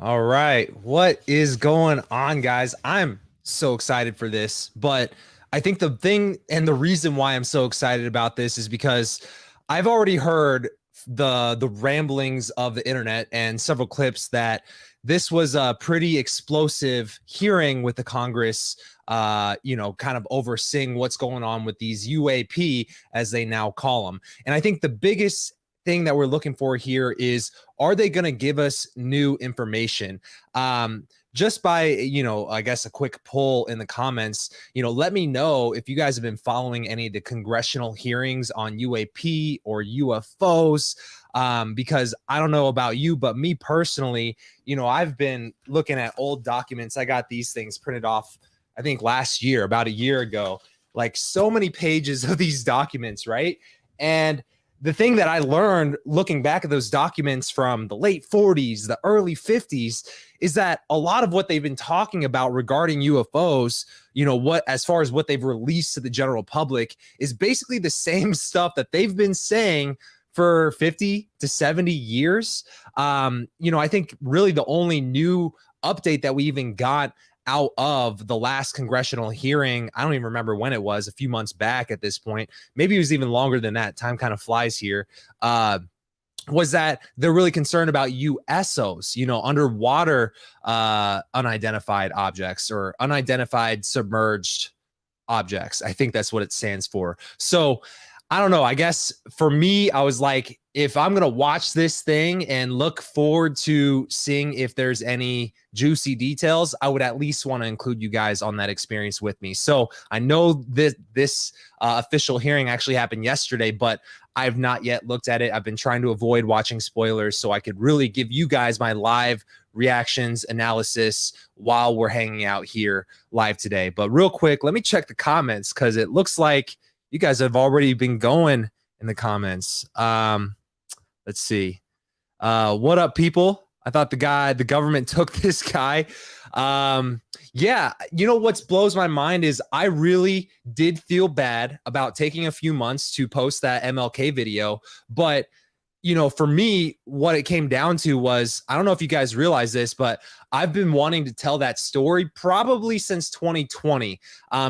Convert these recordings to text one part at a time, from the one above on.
All right. What is going on, guys? I'm so excited for this, but I think the thing and the reason why I'm so excited about this is because I've already heard the ramblings of the internet and several clips that this was a pretty explosive hearing with the Congress, kind of overseeing what's going on with these UAP, as they now call them. And I think the biggest thing that we're looking for here is, are they going to give us new information? Just by, I guess a quick poll in the comments, let me know if you guys have been following any of the congressional hearings on UAP or UFOs. because I don't know about you, but me personally, I've been looking at old documents. I got these things printed off, I think last year, about a year ago, like so many pages of these documents, right? And the thing that I learned looking back at those documents from the late 40s, the early 50s, is that a lot of what they've been talking about regarding UFOs, what as far as what they've released to the general public, is basically the same stuff that they've been saying for 50 to 70 years. I think really the only new update that we even got out of the last congressional hearing, I don't even remember when it was, a few months back at this point, maybe it was even longer than that, time kind of flies here, was that they're really concerned about USOs, underwater unidentified objects, or unidentified submerged objects. I think that's what it stands for. So I don't know. I guess for me, I was like, if I'm going to watch this thing and look forward to seeing if there's any juicy details, I would at least want to include you guys on that experience with me. So I know that this official hearing actually happened yesterday, but I've not yet looked at it. I've been trying to avoid watching spoilers so I could really give you guys my live reactions, analysis while we're hanging out here live today. But real quick, let me check the comments, because it looks like you guys have already been going in the comments. Let's see. What up, people? I thought the government took this guy. Yeah, what blows my mind is I really did feel bad about taking a few months to post that MLK video. But, for me, what it came down to was, I don't know if you guys realize this, but I've been wanting to tell that story probably since 2020.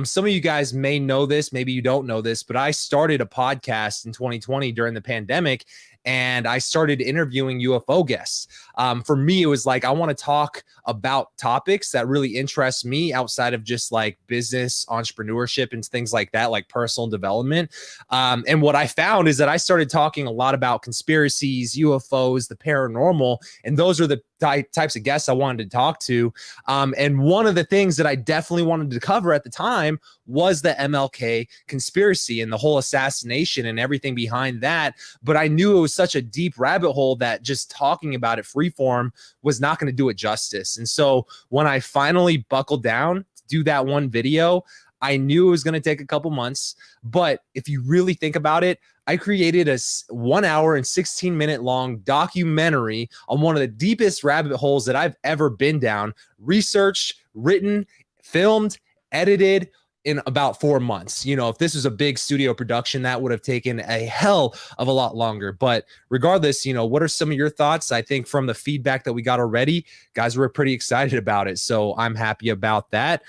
Some of you guys may know this, maybe you don't know this, but I started a podcast in 2020 during the pandemic, and I started interviewing UFO guests. For me, it was like, I want to talk about topics that really interest me outside of just like business, entrepreneurship, and things like that, like personal development. And what I found is that I started talking a lot about conspiracies, UFOs, the paranormal, and those are the types of guests I wanted to talk to. And one of the things that I definitely wanted to cover at the time was the MLK conspiracy and the whole assassination and everything behind that. But I knew it was such a deep rabbit hole that just talking about it freeform was not going to do it justice. And so when I finally buckled down to do that one video, I knew it was going to take a couple months. But if you really think about it, I created a 1 hour and 16-minute long documentary on one of the deepest rabbit holes that I've ever been down, researched, written, filmed, edited in about 4 months. If this was a big studio production, that would have taken a hell of a lot longer. But regardless, what are some of your thoughts? I think from the feedback that we got already, guys were pretty excited about it. So I'm happy about that.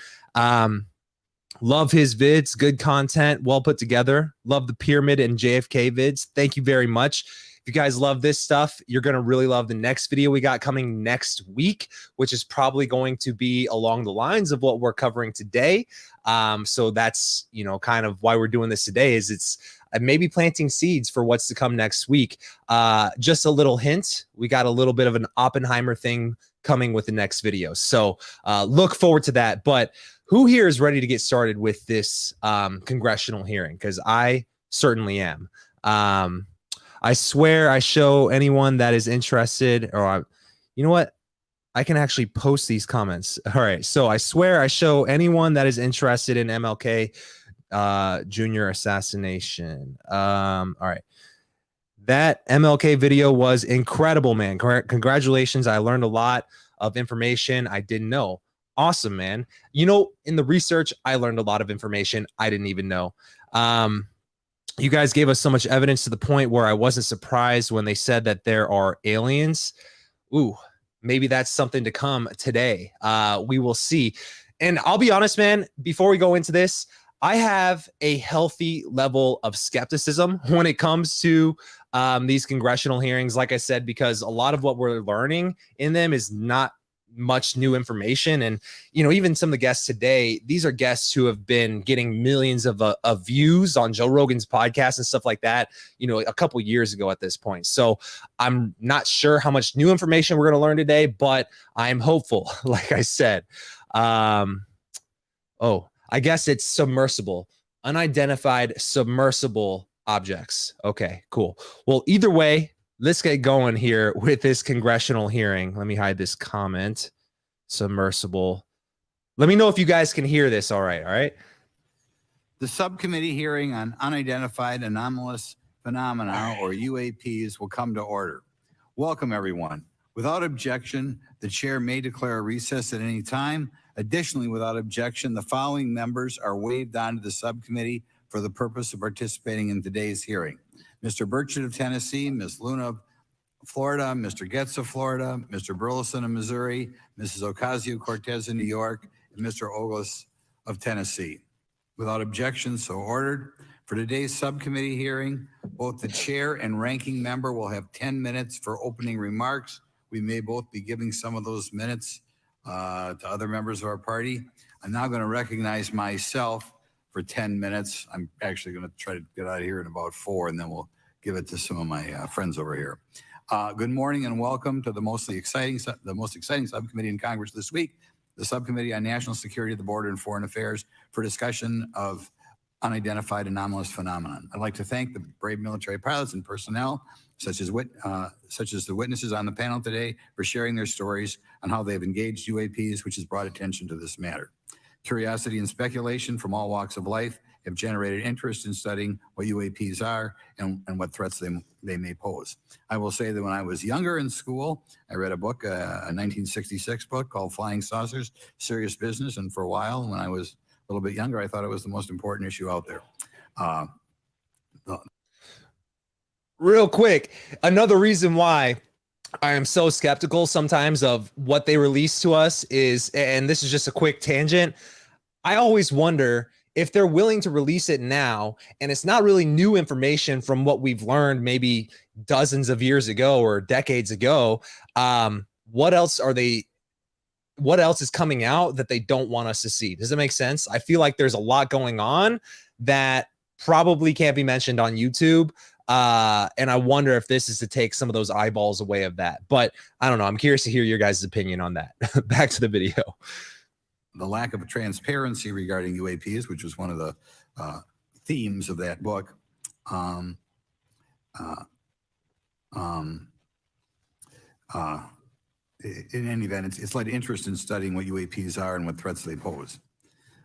Love his vids, good content, well put together. Love the pyramid and JFK vids. Thank you very much. If you guys love this stuff, you're going to really love the next video we got coming next week, which is probably going to be along the lines of what we're covering today. So that's, kind of why we're doing this today, is it's maybe planting seeds for what's to come next week. Just a little hint, we got a little bit of an Oppenheimer thing coming with the next video. So look forward to that. But who here is ready to get started with this congressional hearing? Because I certainly am. I swear I show anyone that is interested, or you know what? I can actually post these comments. All right. So I swear I show anyone that is interested in MLK Jr. assassination. All right. That MLK video was incredible, man. Congratulations. I learned a lot of information I didn't know. Awesome, man. In the research, I learned a lot of information I didn't even know. You guys gave us so much evidence to the point where I wasn't surprised when they said that there are aliens. Ooh, maybe that's something to come today. We will see. And I'll be honest, man, before we go into this, I have a healthy level of skepticism when it comes to these congressional hearings, like I said, because a lot of what we're learning in them is not much new information. And even some of the guests today, these are guests who have been getting millions of views on Joe Rogan's podcast and stuff like that, a couple years ago at this point. So I'm not sure how much new information we're going to learn today, but I'm hopeful. Like I said, I guess it's submersible, unidentified submersible objects. Okay, cool. Well, either way, let's get going here with this congressional hearing. Let me hide this comment. Submersible. Let me know if you guys can hear this. All right. The subcommittee hearing on unidentified anomalous phenomena, or UAPs, will come to order. Welcome, everyone. Without objection, the chair may declare a recess at any time. Additionally, without objection, the following members are waived onto the subcommittee for the purpose of participating in today's hearing: Mr. Burchett of Tennessee, Ms. Luna of Florida, Mr. Getz of Florida, Mr. Burleson of Missouri, Mrs. Ocasio-Cortez of New York, and Mr. Ogles of Tennessee. Without objection, so ordered. For today's subcommittee hearing, both the chair and ranking member will have 10 minutes for opening remarks. We may both be giving some of those minutes to other members of our party. I'm now going to recognize myself for 10 minutes. I'm actually going to try to get out of here in about 4, and then we'll give it to some of my friends over here. Good morning and welcome to the most exciting subcommittee in Congress this week, the Subcommittee on National Security of the Border and Foreign Affairs, for discussion of unidentified anomalous phenomenon. I'd like to thank the brave military pilots and personnel, such as the witnesses on the panel today, for sharing their stories on how they've engaged UAPs, which has brought attention to this matter. Curiosity and speculation from all walks of life have generated interest in studying what UAPs are and what threats they may pose. I will say that when I was younger in school, I read a book, a 1966 book called Flying Saucers, Serious Business. And for a while, when I was a little bit younger, I thought it was the most important issue out there. Real quick, another reason why I am so skeptical sometimes of what they release to us is, and this is just a quick tangent, I always wonder if they're willing to release it now, and it's not really new information from what we've learned maybe dozens of years ago or decades ago. What else is coming out that they don't want us to see? Does it make sense? I feel like there's a lot going on that probably can't be mentioned on YouTube. And I wonder if this is to take some of those eyeballs away of that. But I don't know. I'm curious to hear your guys' opinion on that. Back to the video. The lack of transparency regarding UAPs, which was one of the themes of that book, in any event, it's led to interest in studying what UAPs are and what threats they pose.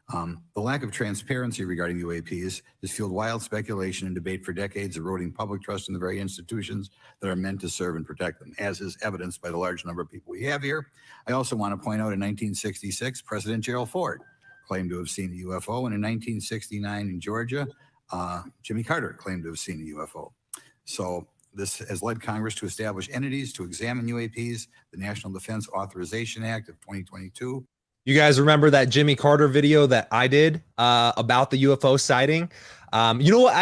The lack of transparency regarding UAPs has fueled wild speculation and debate for decades, eroding public trust in the very institutions that are meant to serve and protect them, as is evidenced by the large number of people we have here. I also want to point out in 1966, President Gerald Ford claimed to have seen a UFO, and in 1969 in Georgia, Jimmy Carter claimed to have seen a UFO. So this has led Congress to establish entities to examine UAPs, the National Defense Authorization Act of 2022. You guys remember that Jimmy Carter video that I did about the UFO sighting? You know what?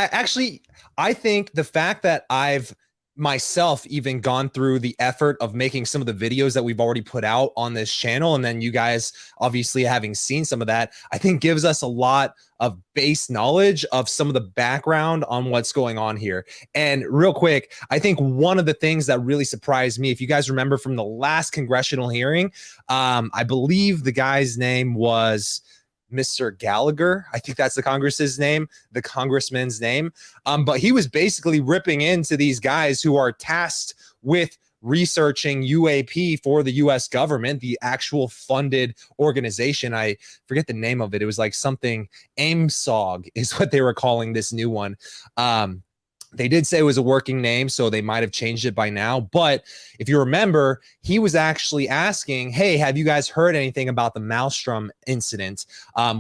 I think the fact that I've myself even gone through the effort of making some of the videos that we've already put out on this channel, and then you guys obviously having seen some of that, I think gives us a lot of base knowledge of some of the background on what's going on here. And real quick, I think one of the things that really surprised me, if you guys remember from the last congressional hearing, I believe the guy's name was Mr. Gallagher. I think that's the congressman's name. But he was basically ripping into these guys who are tasked with researching UAP for the US government, the actual funded organization. I forget the name of it. It was like something AIMSOG is what they were calling this new one. They did say it was a working name, so they might have changed it by now. But if you remember, he was actually asking, hey, have you guys heard anything about the Maelstrom incident?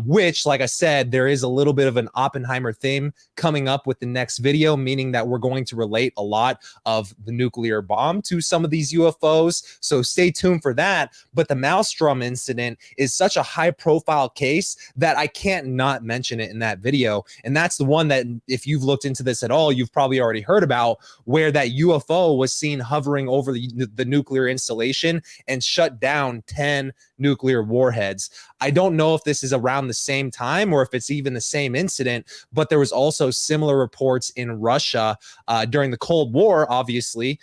Which, like I said, there is a little bit of an Oppenheimer theme coming up with the next video, meaning that we're going to relate a lot of the nuclear bomb to some of these UFOs. So stay tuned for that. But the Maelstrom incident is such a high profile case that I can't not mention it in that video. And that's the one that, if you've looked into this at all, you've probably already heard about, where that UFO was seen hovering over the nuclear installation and shut down 10 nuclear warheads. I don't know if this is around the same time or if it's even the same incident, but there was also similar reports in Russia during the Cold War, obviously,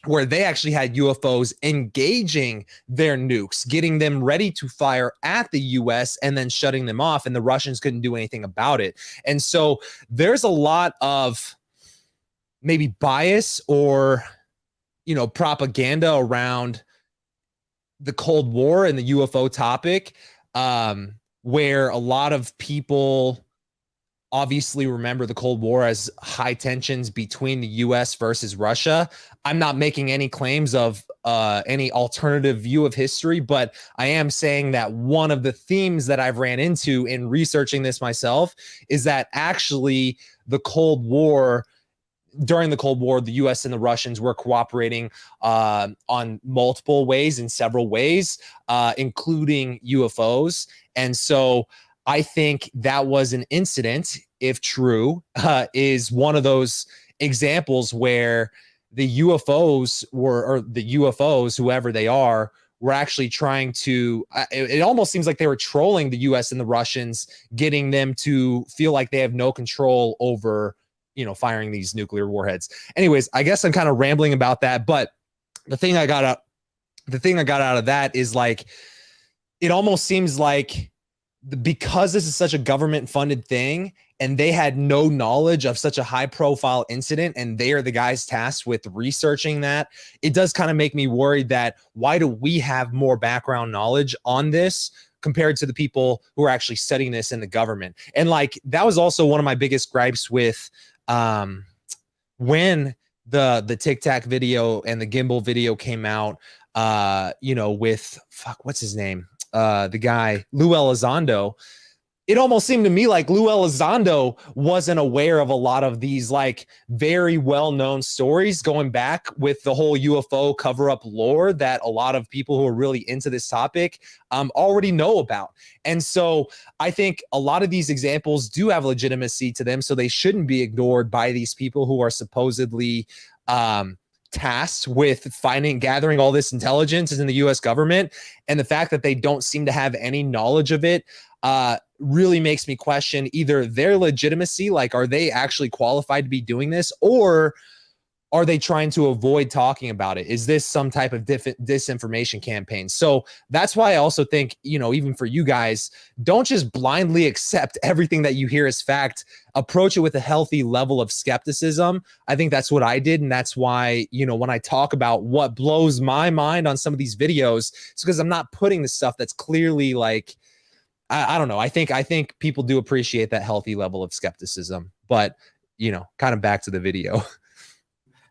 where they actually had UFOs engaging their nukes, getting them ready to fire at the US and then shutting them off, and the Russians couldn't do anything about it. And so there's a lot of maybe bias or, propaganda around the Cold War and the UFO topic, where a lot of people obviously remember the Cold War as high tensions between the US versus Russia. I'm not making any claims of any alternative view of history, but I am saying that one of the themes that I've ran into in researching this myself is that actually the Cold War, during the Cold War, the US and the Russians were cooperating on multiple ways, in several ways, including UFOs. And so I think that was an incident, if true, is one of those examples where the UFOs or the UFOs, whoever they are, were actually trying to, it almost seems like they were trolling the US and the Russians, getting them to feel like they have no control over, firing these nuclear warheads. Anyways, I guess I'm kind of rambling about that, but the thing I got out of that is like, it almost seems like because this is such a government funded thing and they had no knowledge of such a high profile incident and they are the guys tasked with researching that, it does kind of make me worried that why do we have more background knowledge on this compared to the people who are actually studying this in the government? And like, that was also one of my biggest gripes with when the Tic Tac video and the gimbal video came out, with what's his name? The guy, Lou Elizondo. It almost seemed to me like Lou Elizondo wasn't aware of a lot of these like very well-known stories going back with the whole UFO cover-up lore that a lot of people who are really into this topic already know about. And so I think a lot of these examples do have legitimacy to them, so they shouldn't be ignored by these people who are supposedly tasked with gathering all this intelligence in the US government. And the fact that they don't seem to have any knowledge of it really makes me question either their legitimacy, like are they actually qualified to be doing this, or are they trying to avoid talking about it? Is this some type of disinformation campaign? So that's why I also think, even for you guys, don't just blindly accept everything that you hear as fact. Approach it with a healthy level of skepticism. I think that's what I did. And that's why, when I talk about what blows my mind on some of these videos, it's because I'm not putting the stuff that's clearly like, I don't know. I think people do appreciate that healthy level of skepticism, but kind of back to the video.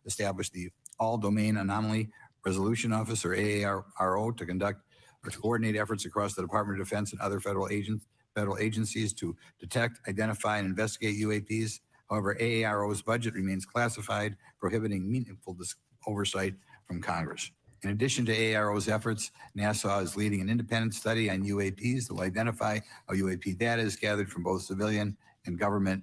Establish the All Domain Anomaly Resolution Office, or AARO, to conduct or to coordinate efforts across the Department of Defense and other federal agencies to detect, identify, and investigate UAPs. However, AARO's budget remains classified, prohibiting meaningful oversight from Congress. In addition to AARO's efforts, NASA is leading an independent study on UAPs that will identify how UAP data is gathered from both civilian and government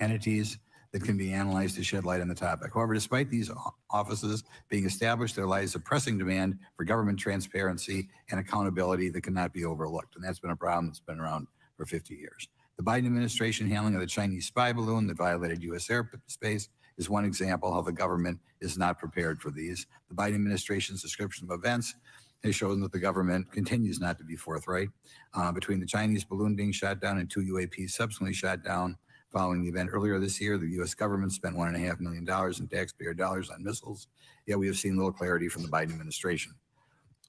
entities that can be analyzed to shed light on the topic. However, despite these offices being established, there lies a pressing demand for government transparency and accountability that cannot be overlooked. And that's been a problem that's been around for 50 years. The Biden administration handling of the Chinese spy balloon that violated U.S. airspace is one example how the government is not prepared for these. The Biden administration's description of events has shown that the government continues not to be forthright. Between the Chinese balloon being shot down and 2 UAPs subsequently shot down following the event earlier this year, the U.S. government spent $1.5 million in taxpayer dollars on missiles, yet we have seen little clarity from the Biden administration.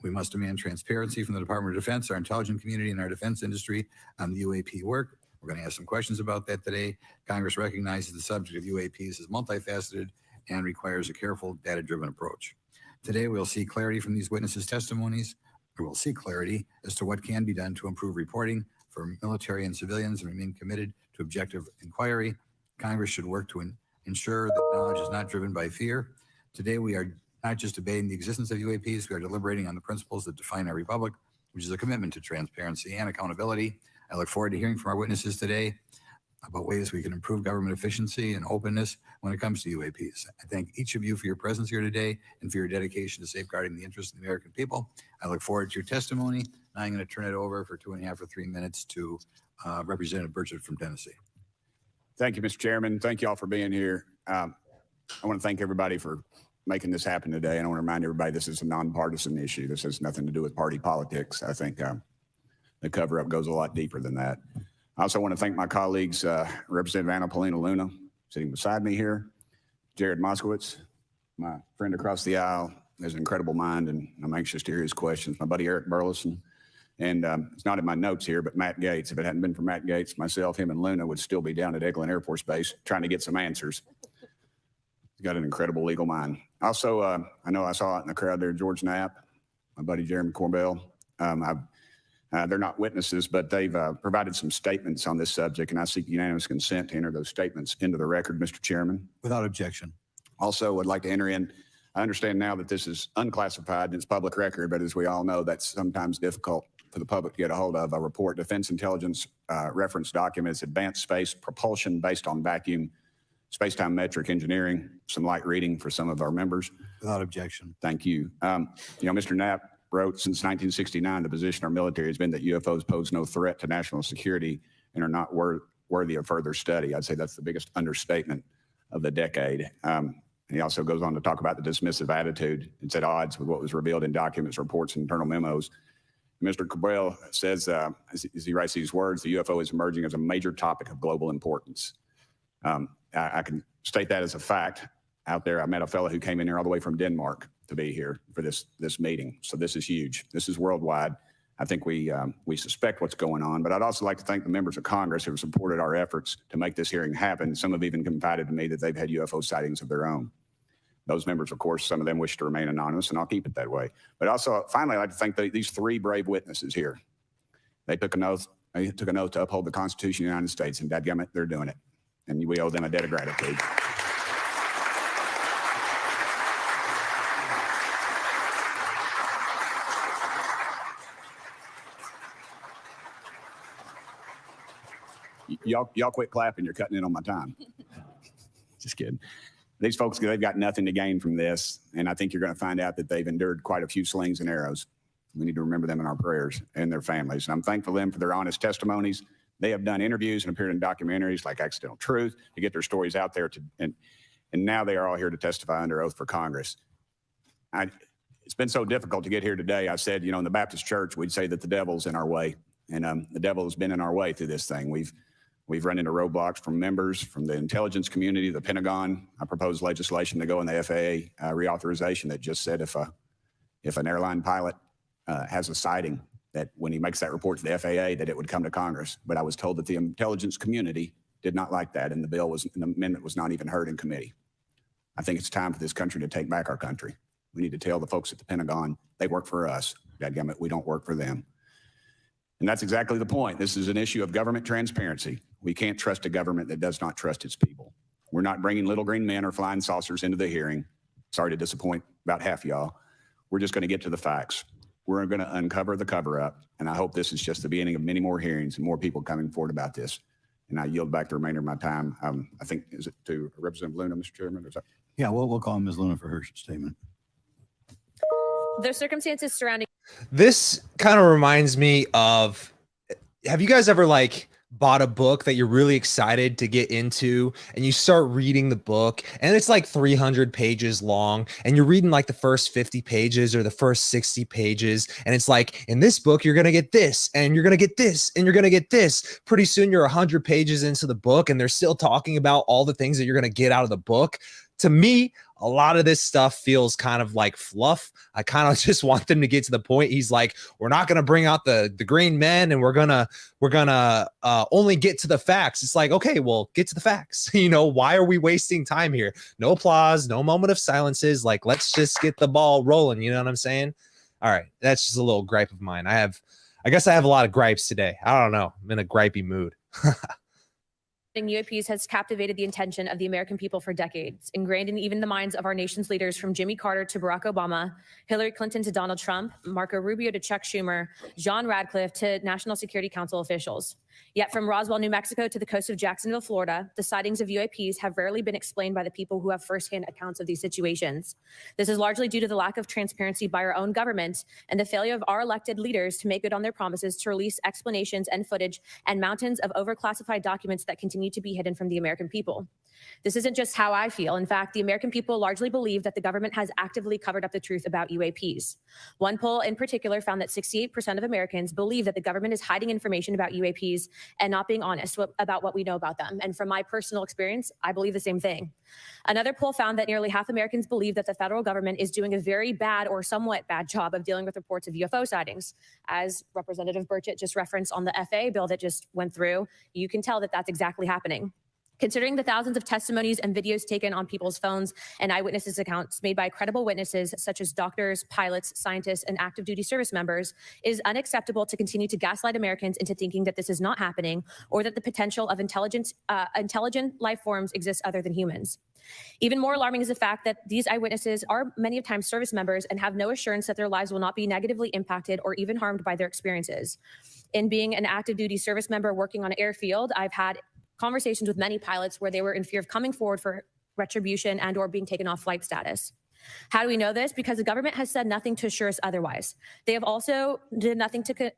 We must demand transparency from the Department of Defense, our intelligence community, and our defense industry on the UAP work. We're going to ask some questions about that today. Congress recognizes the subject of UAPs is multifaceted and requires a careful, data-driven approach. Today, we'll see clarity from these witnesses' testimonies. We will see clarity as to what can be done to improve reporting for military and civilians and remain committed to objective inquiry. Congress should work to ensure that knowledge is not driven by fear. Today, we are not just debating the existence of UAPs, we are deliberating on the principles that define our republic, which is a commitment to transparency and accountability. I look forward to hearing from our witnesses today about ways we can improve government efficiency and openness when it comes to UAPs. I thank each of you for your presence here today and for your dedication to safeguarding the interests of the American people. I look forward to your testimony. Now I'm going to turn it over for 2.5 or 3 minutes to Representative Burchett from Tennessee. Thank you, Mr. Chairman. Thank you all for being here. I want to thank everybody for making this happen today. And I want to remind everybody this is a nonpartisan issue. This has nothing to do with party politics. I think the cover-up goes a lot deeper than that. I also want to thank my colleagues, Representative Anna Paulina Luna, sitting beside me here, Jared Moskowitz, my friend across the aisle, has an incredible mind, and I'm anxious to hear his questions. My buddy Eric Burleson, and it's not in my notes here, but Matt Gates. If it hadn't been for Matt Gates, myself, him, and Luna would still be down at Eglin Air Force Base trying to get some answers. He's got an incredible legal mind. Also, I know I saw it in the crowd there, George Knapp, my buddy Jeremy Corbell. They're not witnesses, but they've provided some statements on this subject, and I seek unanimous consent to enter those statements into the record, Mr. Chairman. Without objection. Also, would like to enter in, I understand now that this is unclassified and it's public record, but as we all know, that's sometimes difficult for the public to get a hold of. A report, Defense Intelligence reference documents, advanced space propulsion based on vacuum, space-time metric engineering, some light reading for some of our members. Without objection. Thank you. Mr. Knapp wrote, since 1969, the position of our military has been that UFOs pose no threat to national security and are not worthy of further study. I'd say that's the biggest understatement of the decade. He also goes on to talk about the dismissive attitude. It's at odds with what was revealed in documents, reports, and internal memos. Mr. Cabral says, as he writes these words, the UFO is emerging as a major topic of global importance. I can state that as a fact. Out there, I met a fellow who came in here all the way from Denmark to be here for this meeting. So this is huge. This is worldwide. I think we suspect what's going on, but I'd also like to thank the members of Congress who have supported our efforts to make this hearing happen. Some have even confided to me that they've had UFO sightings of their own. Those members, of course, some of them wish to remain anonymous, and I'll keep it that way. But also, finally, I'd like to thank these three brave witnesses here. They took an oath. They took an oath to uphold the Constitution of the United States, and dadgummit, they're doing it. And we owe them a debt of gratitude. Y'all quit clapping. You're cutting in on my time. Just kidding. These folks, they've got nothing to gain from this, and I think you're going to find out that they've endured quite a few slings and arrows. We need to remember them in our prayers and their families. And I'm thankful to them for their honest testimonies. They have done interviews and appeared in documentaries like Accidental Truth to get their stories out there, and now they are all here to testify under oath for Congress. It's been so difficult to get here today. I said, in the Baptist church, we'd say that the devil's in our way, and the devil has been in our way through this thing. We've run into roadblocks from members from the intelligence community, the Pentagon. I proposed legislation to go in the FAA reauthorization that just said if an airline pilot has a sighting, that when he makes that report to the FAA, that it would come to Congress. But I was told that the intelligence community did not like that, and the amendment was not even heard in committee. I think it's time for this country to take back our country. We need to tell the folks at the Pentagon they work for us. Dadgummit, we don't work for them. And that's exactly the point. This is an issue of government transparency. We can't trust a government that does not trust its people. We're not bringing little green men or flying saucers into the hearing. Sorry to disappoint about half y'all. We're just going to get to the facts. We're going to uncover the cover-up, and I hope this is just the beginning of many more hearings and more people coming forward about this. And I yield back the remainder of my time. I think, is it to Representative Luna, Mr. Chairman? Or is that... Yeah, we'll call Ms. Luna for her statement. The circumstances surrounding This kind of reminds me of, have you guys ever bought a book that you're really excited to get into, and you start reading the book and it's 300 pages long, and you're reading the first 50 pages or the first 60 pages, and it's in this book you're going to get this, and you're going to get this, and you're going to get this. Pretty soon you're 100 pages into the book and they're still talking about all the things that you're going to get out of the book. To me, a lot of this stuff feels kind of like fluff. I kind of just want them to get to the point. He's like, we're not going to bring out the green men, and we're gonna only get to the facts. It's okay, well, get to the facts. Why are we wasting time here? No applause, no moment of silences. Let's just get the ball rolling. You know what I'm saying? All right, that's just a little gripe of mine. I guess I have a lot of gripes today. I don't know. I'm in a gripey mood. UAPs has captivated the attention of the American people for decades, ingrained in even the minds of our nation's leaders, from Jimmy Carter to Barack Obama, Hillary Clinton to Donald Trump, Marco Rubio to Chuck Schumer, John Radcliffe to National Security Council officials. Yet from Roswell, New Mexico to the coast of Jacksonville, Florida, the sightings of UAPs have rarely been explained by the people who have firsthand accounts of these situations. This is largely due to the lack of transparency by our own government and the failure of our elected leaders to make good on their promises to release explanations and footage and mountains of overclassified documents that continue to be hidden from the American people. This isn't just how I feel. In fact, the American people largely believe that the government has actively covered up the truth about UAPs. One poll in particular found that 68% of Americans believe that the government is hiding information about UAPs and not being honest about what we know about them. And from my personal experience, I believe the same thing. Another poll found that nearly half Americans believe that the federal government is doing a very bad or somewhat bad job of dealing with reports of UFO sightings. As Representative Burchett just referenced on the FAA bill that just went through, you can tell that that's exactly happening. Considering the thousands of testimonies and videos taken on people's phones and eyewitnesses accounts made by credible witnesses such as doctors, pilots, scientists, and active duty service members, it is unacceptable to continue to gaslight Americans into thinking that this is not happening or that the potential of intelligent life forms exists other than humans. Even more alarming is the fact that these eyewitnesses are many of times service members and have no assurance that their lives will not be negatively impacted or even harmed by their experiences. In being an active duty service member working on an airfield, I've had conversations with many pilots where they were in fear of coming forward for retribution and or being taken off flight status. How do we know this? Because the government has said nothing to assure us otherwise. They have also did nothing to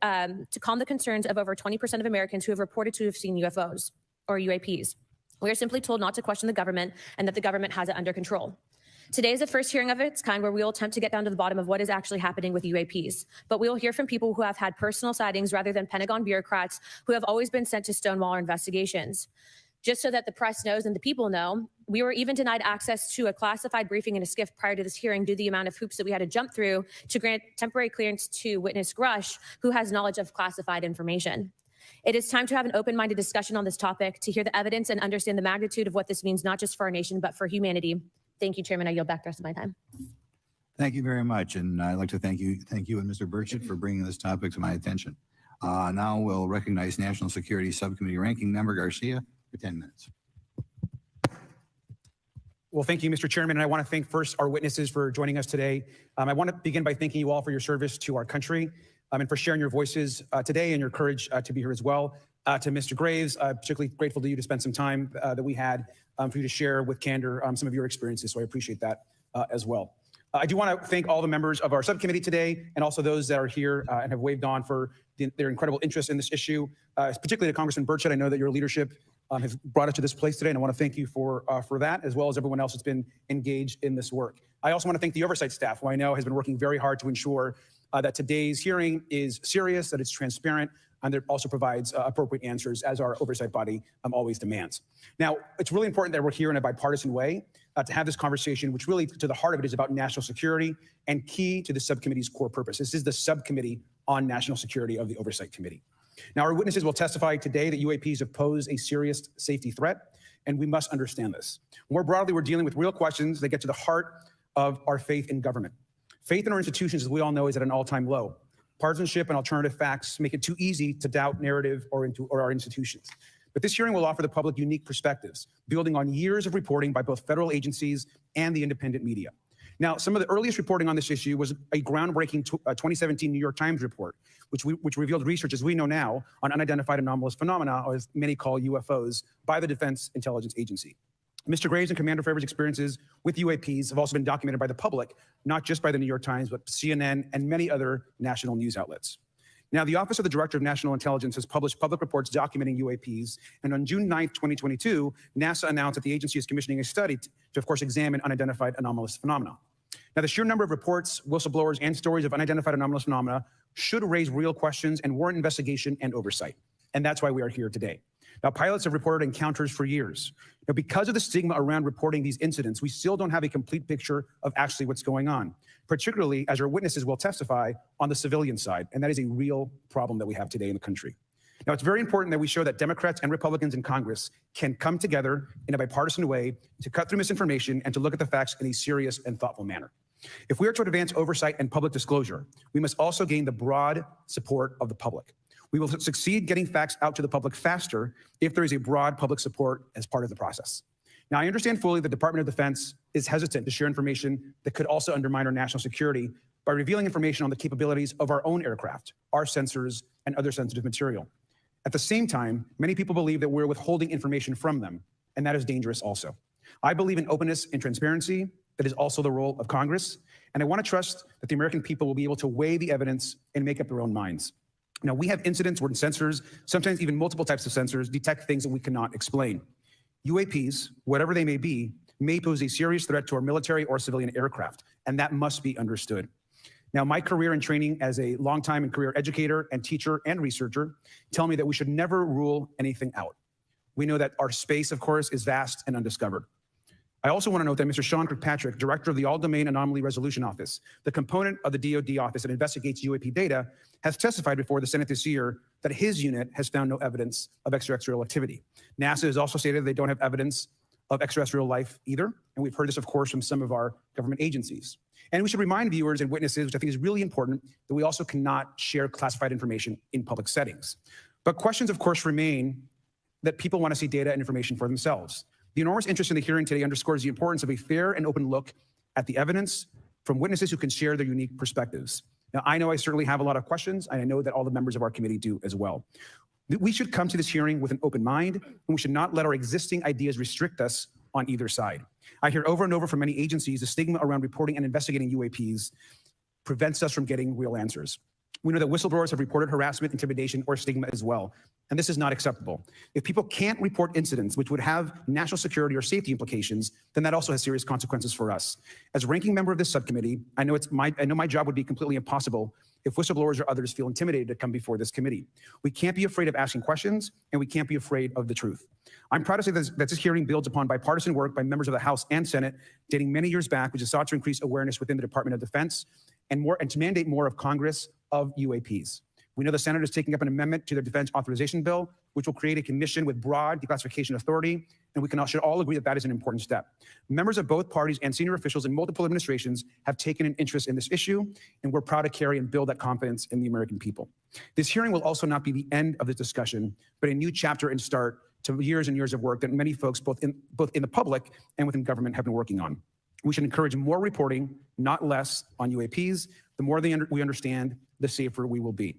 calm the concerns of over 20% of Americans who have reported to have seen UFOs or UAPs. We are simply told not to question the government and that the government has it under control. Today is the first hearing of its kind where we will attempt to get down to the bottom of what is actually happening with UAPs. But we will hear from people who have had personal sightings rather than Pentagon bureaucrats who have always been sent to stonewall our investigations. Just so that the press knows and the people know, we were even denied access to a classified briefing in a SCIF prior to this hearing due to the amount of hoops that we had to jump through to grant temporary clearance to witness Grush, who has knowledge of classified information. It is time to have an open-minded discussion on this topic, to hear the evidence and understand the magnitude of what this means, not just for our nation, but for humanity. Thank you, Chairman. I yield back the rest of my time. Thank you very much. And I'd like to thank you and Mr. Burchett for bringing this topic to my attention. Now we'll recognize National Security Subcommittee Ranking Member Garcia for 10 minutes. Well, thank you, Mr. Chairman. And I want to thank first our witnesses for joining us today. I want to begin by thanking you all for your service to our country and for sharing your voices today and your courage to be here as well. To Mr. Graves, particularly grateful to you to spend some time that we had for you to share with candor some of your experiences. So I appreciate that as well. I do want to thank all the members of our subcommittee today and also those that are here and have waved on for their incredible interest in this issue, particularly to Congressman Burchett. I know that your leadership has brought us to this place today, and I want to thank you for that, as well as everyone else that's been engaged in this work. I also want to thank the oversight staff, who I know has been working very hard to ensure that today's hearing is serious, that it's transparent, and that it also provides appropriate answers, as our oversight body always demands. Now, it's really important that we're here in a bipartisan way to have this conversation, which really, to the heart of it, is about national security and key to the subcommittee's core purpose. This is the subcommittee on national security of the Oversight Committee. Now, our witnesses will testify today that UAPs have posed a serious safety threat, and we must understand this. More broadly, we're dealing with real questions that get to the heart of our faith in government. Faith in our institutions, as we all know, is at an all-time low. Partisanship and alternative facts make it too easy to doubt narrative or our institutions. But this hearing will offer the public unique perspectives, building on years of reporting by both federal agencies and the independent media. Now, some of the earliest reporting on this issue was a groundbreaking 2017 New York Times report, which revealed research, as we know now, on unidentified anomalous phenomena, or as many call UFOs, by the Defense Intelligence Agency. Mr. Graves and Commander Favor's experiences with UAPs have also been documented by the public, not just by the New York Times, but CNN and many other national news outlets. Now, the Office of the Director of National Intelligence has published public reports documenting UAPs, and on June 9th, 2022, NASA announced that the agency is commissioning a study to, of course, examine unidentified anomalous phenomena. Now, the sheer number of reports, whistleblowers, and stories of unidentified anomalous phenomena should raise real questions and warrant investigation and oversight, and that's why we are here today. Now, pilots have reported encounters for years. Now, because of the stigma around reporting these incidents, we still don't have a complete picture of actually what's going on, particularly as our witnesses will testify on the civilian side, and that is a real problem that we have today in the country. Now, it's very important that we show that Democrats and Republicans in Congress can come together in a bipartisan way to cut through misinformation and to look at the facts in a serious and thoughtful manner. If we are to advance oversight and public disclosure, we must also gain the broad support of the public. We will succeed getting facts out to the public faster if there is a broad public support as part of the process. Now, I understand fully the Department of Defense is hesitant to share information that could also undermine our national security by revealing information on the capabilities of our own aircraft, our sensors, and other sensitive material. At the same time, many people believe that we're withholding information from them, and that is dangerous also. I believe in openness and transparency. That is also the role of Congress, and I want to trust that the American people will be able to weigh the evidence and make up their own minds. Now, we have incidents where sensors, sometimes even multiple types of sensors, detect things that we cannot explain. UAPs, whatever they may be, may pose a serious threat to our military or civilian aircraft, and that must be understood. Now, my career and training as a longtime and career educator and teacher and researcher tell me that we should never rule anything out. We know that our space, of course, is vast and undiscovered. I also want to note that Mr. Sean Kirkpatrick, director of the All-Domain Anomaly Resolution Office, the component of the DoD office that investigates UAP data, has testified before the Senate this year that his unit has found no evidence of extraterrestrial activity. NASA has also stated they don't have evidence of extraterrestrial life either, and we've heard this, of course, from some of our government agencies. And we should remind viewers and witnesses, which I think is really important, that we also cannot share classified information in public settings. But questions, of course, remain that people want to see data and information for themselves. The enormous interest in the hearing today underscores the importance of a fair and open look at the evidence from witnesses who can share their unique perspectives. Now, I know I certainly have a lot of questions, and I know that all the members of our committee do as well. We should come to this hearing with an open mind, and we should not let our existing ideas restrict us on either side. I hear over and over from many agencies the stigma around reporting and investigating UAPs prevents us from getting real answers. We know that whistleblowers have reported harassment, intimidation, or stigma as well, and this is not acceptable. If people can't report incidents which would have national security or safety implications, then that also has serious consequences for us. As ranking member of this subcommittee, I know my job would be completely impossible if whistleblowers or others feel intimidated to come before this committee. We can't be afraid of asking questions, and we can't be afraid of the truth. I'm proud to say that this hearing builds upon bipartisan work by members of the House and Senate dating many years back, which is sought to increase awareness within the Department of Defense and to mandate more of Congress of UAPs. We know the Senate is taking up an amendment to their defense authorization bill, which will create a commission with broad declassification authority, and we should all agree that that is an important step. Members of both parties and senior officials in multiple administrations have taken an interest in this issue, and we're proud to carry and build that confidence in the American people. This hearing will also not be the end of this discussion, but a new chapter and start to years and years of work that many folks, both in the public and within government, have been working on. We should encourage more reporting, not less, on UAPs. The more we understand, the safer we will be.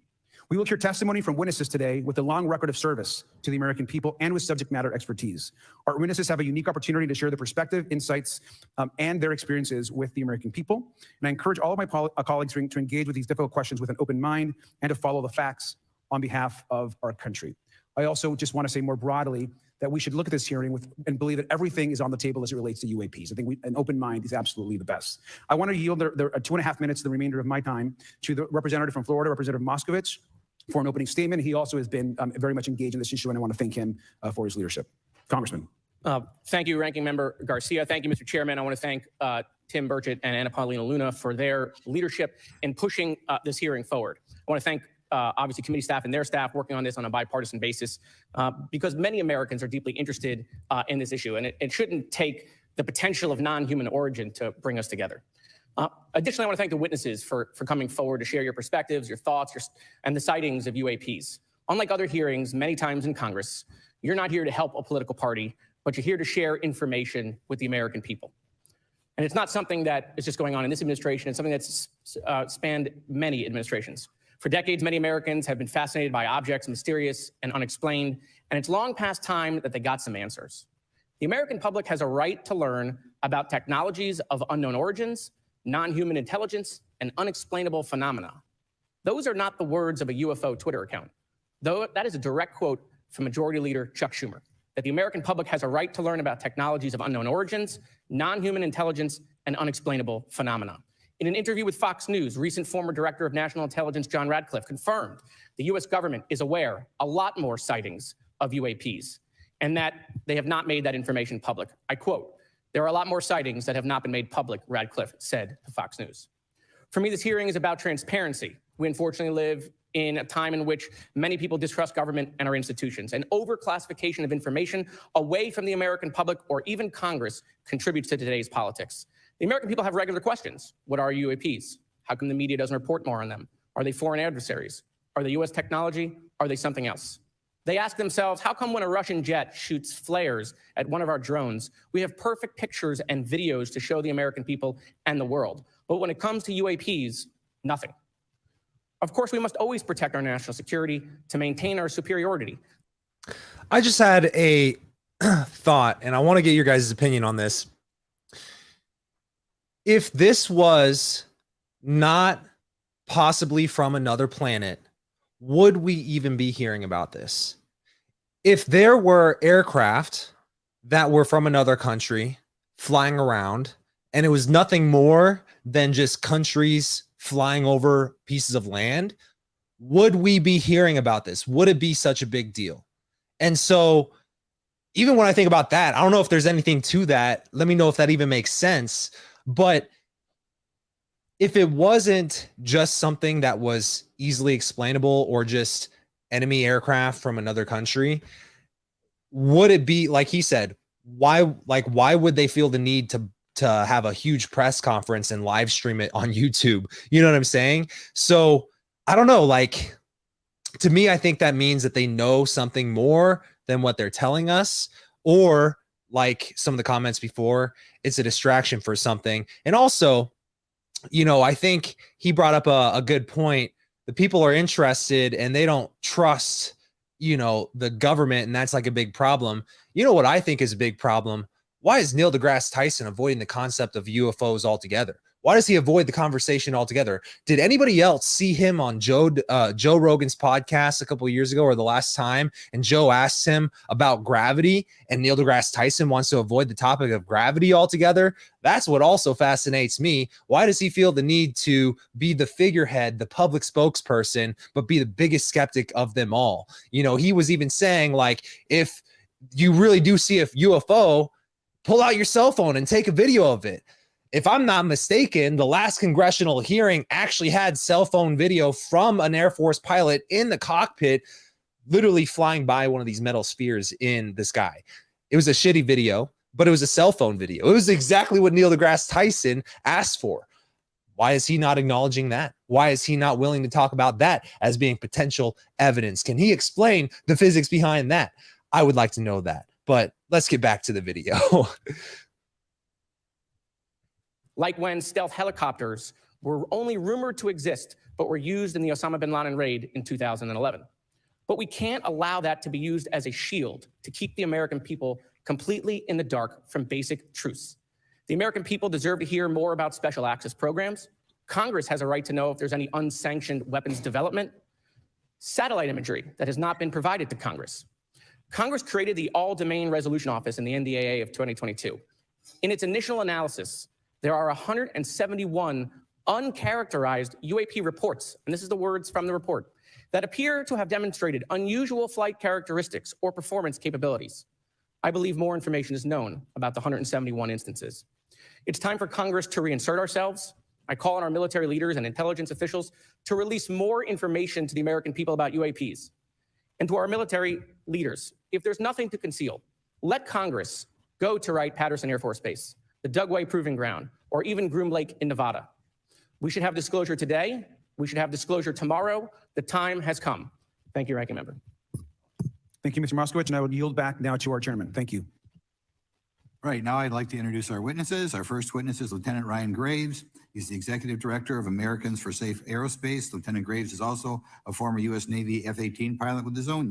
We will hear testimony from witnesses today with a long record of service to the American people and with subject matter expertise. Our witnesses have a unique opportunity to share their perspective, insights, and their experiences with the American people. And I encourage all of my colleagues to engage with these difficult questions with an open mind and to follow the facts on behalf of our country. I also just want to say more broadly that we should look at this hearing and believe that everything is on the table as it relates to UAPs. I think an open mind is absolutely the best. I want to yield the 2.5 minutes, the remainder of my time, to the representative from Florida, Representative Moskowitz, for an opening statement. He also has been very much engaged in this issue, and I want to thank him for his leadership. Congressman. Thank you, Ranking Member Garcia. Thank you, Mr. Chairman. I want to thank Tim Burchett and Anna Paulina Luna for their leadership in pushing this hearing forward. I want to thank obviously committee staff and their staff working on this on a bipartisan basis because many Americans are deeply interested in this issue, and it shouldn't take the potential of non-human origin to bring us together. Additionally, I want to thank the witnesses for coming forward to share your perspectives, your thoughts, and the sightings of UAPs. Unlike other hearings many times in Congress, you're not here to help a political party, but you're here to share information with the American people. And it's not something that is just going on in this administration. It's something that's spanned many administrations. For decades, many Americans have been fascinated by objects mysterious and unexplained, and it's long past time that they got some answers. The American public has a right to learn about technologies of unknown origins, non-human intelligence, and unexplainable phenomena. Those are not the words of a UFO Twitter account, though that is a direct quote from Majority Leader Chuck Schumer, that the American public has a right to learn about technologies of unknown origins, non-human intelligence, and unexplainable phenomena. In an interview with Fox News, recent former Director of National Intelligence John Radcliffe confirmed the U.S. government is aware a lot more sightings of UAPs, and that they have not made that information public. I quote, "There are a lot more sightings that have not been made public," Radcliffe said to Fox News. For me, this hearing is about transparency. We unfortunately live in a time in which many people distrust government and our institutions, and overclassification of information away from the American public or even Congress contributes to today's politics. The American people have regular questions. What are UAPs? How come the media doesn't report more on them? Are they foreign adversaries? Are they U.S. technology? Are they something else? They ask themselves, how come when a Russian jet shoots flares at one of our drones, we have perfect pictures and videos to show the American people and the world? But when it comes to UAPs, nothing. Of course, we must always protect our national security to maintain our superiority. I just had a thought, and I want to get your guys' opinion on this. If this was not possibly from another planet, would we even be hearing about this? If there were aircraft that were from another country flying around, and it was nothing more than just countries flying over pieces of land, would we be hearing about this? Would it be such a big deal? And so even when I think about that, I don't know if there's anything to that. Let me know if that even makes sense. But if it wasn't just something that was easily explainable or just enemy aircraft from another country, would it be, like he said, why would they feel the need to have a huge press conference and live stream it on YouTube? You know what I'm saying? So I don't know, like, to me, I think that means that they know something more than what they're telling us, or like some of the comments before, it's a distraction for something. And also, you know, I think he brought up a good point. The people are interested and they don't trust, you know, the government, and that's like a big problem. You know what I think is a big problem? Why is Neil deGrasse Tyson avoiding the concept of UFOs altogether? Why does he avoid the conversation altogether? Did anybody else see him on Joe Rogan's podcast a couple of years ago or the last time? And Joe asked him about gravity, and Neil deGrasse Tyson wants to avoid the topic of gravity altogether. That's what also fascinates me. Why does he feel the need to be the figurehead, the public spokesperson, but be the biggest skeptic of them all? You know, he was even saying, like, if you really do see a UFO, pull out your cell phone and take a video of it. If I'm not mistaken, the last congressional hearing actually had cell phone video from an Air Force pilot in the cockpit, literally flying by one of these metal spheres in the sky. It was a shitty video, but it was a cell phone video. It was exactly what Neil deGrasse Tyson asked for. Why is he not acknowledging that? Why is he not willing to talk about that as being potential evidence? Can he explain the physics behind that? I would like to know that, but let's get back to the video. Like when stealth helicopters were only rumored to exist, but were used in the Osama bin Laden raid in 2011. But we can't allow that to be used as a shield to keep the American people completely in the dark from basic truths. The American people deserve to hear more about special access programs. Congress has a right to know if there's any unsanctioned weapons development, satellite imagery that has not been provided to Congress. Congress created the All-Domain Resolution Office in the NDAA of 2022. In its initial analysis, there are 171 uncharacterized UAP reports, and this is the words from the report, that appear to have demonstrated unusual flight characteristics or performance capabilities. I believe more information is known about the 171 instances. It's time for Congress to reinsert ourselves. I call on our military leaders and intelligence officials to release more information to the American people about UAPs. And to our military leaders, if there's nothing to conceal, let Congress go to Wright-Patterson Air Force Base, the Dugway Proving Ground, or even Groom Lake in Nevada. We should have disclosure today. We should have disclosure tomorrow. The time has come. Thank you, Ranking Member. Thank you, Mr. Moskowitz, and I would yield back now to our chairman. Thank you. Right, now I'd like to introduce our witnesses. Our first witness is Lieutenant Ryan Graves. He's the Executive Director of Americans for Safe Aerospace. Lieutenant Graves is also a former U.S. Navy F-18 pilot with his own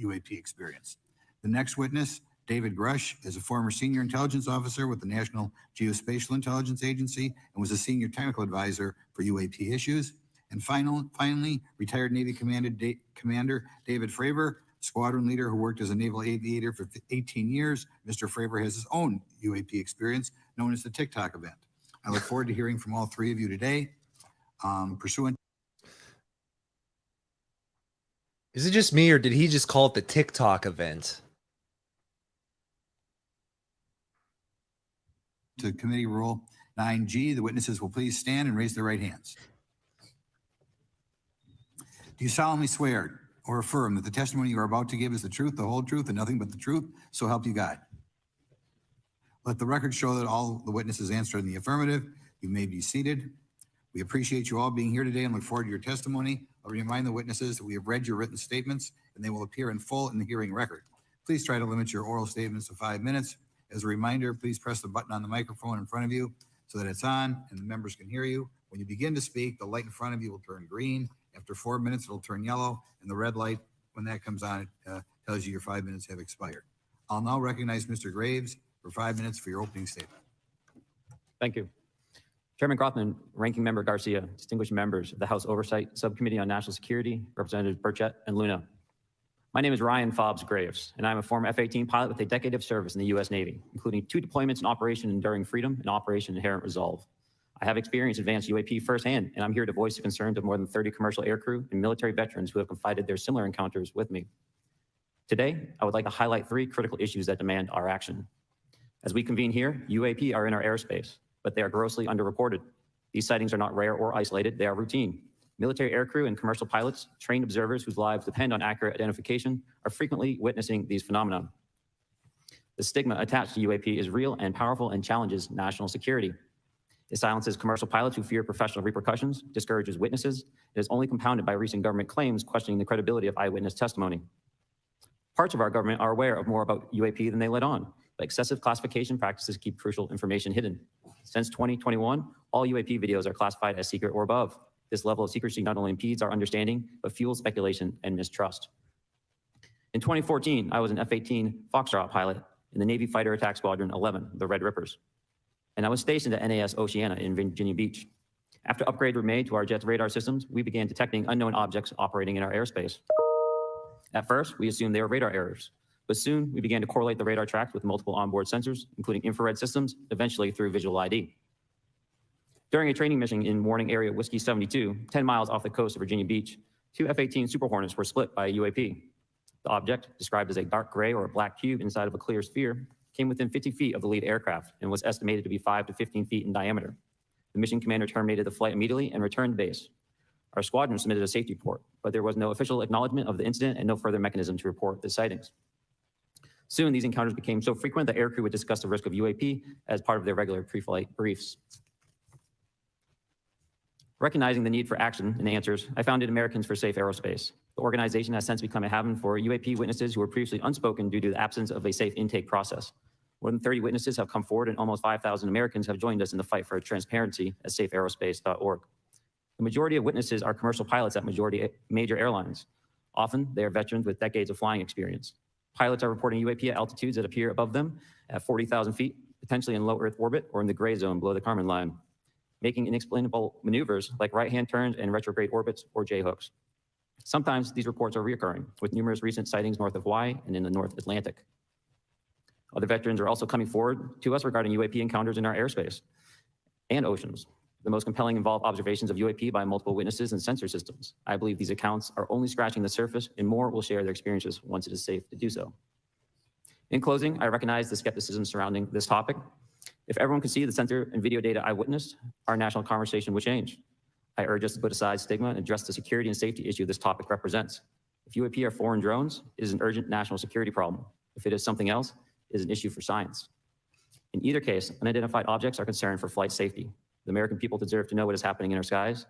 UAP experience. The next witness, David Grush, is a former senior intelligence officer with the National Geospatial Intelligence Agency and was a senior technical advisor for UAP issues. And finally, retired Navy Commander David Fravor, squadron leader who worked as a naval aviator for 18 years. Mr. Fravor has his own UAP experience known as the TikTok event. I look forward to hearing from all three of you today. Pursuant. Is it just me, or did he just call it the TikTok event? To Committee Rule 9G, the witnesses will please stand and raise their right hands. Do you solemnly swear or affirm that the testimony you are about to give is the truth, the whole truth, and nothing but the truth, so help you God? Let the record show that all the witnesses answered in the affirmative. You may be seated. We appreciate you all being here today and look forward to your testimony. I'll remind the witnesses that we have read your written statements and they will appear in full in the hearing record. Please try to limit your oral statements to 5 minutes. As a reminder, please press the button on the microphone in front of you so that it's on and the members can hear you. When you begin to speak, the light in front of you will turn green. After 4 minutes, it'll turn yellow, and the red light, when that comes on, it tells you your 5 minutes have expired. I'll now recognize Mr. Graves for 5 minutes for your opening statement. Thank you. Chairman Grothman, Ranking Member Garcia, distinguished members of the House Oversight Subcommittee on National Security, Representatives Burchett and Luna. My name is Ryan Fobbs Graves, and I'm a former F-18 pilot with a decade of service in the U.S. Navy, including 2 deployments in Operation Enduring Freedom and Operation Inherent Resolve. I have experienced advanced UAP firsthand, and I'm here to voice the concerns of more than 30 commercial aircrew and military veterans who have confided their similar encounters with me. Today, I would like to highlight 3 critical issues that demand our action. As we convene here, UAP are in our airspace, but they are grossly underreported. These sightings are not rare or isolated, they are routine. Military aircrew and commercial pilots, trained observers whose lives depend on accurate identification, are frequently witnessing these phenomena. The stigma attached to UAP is real and powerful and challenges national security. It silences commercial pilots who fear professional repercussions, discourages witnesses. It is only compounded by recent government claims questioning the credibility of eyewitness testimony. Parts of our government are aware of more about UAP than they let on, but excessive classification practices keep crucial information hidden. Since 2021, all UAP videos are classified as secret or above. This level of secrecy not only impedes our understanding, but fuels speculation and mistrust. In 2014, I was an F-18 Foxtrot pilot in the Navy Fighter Attack Squadron 11, the Red Rippers. And I was stationed at NAS Oceana in Virginia Beach. After upgrades were made to our jet's radar systems, we began detecting unknown objects operating in our airspace. At first, we assumed they were radar errors, but soon we began to correlate the radar tracks with multiple onboard sensors, including infrared systems, eventually through visual ID. During a training mission in Warning Area Whiskey 72, 10 miles off the coast of Virginia Beach, 2 F-18 Super Hornets were split by a UAP. The object, described as a dark gray or a black cube inside of a clear sphere, came within 50 feet of the lead aircraft and was estimated to be 5 to 15 feet in diameter. The mission commander terminated the flight immediately and returned to base. Our squadron submitted a safety report, but there was no official acknowledgement of the incident and no further mechanism to report the sightings. Soon, these encounters became so frequent that aircrew would discuss the risk of UAP as part of their regular pre-flight briefs. Recognizing the need for action and answers, I founded Americans for Safe Aerospace. The organization has since become a haven for UAP witnesses who were previously unspoken due to the absence of a safe intake process. More than 30 witnesses have come forward, and almost 5,000 Americans have joined us in the fight for transparency at safeaerospace.org. The majority of witnesses are commercial pilots at major airlines. Often, they are veterans with decades of flying experience. Pilots are reporting UAP at altitudes that appear above them at 40,000 feet, potentially in low Earth orbit or in the gray zone below the Kármán line, making inexplainable maneuvers like right-hand turns and retrograde orbits or J-hooks. Sometimes these reports are reoccurring, with numerous recent sightings north of Hawaii and in the North Atlantic. Other veterans are also coming forward to us regarding UAP encounters in our airspace and oceans. The most compelling involve observations of UAP by multiple witnesses and sensor systems. I believe these accounts are only scratching the surface, and more will share their experiences once it is safe to do so. In closing, I recognize the skepticism surrounding this topic. If everyone could see the sensor and video data I witnessed, our national conversation would change. I urge us to put aside stigma and address the security and safety issue this topic represents. If UAP are foreign drones, it is an urgent national security problem. If it is something else, it is an issue for science. In either case, unidentified objects are concerned for flight safety. The American people deserve to know what is happening in our skies.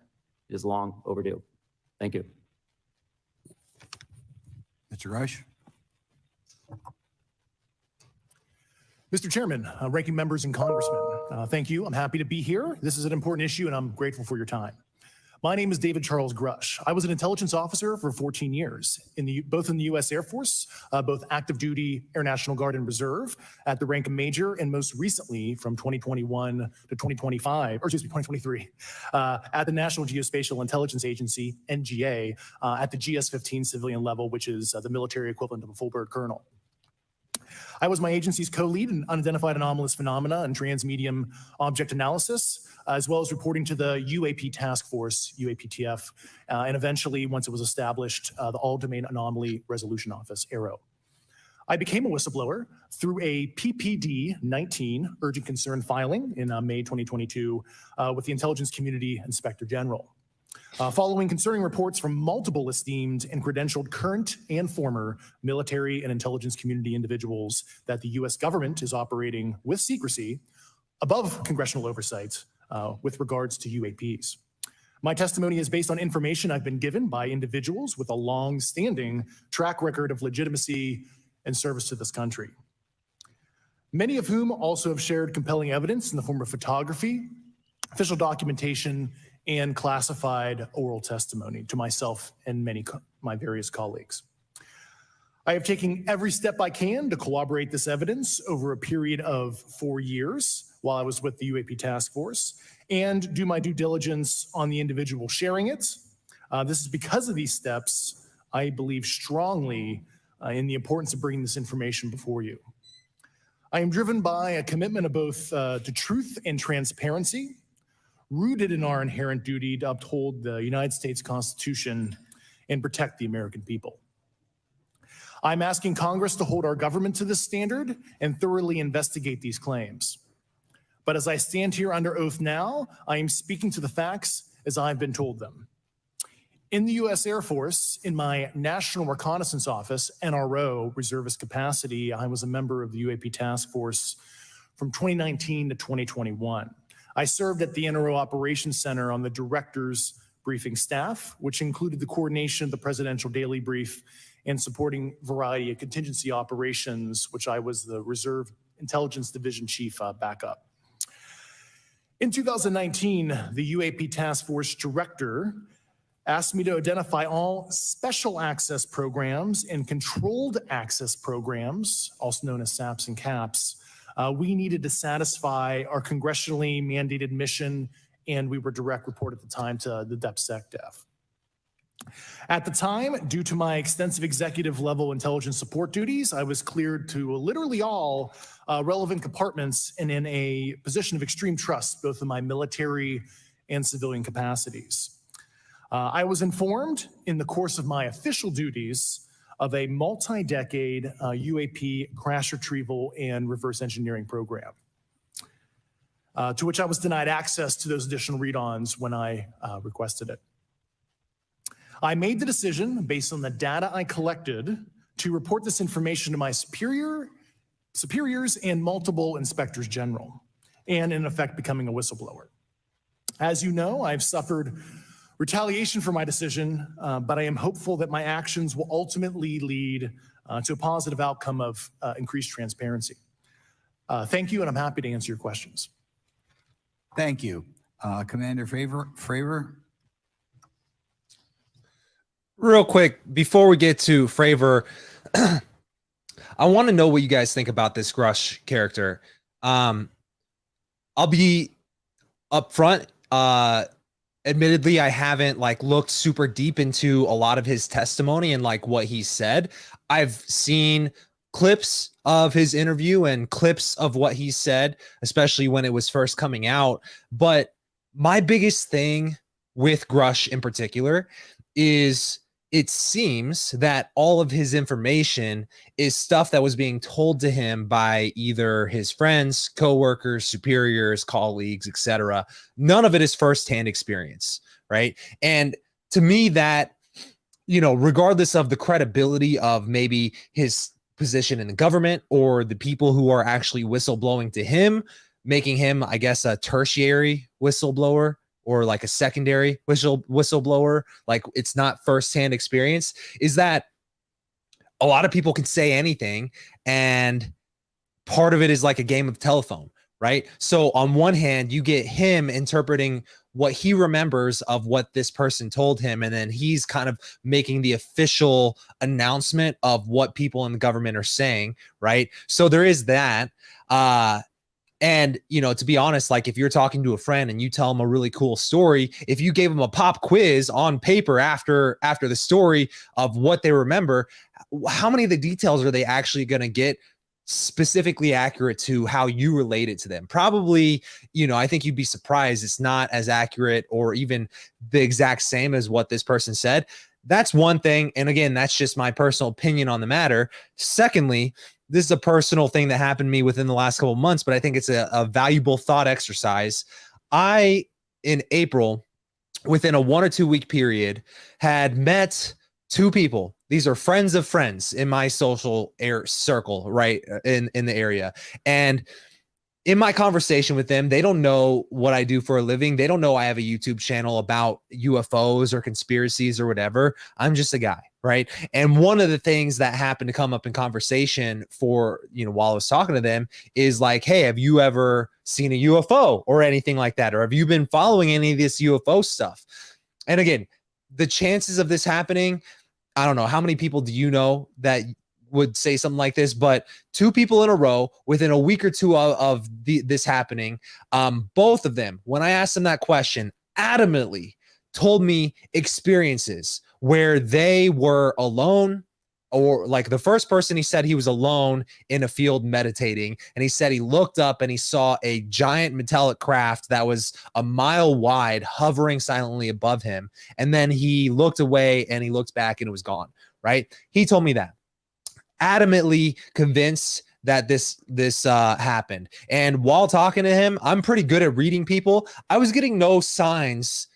It is long overdue. Thank you. Mr. Rush. Mr. Chairman, ranking members and congressmen, thank you. I'm happy to be here. This is an important issue and I'm grateful for your time. My name is David Charles Grush. I was an intelligence officer for 14 years, both in the U.S. Air Force, both active duty, Air National Guard and Reserve, at the rank of major, and most recently from 2021 to 2023, at the National Geospatial Intelligence Agency, NGA, at the GS-15 civilian level, which is the military equivalent of a full-bird colonel. I was my agency's co-lead in unidentified anomalous phenomena and transmedium object analysis, as well as reporting to the UAP task force, UAPTF, and eventually, once it was established, the All-Domain Anomaly Resolution Office, AARO. I became a whistleblower through a PPD-19 urgent concern filing in May 2022 with the Intelligence Community Inspector General. Following concerning reports from multiple esteemed and credentialed current and former military and intelligence community individuals that the U.S. government is operating with secrecy above congressional oversight with regards to UAPs. My testimony is based on information I've been given by individuals with a long-standing track record of legitimacy and service to this country, many of whom also have shared compelling evidence in the form of photography, official documentation, and classified oral testimony to myself and my various colleagues. I have taken every step I can to corroborate this evidence over a period of 4 years while I was with the UAP task force and do my due diligence on the individual sharing it. This is because of these steps I believe strongly in the importance of bringing this information before you. I am driven by a commitment of both to truth and transparency, rooted in our inherent duty to uphold the United States Constitution and protect the American people. I'm asking Congress to hold our government to this standard and thoroughly investigate these claims. But as I stand here under oath now, I am speaking to the facts as I've been told them. In the U.S. Air Force, in my National Reconnaissance Office, NRO, reservist capacity, I was a member of the UAP Task Force from 2019 to 2021. I served at the NRO Operations Center on the Director's Briefing staff, which included the coordination of the Presidential Daily Brief and supporting variety of contingency operations, which I was the Reserve Intelligence Division Chief backup. In 2019, the UAP Task Force Director asked me to identify all special access programs and controlled access programs, also known as SAPs and CAPs, we needed to satisfy our congressionally mandated mission, and we were direct report at the time to the DepSecDef. At the time, due to my extensive executive level intelligence support duties, I was cleared to literally all relevant compartments and in a position of extreme trust, both in my military and civilian capacities. I was informed in the course of my official duties of a multi-decade UAP crash retrieval and reverse engineering program, to which I was denied access to those additional read-ons when I requested it. I made the decision, based on the data I collected, to report this information to my superiors and multiple inspectors general, and in effect becoming a whistleblower. As you know, I've suffered retaliation for my decision, but I am hopeful that my actions will ultimately lead to a positive outcome of increased transparency. Thank you, and I'm happy to answer your questions. Thank you. Commander Fravor? Real quick, before we get to Fravor, I want to know what you guys think about this Grush character. I'll be upfront. Admittedly, I haven't looked super deep into a lot of his testimony and what he said. I've seen clips of his interview and clips of what he said, especially when it was first coming out. But my biggest thing with Grush in particular is it seems that all of his information is stuff that was being told to him by either his friends, coworkers, superiors, colleagues, etc. None of it is firsthand experience, right? And to me, that, regardless of the credibility of maybe his position in the government or the people who are actually whistleblowing to him, making him, I guess, a tertiary whistleblower, or a secondary whistleblower, it's not firsthand experience, is that a lot of people can say anything, and part of it is like a game of telephone, right? So on one hand, you get him interpreting what he remembers of what this person told him, and then he's kind of making the official announcement of what people in the government are saying, right? So there is that. And, to be honest, if you're talking to a friend and you tell them a really cool story, if you gave them a pop quiz on paper after the story of what they remember, how many of the details are they actually going to get specifically accurate to how you relate it to them? Probably, I think you'd be surprised it's not as accurate or even the exact same as what this person said. That's one thing. And again, that's just my personal opinion on the matter. Secondly, this is a personal thing that happened to me within the last couple of months, but I think it's a valuable thought exercise. I, in April, within a 1 or 2 week period, had met 2 people. These are friends of friends in my social circle, right, in the area. And in my conversation with them, they don't know what I do for a living. They don't know I have a YouTube channel about UFOs or conspiracies or whatever. I'm just a guy, right? And one of the things that happened to come up in conversation for, while I was talking to them is hey, have you ever seen a UFO or anything like that? Or have you been following any of this UFO stuff? And again, the chances of this happening, I don't know. How many people do you know that would say something like this? But 2 people in a row within a week or 2 of this happening, both of them, when I asked them that question, adamantly told me experiences where they were alone, or like the first person, he said he was alone in a field meditating, and he said he looked up and he saw a giant metallic craft that was a mile wide hovering silently above him, and then he looked away and he looked back and it was gone. Right? He told me that. Adamantly convinced that this happened. And while talking to him, I'm pretty good at reading people. I was getting no signs,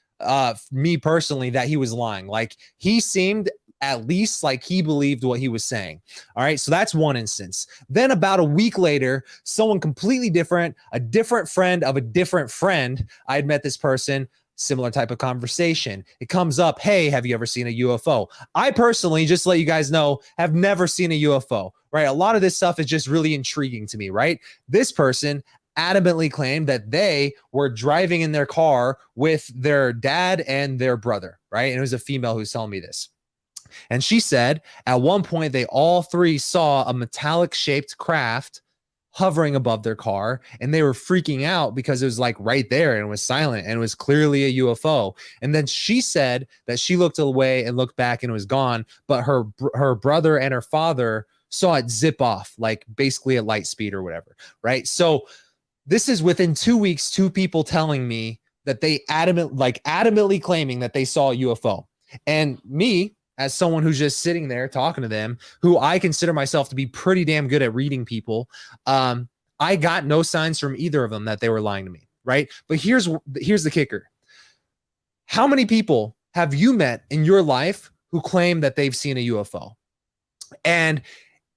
me personally, that he was lying. Like, he seemed at least like he believed what he was saying. All right. So that's one instance. Then about a week later, someone completely different, a different friend of a different friend, I had met this person, similar type of conversation. It comes up, hey, have you ever seen a UFO? I personally, just to let you guys know, have never seen a UFO, right? A lot of this stuff is just really intriguing to me, right? This person adamantly claimed that they were driving in their car with their dad and their brother, right? And it was a female who was telling me this. And she said at one point they all three saw a metallic shaped craft hovering above their car, and they were freaking out because it was like right there and it was silent and it was clearly a UFO. And then she said that she looked away and looked back and it was gone, but her brother and her father saw it zip off, like basically at light speed or whatever, right? So this is within 2 weeks, two people telling me that they adamantly claiming that they saw a UFO. And me, as someone who's just sitting there talking to them, who I consider myself to be pretty damn good at reading people, I got no signs from either of them that they were lying to me, right? But here's the kicker. How many people have you met in your life who claim that they've seen a UFO? And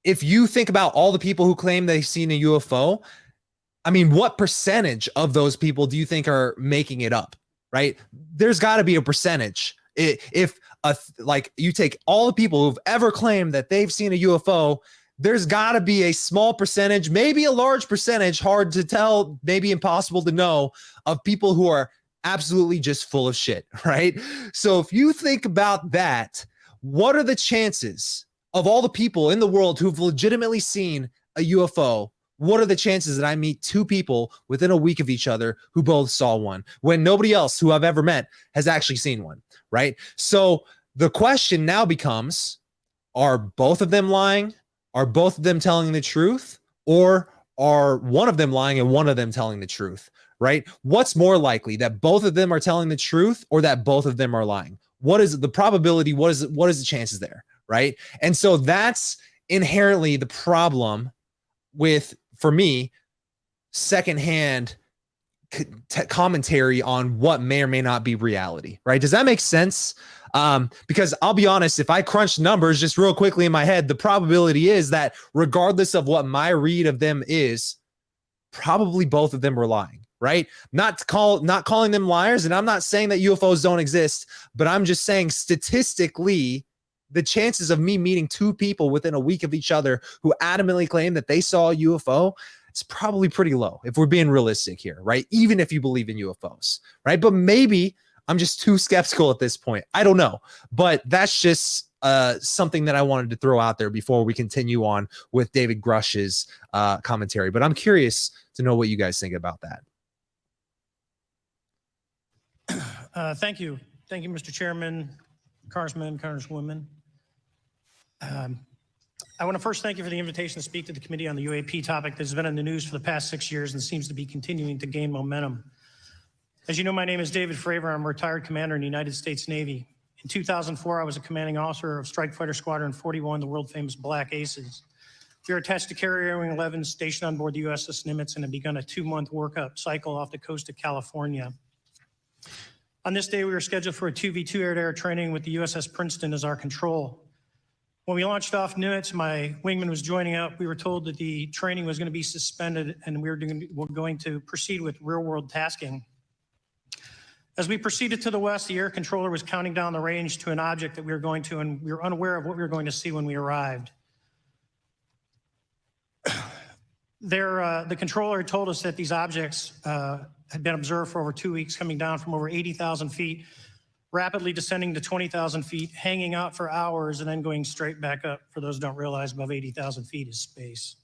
if you think about all the people who claim they've seen a UFO, I mean, what percentage of those people do you think are making it up, right? There's got to be a percentage. If like you take all the people who've ever claimed that they've seen a UFO, there's got to be a small percentage, maybe a large percentage, hard to tell, maybe impossible to know, of people who are absolutely just full of shit, right? So if you think about that, what are the chances of all the people in the world who've legitimately seen a UFO? What are the chances that I meet two people within a week of each other who both saw one, when nobody else who I've ever met has actually seen one, right? So the question now becomes, are both of them lying? Are both of them telling the truth? Or are one of them lying and one of them telling the truth, right? What's more likely, that both of them are telling the truth or that both of them are lying? What is the probability? What is the chances there, right? And so that's inherently the problem with, for me, secondhand commentary on what may or may not be reality, right? Does that make sense? Because I'll be honest, if I crunch numbers just real quickly in my head, the probability is that regardless of what my read of them is, probably both of them were lying, right? Not calling them liars. And I'm not saying that UFOs don't exist, but I'm just saying statistically, the chances of me meeting two people within a week of each other who adamantly claim that they saw a UFO, it's probably pretty low if we're being realistic here, right? Even if you believe in UFOs, right? But maybe I'm just too skeptical at this point. I don't know, but that's just something that I wanted to throw out there before we continue on with David Grush's commentary. But I'm curious to know what you guys think about that. Thank you. Thank you, Mr. Chairman, Congressman, Congresswoman. I want to first thank you for the invitation to speak to the committee on the UAP topic that has been in the news for the past 6 years and seems to be continuing to gain momentum. As you know, my name is David Fravor. I'm a retired commander in the United States Navy. In 2004, I was a commanding officer of Strike Fighter Squadron 41, the world-famous Black Aces. We are attached to Carrier Wing 11, stationed on board the USS Nimitz, and have begun a 2-month workup cycle off the coast of California. On this day, we were scheduled for a 2v2 air-to-air training with the USS Princeton as our control. When we launched off Nimitz, my wingman was joining up. We were told that the training was going to be suspended and we were going to proceed with real-world tasking. As we proceeded to the west, the air controller was counting down the range to an object that we were going to, and we were unaware of what we were going to see when we arrived. The controller told us that these objects had been observed for over 2 weeks, coming down from over 80,000 feet, rapidly descending to 20,000 feet, hanging out for hours, and then going straight back up. For those who don't realize, above 80,000 feet is space.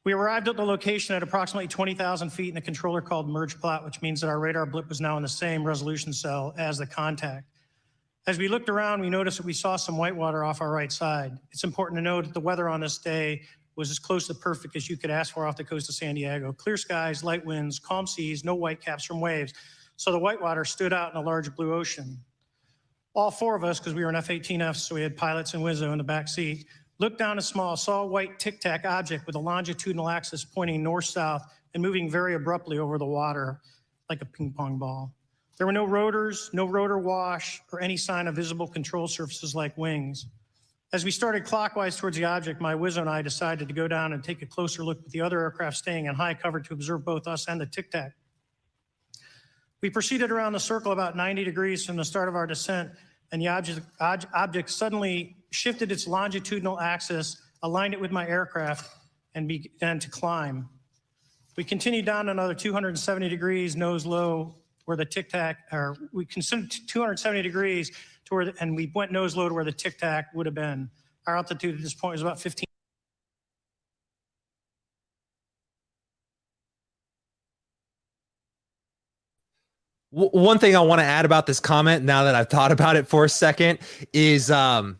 We arrived at the location at approximately 20,000 feet, and the controller called merge plot, which means that our radar blip was now in the same resolution cell as the contact. As we looked around, we noticed that we saw some whitewater off our right side. It's important to note that the weather on this day was as close to perfect as you could ask for off the coast of San Diego. Clear skies, light winds, calm seas, no whitecaps from waves. So the whitewater stood out in a large blue ocean. All four of us, because we were in F-18Fs, so we had pilots and Wizzo in the back seat, looked down and saw a white tic-tac object with a longitudinal axis pointing north-south and moving very abruptly over the water like a ping pong ball. There were no rotors, no rotor wash, or any sign of visible control surfaces like wings. As we started clockwise towards the object, my Wizzo and I decided to go down and take a closer look with the other aircraft staying in high cover to observe both us and the tic-tac. We proceeded around the circle about 90 degrees from the start of our descent, and the object suddenly shifted its longitudinal axis, aligned it with my aircraft, and began to climb. We continued down another 270 degrees, nose low, where the tic-tac, or we considered 270 degrees to where, and we went nose low to where the tic-tac would have been. Our altitude at this point was about 15. One thing I want to add about this comment, now that I've thought about it for a second, is that's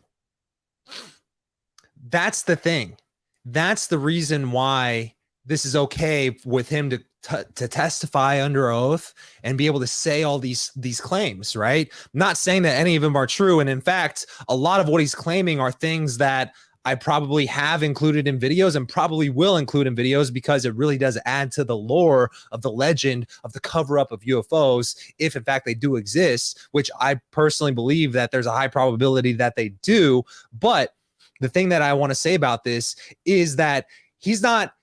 the thing. That's the reason why this is okay with him to testify under oath and be able to say all these claims, right? I'm not saying that any of them are true. And in fact, a lot of what he's claiming are things that I probably have included in videos and probably will include in videos, because it really does add to the lore of the legend of the cover-up of UFOs, if in fact they do exist, which I personally believe that there's a high probability that they do. But the thing that I want to say about this is that he's not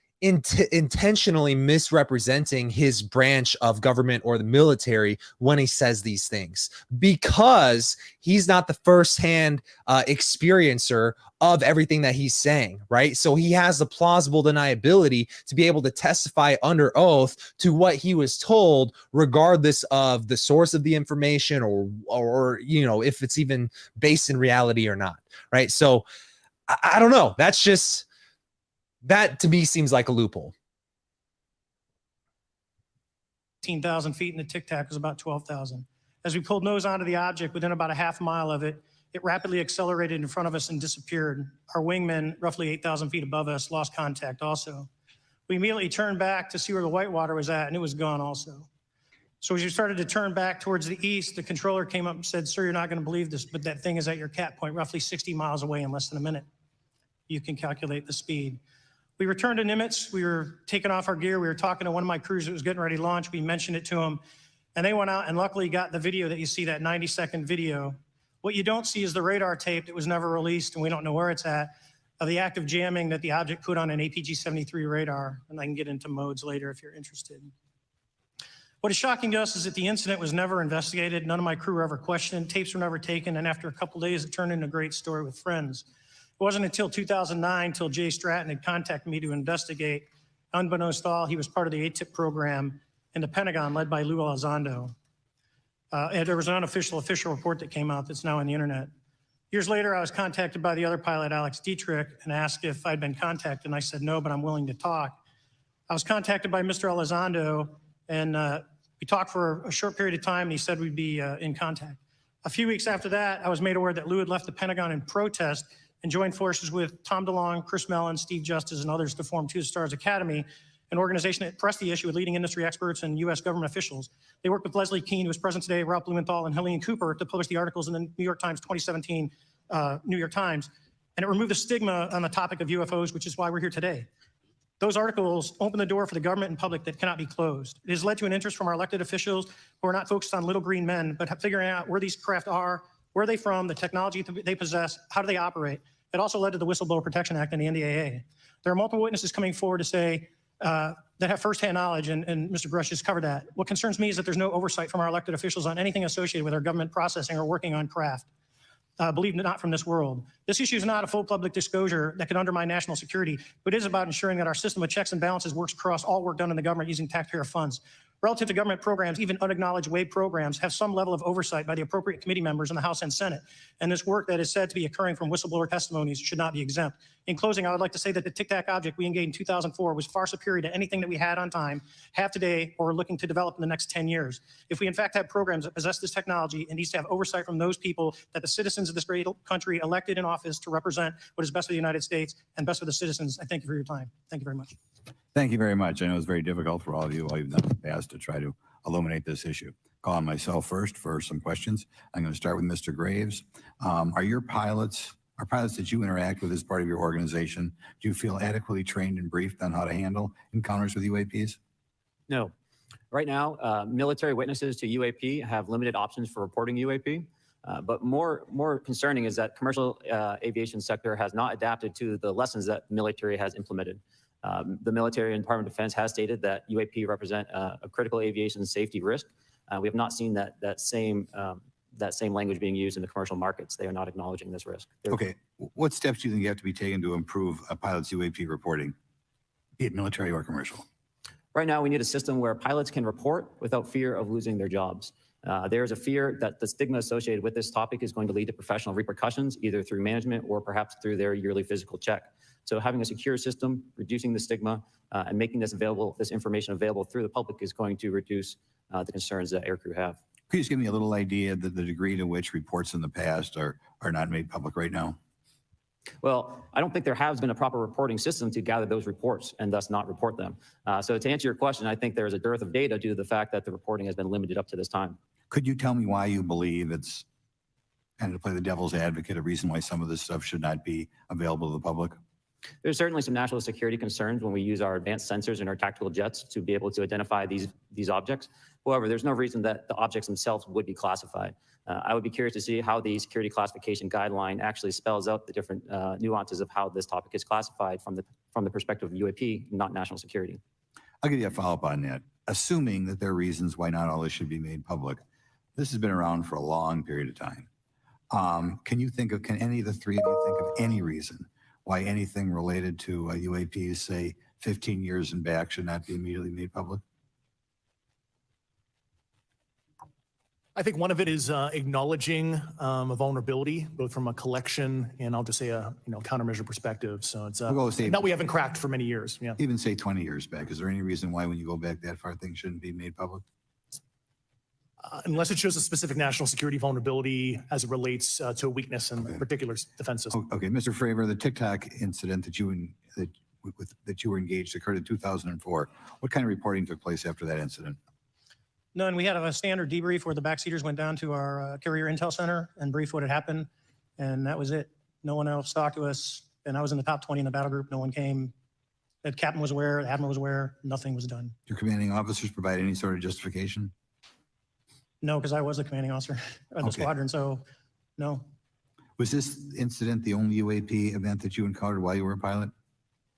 intentionally misrepresenting his branch of government or the military when he says these things, because he's not the firsthand experiencer of everything that he's saying, right? So he has the plausible deniability to be able to testify under oath to what he was told, regardless of the source of the information or you know, if it's even based in reality or not, right? So I don't know. That's just, that to me seems like a loophole. 15,000 feet, and the tic-tac was about 12,000. As we pulled nose onto the object, within about a half mile of it, it rapidly accelerated in front of us and disappeared. Our wingmen, roughly 8,000 feet above us, lost contact also. We immediately turned back to see where the whitewater was at, and it was gone also. So as we started to turn back towards the east, the controller came up and said, "Sir, you're not going to believe this, but that thing is at your cat point, roughly 60 miles away in less than a minute. You can calculate the speed." We returned to Nimitz. We were taking off our gear. We were talking to one of my crews that was getting ready to launch. We mentioned it to them, and they went out and luckily got the video that you see, that 90-second video. What you don't see is the radar tape that was never released, and we don't know where it's at, of the active jamming that the object put on an APG-73 radar, and I can get into modes later if you're interested. What is shocking to us is that the incident was never investigated. None of my crew were ever questioned. Tapes were never taken, and after a couple days, it turned into a great story with friends. It wasn't until 2009 till Jay Stratton had contacted me to investigate. Unbeknownst to all, he was part of the ATIP program in the Pentagon led by Lou Elizondo. And there was an unofficial official report that came out that's now on the internet. Years later, I was contacted by the other pilot, Alex Dietrich, and asked if I'd been contacted, and I said no, but I'm willing to talk. I was contacted by Mr. Elizondo, and we talked for a short period of time, and he said we'd be in contact. A few weeks after that, I was made aware that Lou had left the Pentagon in protest and joined forces with Tom DeLonge, Chris Mellon, Steve Justice, and others to form Two Stars Academy, an organization that pressed the issue with leading industry experts and U.S. government officials. They worked with Leslie Kean, who is present today, Ralph Blumenthal, and Helene Cooper to publish the articles in the New York Times 2017 New York Times, and it removed the stigma on the topic of UFOs, which is why we're here today. Those articles open the door for the government and public that cannot be closed. It has led to an interest from our elected officials who are not focused on little green men, but figuring out where these craft are, where are they from, the technology they possess, how do they operate. It also led to the Whistleblower Protection Act and the NDAA. There are multiple witnesses coming forward to say that have firsthand knowledge, and Mr. Grush has covered that. What concerns me is that there's no oversight from our elected officials on anything associated with our government processing or working on craft. Believe it, not from this world. This issue is not a full public disclosure that could undermine national security, but it is about ensuring that our system of checks and balances works across all work done in the government using taxpayer funds. Relative to government programs, even unacknowledged WAVE programs have some level of oversight by the appropriate committee members in the House and Senate. And this work that is said to be occurring from whistleblower testimonies should not be exempt. In closing, I would like to say that the Tic Tac object we engaged in 2004 was far superior to anything that we had on time, have today, or are looking to develop in the next 10 years. If we in fact have programs that possess this technology, it needs to have oversight from those people that the citizens of this great country elected in office to represent what is best for the United States and best for the citizens. I thank you for your time. Thank you very much. Thank you very much. I know it's very difficult for all of you, all you've done in the past to try to illuminate this issue. Call on myself first for some questions. I'm going to start with Mr. Graves. Are pilots that you interact with as part of your organization, do you feel adequately trained and briefed on how to handle encounters with UAPs? No. Right now, military witnesses to UAP have limited options for reporting UAP. But more concerning is that commercial aviation sector has not adapted to the lessons that the military has implemented. The military and Department of Defense has stated that UAP represent a critical aviation safety risk. We have not seen that same language being used in the commercial markets. They are not acknowledging this risk. Okay, what steps do you think have to be taken to improve a pilot's UAP reporting, be it military or commercial? Right now, we need a system where pilots can report without fear of losing their jobs. There is a fear that the stigma associated with this topic is going to lead to professional repercussions, either through management or perhaps through their yearly physical check. So having a secure system, reducing the stigma, and making this information available through the public is going to reduce the concerns that aircrew have. Could you just give me a little idea of the degree to which reports in the past are not made public right now? Well, I don't think there has been a proper reporting system to gather those reports and thus not report them. So to answer your question, I think there is a dearth of data due to the fact that the reporting has been limited up to this time. Could you tell me why you believe it's, kind of to play the devil's advocate, a reason why some of this stuff should not be available to the public? There's certainly some national security concerns when we use our advanced sensors in our tactical jets to be able to identify these objects. However, there's no reason that the objects themselves would be classified. I would be curious to see how the security classification guideline actually spells out the different nuances of how this topic is classified from the perspective of UAP, not national security. I'll give you a follow-up on that. Assuming that there are reasons why not all this should be made public, this has been around for a long period of time. Can any of the three of you think of any reason why anything related to UAPs, say 15 years and back, should not be immediately made public? I think one of it is acknowledging a vulnerability, both from a collection and I'll just say a countermeasure perspective. So it's that we haven't cracked for many years. Yeah. Even say 20 years back. Is there any reason why when you go back that far, things shouldn't be made public? Unless it shows a specific national security vulnerability as it relates to a weakness in a particular defense system. Okay, Mr. Fravor, the TikTok incident that you were engaged occurred in 2004. What kind of reporting took place after that incident? None. We had a standard debrief where the backseaters went down to our carrier intel center and briefed what had happened, and that was it. No one else talked to us, and I was in the top 20 in the battle group. No one came. The captain was aware, the admiral was aware, nothing was done. Your commanding officers provide any sort of justification? No, because I was the commanding officer of the squadron, so no. Was this incident the only UAP event that you encountered while you were a pilot?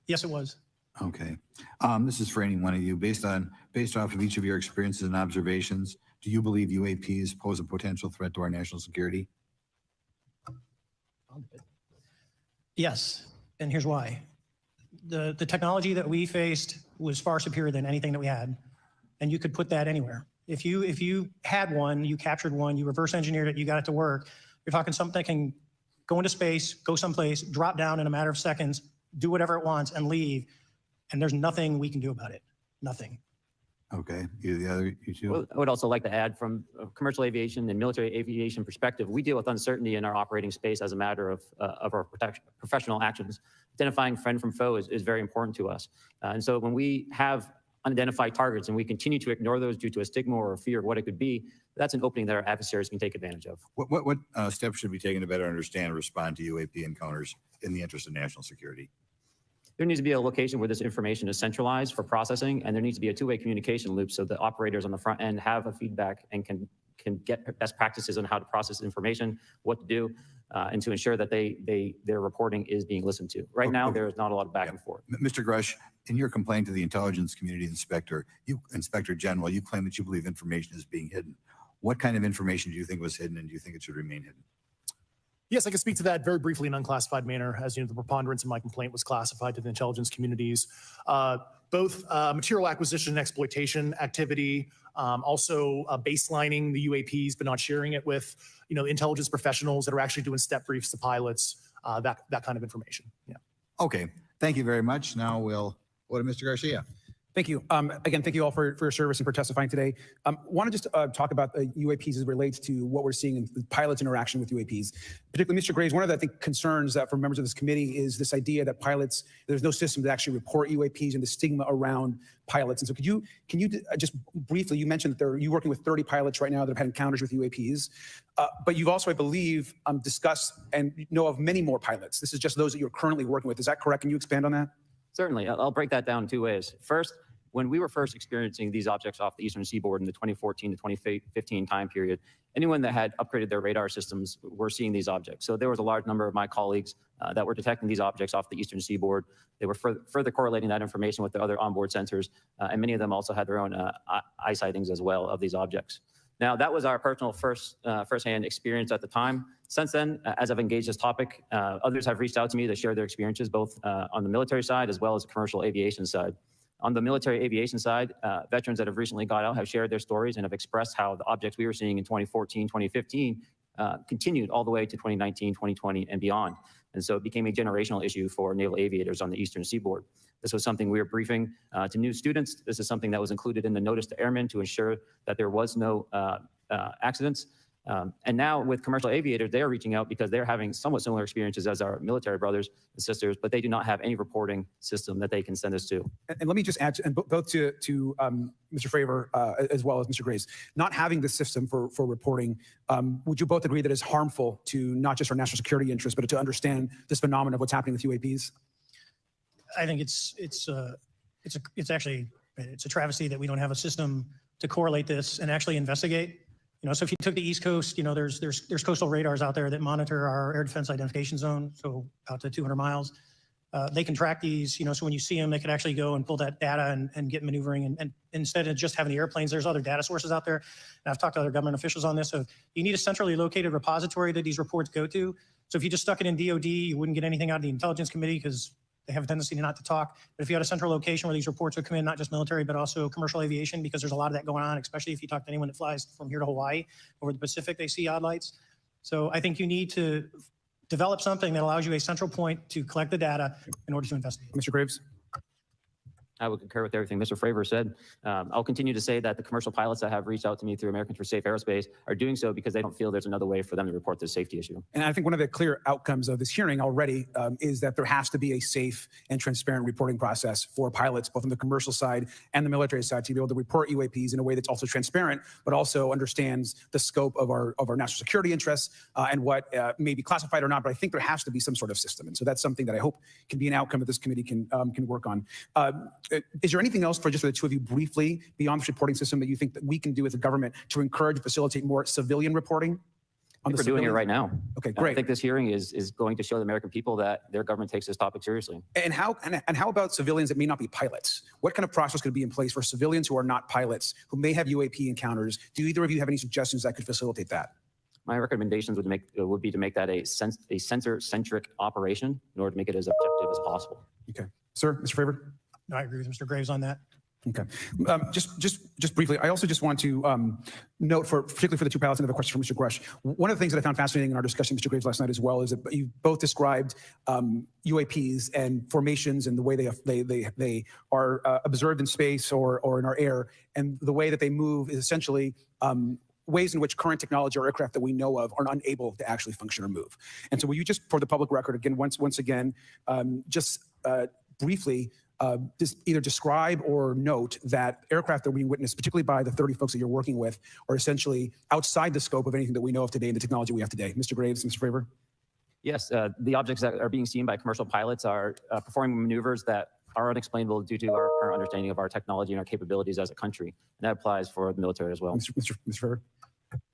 Yes, it was. Okay. This is for any one of you. Based off of each of your experiences and observations, do you believe UAPs pose a potential threat to our national security? Yes, and here's why. The technology that we faced was far superior than anything that we had, and you could put that anywhere. If you had one, you captured one, you reverse engineered it, you got it to work, you're talking something that can go into space, go someplace, drop down in a matter of seconds, do whatever it wants, and leave. And there's nothing we can do about it. Nothing. Okay. You two? Well, I would also like to add, from a commercial aviation and military aviation perspective, we deal with uncertainty in our operating space as a matter of our professional actions. Identifying friend from foe is very important to us. And so when we have unidentified targets and we continue to ignore those due to a stigma or a fear of what it could be, that's an opening that our adversaries can take advantage of. What steps should be taken to better understand and respond to UAP encounters in the interest of national security? There needs to be a location where this information is centralized for processing, and there needs to be a two-way communication loop so the operators on the front end have a feedback and can get best practices on how to process information, what to do, and to ensure that their reporting is being listened to. Right now, there is not a lot of back and forth. Mr. Grush, in your complaint to the Intelligence Community Inspector General, you claim that you believe information is being hidden. What kind of information do you think was hidden, and do you think it should remain hidden? Yes, I can speak to that very briefly in an unclassified manner. As you know, the preponderance of my complaint was classified to the intelligence communities. both material acquisition and exploitation activity, also baselining the UAPs, but not sharing it with, intelligence professionals that are actually doing step briefs to pilots, that kind of information. Yeah. Okay, thank you very much. Now we'll go to Mr. Garcia. Thank you. Again, thank you all for your service and for testifying today. Want to just talk about UAPs as it relates to what we're seeing in the pilots' interaction with UAPs. Particularly, Mr. Graves, one of the, I think, concerns that for members of this committee is this idea that pilots, there's no system to actually report UAPs and the stigma around pilots. And so can you just briefly, you mentioned that you're working with 30 pilots right now that have had encounters with UAPs, but you've also, I believe, discussed and know of many more pilots. This is just those that you're currently working with. Is that correct? Can you expand on that? Certainly. I'll break that down in two ways. First, when we were first experiencing these objects off the eastern seaboard in the 2014 to 2015 time period, anyone that had upgraded their radar systems were seeing these objects. So there was a large number of my colleagues that were detecting these objects off the eastern seaboard. They were further correlating that information with their other onboard sensors, and many of them also had their own eye sightings as well of these objects. Now, that was our personal firsthand experience at the time. Since then, as I've engaged this topic, others have reached out to me to share their experiences, both on the military side as well as the commercial aviation side. On the military aviation side, veterans that have recently got out have shared their stories and have expressed how the objects we were seeing in 2014, 2015 continued all the way to 2019, 2020, and beyond. And so it became a generational issue for naval aviators on the eastern seaboard. This was something we were briefing to new students. This is something that was included in the notice to airmen to ensure that there was no accidents. And now with commercial aviators, they are reaching out because they're having somewhat similar experiences as our military brothers and sisters, but they do not have any reporting system that they can send us to. And let me just add, and both to Mr. Fravor as well as Mr. Graves, not having the system for reporting, would you both agree that is harmful to not just our national security interests, but to understand this phenomenon of what's happening with UAPs? I think it's a travesty that we don't have a system to correlate this and actually investigate. So if you took the East Coast, there's coastal radars out there that monitor our air defense identification zone, so out to 200 miles. They can track these, so when you see them, they could actually go and pull that data and get maneuvering. And instead of just having the airplanes, there's other data sources out there. And I've talked to other government officials on this. So you need a centrally located repository that these reports go to. So if you just stuck it in DOD, you wouldn't get anything out of the Intelligence Committee because they have a tendency not to talk. But if you had a central location where these reports would come in, not just military, but also commercial aviation, because there's a lot of that going on, especially if you talk to anyone that flies from here to Hawaii, over the Pacific, they see odd lights. So I think you need to develop something that allows you a central point to collect the data in order to investigate. Mr. Graves? I would concur with everything Mr. Fravor said. I'll continue to say that the commercial pilots that have reached out to me through Americans for Safe Aerospace are doing so because they don't feel there's another way for them to report this safety issue. And I think one of the clear outcomes of this hearing already is that there has to be a safe and transparent reporting process for pilots, both on the commercial side and the military side, to be able to report UAPs in a way that's also transparent, but also understands the scope of our national security interests and what may be classified or not. But I think there has to be some sort of system. And so that's something that I hope can be an outcome that this committee can work on. Is there anything else for the two of you briefly beyond this reporting system that you think that we can do as a government to encourage and facilitate more civilian reporting? We're doing it right now. Okay, great. I think this hearing is going to show the American people that their government takes this topic seriously. And how about civilians that may not be pilots? What kind of process could be in place for civilians who are not pilots, who may have UAP encounters? Do either of you have any suggestions that could facilitate that? My recommendations would be to make that a sensor-centric operation in order to make it as objective as possible. Okay. Sir, Mr. Fravor? I agree with Mr. Graves on that. Okay. Just briefly, I also just want to note, particularly for the two pilots, and I have a question for Mr. Grush. One of the things that I found fascinating in our discussion, Mr. Graves, last night as well, is that you both described UAPs and formations and the way they are observed in space or in our air, and the way that they move is essentially ways in which current technology or aircraft that we know of are unable to actually function or move. And so will you just, for the public record, again, once again, briefly, just either describe or note that aircraft that we witnessed, particularly by the 30 folks that you're working with, are essentially outside the scope of anything that we know of today and the technology we have today. Mr. Graves, Mr. Fravor? Yes, the objects that are being seen by commercial pilots are performing maneuvers that are unexplainable due to our current understanding of our technology and our capabilities as a country. And that applies for the military as well. Mr. Fravor?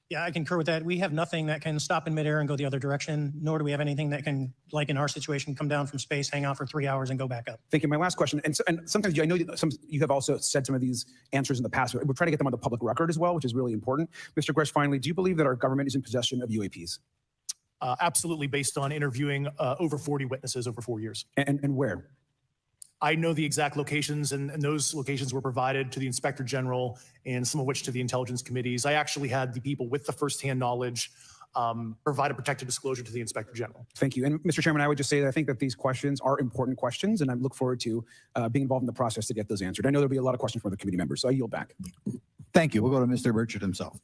Yeah, I concur with that. We have nothing that can stop in midair and go the other direction, nor do we have anything that can, like in our situation, come down from space, hang out for 3 hours, and go back up. Thank you. My last question, and sometimes I know you have also said some of these answers in the past, but we're trying to get them on the public record as well, which is really important. Mr. Grush, finally, do you believe that our government is in possession of UAPs? Absolutely, based on interviewing over 40 witnesses over 4 years. And where? I know the exact locations, and those locations were provided to the Inspector General and some of which to the intelligence committees. I actually had the people with the firsthand knowledge provide a protected disclosure to the Inspector General. Thank you. And Mr. Chairman, I would just say that I think that these questions are important questions, and I look forward to being involved in the process to get those answered. I know there'll be a lot of questions from the committee members, so I yield back. Thank you. We'll go to Mr. Burchett himself.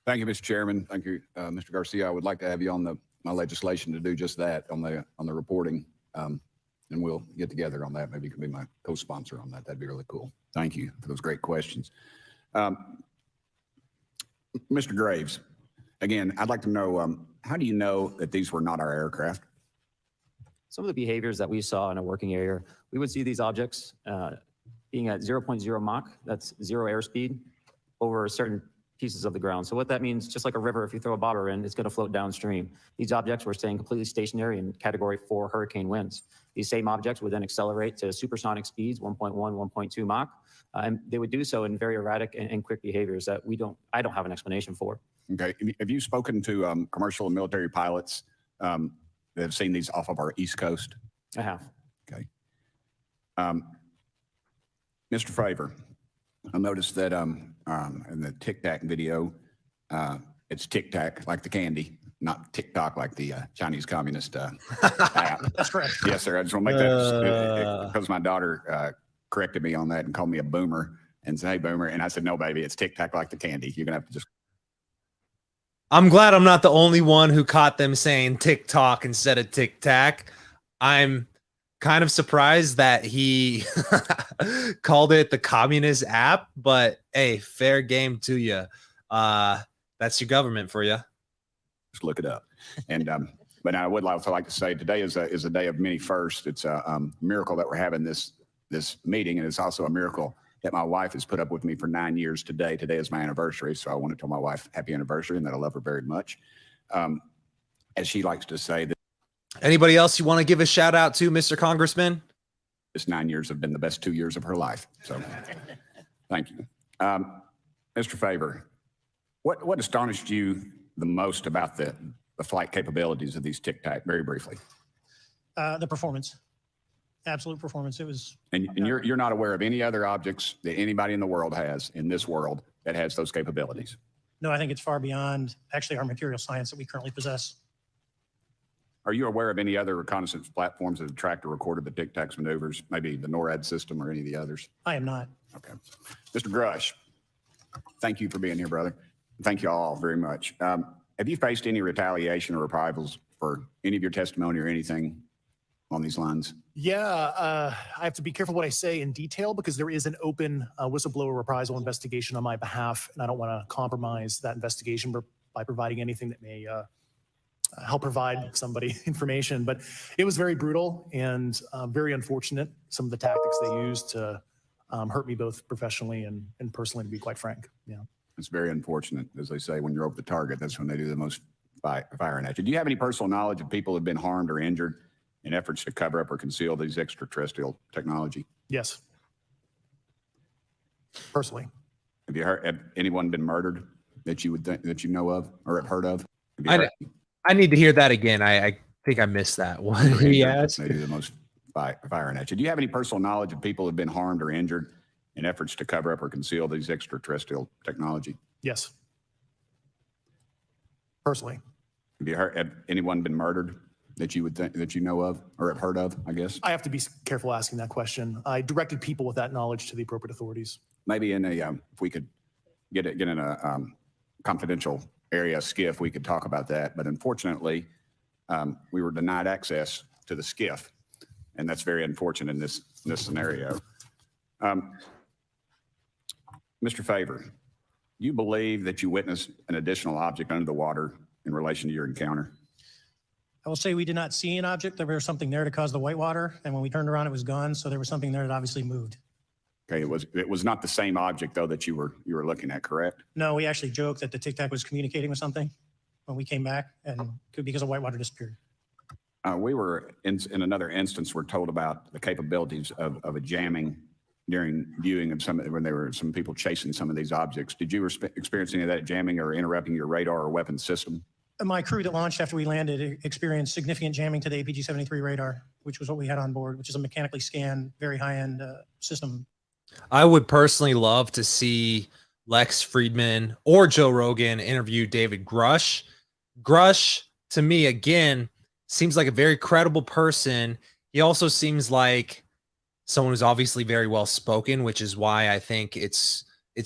Thank you, Mr. Chairman. Thank you, Mr. Garcia. I would like to have you on my legislation to do just that on the reporting, and we'll get together on that. Maybe you can be my co-sponsor on that. That'd be really cool. Thank you for those great questions. Mr. Graves, again, I'd like to know, how do you know that these were not our aircraft? Some of the behaviors that we saw in a working area, we would see these objects being at 0.0 Mach, that's 0 airspeed, over certain pieces of the ground. So what that means, just like a river, if you throw a bobber in, it's going to float downstream. These objects were staying completely stationary in Category 4 hurricane winds. These same objects would then accelerate to supersonic speeds, 1.1, 1.2 Mach, and they would do so in very erratic and quick behaviors that I don't have an explanation for. Okay. Have you spoken to commercial and military pilots that have seen these off of our East Coast? I have. Okay. Mr. Favor, I noticed that in the Tic Tac video, it's Tic Tac like the candy, not TikTok like the Chinese Communist app. That's correct. Yes, sir. I just want to make that because my daughter corrected me on that and called me a boomer and said, "Hey, boomer," and I said, "No, baby, it's Tic Tac like the candy. You're gonna have to just." I'm glad I'm not the only one who caught them saying TikTok instead of Tic Tac. I'm kind of surprised that he called it the communist app, but hey, fair game to you. That's your government for you. Just look it up. And but I would also like to say today is a day of many firsts. It's a miracle that we're having this meeting, and it's also a miracle that my wife has put up with me for 9 years today. Today is my anniversary, so I want to tell my wife happy anniversary and that I love her very much. As she likes to say, that Anybody else you want to give a shout out to, Mr. Congressman? this 9 years have been the best 2 years of her life. So thank you. Mr. Favor, what astonished you the most about the flight capabilities of these Tic Tac, very briefly? The performance, absolute performance. It was. And you're not aware of any other objects that anybody in the world has in this world that has those capabilities? No, I think it's far beyond actually our material science that we currently possess. Are you aware of any other reconnaissance platforms that have tracked or recorded the Tic Tac's maneuvers, maybe the NORAD system or any of the others? I am not. Okay. Mr. Grush, thank you for being here, brother. Thank you all very much. Have you faced any retaliation or reprisals for any of your testimony or anything on these lines? Yeah, I have to be careful what I say in detail because there is an open whistleblower reprisal investigation on my behalf, and I don't want to compromise that investigation by providing anything that may help provide somebody information. But it was very brutal and very unfortunate, some of the tactics they used to hurt me both professionally and personally, to be quite frank. Yeah. It's very unfortunate. As they say, when you're over the target, that's when they do the most firing at you. Do you have any personal knowledge of people who have been harmed or injured in efforts to cover up or conceal these extraterrestrial technology? Yes. Personally. Have anyone been murdered that you would think that you know of or have heard of? I need to hear that again. I think I missed that one. He asked. They do the most firing at you. Do you have any personal knowledge of people who have been harmed or injured in efforts to cover up or conceal these extraterrestrial technology? Yes. Personally. Have anyone been murdered that you would think that you know of or have heard of, I guess? I have to be careful asking that question. I directed people with that knowledge to the appropriate authorities. Maybe in a, if we could get in a confidential area skiff, we could talk about that. But unfortunately, we were denied access to the skiff, and that's very unfortunate in this scenario. Mr. Favor, do you believe that you witnessed an additional object under the water in relation to your encounter? I will say we did not see an object. There was something there to cause the whitewater, and when we turned around, it was gone. So there was something there that obviously moved. Okay, it was not the same object though that you were looking at, correct? No, we actually joked that the Tic Tac was communicating with something when we came back, and because the whitewater disappeared. We were in another instance. We're told about the capabilities of a jamming during viewing of when there were some people chasing some of these objects. Did you experience any of that jamming or interrupting your radar or weapon system? My crew that launched after we landed experienced significant jamming to the APG-73 radar. which was what we had on board, which is a mechanically scanned, very high-end system. I would personally love to see Lex Friedman or Joe Rogan interview David Grush. Grush, to me, again, seems like a very credible person. He also seems like someone who's obviously very well spoken, which is why I think it's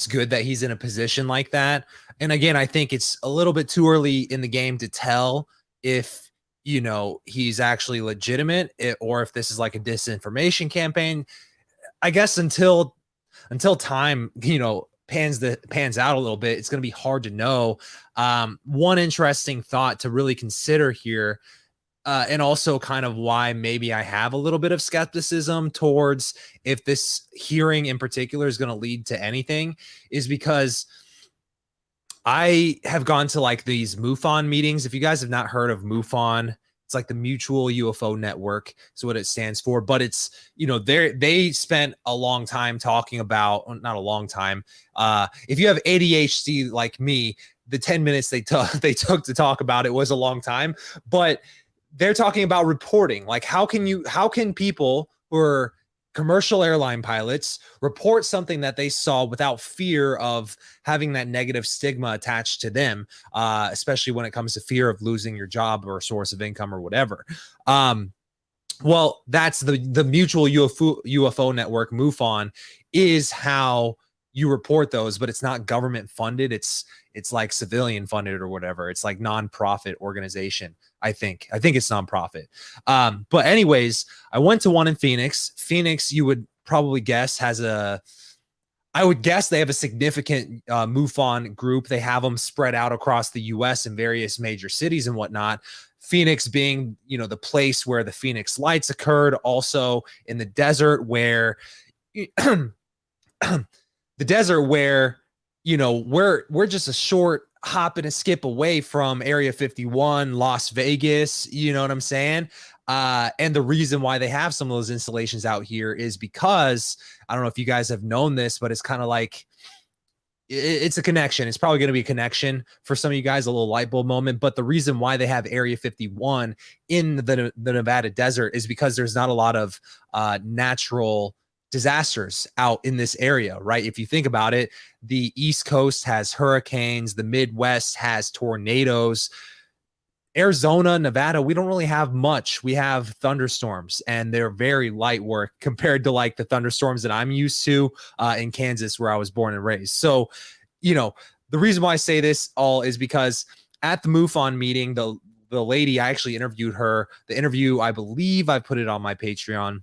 good that he's in a position like that. And again, I think it's a little bit too early in the game to tell if, you know, he's actually legitimate or if this is like a disinformation campaign. I guess until time, you know, pans out a little bit, it's going to be hard to know. One interesting thought to really consider here, and also kind of why maybe I have a little bit of skepticism towards if this hearing in particular is going to lead to anything, is because I have gone to like these MUFON meetings. If you guys have not heard of MUFON, it's like the Mutual UFO Network is what it stands for. But it's, you know, they spent a long time talking about, well, not a long time. If you have ADHD like me, the 10 minutes they took to talk about it was a long time. But they're talking about reporting. Like, how can people who are commercial airline pilots report something that they saw without fear of having that negative stigma attached to them, especially when it comes to fear of losing your job or source of income or whatever. Well, that's the Mutual UFO Network, MUFON, is how you report those, but it's not government funded. It's like civilian funded or whatever. It's like nonprofit organization. I think it's nonprofit. But anyways, I went to one in Phoenix. Phoenix, you would probably guess I would guess they have a significant MUFON group. They have them spread out across the US in various major cities and whatnot. Phoenix being, you know, the place where the Phoenix Lights occurred, also in the desert where you know, we're just a short hop and a skip away from Area 51, Las Vegas, you know what I'm saying? And the reason why they have some of those installations out here is because, I don't know if you guys have known this, but it's kind of like, it's a connection. It's probably going to be a connection for some of you guys, a little light bulb moment. But the reason why they have Area 51 in the Nevada desert is because there's not a lot of natural disasters out in this area, right? If you think about it, the East Coast has hurricanes, the Midwest has tornadoes. Arizona, Nevada, we don't really have much. We have thunderstorms, and they're very light work compared to like the thunderstorms that I'm used to in Kansas, where I was born and raised. So, you know, the reason why I say this all is because at the MUFON meeting, the lady, I actually interviewed her. The interview, I believe I put it on my Patreon,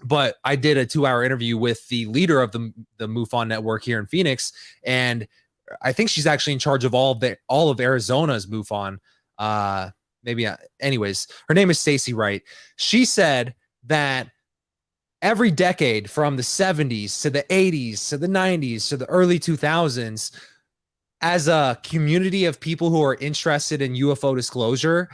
but I did a 2-hour interview with the leader of the MUFON network here in Phoenix. And I think she's actually in charge of all of Arizona's MUFON. Anyways, her name is Stacy Wright. She said that every decade from the 70s to the 80s to the 90s to the early 2000s, as a community of people who are interested in UFO disclosure,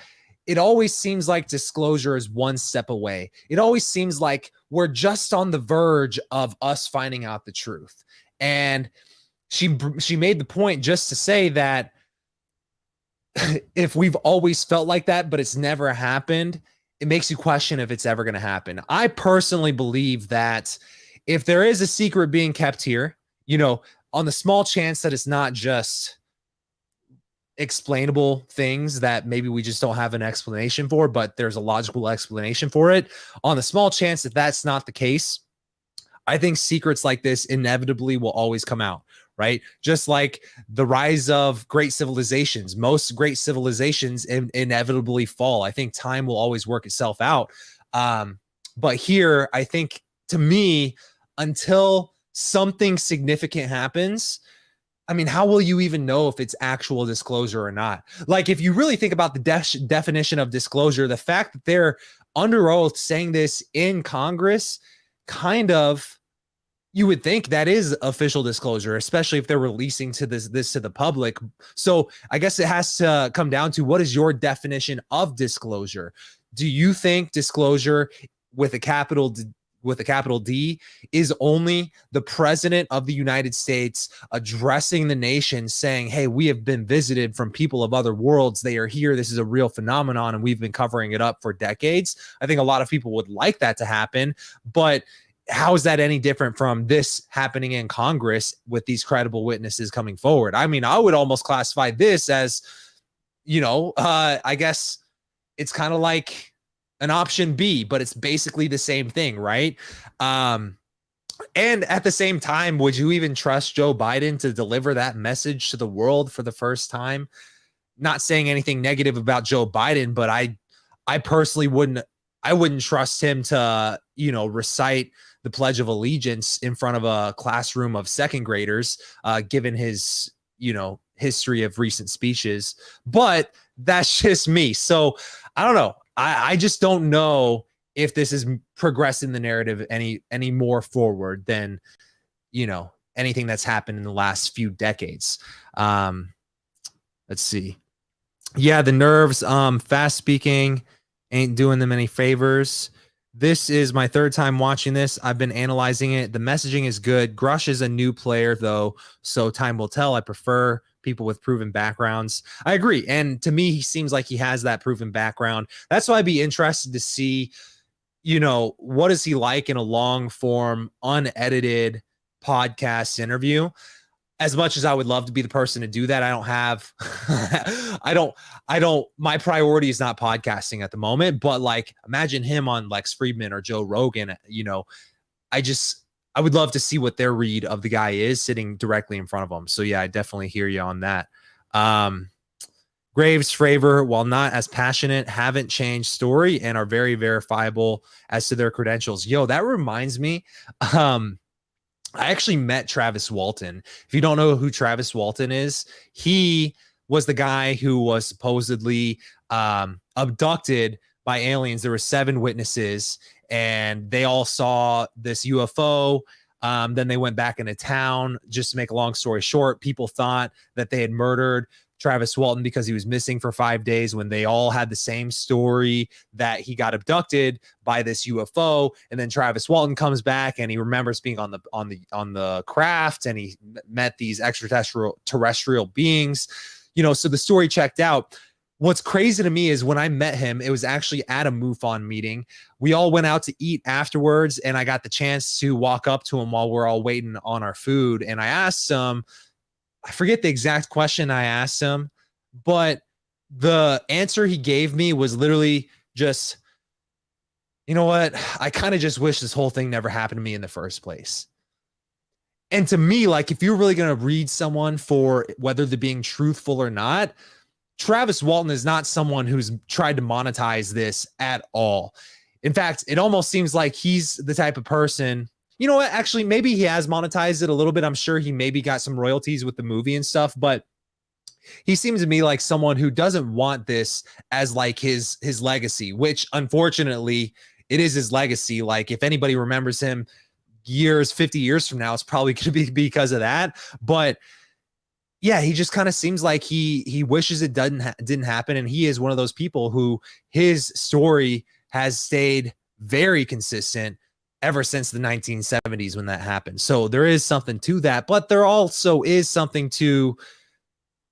it always seems like disclosure is one step away. It always seems like we're just on the verge of us finding out the truth. And she made the point just to say that if we've always felt like that, but it's never happened, it makes you question if it's ever going to happen. I personally believe that if there is a secret being kept here, you know, on the small chance that it's not just explainable things that maybe we just don't have an explanation for, but there's a logical explanation for it, on the small chance that that's not the case, I think secrets like this inevitably will always come out, right? Just like the rise of great civilizations, most great civilizations inevitably fall. I think time will always work itself out. But here, I think, to me, until something significant happens, I mean, how will you even know if it's actual disclosure or not? Like, if you really think about the definition of disclosure, the fact that they're under oath saying this in Congress, kind of, you would think that is official disclosure, especially if they're releasing this to the public. So I guess it has to come down to, what is your definition of disclosure? Do you think disclosure with a capital with a capital D is only the president of the United States addressing the nation saying, hey, we have been visited from people of other worlds. They are here. This is a real phenomenon, and we've been covering it up for decades. I think a lot of people would like that to happen, but how is that any different from this happening in Congress with these credible witnesses coming forward? I mean, I would almost classify this as, I guess it's kind of like an option B, but it's basically the same thing, right? And at the same time, would you even trust Joe Biden to deliver that message to the world for the first time? Not saying anything negative about Joe Biden, but I personally wouldn't trust him to, recite the Pledge of Allegiance in front of a classroom of second graders, given his, history of recent speeches. But that's just me. So I don't know. I just don't know if this is progressing the narrative any more forward than, anything that's happened in the last few decades. Let's see. Yeah, the nerves, fast speaking ain't doing them any favors. This is my third time watching this. I've been analyzing it. The messaging is good. Grush is a new player, though, so time will tell. I prefer people with proven backgrounds. I agree. And to me, he seems like he has that proven background. That's why I'd be interested to see, what is he like in a long form, unedited podcast interview. As much as I would love to be the person to do that, I don't have, my priority is not podcasting at the moment, but like imagine him on Lex Friedman or Joe Rogan, I would love to see what their read of the guy is sitting directly in front of them. So yeah, I definitely hear you on that. Graves, Fravor, while not as passionate, haven't changed story and are very verifiable as to their credentials. Yo, that reminds me, I actually met Travis Walton. If you don't know who Travis Walton is, he was the guy who was supposedly abducted by aliens. There were 7 witnesses, and they all saw this UFO. Then they went back into town. Just to make a long story short, people thought that they had murdered Travis Walton because he was missing for 5 days, when they all had the same story that he got abducted by this UFO. And then Travis Walton comes back and he remembers being on the craft, and he met these extraterrestrial beings, so the story checked out. What's crazy to me is when I met him, it was actually at a MUFON meeting. We all went out to eat afterwards, and I got the chance to walk up to him while we're all waiting on our food. And I asked him, I forget the exact question I asked him, but the answer he gave me was literally just, you know what? I kind of just wish this whole thing never happened to me in the first place. And to me, like, if you're really going to read someone for whether they're being truthful or not, Travis Walton is not someone who's tried to monetize this at all. In fact, it almost seems like he's the type of person, you know what? Actually, maybe he has monetized it a little bit. I'm sure he maybe got some royalties with the movie and stuff, but he seems to me like someone who doesn't want this as like his legacy, which unfortunately it is his legacy. Like if anybody remembers him 50 years from now, it's probably going to be because of that. But yeah, he just kind of seems like he wishes it didn't happen. And he is one of those people who his story has stayed very consistent ever since the 1970s when that happened. So there is something to that, but there also is something to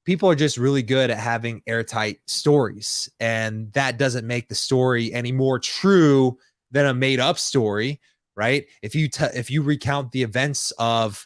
people are just really good at having airtight stories, and that doesn't make the story any more true than a made up story, right? If you recount the events of,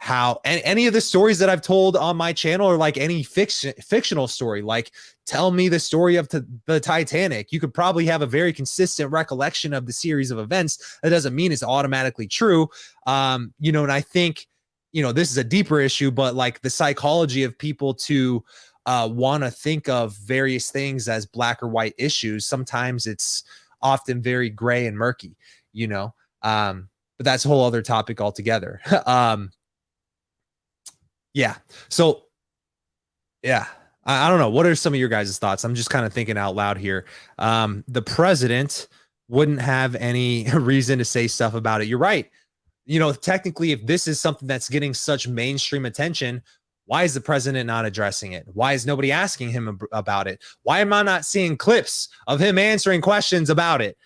how any of the stories that I've told on my channel, or like any fictional story, like tell me the story of the Titanic, you could probably have a very consistent recollection of the series of events. That doesn't mean it's automatically true. And I think, this is a deeper issue, but like the psychology of people to want to think of various things as black or white issues. Sometimes it's often very gray and murky, but that's a whole other topic altogether. Yeah. So, yeah, I don't know. What are some of your guys' thoughts? I'm just kind of thinking out loud here. The president wouldn't have any reason to say stuff about it. You're right. Technically, if this is something that's getting such mainstream attention, why is the president not addressing it? Why is nobody asking him about it? Why am I not seeing clips of him answering questions about it?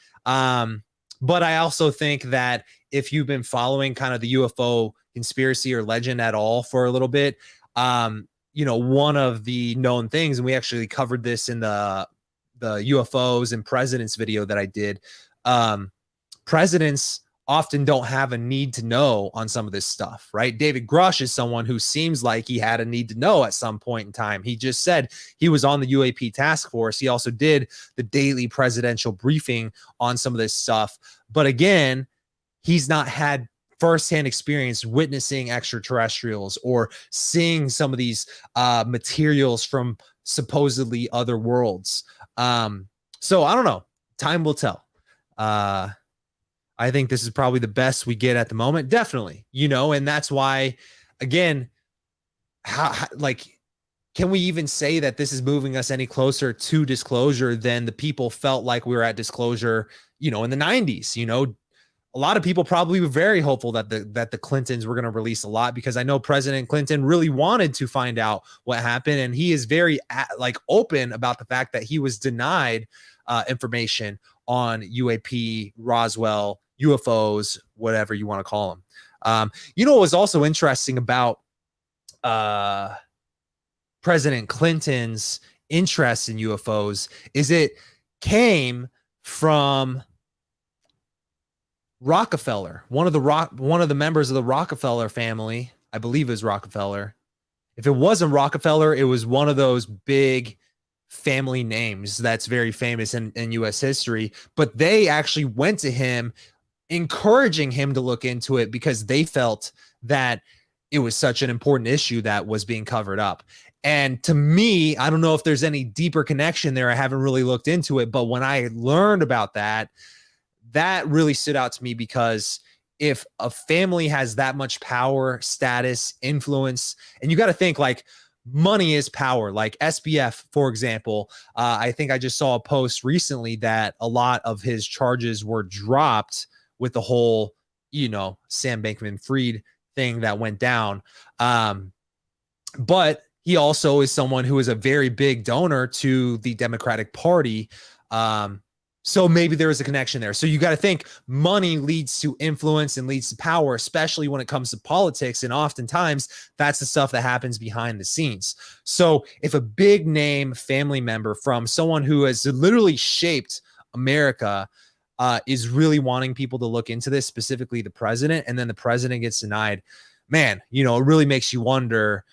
But I also think that if you've been following kind of the UFO conspiracy or legend at all for a little bit, one of the known things, and we actually covered this in the UFOs and presidents video that I did, presidents often don't have a need to know on some of this stuff, right? David Grush is someone who seems like he had a need to know at some point in time. He just said he was on the UAP task force. He also did the daily presidential briefing on some of this stuff. But again, he's not had firsthand experience witnessing extraterrestrials or seeing some of these materials from supposedly other worlds. So I don't know. Time will tell. I think this is probably the best we get at the moment. Definitely, and that's why, again, can we even say that this is moving us any closer to disclosure than the people felt like we were at disclosure, in the 90s? A lot of people probably were very hopeful that the Clintons were going to release a lot, because I know President Clinton really wanted to find out what happened. And he is very open about the fact that he was denied information on UAP, Roswell, UFOs, whatever you want to call them. What was also interesting about President Clinton's interest in UFOs is it came from Rockefeller, one of the members of the Rockefeller family. I believe it was Rockefeller. If it wasn't Rockefeller, it was one of those big family names that's very famous in U.S. history. But they actually went to him, encouraging him to look into it, because they felt that it was such an important issue that was being covered up. And to me, I don't know if there's any deeper connection there. I haven't really looked into it. But when I learned about that really stood out to me, because if a family has that much power, status, influence, and you got to think money is power. Like SBF, for example, I think I just saw a post recently that a lot of his charges were dropped with the whole, Sam Bankman-Fried thing that went down. But he also is someone who is a very big donor to the Democratic Party. So maybe there is a connection there. So you got to think money leads to influence and leads to power, especially when it comes to politics. And oftentimes that's the stuff that happens behind the scenes. So if a big name family member from someone who has literally shaped America is really wanting people to look into this, specifically the president, and then the president gets denied, man, it really makes you wonder,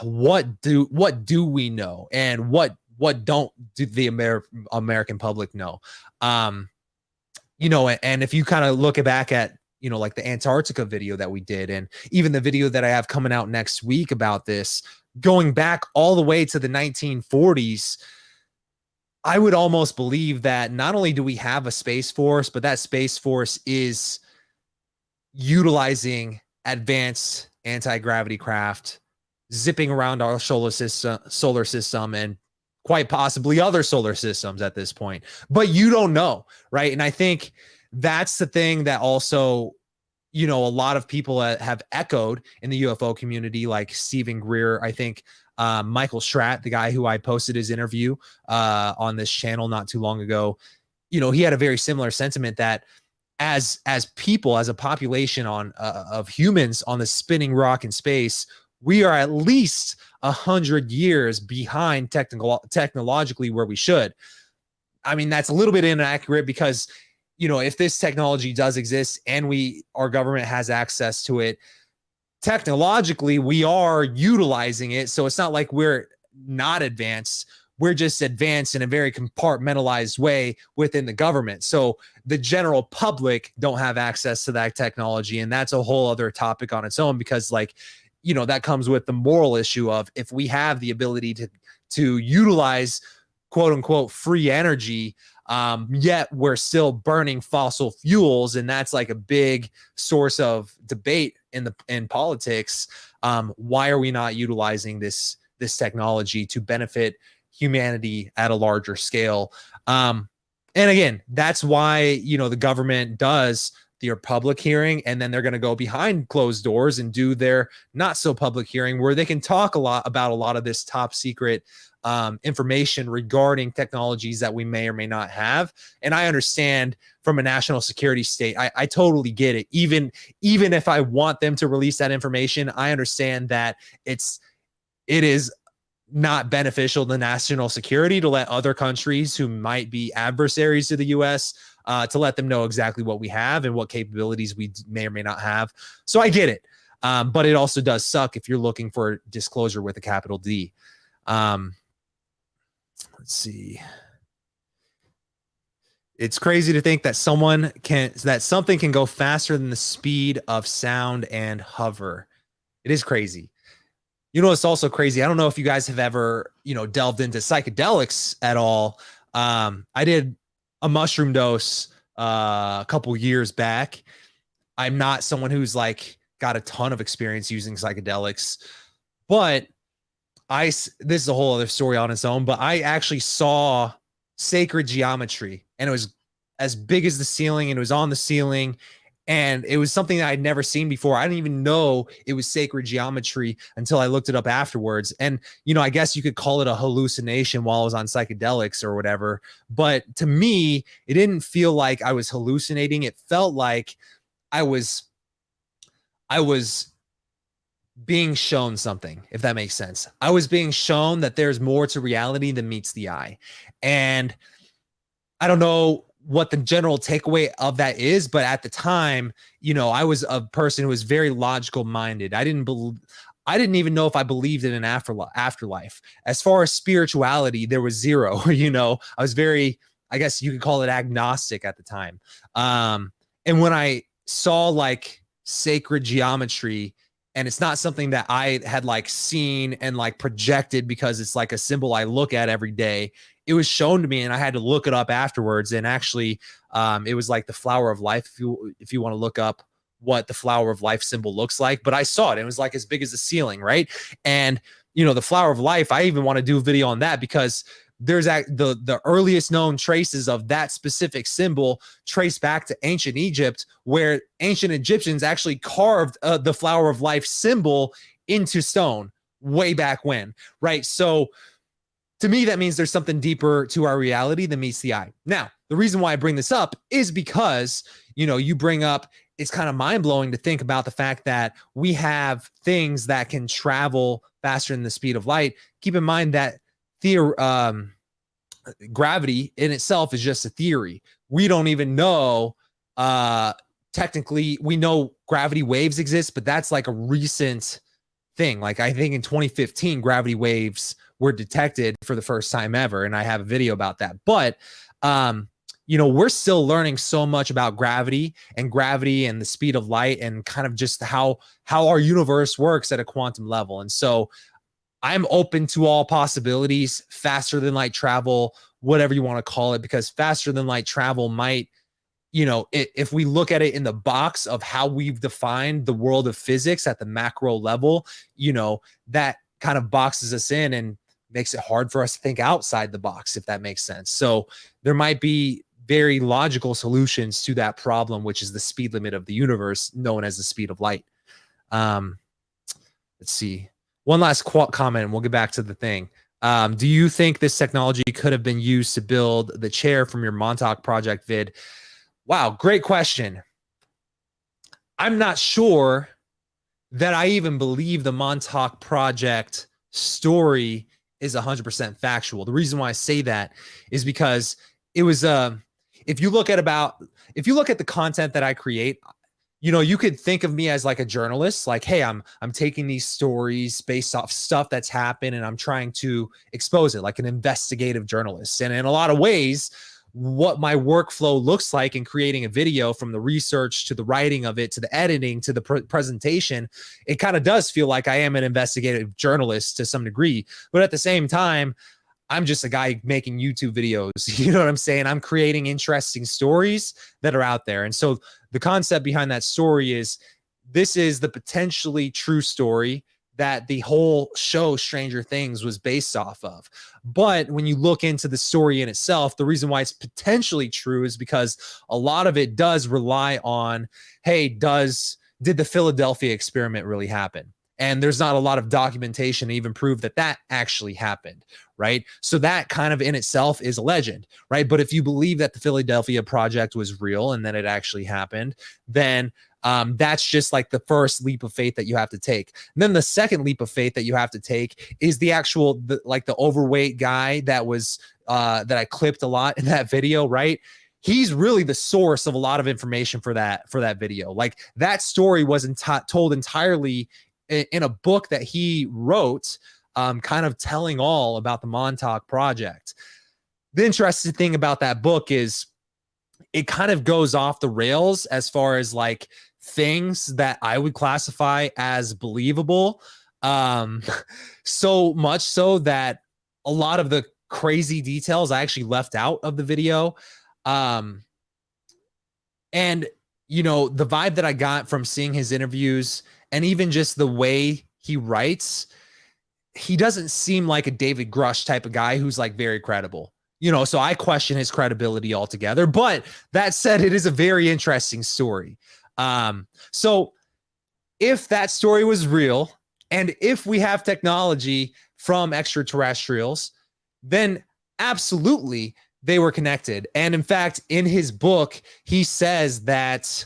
what do we know, and what don't do the American public know? And if you kind of look back at, like the Antarctica video that we did, and even the video that I have coming out next week about this, going back all the way to the 1940s, I would almost believe that not only do we have a space force, but that space force is utilizing advanced anti-gravity craft, zipping around our solar system, and quite possibly other solar systems at this point. But you don't know, right? And I think that's the thing that also, a lot of people have echoed in the UFO community, like Stephen Greer. I think Michael Stratt, the guy who I posted his interview on this channel not too long ago, he had a very similar sentiment that as people, as a population of humans on the spinning rock in space, we are at least 100 years behind technologically where we should. I mean, that's a little bit inaccurate, because, if this technology does exist and our government has access to it, technologically, we are utilizing it. So it's not like we're not advanced. We're just advanced in a very compartmentalized way within the government. So the general public don't have access to that technology. And that's a whole other topic on its own, because that comes with the moral issue of, if we have the ability to utilize quote unquote free energy, yet we're still burning fossil fuels, and that's like a big source of debate in politics. Why are we not utilizing this technology to benefit humanity at a larger scale? And again, that's why the government does their public hearing, and then they're going to go behind closed doors and do their not so public hearing, where they can talk about a lot of this top secret information regarding technologies that we may or may not have. And I understand from a national security state, I totally get it. Even if I want them to release that information, I understand that it is not beneficial to national security to let other countries who might be adversaries to the U.S. To let them know exactly what we have and what capabilities we may or may not have. So I get it. But it also does suck if you're looking for disclosure with a capital D. Let's see. It's crazy to think that something can go faster than the speed of sound and hover. It is crazy. You know, it's also crazy. I don't know if you guys have ever, delved into psychedelics at all. I did a mushroom dose a couple years back. I'm not someone who's got a ton of experience using psychedelics, but this is a whole other story on its own, but I actually saw sacred geometry, and it was as big as the ceiling, and it was on the ceiling, and it was something that I'd never seen before. I didn't even know it was sacred geometry until I looked it up afterwards. And, I guess you could call it a hallucination while I was on psychedelics or whatever. But to me, it didn't feel like I was hallucinating. It felt like I was being shown something, if that makes sense. I was being shown that there's more to reality than meets the eye. And I don't know what the general takeaway of that is, but at the time, I was a person who was very logical minded. I didn't even know if I believed in an afterlife. As far as spirituality, there was zero. I was very, I guess you could call it agnostic at the time. And when I saw sacred geometry, and it's not something that I had seen and projected because it's a symbol I look at every day. It was shown to me, and I had to look it up afterwards. And actually, it was the flower of life. If you want to look up what the flower of life symbol looks like, but I saw it. It was as big as the ceiling, right? And the flower of life. I even want to do a video on that because there's the earliest known traces of that specific symbol trace back to ancient Egypt, where ancient Egyptians actually carved the flower of life symbol into stone way back when, right? So to me, that means there's something deeper to our reality than meets the eye. Now, the reason why I bring this up is because, you bring up, it's kind of mind-blowing to think about the fact that we have things that can travel faster than the speed of light. Keep in mind that gravity in itself is just a theory. We don't even know, technically, we know gravity waves exist, but that's a recent thing. I think in 2015, gravity waves were detected for the first time ever. And I have a video about that. But, we're still learning so much about gravity and the speed of light and kind of just how our universe works at a quantum level. And so I'm open to all possibilities, faster than light travel, whatever you want to call it, because faster than light travel might, if we look at it in the box of how we've defined the world of physics at the macro level, that kind of boxes us in and makes it hard for us to think outside the box, if that makes sense. So there might be very logical solutions to that problem, which is the speed limit of the universe, known as the speed of light. Let's see. One last comment, and we'll get back to the thing. Do you think this technology could have been used to build the chair from your Montauk project vid? Wow, great question. I'm not sure that I even believe the Montauk project story is 100% factual. The reason why I say that is because it was if you look at the content that I create, you could think of me as a journalist, hey, I'm taking these stories based off stuff that's happened and I'm trying to expose it, like an investigative journalist. And in a lot of ways, what my workflow looks like in creating a video, from the research to the writing of it, to the editing, to the presentation, it kind of does feel like I am an investigative journalist to some degree. But at the same time, I'm just a guy making YouTube videos. You know what I'm saying? I'm creating interesting stories that are out there. And so the concept behind that story is, this is the potentially true story that the whole show Stranger Things was based off of. But when you look into the story in itself, the reason why it's potentially true is because a lot of it does rely on, hey, did the Philadelphia experiment really happen? And there's not a lot of documentation to even prove that actually happened, right? So that kind of in itself is a legend, right? But if you believe that the Philadelphia Project was real and that it actually happened, then that's just like the first leap of faith that you have to take. And then the second leap of faith that you have to take is the actual, like the overweight guy that was, that I clipped a lot in that video, right? He's really the source of a lot of information for that video. Like that story was told entirely in a book that he wrote, kind of telling all about the Montauk Project. The interesting thing about that book is it kind of goes off the rails as far as like things that I would classify as believable. So much so that a lot of the crazy details I actually left out of the video. And you know, the vibe that I got from seeing his interviews and even just the way he writes, he doesn't seem like a David Grush type of guy who's like very credible, you know, so I question his credibility altogether. But that said, it is a very interesting story. So if that story was real, and if we have technology from extraterrestrials, then absolutely they were connected. And in fact, in his book, he says that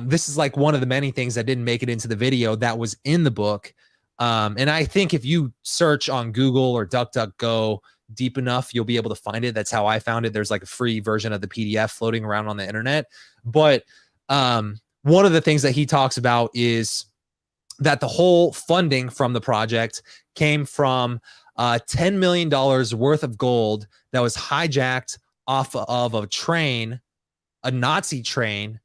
this is like one of the many things that didn't make it into the video that was in the book. And I think if you search on Google or DuckDuckGo deep enough, you'll be able to find it. That's how I found it. There's like a free version of the PDF floating around on the internet. But one of the things that he talks about is that the whole funding from the project came from $10 million worth of gold that was hijacked off of a train, a Nazi train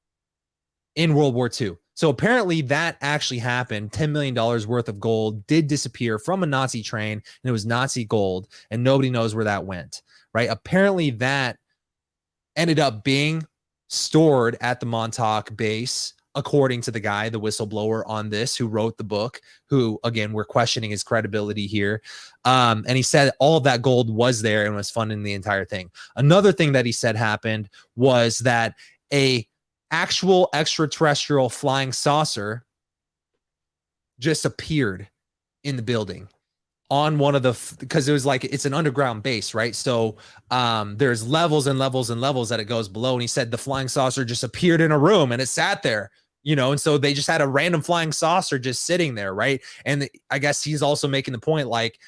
in World War II. So apparently that actually happened. $10 million worth of gold did disappear from a Nazi train, and it was Nazi gold, and nobody knows where that went, right? Apparently that ended up being stored at the Montauk base, according to the guy, the whistleblower on this, who wrote the book, who, again, we're questioning his credibility here. And he said all of that gold was there and was funding the entire thing. Another thing that he said happened was that a actual extraterrestrial flying saucer just appeared in the building on one of the, because it was like, it's an underground base, right? So there's levels and levels and levels that it goes below. And he said the flying saucer just appeared in a room and it sat there, you know, and so they just had a random flying saucer just sitting there, right? And I guess he's also making the point, like,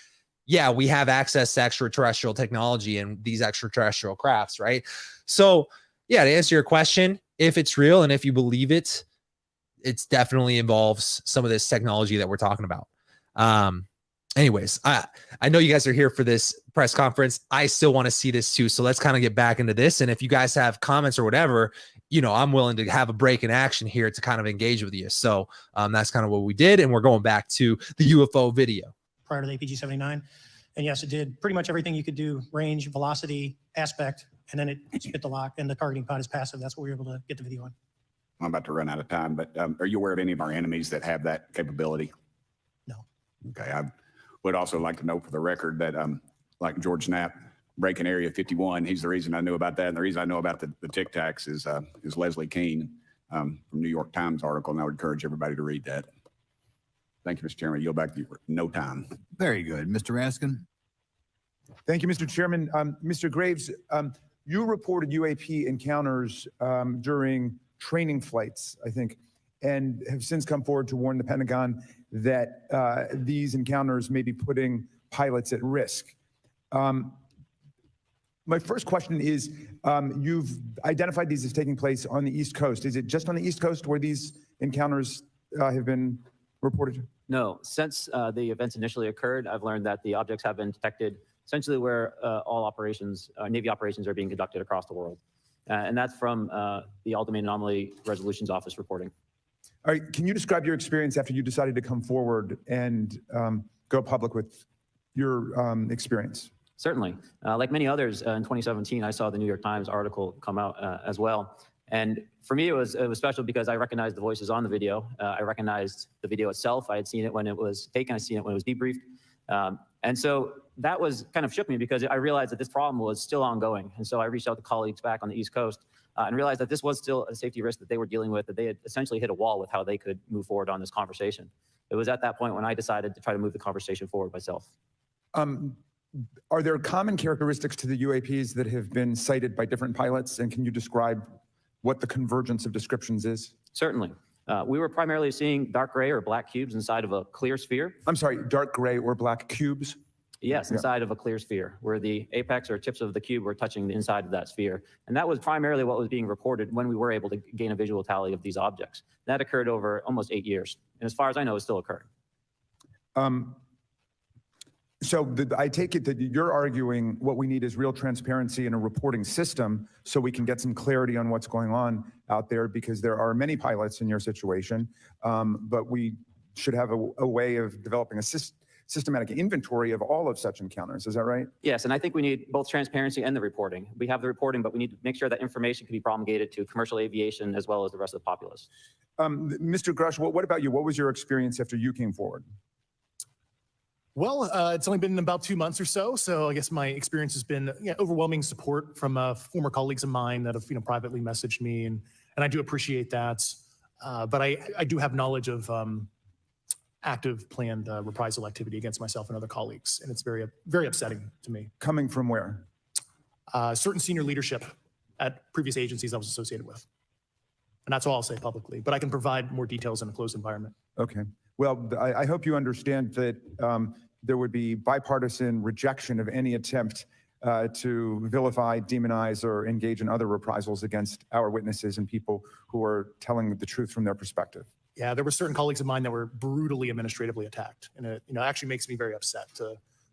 yeah, we have access to extraterrestrial technology and these extraterrestrial crafts, right? So yeah, to answer your question, if it's real and if you believe it, it's definitely involves some of this technology that we're talking about. Anyways, I know you guys are here for this press conference. I still want to see this too. So let's kind of get back into this. And if you guys have comments or whatever, you know, I'm willing to have a break in action here to kind of engage with you. So that's kind of what we did. And we're going back to the UFO video. Prior to the APG-79. And yes, it did pretty much everything you could do: range, velocity, aspect, and then it spit the lock, and the targeting pod is passive. That's what we were able to get the video on. I'm about to run out of time, but are you aware of any of our enemies that have that capability? No. Okay. I would also like to note for the record that like George Knapp breaking Area 51, he's the reason I knew about that. And the reason I know about the Tic Tacs is Leslie Keene from New York Times article, and I would encourage everybody to read that. Thank you, Mr. Chairman. Yield back to you for no time. Very good. Mr. Raskin? Thank you, Mr. Chairman. Mr. Graves, you reported UAP encounters during training flights, I think, and have since come forward to warn the Pentagon that these encounters may be putting pilots at risk. My first question is, you've identified these as taking place on the East Coast. Is it just on the East Coast where these encounters have been reported? No, since the events initially occurred, I've learned that the objects have been detected essentially where all operations, Navy operations are being conducted across the world. And that's from the Ultimate Anomaly Resolutions Office reporting. All right, can you describe your experience after you decided to come forward and go public with your experience? Certainly. Like many others, in 2017, I saw the New York Times article come out as well. And for me, it was special because I recognized the voices on the video. I recognized the video itself. I had seen it when it was taken. I'd seen it when it was debriefed. And so that was kind of shook me because I realized that this problem was still ongoing. And so I reached out to colleagues back on the East Coast and realized that this was still a safety risk that they were dealing with, that they had essentially hit a wall with how they could move forward on this conversation. It was at that point when I decided to try to move the conversation forward myself. Are there common characteristics to the UAPs that have been cited by different pilots? And can you describe what the convergence of descriptions is? Certainly. We were primarily seeing dark gray or black cubes inside of a clear sphere. I'm sorry, dark gray or black cubes? Yes, inside of a clear sphere, where the apex or tips of the cube were touching the inside of that sphere. And that was primarily what was being reported when we were able to gain a visual tally of these objects. That occurred over almost 8 years. And as far as I know, it's still occurring. I take it that you're arguing what we need is real transparency in a reporting system so we can get some clarity on what's going on out there, because there are many pilots in your situation, but we should have a way of developing a systematic inventory of all of such encounters. Is that right? Yes, and I think we need both transparency and the reporting. We have the reporting, but we need to make sure that information can be promulgated to commercial aviation as well as the rest of the populace. Mr. Grush, what about you? What was your experience after you came forward? Well, it's only been about 2 months or so. So I guess my experience has been overwhelming support from former colleagues of mine that have privately messaged me, and I do appreciate that. But I do have knowledge of active planned reprisal activity against myself and other colleagues, and it's very, very upsetting to me. Coming from where? Certain senior leadership at previous agencies I was associated with. And that's all I'll say publicly, but I can provide more details in a closed environment. Okay. Well, I hope you understand that there would be bipartisan rejection of any attempt to vilify, demonize, or engage in other reprisals against our witnesses and people who are telling the truth from their perspective. Yeah, there were certain colleagues of mine that were brutally administratively attacked, and it actually makes me very upset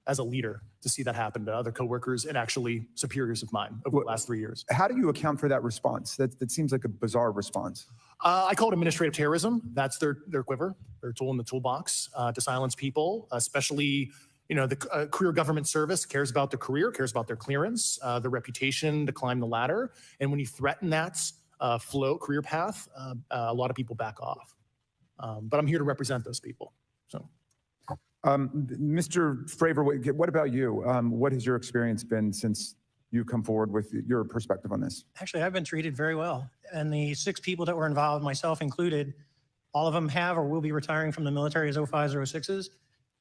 as a leader to see that happen to other coworkers and actually superiors of mine over the last 3 years. How do you account for that response? That seems like a bizarre response. I call it administrative terrorism. That's their quiver, their tool in the toolbox to silence people, especially the career government service cares about their career, cares about their clearance, their reputation to climb the ladder. And when you threaten that career path, a lot of people back off. But I'm here to represent those people. So, Mr. Fravor, what about you? What has your experience been since you come forward with your perspective on this? Actually, I've been treated very well. And the 6 people that were involved, myself included, all of them have or will be retiring from the military as 05s or 06s.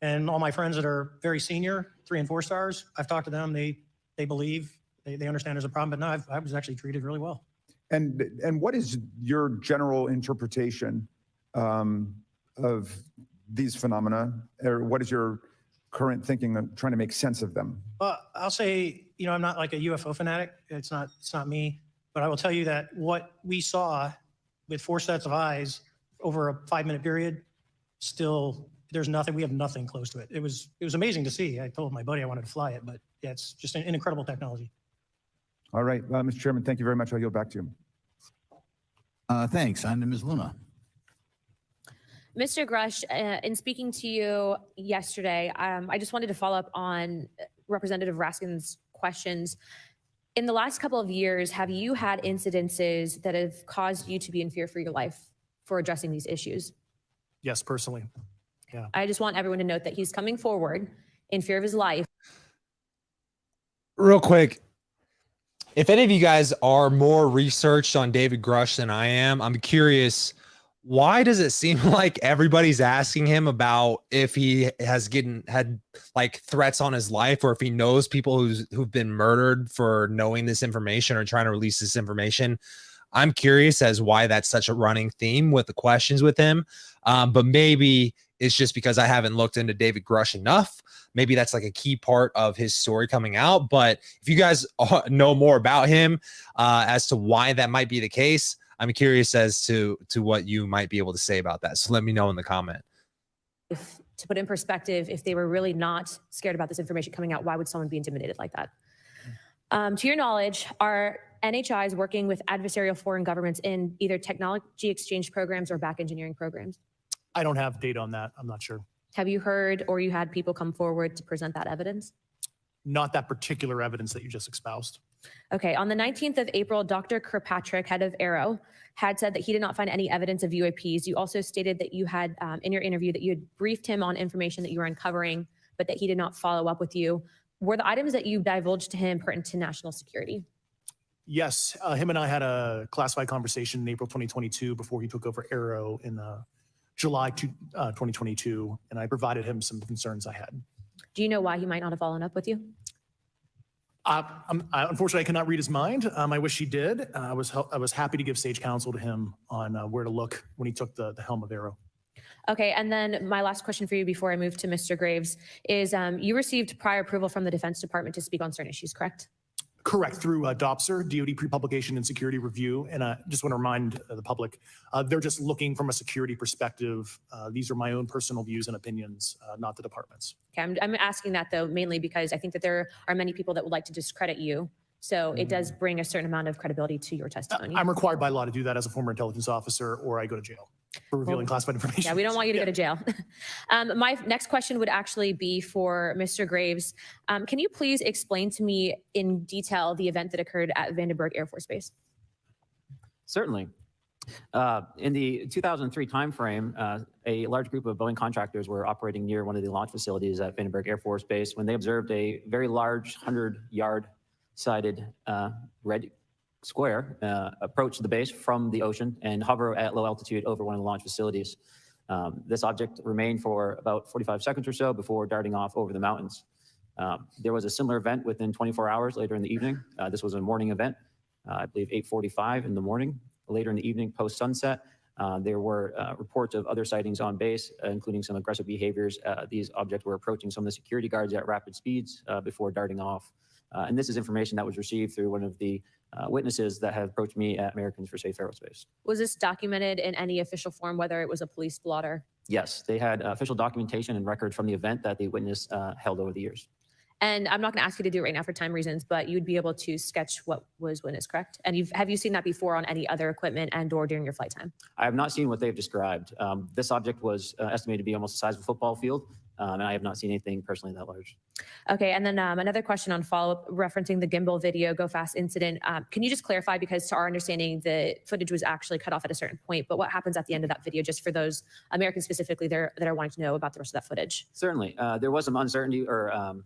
And all my friends that are very senior, 3 and 4 stars, I've talked to them. They believe, they understand there's a problem, but no, I was actually treated really well. And what is your general interpretation of these phenomena, or what is your current thinking of trying to make sense of them? Well, I'll say, I'm not like a UFO fanatic. It's not me, but I will tell you that what we saw with 4 sets of eyes over a 5-minute period, still, there's nothing, we have nothing close to it. It was amazing to see. I told my buddy I wanted to fly it, but yeah, it's just an incredible technology. All right, Mr. Chairman, thank you very much. I'll yield back to you. Thanks. On to Ms. Luna. Mr. Grush, in speaking to you yesterday, I just wanted to follow up on Representative Raskin's questions. In the last couple of years, have you had incidences that have caused you to be in fear for your life for addressing these issues? yes, personally. Yeah. I just want everyone to note that he's coming forward in fear of his life. Real quick, if any of you guys are more researched on David Grush than I am, I'm curious, why does it seem like everybody's asking him about if he has had like threats on his life, or if he knows people who've been murdered for knowing this information or trying to release this information? I'm curious as why that's such a running theme with the questions with him. But maybe it's just because I haven't looked into David Grush enough. Maybe that's like a key part of his story coming out. But if you guys know more about him as to why that might be the case, I'm curious as to what you might be able to say about that. So let me know in the comment. To put in perspective, if they were really not scared about this information coming out, why would someone be intimidated like that? To your knowledge, are NHIs working with adversarial foreign governments in either technology exchange programs or back engineering programs? I don't have data on that. I'm not sure. Have you heard or you had people come forward to present that evidence? Not that particular evidence that you just espoused. Okay, on the 19th of April, Dr. Kirkpatrick, head of Aero, had said that he did not find any evidence of UAPs. You also stated that you had, in your interview, that you had briefed him on information that you were uncovering, but that he did not follow up with you. Were the items that you divulged to him pertinent to national security? Yes, him and I had a classified conversation in April 2022 before he took over Aero in July 2022, and I provided him some concerns I had. Do you know why he might not have followed up with you? Unfortunately, I cannot read his mind. I wish he did. I was happy to give sage counsel to him on where to look when he took the helm of Arrow. Okay, and then my last question for you before I move to Mr. Graves is you received prior approval from the Defense Department to speak on certain issues, correct? Correct, through DOPSR, DoD Pre-Publication and Security Review. And I just want to remind the public, they're just looking from a security perspective. These are my own personal views and opinions, not the department's. Okay, I'm asking that though, mainly because I think that there are many people that would like to discredit you. So it does bring a certain amount of credibility to your testimony. I'm required by law to do that as a former intelligence officer, or I go to jail for revealing classified information. Yeah, we don't want you to go to jail. My next question would actually be for Mr. Graves. Can you please explain to me in detail the event that occurred at Vandenberg Air Force Base? Certainly. In the 2003 timeframe, a large group of Boeing contractors were operating near one of the launch facilities at Vandenberg Air Force Base when they observed a very large 100-yard-sided red square approach the base from the ocean and hover at low altitude over one of the launch facilities. This object remained for about 45 seconds or so before darting off over the mountains. There was a similar event within 24 hours later in the evening. This was a morning event, I believe 8:45 in the morning. Later in the evening, post-sunset, there were reports of other sightings on base, including some aggressive behaviors. These objects were approaching some of the security guards at rapid speeds before darting off. And this is information that was received through one of the witnesses that have approached me at Americans for Safe Aerospace. Was this documented in any official form, whether it was a police blotter? Yes, they had official documentation and records from the event that the witness held over the years. And I'm not going to ask you to do it right now for time reasons, but you'd be able to sketch what was witnessed, correct? And have you seen that before on any other equipment and or during your flight time? I have not seen what they've described. This object was estimated to be almost the size of a football field, and I have not seen anything personally that large. Okay, and then another question on follow-up referencing the gimbal video go fast incident. Can you just clarify, because to our understanding, the footage was actually cut off at a certain point, but what happens at the end of that video, just for those Americans specifically that are wanting to know about the rest of that footage? Certainly. There was some uncertainty or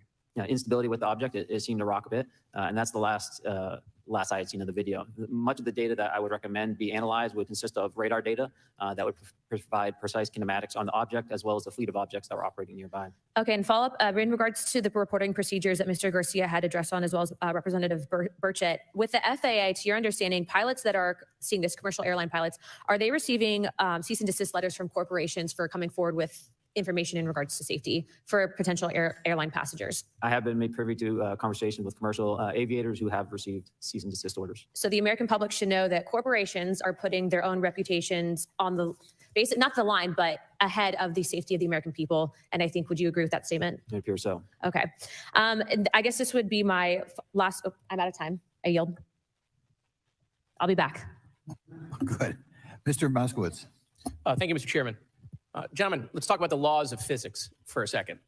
instability with the object. It seemed to rock a bit, and that's the last I had seen of the video. Much of the data that I would recommend be analyzed would consist of radar data that would provide precise kinematics on the object, as well as the fleet of objects that were operating nearby. Okay, and follow up in regards to the reporting procedures that Mr. Garcia had addressed on, as well as Representative Burchett. With the FAA, to your understanding, pilots that are seeing this, commercial airline pilots, are they receiving cease and desist letters from corporations for coming forward with information in regards to safety for potential airline passengers? I have been made privy to conversations with commercial aviators who have received cease and desist orders. So the American public should know that corporations are putting their own reputations on the basic, not the line, but ahead of the safety of the American people. And I think, would you agree with that statement? It appears so. Okay. And I guess this would be my last, I'm out of time. I yield. I'll be back. Good. Mr. Moskowitz. Thank you, Mr. Chairman. Gentlemen, let's talk about the laws of physics for a second.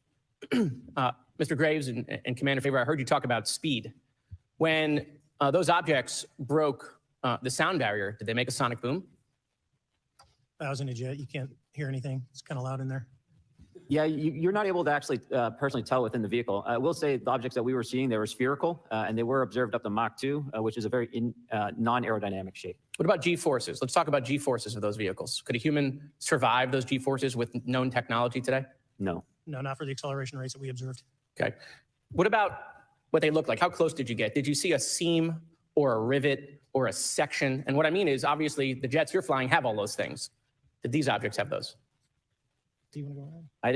Mr. Graves and Commander Faber, I heard you talk about speed. When those objects broke the sound barrier, did they make a sonic boom? I was in a jet. You can't hear anything. It's kind of loud in there. Yeah, you're not able to actually personally tell within the vehicle. I will say the objects that we were seeing, they were spherical, and they were observed up to Mach 2, which is a very non-aerodynamic shape. What about G-forces? Let's talk about G-forces of those vehicles. Could a human survive those G-forces with known technology today? No. No, not for the acceleration rates that we observed. Okay. What about what they look like? How close did you get? Did you see a seam or a rivet or a section? And what I mean is, obviously, the jets you're flying have all those things. Did these objects have those? Do you want to go ahead? I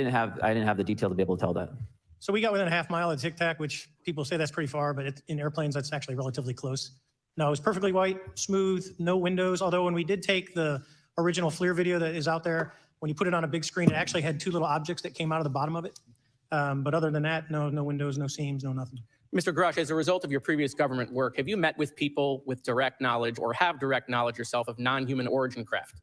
didn't have the detail to be able to tell that. So we got within a half mile of Tic Tac, which people say that's pretty far, but in airplanes, that's actually relatively close. No, it was perfectly white, smooth, no windows. Although when we did take the original FLIR video that is out there, when you put it on a big screen, it actually had two little objects that came out of the bottom of it. But other than that, no windows, no seams, no nothing. Mr. Grush, as a result of your previous government work, have you met with people with direct knowledge or have direct knowledge yourself of non-human origin craft?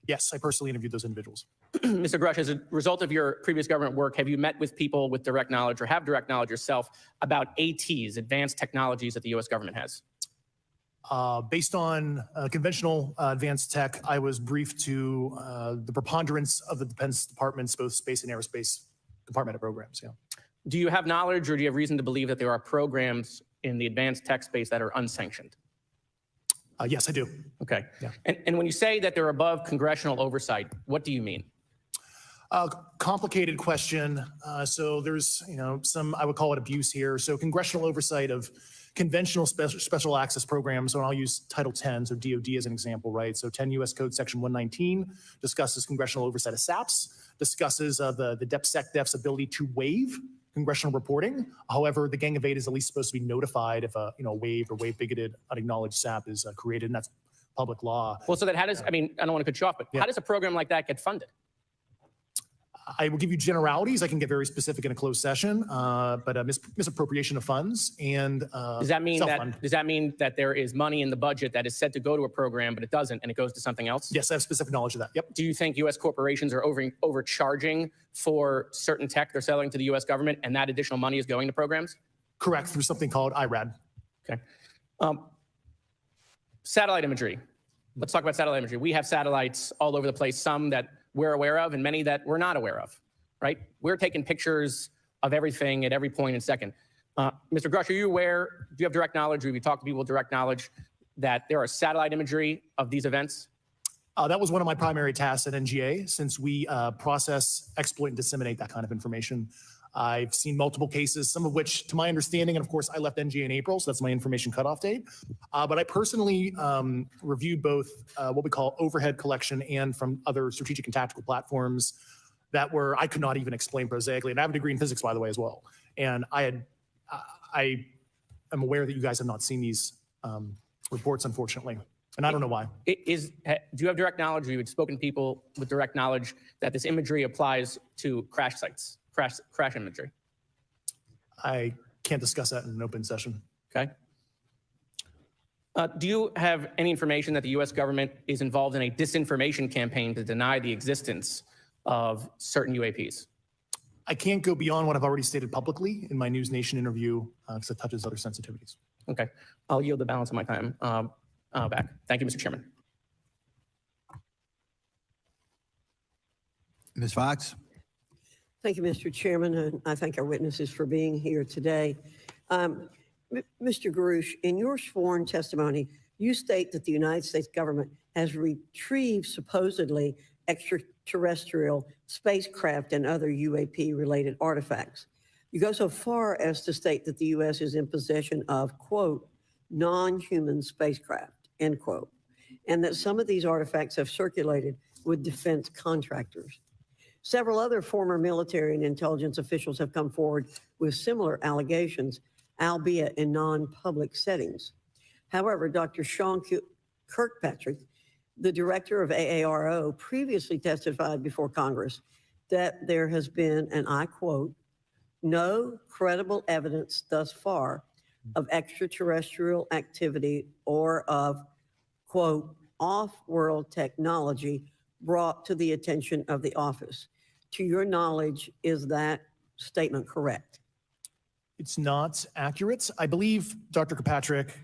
Yes, I personally interviewed those individuals. Mr. Grush, as a result of your previous government work, have you met with people with direct knowledge or have direct knowledge yourself about ATs, advanced technologies that the U.S. government has? Based on conventional advanced tech, I was briefed to the preponderance of the Defense Department's both space and aerospace departmental programs. Yeah. Do you have knowledge or do you have reason to believe that there are programs in the advanced tech space that are unsanctioned? Yes, I do. Okay. Yeah. And when you say that they're above congressional oversight, what do you mean? Complicated question. So there's, some, I would call it abuse here. So congressional oversight of conventional special access programs, and I'll use Title 10, so DOD as an example, right? So 10 U.S. Code Section 119 discusses congressional oversight of SAPs, discusses the DepSecDef's ability to waive congressional reporting. However, the Gang of Eight is at least supposed to be notified if a waived or wave bigoted unacknowledged SAP is created, and that's public law. Well, so that how does, I mean, I don't want to cut you off, but how does a program like that get funded? I will give you generalities. I can get very specific in a closed session, but misappropriation of funds and Does that mean that there is money in the budget that is set to go to a program, but it doesn't, and it goes to something else? Yes, I have specific knowledge of that. Yep. Do you think U.S. corporations are overcharging for certain tech they're selling to the U.S. government, and that additional money is going to programs? Correct, through something called IRAD. Okay. Satellite imagery. Let's talk about satellite imagery. We have satellites all over the place, some that we're aware of and many that we're not aware of, right? We're taking pictures of everything at every point and second. Mr. Grush, are you aware, do you have direct knowledge, or have you talked to people with direct knowledge that there are satellite imagery of these events? That was one of my primary tasks at NGA, since we process, exploit, and disseminate that kind of information. I've seen multiple cases, some of which, to my understanding, and of course, I left NGA in April, so that's my information cutoff date. But I personally reviewed both what we call overhead collection and from other strategic and tactical platforms that I could not even explain prosaically. And I have a degree in physics, by the way, as well. And I am aware that you guys have not seen these reports, unfortunately. And I don't know why. Do you have direct knowledge, or you had spoken to people with direct knowledge that this imagery applies to crash sites? Crash imagery. I can't discuss that in an open session. Okay. Do you have any information that the U.S. government is involved in a disinformation campaign to deny the existence of certain UAPs? I can't go beyond what I've already stated publicly in my News Nation interview because it touches other sensitivities. Okay. I'll yield the balance of my time back. Thank you, Mr. Chairman. Ms. Fox? Thank you, Mr. Chairman, and I thank our witnesses for being here today. Mr. Garouche, in your sworn testimony, you state that the United States government has retrieved supposedly extraterrestrial spacecraft and other UAP-related artifacts. You go so far as to state that the U.S. is in possession of, quote, non-human spacecraft, end quote, and that some of these artifacts have circulated with defense contractors. Several other former military and intelligence officials have come forward with similar allegations, albeit in non-public settings. However, Dr. Sean Kirkpatrick, the director of AARO, previously testified before Congress that there has been, and I quote, no credible evidence thus far of extraterrestrial activity or of, quote, off-world technology brought to the attention of the office. To your knowledge, is that statement correct? It's not accurate. I believe Dr. Kirkpatrick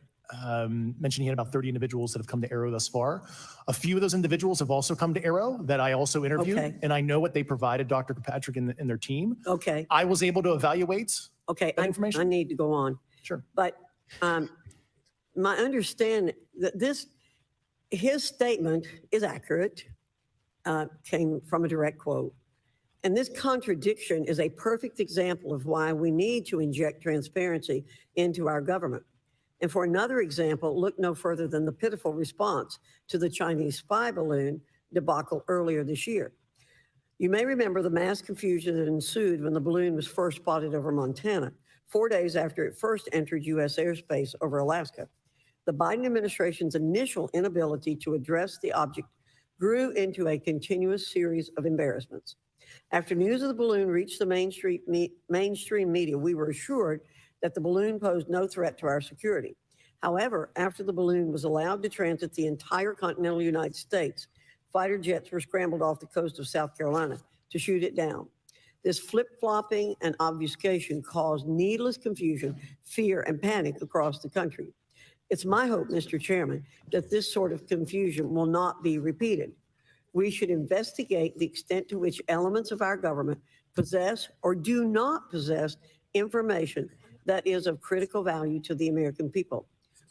mentioned he had about 30 individuals that have come to Arrow thus far. A few of those individuals have also come to Arrow that I also interviewed, Okay. and I know what they provided Dr. Kirkpatrick and their team. Okay. I was able to evaluate Okay, that information. I need to go on. Sure. But my understanding that his statement is accurate, came from a direct quote. And this contradiction is a perfect example of why we need to inject transparency into our government. And for another example, look no further than the pitiful response to the Chinese spy balloon debacle earlier this year. You may remember the mass confusion that ensued when the balloon was first spotted over Montana, 4 days after it first entered U.S. airspace over Alaska. The Biden administration's initial inability to address the object grew into a continuous series of embarrassments. After news of the balloon reached the mainstream media, we were assured that the balloon posed no threat to our security. However, after the balloon was allowed to transit the entire continental United States, fighter jets were scrambled off the coast of South Carolina to shoot it down. This flip-flopping and obfuscation caused needless confusion, fear, and panic across the country. It's my hope, Mr. Chairman, that this sort of confusion will not be repeated. We should investigate the extent to which elements of our government possess or do not possess information that is of critical value to the American people.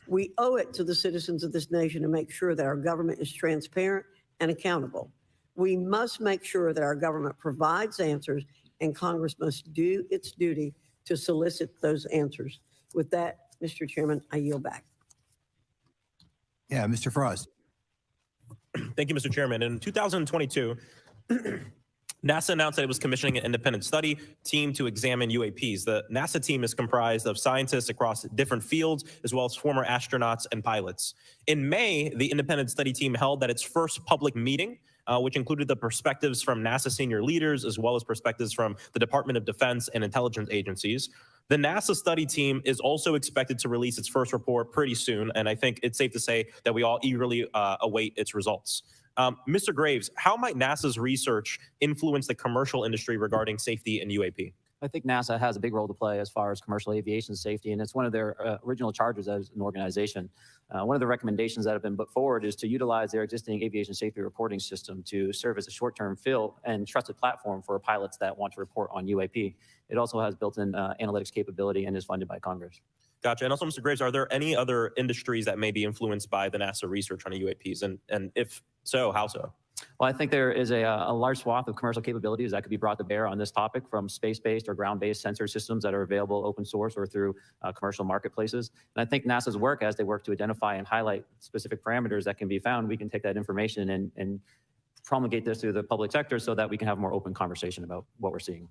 We owe it to the citizens of this nation to make sure that our government is transparent and accountable. We must make sure that our government provides answers, and Congress must do its duty to solicit those answers. With that, Mr. Chairman, I yield back. Yeah, Mr. Frost. Thank you, Mr. Chairman. In 2022, NASA announced that it was commissioning an independent study team to examine UAPs. The NASA team is comprised of scientists across different fields, as well as former astronauts and pilots. In May, the independent study team held its first public meeting, which included the perspectives from NASA senior leaders, as well as perspectives from the Department of Defense and intelligence agencies. The NASA study team is also expected to release its first report pretty soon, and I think it's safe to say that we all eagerly await its results. Mr. Graves, how might NASA's research influence the commercial industry regarding safety in UAP? I think NASA has a big role to play as far as commercial aviation safety, and it's one of their original charges as an organization. One of the recommendations that have been put forward is to utilize their existing aviation safety reporting system to serve as a short-term fill and trusted platform for pilots that want to report on UAP. It also has built-in analytics capability and is funded by Congress. Gotcha. And also, Mr. Graves, are there any other industries that may be influenced by the NASA research on UAPs? And if so, how so? Well, I think there is a large swath of commercial capabilities that could be brought to bear on this topic, from space-based or ground-based sensor systems that are available open source or through commercial marketplaces. And I think NASA's work, as they work to identify and highlight specific parameters that can be found, we can take that information and promulgate this through the public sector so that we can have a more open conversation about what we're seeing.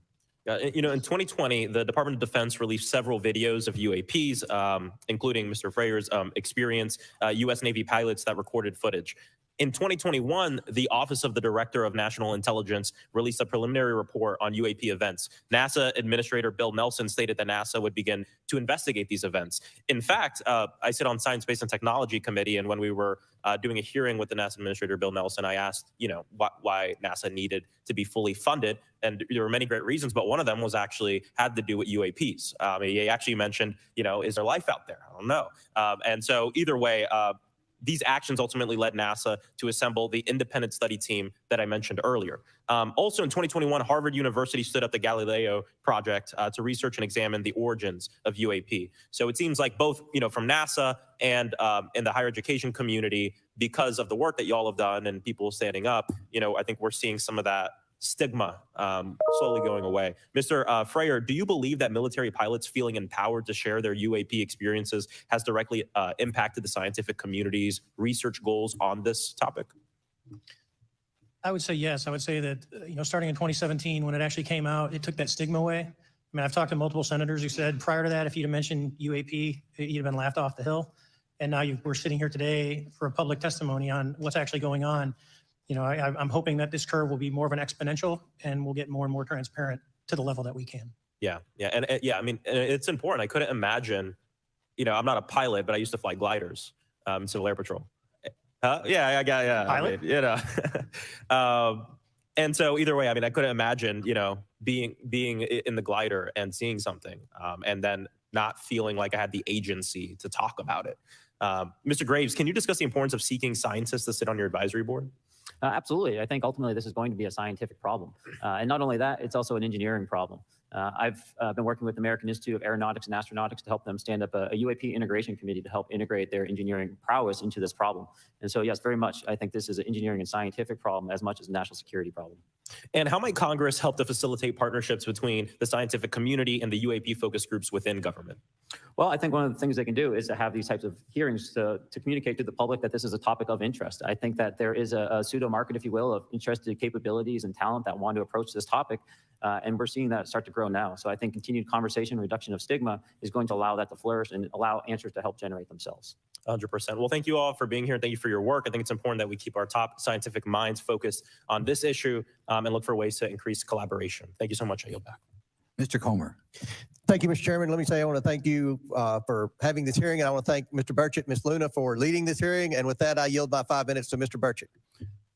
You know, in 2020, the Department of Defense released several videos of UAPs, including Mr. Freyr's experience, U.S. Navy pilots that recorded footage. In 2021, the Office of the Director of National Intelligence released a preliminary report on UAP events. NASA Administrator Bill Nelson stated that NASA would begin to investigate these events. In fact, I sit on Science, Space, and Technology Committee, and when we were doing a hearing with the NASA Administrator Bill Nelson, I asked, you know, why NASA needed to be fully funded, and there were many great reasons, but one of them was actually had to do with UAPs. He actually mentioned, you know, is there life out there? I don't know. And so either way, these actions ultimately led NASA to assemble the independent study team that I mentioned earlier. Also in 2021, Harvard University stood up the Galileo project to research and examine the origins of UAP. So it seems like both, you know, from NASA and in the higher education community, because of the work that y'all have done and people standing up, you know, I think we're seeing some of that stigma slowly going away. Mr. Freyer, do you believe that military pilots feeling empowered to share their UAP experiences has directly impacted the scientific community's research goals on this topic? I would say yes. I would say that, you know, starting in 2017, when it actually came out, it took that stigma away. I mean, I've talked to multiple senators who said prior to that, if you'd have mentioned UAP, you'd have been laughed off the hill. And now we're sitting here today for a public testimony on what's actually going on. You know, I'm hoping that this curve will be more of an exponential and we'll get more and more transparent to the level that we can. Yeah, and yeah, I mean, it's important. I couldn't imagine, you know, I'm not a pilot, but I used to fly gliders, Civil Air Patrol. Yeah, Pilot? I mean, you know, and so either way, I mean, I couldn't imagine, you know, being in the glider and seeing something, and then not feeling like I had the agency to talk about it. Mr. Graves, can you discuss the importance of seeking scientists to sit on your advisory board? Absolutely. I think ultimately this is going to be a scientific problem. And not only that, it's also an engineering problem. I've been working with the American Institute of Aeronautics and Astronautics to help them stand up a UAP integration committee to help integrate their engineering prowess into this problem. And so, yes, very much, I think this is an engineering and scientific problem as much as a national security problem. And how might Congress help to facilitate partnerships between the scientific community and the UAP focus groups within government? Well, I think one of the things they can do is to have these types of hearings to communicate to the public that this is a topic of interest. I think that there is a pseudo market, if you will, of interested capabilities and talent that want to approach this topic. And we're seeing that start to grow now. So I think continued conversation, reduction of stigma is going to allow that to flourish and allow answers to help generate themselves. 100%. Well, thank you all for being here. Thank you for your work. I think it's important that we keep our top scientific minds focused on this issue and look for ways to increase collaboration. Thank you so much. I yield back. Mr. Comer. Thank you, Mr. Chairman. Let me say I want to thank you for having this hearing, and I want to thank Mr. Burchett, Ms. Luna for leading this hearing. And with that, I yield my 5 minutes to Mr. Burchett.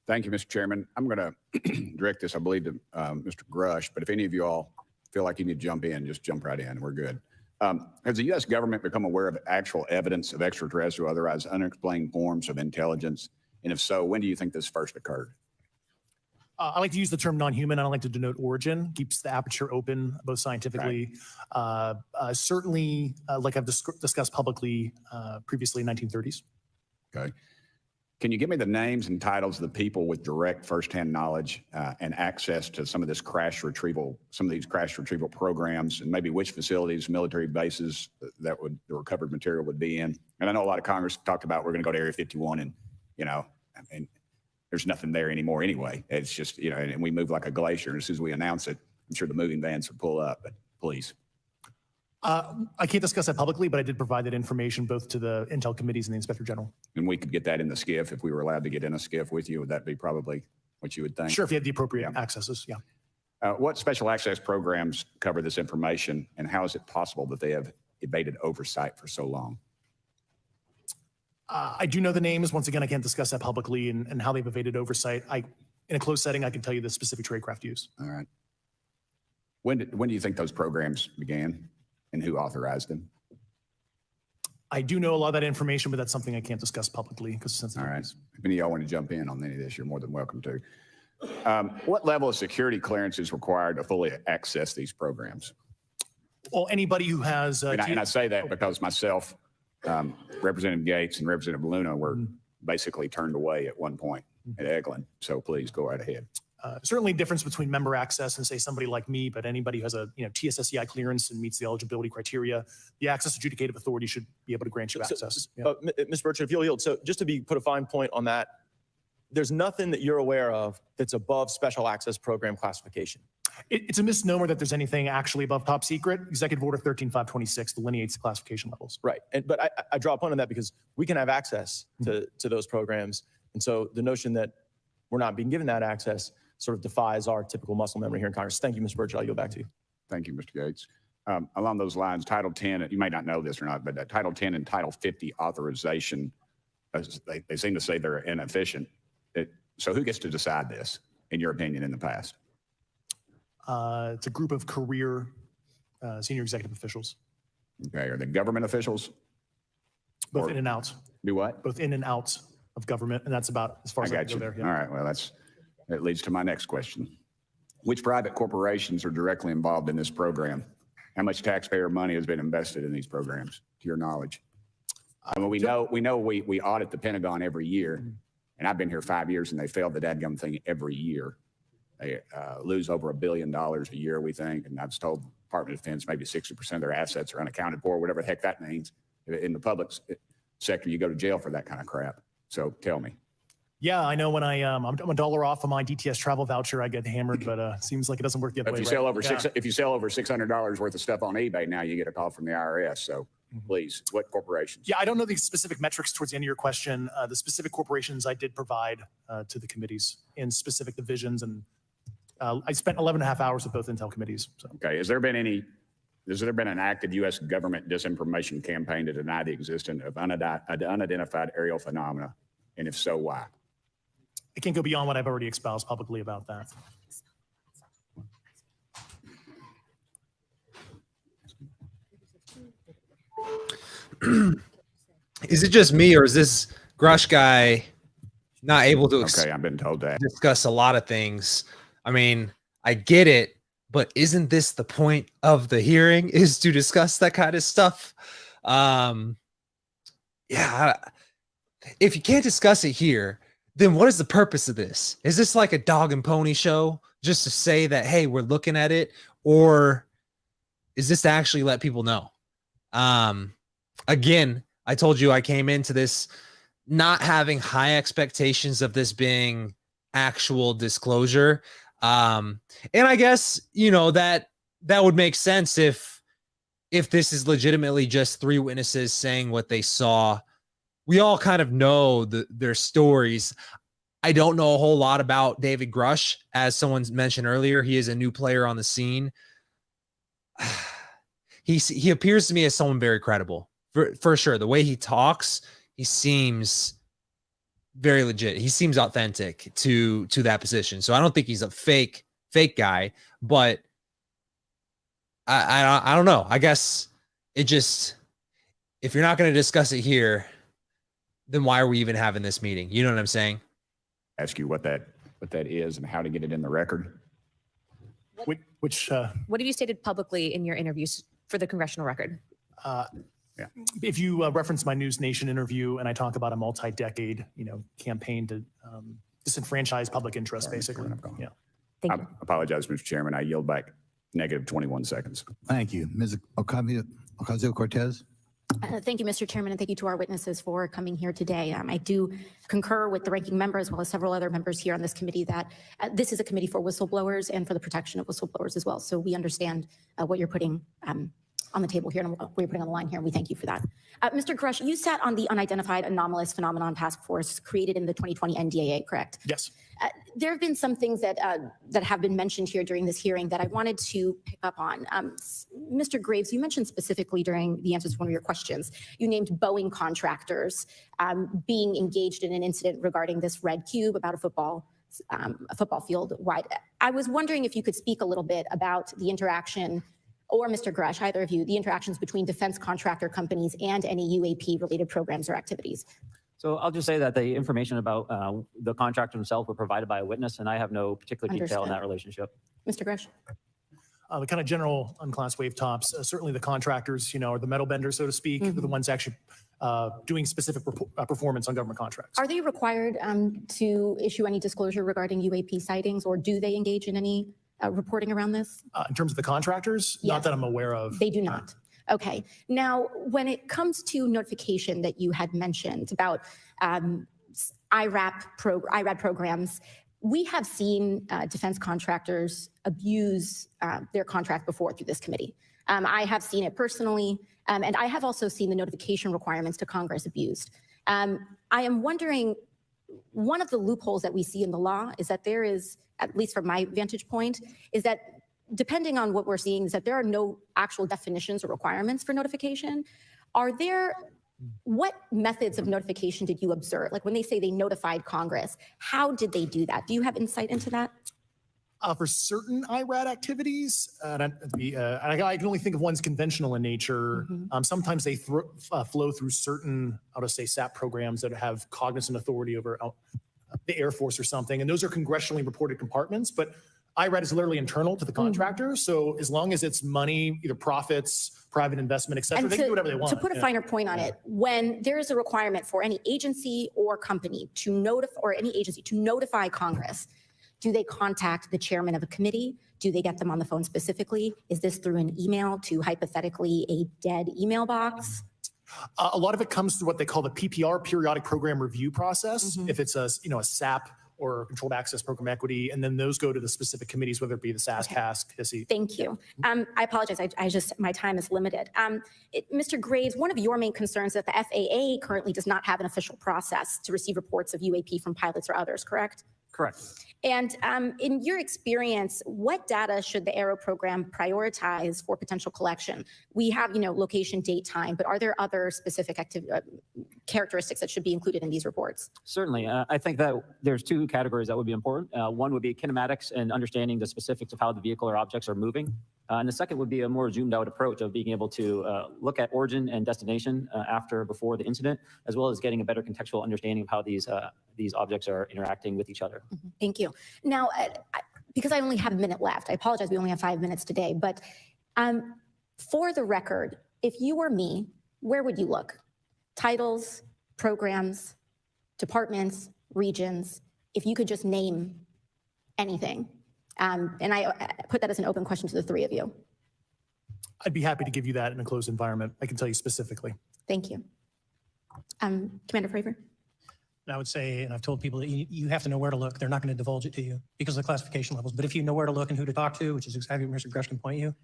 Thank you, Mr. Chairman. I'm going to direct this, I believe, to Mr. Grush, but if any of you all feel like you need to jump in, just jump right in. We're good. Has the U.S. government become aware of actual evidence of extraterrestrial or otherwise unexplained forms of intelligence? And if so, when do you think this first occurred? I like to use the term non-human. I don't like to denote origin. Keeps the aperture open, both scientifically. Right. Certainly, like I've discussed publicly previously, 1930s. Okay. Can you give me the names and titles of the people with direct firsthand knowledge and access to some of this crash retrieval, some of these crash retrieval programs, and maybe which facilities, military bases that the recovered material would be in? And I know a lot of Congress talked about we're going to go to Area 51, and and there's nothing there anymore anyway. It's just and we move like a glacier. And as soon as we announce it, I'm sure the moving vans would pull up. But please. I can't discuss that publicly, but I did provide that information both to the Intel committees and the Inspector General. And we could get that in the skiff if we were allowed to get in a skiff with you. Would that be probably what you would think? Sure, if you had the appropriate accesses, yeah. What special access programs cover this information, and how is it possible that they have evaded oversight for so long? I do know the names. Once again, I can't discuss that publicly and how they've evaded oversight. In a closed setting, I can tell you the specific tradecraft use. All right. When do you think those programs began, and who authorized them? I do know a lot of that information, but that's something I can't discuss publicly because it's sensitive. All right. If any of y'all want to jump in on any of this, you're more than welcome to. What level of security clearance is required to fully access these programs? Well, anybody who has... and I say that because myself, Representative Gates, and Representative Luna were basically turned away at one point at Eglin. So please go right ahead. Certainly difference between member access and say somebody like me, but anybody who has a TSSCI clearance and meets the eligibility criteria, the access adjudicative authority should be able to grant you access. Ms. Burchett, if you'll yield. So just to put a fine point on that, there's nothing that you're aware of that's above special access program classification. It's a misnomer that there's anything actually above top secret. Executive Order 13526 delineates the classification levels. Right. But I draw a point on that because we can have access to those programs. And so the notion that we're not being given that access sort of defies our typical muscle memory here in Congress. Thank you, Mr. Burchett. I'll yield back to you. Thank you, Mr. Gates. Along those lines, Title 10, you may not know this or not, but Title 10 and Title 50 authorization, they seem to say they're inefficient. So who gets to decide this, in your opinion, in the past? It's a group of career senior executive officials. Okay, are they government officials? Both in and out. Do what? Both in and out of government, and that's about as far as I can go there. Yeah. All right, well, that leads to my next question. Which private corporations are directly involved in this program? How much taxpayer money has been invested in these programs, to your knowledge? I mean, we know we audit the Pentagon every year, and I've been here 5 years, and they failed the dadgum thing every year. They lose over $1 billion a year, we think, and I was told the Department of Defense maybe 60% of their assets are unaccounted for, whatever the heck that means. In the public sector, you go to jail for that kind of crap. So tell me. Yeah, I know when I'm $1 off of my DTS travel voucher, I get hammered, but seems like it doesn't work the other way. If you sell over $600 worth of stuff on eBay, now you get a call from the IRS. So please, what corporations? Yeah, I don't know the specific metrics towards the end of your question. The specific corporations I did provide to the committees in specific divisions, and I spent 11 and a half hours with both Intel committees. So. Okay, has there been an active U.S. government disinformation campaign to deny the existence of unidentified aerial phenomena? And if so, why? I can't go beyond what I've already espoused publicly about that. Is it just me, or is this Grush guy not able to okay, I've been told that. Discuss a lot of things? I mean, I get it, but isn't this the point of the hearing, is to discuss that kind of stuff? Yeah, if you can't discuss it here, then what is the purpose of this? Is this like a dog and pony show just to say that, hey, we're looking at it? Or is this to actually let people know? Again, I told you I came into this not having high expectations of this being actual disclosure. And I guess, that would make sense if this is legitimately just three witnesses saying what they saw. We all kind of know their stories. I don't know a whole lot about David Grush. As someone mentioned earlier, he is a new player on the scene. He appears to me as someone very credible. For sure. The way he talks, he seems very legit. He seems authentic to that position. So I don't think he's a fake guy, but I don't know. I guess it just, if you're not going to discuss it here, then why are we even having this meeting? You know what I'm saying? Ask you what that is and how to get it in the record. What have you stated publicly in your interviews for the congressional record? If you reference my News Nation interview and I talk about a multi-decade, campaign to disenfranchise public interest, basically. Yeah. Thank I you. apologize, Mr. Chairman. I yield back negative 21 seconds. Thank you. Ms. Ocasio-Cortez? Thank you, Mr. Chairman, and thank you to our witnesses for coming here today. I do concur with the ranking member as well as several other members here on this committee that this is a committee for whistleblowers and for the protection of whistleblowers as well. So we understand what you're putting on the table here and what you're putting on the line here, and we thank you for that. Mr. Grush, you sat on the Unidentified Anomalous Phenomenon Task Force created in the 2020 NDAA, correct? Yes. There have been some things that have been mentioned here during this hearing that I wanted to pick up on. Mr. Graves, you mentioned specifically during the answers to one of your questions, you named Boeing contractors being engaged in an incident regarding this red cube about a football field wide. I was wondering if you could speak a little bit about the interaction, or Mr. Grush, either of you, the interactions between defense contractor companies and any UAP-related programs or activities. So I'll just say that the information about the contractor himself were provided by a witness, and I have no particular detail in that relationship. Mr. Grush? The kind of general unclass wave tops, certainly the contractors, or the metal benders, so to speak, are the ones actually doing specific performance on government contracts. Are they required to issue any disclosure regarding UAP sightings, or do they engage in any reporting around this? In terms of the contractors, Yes. not that I'm aware of. They do not. Okay. Now, when it comes to notification that you had mentioned about IRAD programs, we have seen defense contractors abuse their contract before through this committee. I have seen it personally, and I have also seen the notification requirements to Congress abused. I am wondering, one of the loopholes that we see in the law is that there is, at least from my vantage point, is that depending on what we're seeing, is that there are no actual definitions or requirements for notification. What methods of notification did you observe? Like when they say they notified Congress, how did they do that? Do you have insight into that? For certain IRAD activities, I can only think of ones conventional in nature. Sometimes they flow through certain, I'll just say, SAP programs that have cognizant authority over the Air Force or something, and those are congressionally reported compartments, but IRAD is literally internal to the contractor. So as long as it's money, either profits, private investment, et cetera, they can do whatever they want. To put a finer point on it, when there is a requirement for any agency or company to notify, or any agency to notify Congress, do they contact the chairman of a committee? Do they get them on the phone specifically? Is this through an email to hypothetically a dead email box? A lot of it comes through what they call the PPR, Periodic Program Review Process. If it's a SAP or Controlled Access Program Equity, and then those go to the specific committees, whether it be the SAS, CASC, HISI. Thank you. I apologize. My time is limited. Mr. Graves, one of your main concerns is that the FAA currently does not have an official process to receive reports of UAP from pilots or others, correct? Correct. And in your experience, what data should the Aero program prioritize for potential collection? We have, location, date, time, but are there other specific characteristics that should be included in these reports? Certainly. I think that there's two categories that would be important. One would be kinematics and understanding the specifics of how the vehicle or objects are moving. And the second would be a more zoomed out approach of being able to look at origin and destination before the incident, as well as getting a better contextual understanding of how these objects are interacting with each other. Thank you. Now, because I only have a minute left, I apologize, we only have 5 minutes today, but for the record, if you were me, where would you look? Titles, programs, departments, regions, if you could just name anything. And I put that as an open question to the three of you. I'd be happy to give you that in a closed environment. I can tell you specifically. Thank you. Commander Fravor? And I would say, and I've told people that you have to know where to look. They're not going to divulge it to you because of the classification levels. But if you know where to look and who to talk to, which is exactly what Mr. Grush can point you,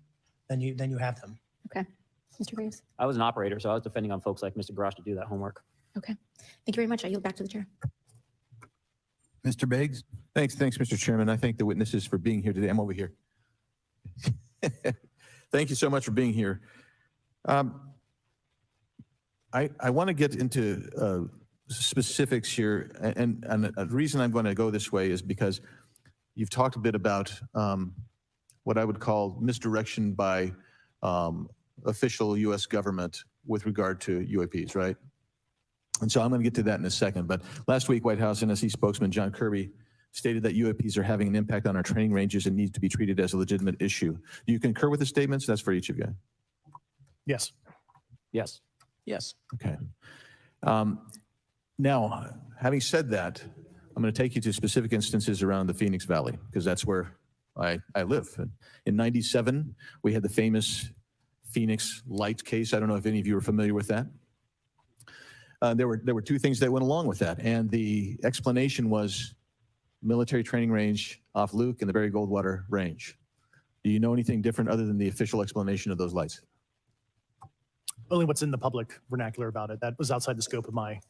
then you have them. Okay. Mr. Graves? I was an operator, so I was depending on folks like Mr. Grosh to do that homework. Okay. Thank you very much. I yield back to the chair. Mr. Biggs? Thanks, Mr. Chairman. I thank the witnesses for being here today. I'm over here. Thank you so much for being here. I want to get into specifics here, and the reason I'm going to go this way is because you've talked a bit about what I would call misdirection by official U.S. government with regard to UAPs, right? And so I'm going to get to that in a second. But last week, White House NSC spokesman John Kirby stated that UAPs are having an impact on our training ranges and need to be treated as a legitimate issue. Do you concur with the statements? That's for each of you. Yes. Yes. Yes. Okay. Now, having said that, I'm going to take you to specific instances around the Phoenix Valley, because that's where I live. In 97, we had the famous Phoenix Light case. I don't know if any of you are familiar with that. There were two things that went along with that, and the explanation was military training range off Luke and the Barry Goldwater Range. Do you know anything different other than the official explanation of those lights? Only what's in the public vernacular about it. That was outside the scope of my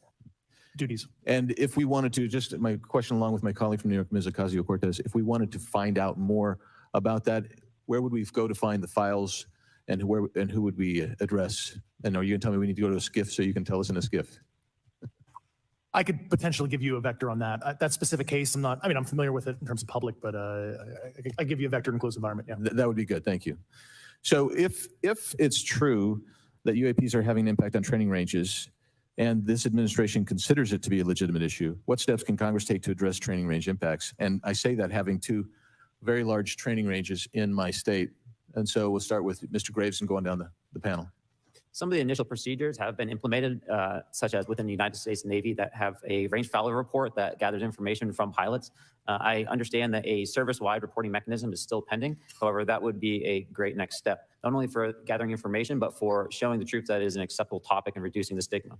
duties. And if we wanted to, just my question along with my colleague from New York, Ms. Ocasio-Cortez, if we wanted to find out more about that, where would we go to find the files, and who would we address? And are you going to tell me we need to go to a SCIF so you can tell us in a SCIF? I could potentially give you a vector on that. That specific case, I'm familiar with it in terms of public, but I give you a vector in closed environment, yeah. That would be good, thank you. So if it's true that UAPs are having an impact on training ranges, and this administration considers it to be a legitimate issue, what steps can Congress take to address training range impacts? And I say that having two very large training ranges in my state. And so we'll start with Mr. Graves and go on down the panel. Some of the initial procedures have been implemented, such as within the United States Navy, that have a range follow report that gathers information from pilots. I understand that a service-wide reporting mechanism is still pending. However, that would be a great next step, not only for gathering information, but for showing the troops that it is an acceptable topic and reducing the stigma.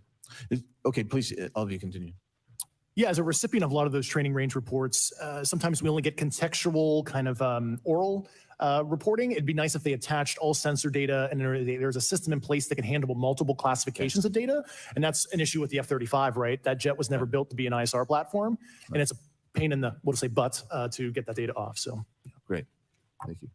Okay, please, all of you continue. Yeah, as a recipient of a lot of those training range reports, sometimes we only get contextual kind of oral reporting. It'd be nice if they attached all sensor data and there's a system in place that can handle multiple classifications of data. And that's an issue with the F-35, right? That jet was never built to be an ISR platform. And it's a pain in the, we'll just say butt to get that data off, so. Yeah. Great, thank you.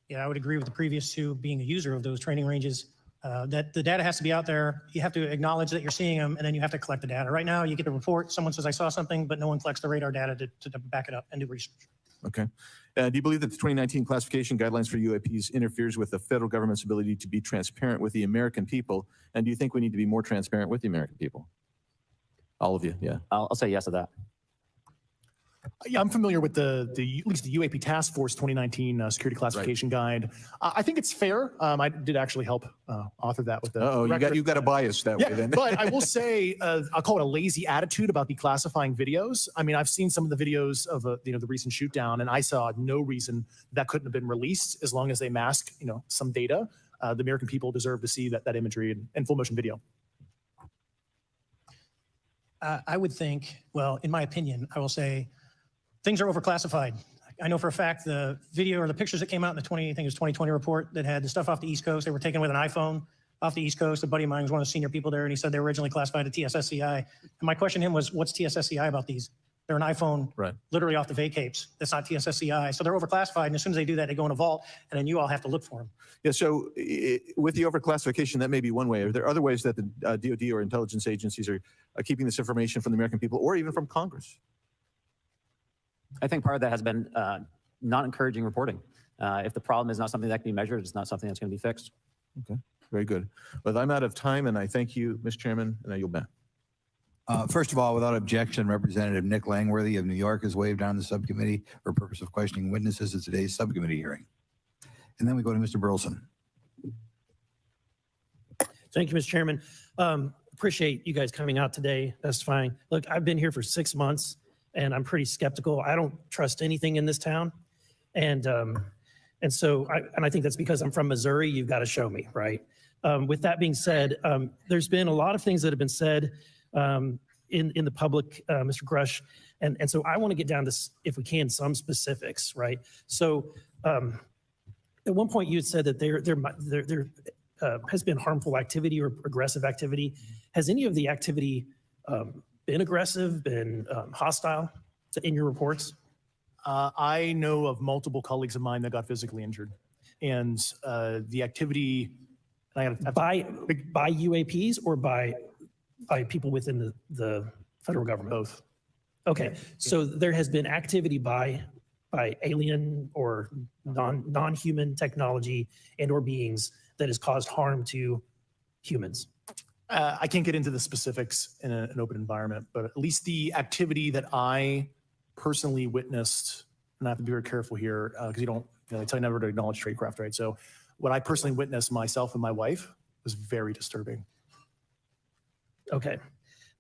Yeah, I would agree with the previous two, being a user of those training ranges, that the data has to be out there. You have to acknowledge that you're seeing them, and then you have to collect the data. Right now, you get the report, someone says, I saw something, but no one collects the radar data to back it up and do research. Okay. Do you believe that the 2019 classification guidelines for UAPs interferes with the federal government's ability to be transparent with the American people? And do you think we need to be more transparent with the American people? All of you, yeah. I'll say yes to that. Yeah, I'm familiar with at least the UAP Task Force 2019 Security Classification Guide. I think it's fair. I did actually help author that with the. Oh, you got a bias that way then. But I will say, I'll call it a lazy attitude about declassifying videos. I mean, I've seen some of the videos of the recent shoot down, and I saw no reason that couldn't have been released as long as they mask some data. The American people deserve to see that imagery and full motion video. I would think, well, in my opinion, I will say, things are overclassified. I know for a fact the video or the pictures that came out in the 2020 report that had the stuff off the East Coast, they were taken with an iPhone off the East Coast. A buddy of mine was one of the senior people there, and he said they were originally classified at TSSCI. And my question to him was, what's TSSCI about these? They're an iPhone literally off the vacapes. That's not TSSCI. So they're overclassified, and as soon as they do that, they go in a vault, and then you all have to look for them. Yeah, so with the overclassification, that may be one way. Are there other ways that the DoD or intelligence agencies are keeping this information from the American people or even from Congress? I think part of that has been not encouraging reporting. If the problem is not something that can be measured, it's not something that's going to be fixed. Okay, very good. But I'm out of time, and I thank you, Mr. Chairman, and I yield back. First of all, without objection, Representative Nick Langworthy of New York has waived on the subcommittee for purpose of questioning witnesses at today's subcommittee hearing. And then we go to Mr. Burleson. Thank you, Mr. Chairman. Appreciate you guys coming out today. That's fine. Look, I've been here for 6 months, and I'm pretty skeptical. I don't trust anything in this town. And so I think that's because I'm from Missouri. You've got to show me, right? With that being said, there's been a lot of things that have been said in the public, Mr. Grush. And so I want to get down to, if we can, some specifics, right? So at one point you had said that there has been harmful activity or aggressive activity. Has any of the activity been aggressive, been hostile in your reports? I know of multiple colleagues of mine that got physically injured, and the activity by UAPs or by people within the federal government? Both. Okay, so there has been activity by alien or non-human technology and or beings that has caused harm to humans. I can't get into the specifics in an open environment, but at least the activity that I personally witnessed, and I have to be very careful here because they tell you never to acknowledge tradecraft, right? So what I personally witnessed myself and my wife was very disturbing. Okay.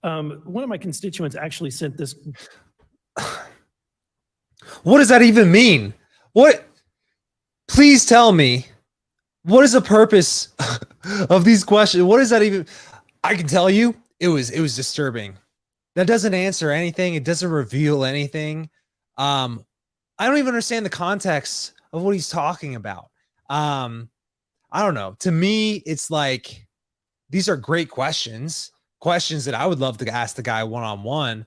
One of my constituents actually sent this. What does that even mean? What? Please tell me. What is the purpose of these questions? What does that even? I can tell you, it was disturbing. That doesn't answer anything. It doesn't reveal anything. I don't even understand the context of what he's talking about. I don't know. To me, it's like these are great questions that I would love to ask the guy one-on-one.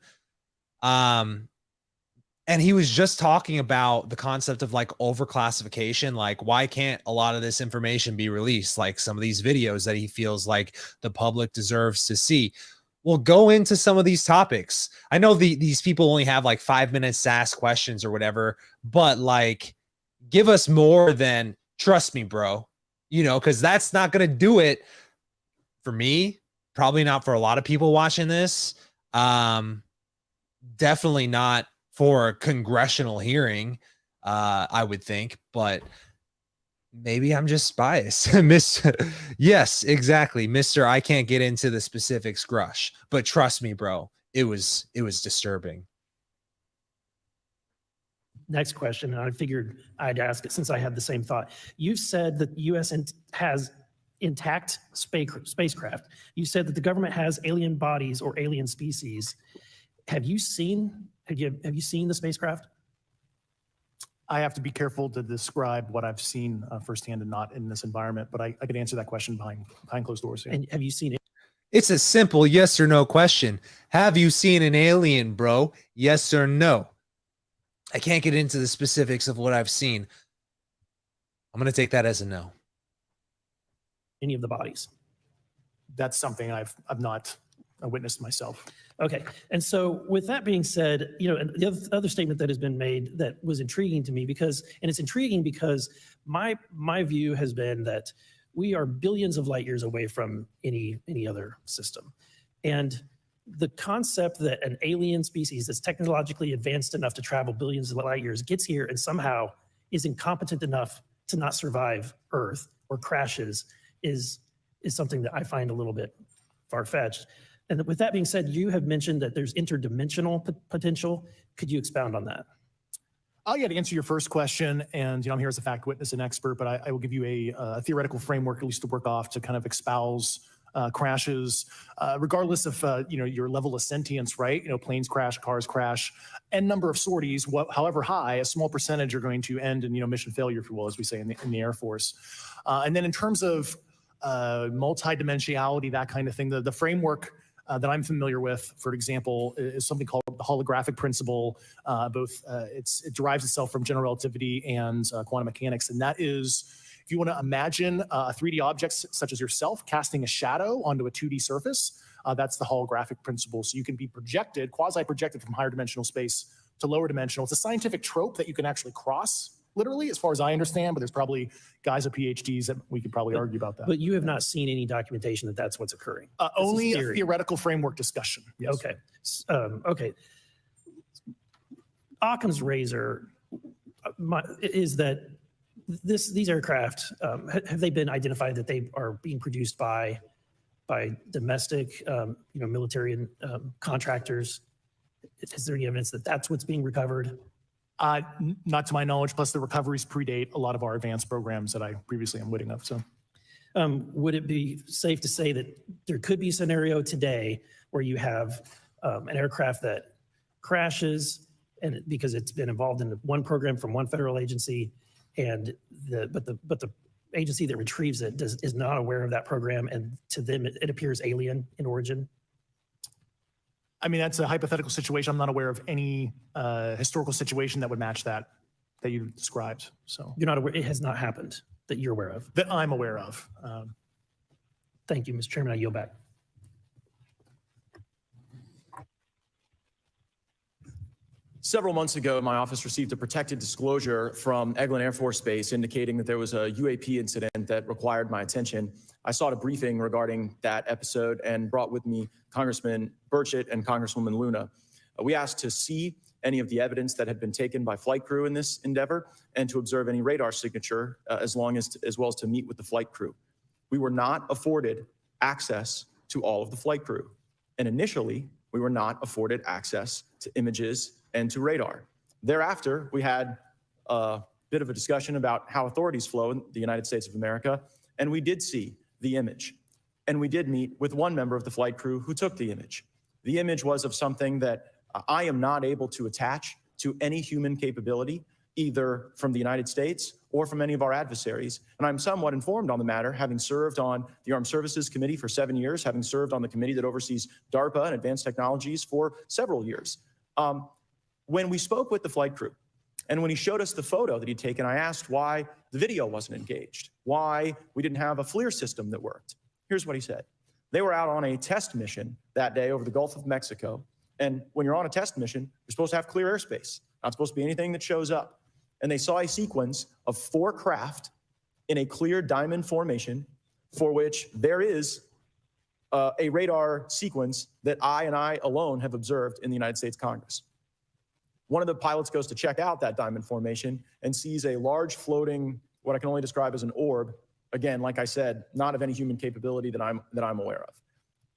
And he was just talking about the concept of like overclassification. Like, why can't a lot of this information be released? Like some of these videos that he feels like the public deserves to see. Well, go into some of these topics. I know these people only have like 5 minutes to ask questions or whatever, but like, give us more than trust me, bro, you know, because that's not going to do it for me. Probably not for a lot of people watching this. Definitely not for a congressional hearing, I would think, but maybe I'm just biased. Yes, exactly. Mr. I can't get into the specifics Grush, but trust me, bro, it was disturbing. Next question, and I figured I'd ask it since I had the same thought. You've said that the U.S. has intact spacecraft. You said that the government has alien bodies or alien species. Have you seen the spacecraft? I have to be careful to describe what I've seen firsthand and not in this environment, but I could answer that question behind closed doors. Yeah. And have you seen it? It's a simple yes or no question. Have you seen an alien, bro? Yes or no? I can't get into the specifics of what I've seen. I'm going to take that as a no. Any of the bodies? That's something I've not witnessed myself. Okay. And so with that being said, you know, and the other statement that has been made that was intriguing to me because my view has been that we are billions of light years away from any other system. And the concept that an alien species that's technologically advanced enough to travel billions of light years gets here and somehow is incompetent enough to not survive Earth or crashes is something that I find a little bit far-fetched. And with that being said, you have mentioned that there's interdimensional potential. Could you expound on that? Yeah, to answer your first question, and I'm here as a fact witness and expert, but I will give you a theoretical framework, at least to work off, to kind of espouse crashes, regardless of your level of sentience, right? Planes crash, cars crash, n number of sorties, however high, a small percentage are going to end in mission failure, if you will, as we say in the Air Force. And then in terms of multidimensionality, that kind of thing, the framework that I'm familiar with, for example, is something called the holographic principle. It derives itself from general relativity and quantum mechanics. And that is, if you want to imagine a 3D object such as yourself casting a shadow onto a 2D surface, that's the holographic principle. So you can be projected, quasi-projected from higher dimensional space to lower dimensional. It's a scientific trope that you can actually cross, literally, as far as I understand, but there's probably guys with PhDs that we could probably argue about that. But you have not seen any documentation that that's what's occurring? Only a theoretical framework discussion. Yes. Okay. Okay. Occam's razor is that these aircraft, have they been identified that they are being produced by domestic, military and contractors? Is there any evidence that that's what's being recovered? Not to my knowledge, plus the recoveries predate a lot of our advanced programs that I previously am witting of. So, would it be safe to say that there could be a scenario today where you have an aircraft that crashes and because it's been involved in one program from one federal agency, and but the agency that retrieves it is not aware of that program, and to them it appears alien in origin? I mean, that's a hypothetical situation. I'm not aware of any historical situation that would match that you described. So you're not aware, it has not happened that you're aware of? That I'm aware of. Thank you, Mr. Chairman. I yield back. Several months ago, my office received a protected disclosure from Eglin Air Force Base indicating that there was a UAP incident that required my attention. I sought a briefing regarding that episode and brought with me Congressman Burchett and Congresswoman Luna. We asked to see any of the evidence that had been taken by flight crew in this endeavor and to observe any radar signature as well as to meet with the flight crew. We were not afforded access to all of the flight crew. And initially, we were not afforded access to images and to radar. Thereafter, we had a bit of a discussion about how authorities flow in the United States of America, and we did see the image. And we did meet with one member of the flight crew who took the image. The image was of something that I am not able to attach to any human capability, either from the United States or from any of our adversaries. And I'm somewhat informed on the matter, having served on the Armed Services Committee for 7 years, having served on the committee that oversees DARPA and advanced technologies for several years. When we spoke with the flight crew, and when he showed us the photo that he'd taken, I asked why the video wasn't engaged, why we didn't have a FLIR system that worked. Here's what he said. They were out on a test mission that day over the Gulf of Mexico. And when you're on a test mission, you're supposed to have clear airspace. Not supposed to be anything that shows up. And they saw a sequence of 4 craft in a clear diamond formation for which there is a radar sequence that I alone have observed in the United States Congress. One of the pilots goes to check out that diamond formation and sees a large floating, what I can only describe as an orb. Again, like I said, not of any human capability that I'm aware of.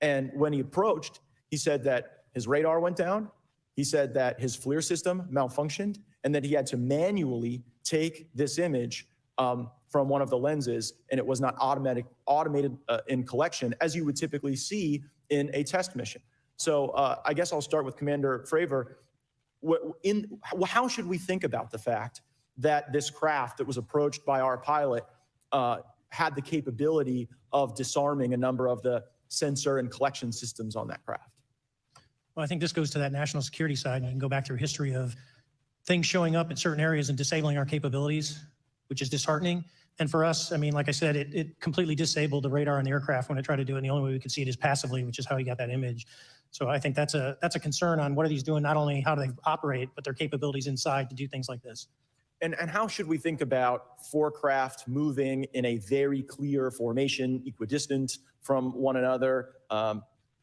And when he approached, he said that his radar went down. He said that his FLIR system malfunctioned and that he had to manually take this image from one of the lenses, and it was not automated in collection as you would typically see in a test mission. So I guess I'll start with Commander Fravor. How should we think about the fact that this craft that was approached by our pilot had the capability of disarming a number of the sensor and collection systems on that craft? Well, I think this goes to that national security side. You can go back through history of things showing up in certain areas and disabling our capabilities, which is disheartening. And for us, I mean, like I said, it completely disabled the radar on the aircraft when it tried to do it. And the only way we could see it is passively, which is how he got that image. So I think that's a concern on what are these doing, not only how do they operate, but their capabilities inside to do things like this. And how should we think about 4 craft moving in a very clear formation, equidistant from one another,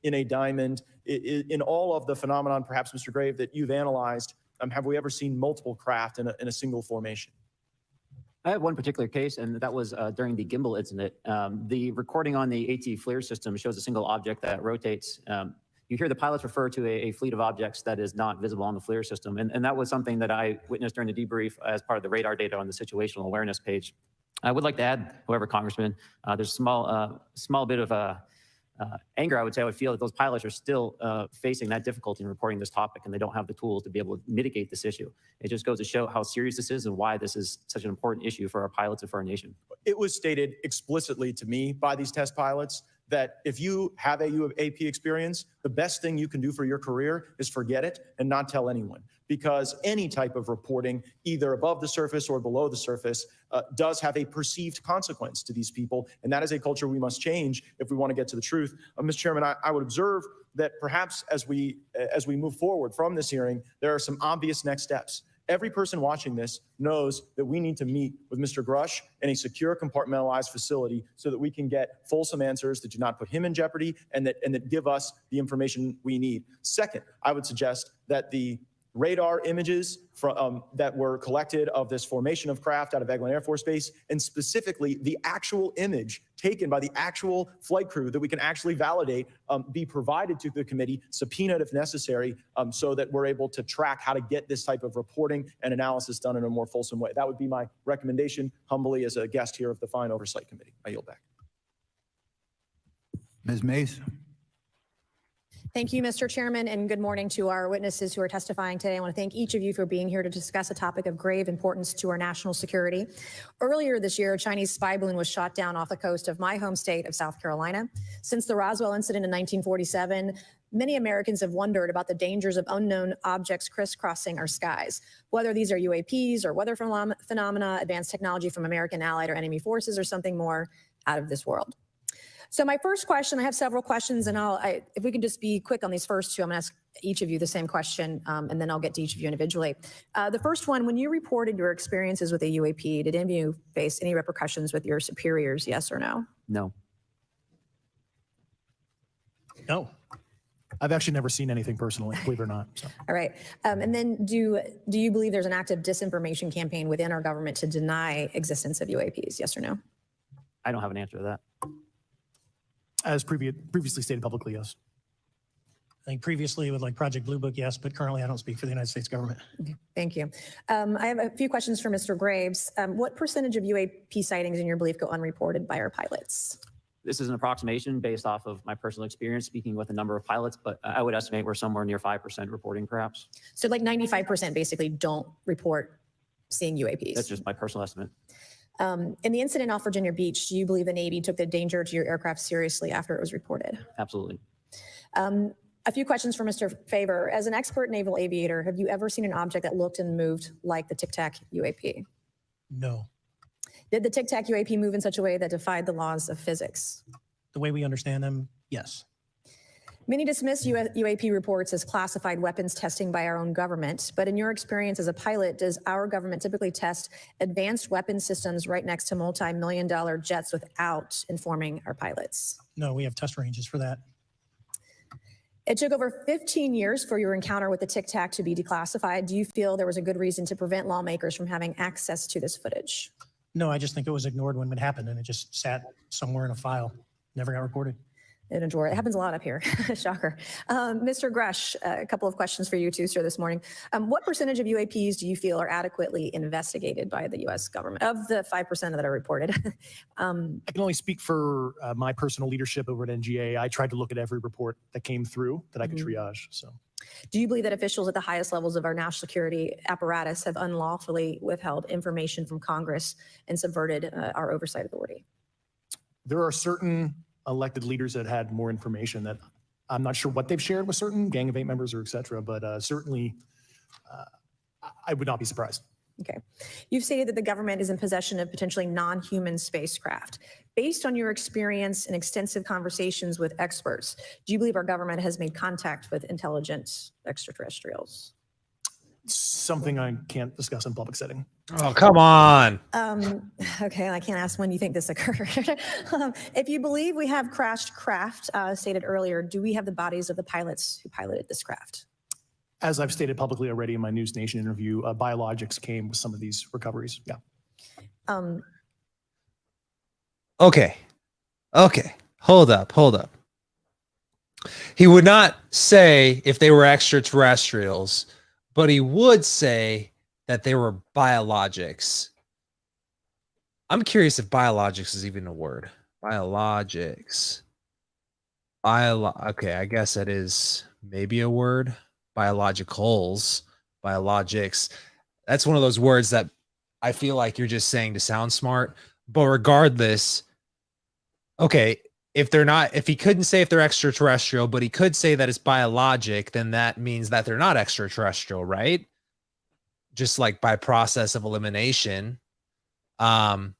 in a diamond? In all of the phenomenon, perhaps, Mr. Grave, that you've analyzed, have we ever seen multiple craft in a single formation? I have one particular case, and that was during the gimbal incident. The recording on the AT FLIR system shows a single object that rotates. You hear the pilots refer to a fleet of objects that is not visible on the FLIR system. And that was something that I witnessed during the debrief as part of the radar data on the situational awareness page. I would like to add, however, Congressman, there's a small bit of anger, I would say. I would feel that those pilots are still facing that difficulty in reporting this topic, and they don't have the tools to be able to mitigate this issue. It just goes to show how serious this is and why this is such an important issue for our pilots and for our nation. It was stated explicitly to me by these test pilots that if you have a UAP experience, the best thing you can do for your career is forget it and not tell anyone. Because any type of reporting, either above the surface or below the surface, does have a perceived consequence to these people. And that is a culture we must change if we want to get to the truth. Mr. Chairman, I would observe that perhaps as we move forward from this hearing, there are some obvious next steps. Every person watching this knows that we need to meet with Mr. Grush in a secure, compartmentalized facility so that we can get fulsome answers that do not put him in jeopardy and that give us the information we need. Second, I would suggest that the radar images that were collected of this formation of craft out of Eglin Air Force Base, and specifically the actual image taken by the actual flight crew that we can actually validate, be provided to the committee, subpoenaed if necessary, so that we're able to track how to get this type of reporting and analysis done in a more fulsome way. That would be my recommendation, humbly, as a guest here of the Fine Oversight Committee. I yield back. Ms. Mace. Thank you, Mr. Chairman, and good morning to our witnesses who are testifying today. I want to thank each of you for being here to discuss a topic of grave importance to our national security. Earlier this year, a Chinese spy balloon was shot down off the coast of my home state of South Carolina. Since the Roswell incident in 1947, many Americans have wondered about the dangers of unknown objects crisscrossing our skies, whether these are UAPs or weather phenomena, advanced technology from American allied or enemy forces, or something more out of this world. So my first question, I have several questions, and if we can just be quick on these first two, I'm going to ask each of you the same question, and then I'll get to each of you individually. The first one, when you reported your experiences with a UAP, did any of you face any repercussions with your superiors, yes or no? No. No. I've actually never seen anything personally, believe it or not. So. All right. And then do you believe there's an active disinformation campaign within our government to deny existence of UAPs, yes or no? I don't have an answer to that. As previously stated publicly, yes. I think previously with like Project Blue Book, yes, but currently I don't speak for the United States government. Okay, thank you. I have a few questions for Mr. Graves. What percentage of UAP sightings in your belief go unreported by our pilots? This is an approximation based off of my personal experience speaking with a number of pilots, but I would estimate we're somewhere near 5% reporting perhaps. So like 95% basically don't report seeing UAPs. That's just my personal estimate. In the incident off Virginia Beach, do you believe the Navy took the danger to your aircraft seriously after it was reported? Absolutely. A few questions for Mr. Favor. As an expert naval aviator, have you ever seen an object that looked and moved like the Tic Tac UAP? No. Did the Tic Tac UAP move in such a way that defied the laws of physics? The way we understand them, yes. Many dismiss UAP reports as classified weapons testing by our own government, but in your experience as a pilot, does our government typically test advanced weapon systems right next to multi-million-dollar jets without informing our pilots? No, we have test ranges for that. It took over 15 years for your encounter with the Tic Tac to be declassified. Do you feel there was a good reason to prevent lawmakers from having access to this footage? No, I just think it was ignored when it happened and it just sat somewhere in a file, never got recorded. In a drawer. It happens a lot up here. Shocker. Mr. Grush, a couple of questions for you too, sir, this morning. What percentage of UAPs do you feel are adequately investigated by the U.S. government of the 5% that are reported? I can only speak for my personal leadership over at NGA. I tried to look at every report that came through that I could triage. So, do you believe that officials at the highest levels of our national security apparatus have unlawfully withheld information from Congress and subverted our oversight authority? there are certain elected leaders that had more information that I'm not sure what they've shared with certain Gang of Eight members or et cetera, but certainly I would not be surprised. Okay. You've stated that the government is in possession of potentially non-human spacecraft. Based on your experience and extensive conversations with experts, do you believe our government has made contact with intelligent extraterrestrials? Something I can't discuss in public setting. Oh, come on. Okay, I can't ask when you think this occurred. If you believe we have crashed craft, stated earlier, do we have the bodies of the pilots who piloted this craft? As I've stated publicly already in my News Nation interview, biologics came with some of these recoveries. Yeah. Okay. Hold up. He would not say if they were extraterrestrials, but he would say that they were biologics. I'm curious if biologics is even a word. Biologics. Okay, I guess that is maybe a word. Biologicals, biologics. That's one of those words that I feel like you're just saying to sound smart. But regardless, okay, if he couldn't say if they're extraterrestrial, but he could say that it's biologic, then that means that they're not extraterrestrial, right? Just like by process of elimination. But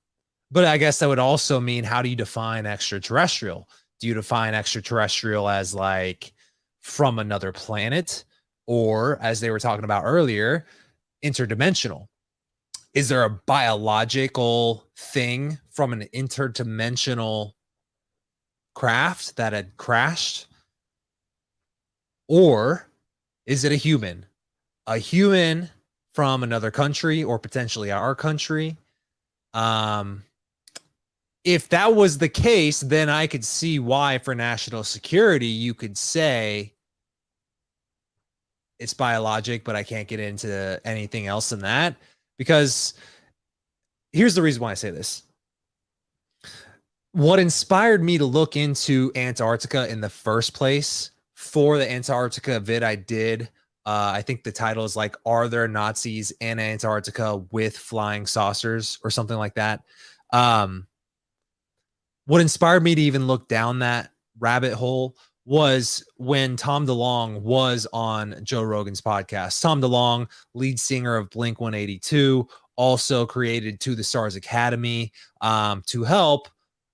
I guess that would also mean, how do you define extraterrestrial? Do you define extraterrestrial as like from another planet? Or, as they were talking about earlier, interdimensional? Is there a biological thing from an interdimensional craft that had crashed? Or is it a human? A human from another country or potentially our country? If that was the case, then I could see why for national security you could say it's biologic, but I can't get into anything else than that. Because here's the reason why I say this. What inspired me to look into Antarctica in the first place, for the Antarctica vid I did, I think the title is like, "Are there Nazis in Antarctica with flying saucers?" or something like that. What inspired me to even look down that rabbit hole was when Tom DeLonge was on Joe Rogan's podcast. Tom DeLonge, lead singer of Blink-182, also created To the Stars Academy to help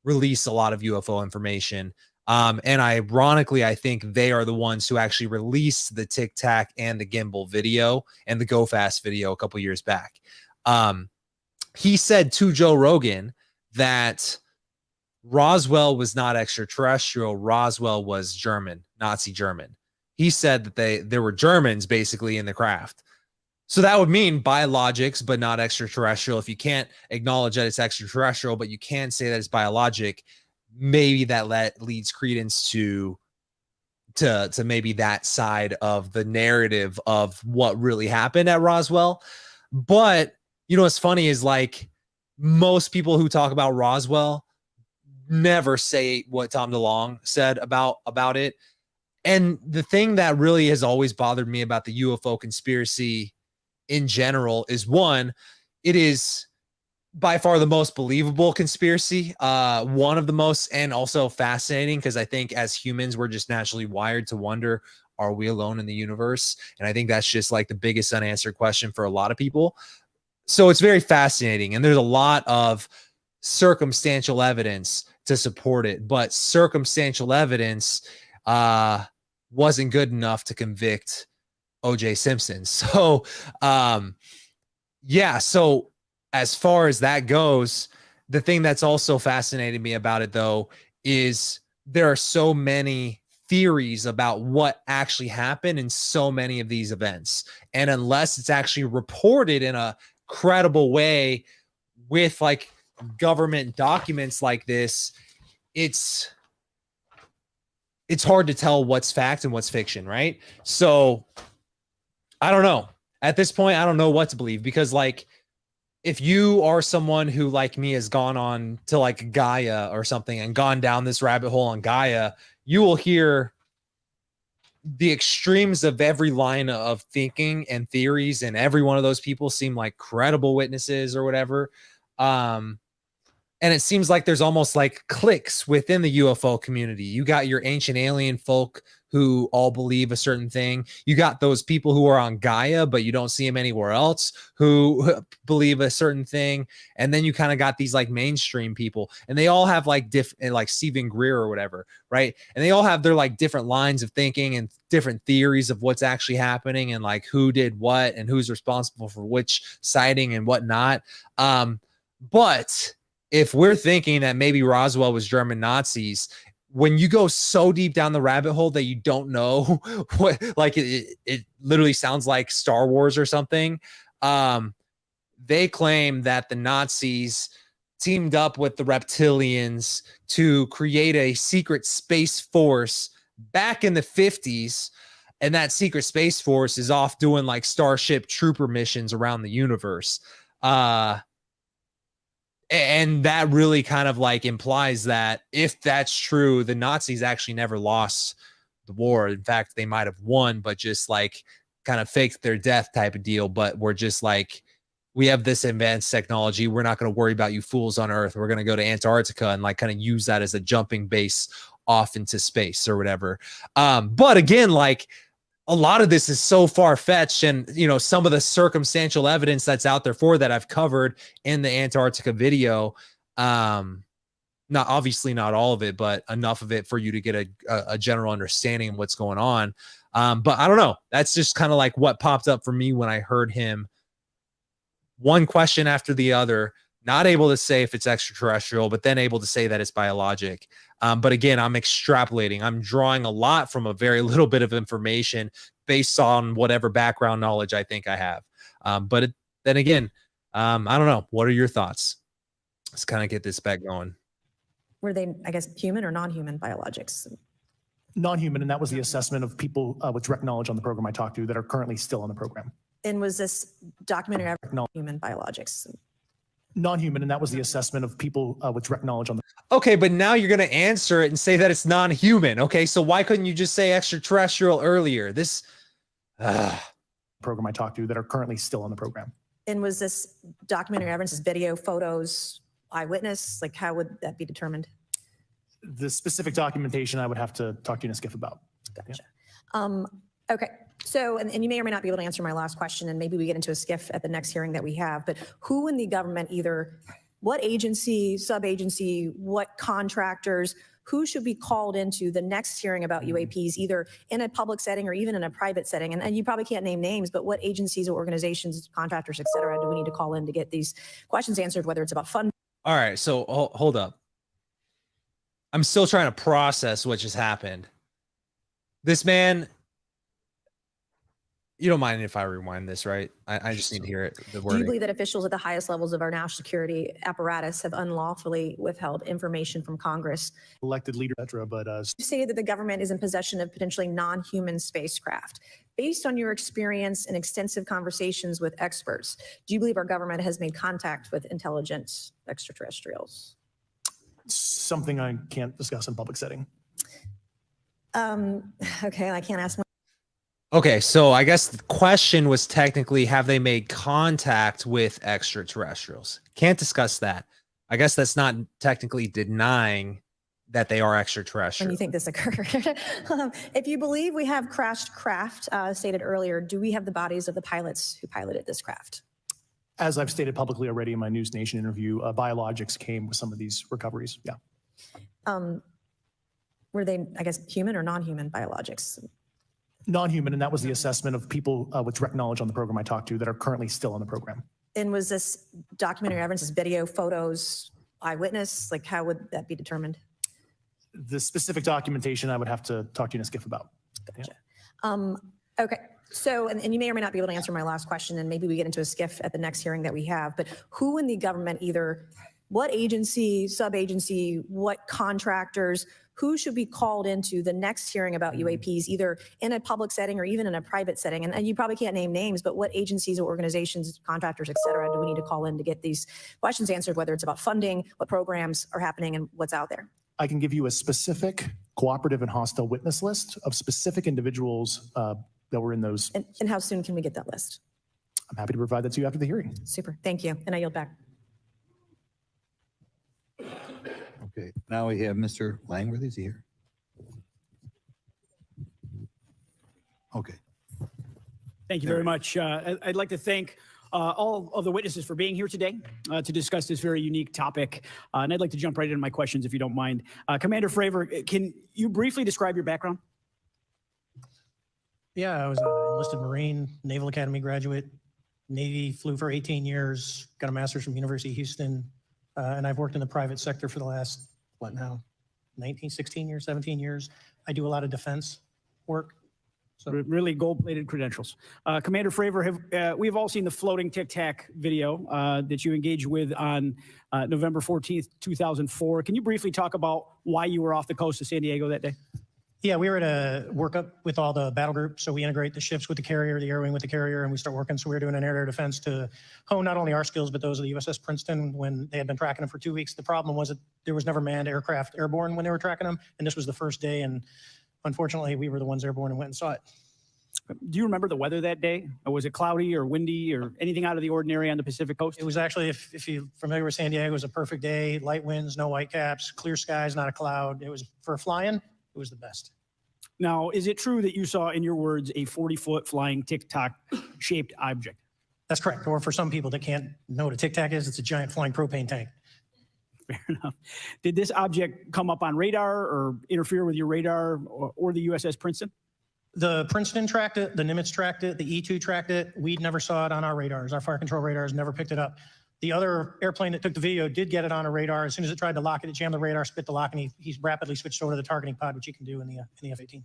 release a lot of UFO information. And ironically, I think they are the ones who actually released the Tic Tac and the gimbal video and the Go Fast video a couple years back. He said to Joe Rogan that Roswell was not extraterrestrial. Roswell was German, Nazi German. He said that there were Germans basically in the craft. So that would mean biologics, but not extraterrestrial. If you can't acknowledge that it's extraterrestrial, but you can say that it's biologic, maybe that leads credence to to maybe that side of the narrative of what really happened at Roswell. But you know what's funny is like most people who talk about Roswell never say what Tom DeLonge said about it. And the thing that really has always bothered me about the UFO conspiracy in general is one, it is by far the most believable conspiracy, one of the most, and also fascinating because I think as humans we're just naturally wired to wonder, are we alone in the universe? And I think that's just like the biggest unanswered question for a lot of people. So it's very fascinating, and there's a lot of circumstantial evidence to support it, but circumstantial evidence wasn't good enough to convict OJ Simpson. So yeah, so as far as that goes, the thing that's also fascinated me about it though is there are so many theories about what actually happened in so many of these events, and unless it's actually reported in a credible way with like government documents like this, it's hard to tell what's fact and what's fiction, right? So I don't know. At this point, I don't know what to believe, because like if you are someone who like me has gone on to like Gaia or something and gone down this rabbit hole on Gaia, you will hear the extremes of every line of thinking and theories, and every one of those people seem like credible witnesses or whatever. And it seems like there's almost like cliques within the UFO community. You got your ancient alien folk who all believe a certain thing. You got those people who are on Gaia, but you don't see them anywhere else, who believe a certain thing. And then you kind of got these like mainstream people, and they all have like like Stephen Greer or whatever, right? And they all have their like different lines of thinking and different theories of what's actually happening, and like who did what and who's responsible for which sighting and whatnot. But if we're thinking that maybe Roswell was German Nazis, when you go so deep down the rabbit hole that you don't know what, like it literally sounds like Star Wars or something. They claim that the Nazis teamed up with the reptilians to create a secret space force back in the 50s. And that secret space force is off doing like Starship Trooper missions around the universe. And that really kind of like implies that if that's true, the Nazis actually never lost the war. In fact, they might have won, but just like kind of faked their death type of deal. But we're just like, we have this advanced technology. We're not going to worry about you fools on Earth. We're going to go to Antarctica and like kind of use that as a jumping base off into space or whatever. But again, like, a lot of this is so far-fetched, and you know, some of the circumstantial evidence that's out there for that I've covered in the Antarctica video. Not obviously not all of it, but enough of it for you to get a general understanding of what's going on. But I don't know. That's just kind of like what popped up for me when I heard him. One question after the other, not able to say if it's extraterrestrial, but then able to say that it's biologic. But again, I'm extrapolating. I'm drawing a lot from a very little bit of information based on whatever background knowledge I think I have. Then again, I don't know. What are your thoughts? Let's kind of get this back going. Were they, I guess, human or non-human biologics? Non-human, and that was the assessment of people with direct knowledge on the program I talked to that are currently still on the program. And was this documentary ever non-human biologics? Non-human, and that was the assessment of people with direct knowledge on the. Okay, but now you're going to answer it and say that it's non-human. Okay, so why couldn't you just say extraterrestrial earlier? This program I talked to that are currently still on the program. And was this documentary evidence, this video, photos, eyewitness? Like, how would that be determined? The specific documentation I would have to talk to you in a skiff about. Gotcha. Yeah. Okay. So, and you may or may not be able to answer my last question, and maybe we get into a skiff at the next hearing that we have, but who in the government, either what agency, sub-agency, what contractors, who should be called into the next hearing about UAPs, either in a public setting or even in a private setting? And you probably can't name names, but what agencies or organizations, contractors, et cetera, do we need to call in to get these questions answered, whether it's about funding? All right, so hold up. I'm still trying to process what just happened. This man You don't mind if I rewind this, right? I just need to hear it. The Do you wording. believe that officials at the highest levels of our national security apparatus have unlawfully withheld information from Congress? Elected leader, et cetera, but You say that the government is in possession of potentially non-human spacecraft. Based on your experience and extensive conversations with experts, do you believe our government has made contact with intelligent extraterrestrials? something I can't discuss in public setting. Okay, I can't ask more. Okay, so I guess the question was technically, have they made contact with extraterrestrials? Can't discuss that. I guess that's not technically denying that they are When extraterrestrial. you think this occurred. If you believe we have crashed craft, stated earlier, do we have the bodies of the pilots who piloted this craft? As I've stated publicly already in my News Nation interview, biologics came with some of these recoveries. Yeah. Were they, I guess, human or non-human biologics? Non-human, and that was the assessment of people with direct knowledge on the program I talked to that are currently still on the program. And was this documentary evidence, this video, photos, eyewitness? Like, how would that be determined? The specific documentation I would have to talk to you in a skiff about. Gotcha. Okay, so, and you may or may not be able to answer my last question, and maybe we get into a skiff at the next hearing that we have, but who in the government, either what agency, sub-agency, what contractors, who should be called into the next hearing about UAPs, either in a public setting or even in a private setting? And you probably can't name names, but what agencies or organizations, contractors, et cetera, do we need to call in to get these questions answered, whether it's about funding, what programs are happening, and what's out there? I can give you a specific cooperative and hostile witness list of specific individuals that were in those. And how soon can we get that list? I'm happy to provide that to you after the hearing. Super, thank you, and I yield back. Okay, now we have Mr. Langworthy. Is he here? Okay. Thank you very much. I'd like to thank all of the witnesses for being here today to discuss this very unique topic. And I'd like to jump right into my questions, if you don't mind. Commander Fravor, can you briefly describe your background? Yeah, I was an enlisted Marine, Naval Academy graduate, Navy, flew for 18 years, got a master's from University of Houston, and I've worked in the private sector for the last, what now, 16 years, 17 years. I do a lot of defense work. So really gold-plated credentials. Commander Fravor, we've all seen the floating Tic Tac video that you engaged with on November 14th, 2004. Can you briefly talk about why you were off the coast of San Diego that day? Yeah, we were to work up with all the battle groups. So we integrate the ships with the carrier, the air wing with the carrier, and we start working. So we were doing an air-to-air defense to hone not only our skills, but those of the USS Princeton when they had been tracking them for 2 weeks. The problem was that there was never manned aircraft airborne when they were tracking them. And this was the first day. And unfortunately, we were the ones airborne and went and saw it. Do you remember the weather that day? Or was it cloudy or windy or anything out of the ordinary on the Pacific coast? It was actually, if you're familiar with San Diego, it was a perfect day, light winds, no whitecaps, clear skies, not a cloud. It was, for flying, it was the best. Now, is it true that you saw, in your words, a 40-foot flying tic-tac shaped object? That's correct. Or for some people that can't know what a Tic Tac is, it's a giant flying propane tank. Fair enough. Did this object come up on radar or interfere with your radar or the USS Princeton? The Princeton tracked it, the Nimitz tracked it, the E-2 tracked it. We never saw it on our radars. Our fire control radars never picked it up. The other airplane that took the video did get it on a radar. As soon as it tried to lock it, it jammed the radar, spit the lock, and he rapidly switched over to the targeting pod, which you can do in the F-18.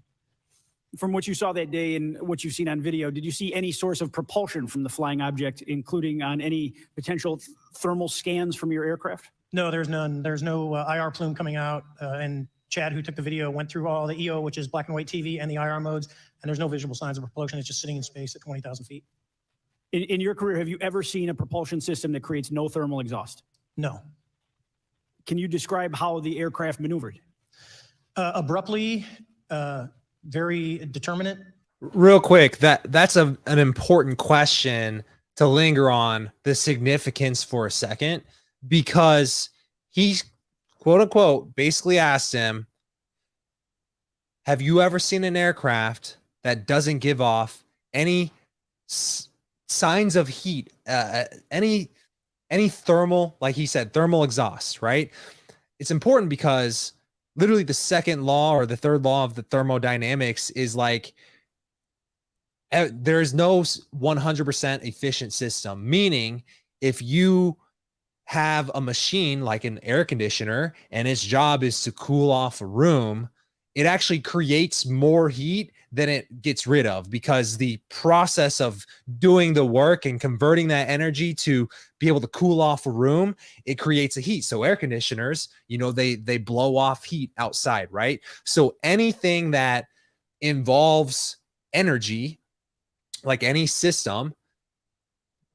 From what you saw that day and what you've seen on video, did you see any source of propulsion from the flying object, including on any potential thermal scans from your aircraft? No, there's none. There's no IR plume coming out. And Chad, who took the video, went through all the EO, which is black and white TV, and the IR modes, and there's no visible signs of propulsion. It's just sitting in space at 20,000 feet. In your career, have you ever seen a propulsion system that creates no thermal exhaust? No. Can you describe how the aircraft maneuvered? Abruptly, very determinate. Real quick, that's an important question to linger on the significance for a second, because he, quote unquote, basically asked him, have you ever seen an aircraft that doesn't give off any signs of heat, any thermal, like he said, thermal exhaust, right? It's important because literally the second law or the third law of the thermodynamics is like, there is no 100% efficient system, meaning if you have a machine like an air conditioner and its job is to cool off a room, it actually creates more heat then it gets rid of, because the process of doing the work and converting that energy to be able to cool off a room, it creates a heat. So air conditioners, they blow off heat outside, right? So anything that involves energy, like any system,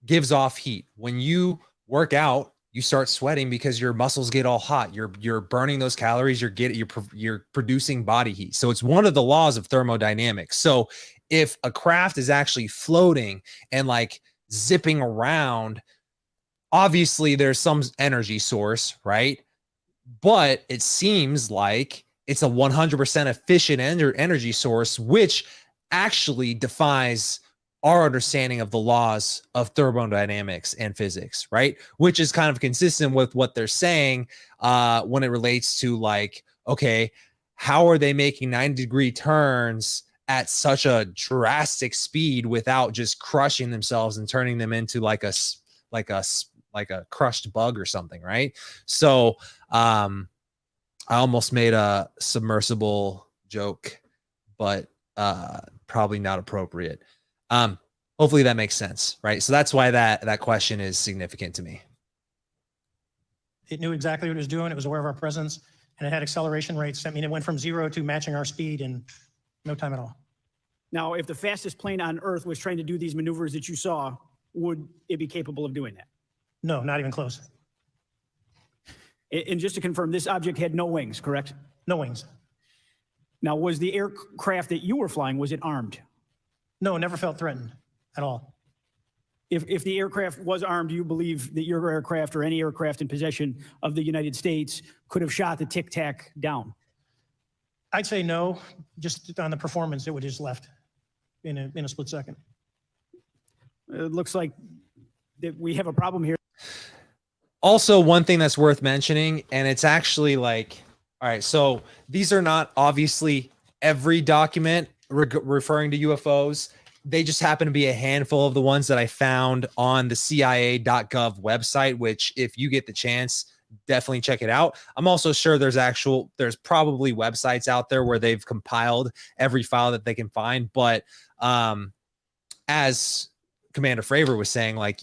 gives off heat. When you work out, you start sweating because your muscles get all hot. You're burning those calories. You're producing body heat. So it's one of the laws of thermodynamics. So if a craft is actually floating and like zipping around, obviously there's some energy source, right? But it seems like it's a 100% efficient energy source, which actually defies our understanding of the laws of thermodynamics and physics, right? Which is kind of consistent with what they're saying when it relates to like, okay, how are they making 90-degree turns at such a drastic speed without just crushing themselves and turning them into like a crushed bug or something, right? So I almost made a submersible joke, but probably not appropriate. Hopefully that makes sense, right? So that's why that question is significant to me. It knew exactly what it was doing. It was aware of our presence, and it had acceleration rates. I mean, it went from 0 to matching our speed in no time at all. Now, if the fastest plane on Earth was trying to do these maneuvers that you saw, would it be capable of doing that? No, not even close. And just to confirm, this object had no wings, correct? No wings. Now, was the aircraft that you were flying, was it armed? No, never felt threatened at all. If the aircraft was armed, do you believe that your aircraft or any aircraft in possession of the United States could have shot the Tic Tac down? I'd say no. Just on the performance, it would have just left in a split second. It looks like that we have a problem here. Also, one thing that's worth mentioning, and it's actually like, all right, so these are not obviously every document referring to UFOs. They just happen to be a handful of the ones that I found on the CIA.gov website, which if you get the chance, definitely check it out. I'm also sure there's probably websites out there where they've compiled every file that they can find. But as Commander Fravor was saying, like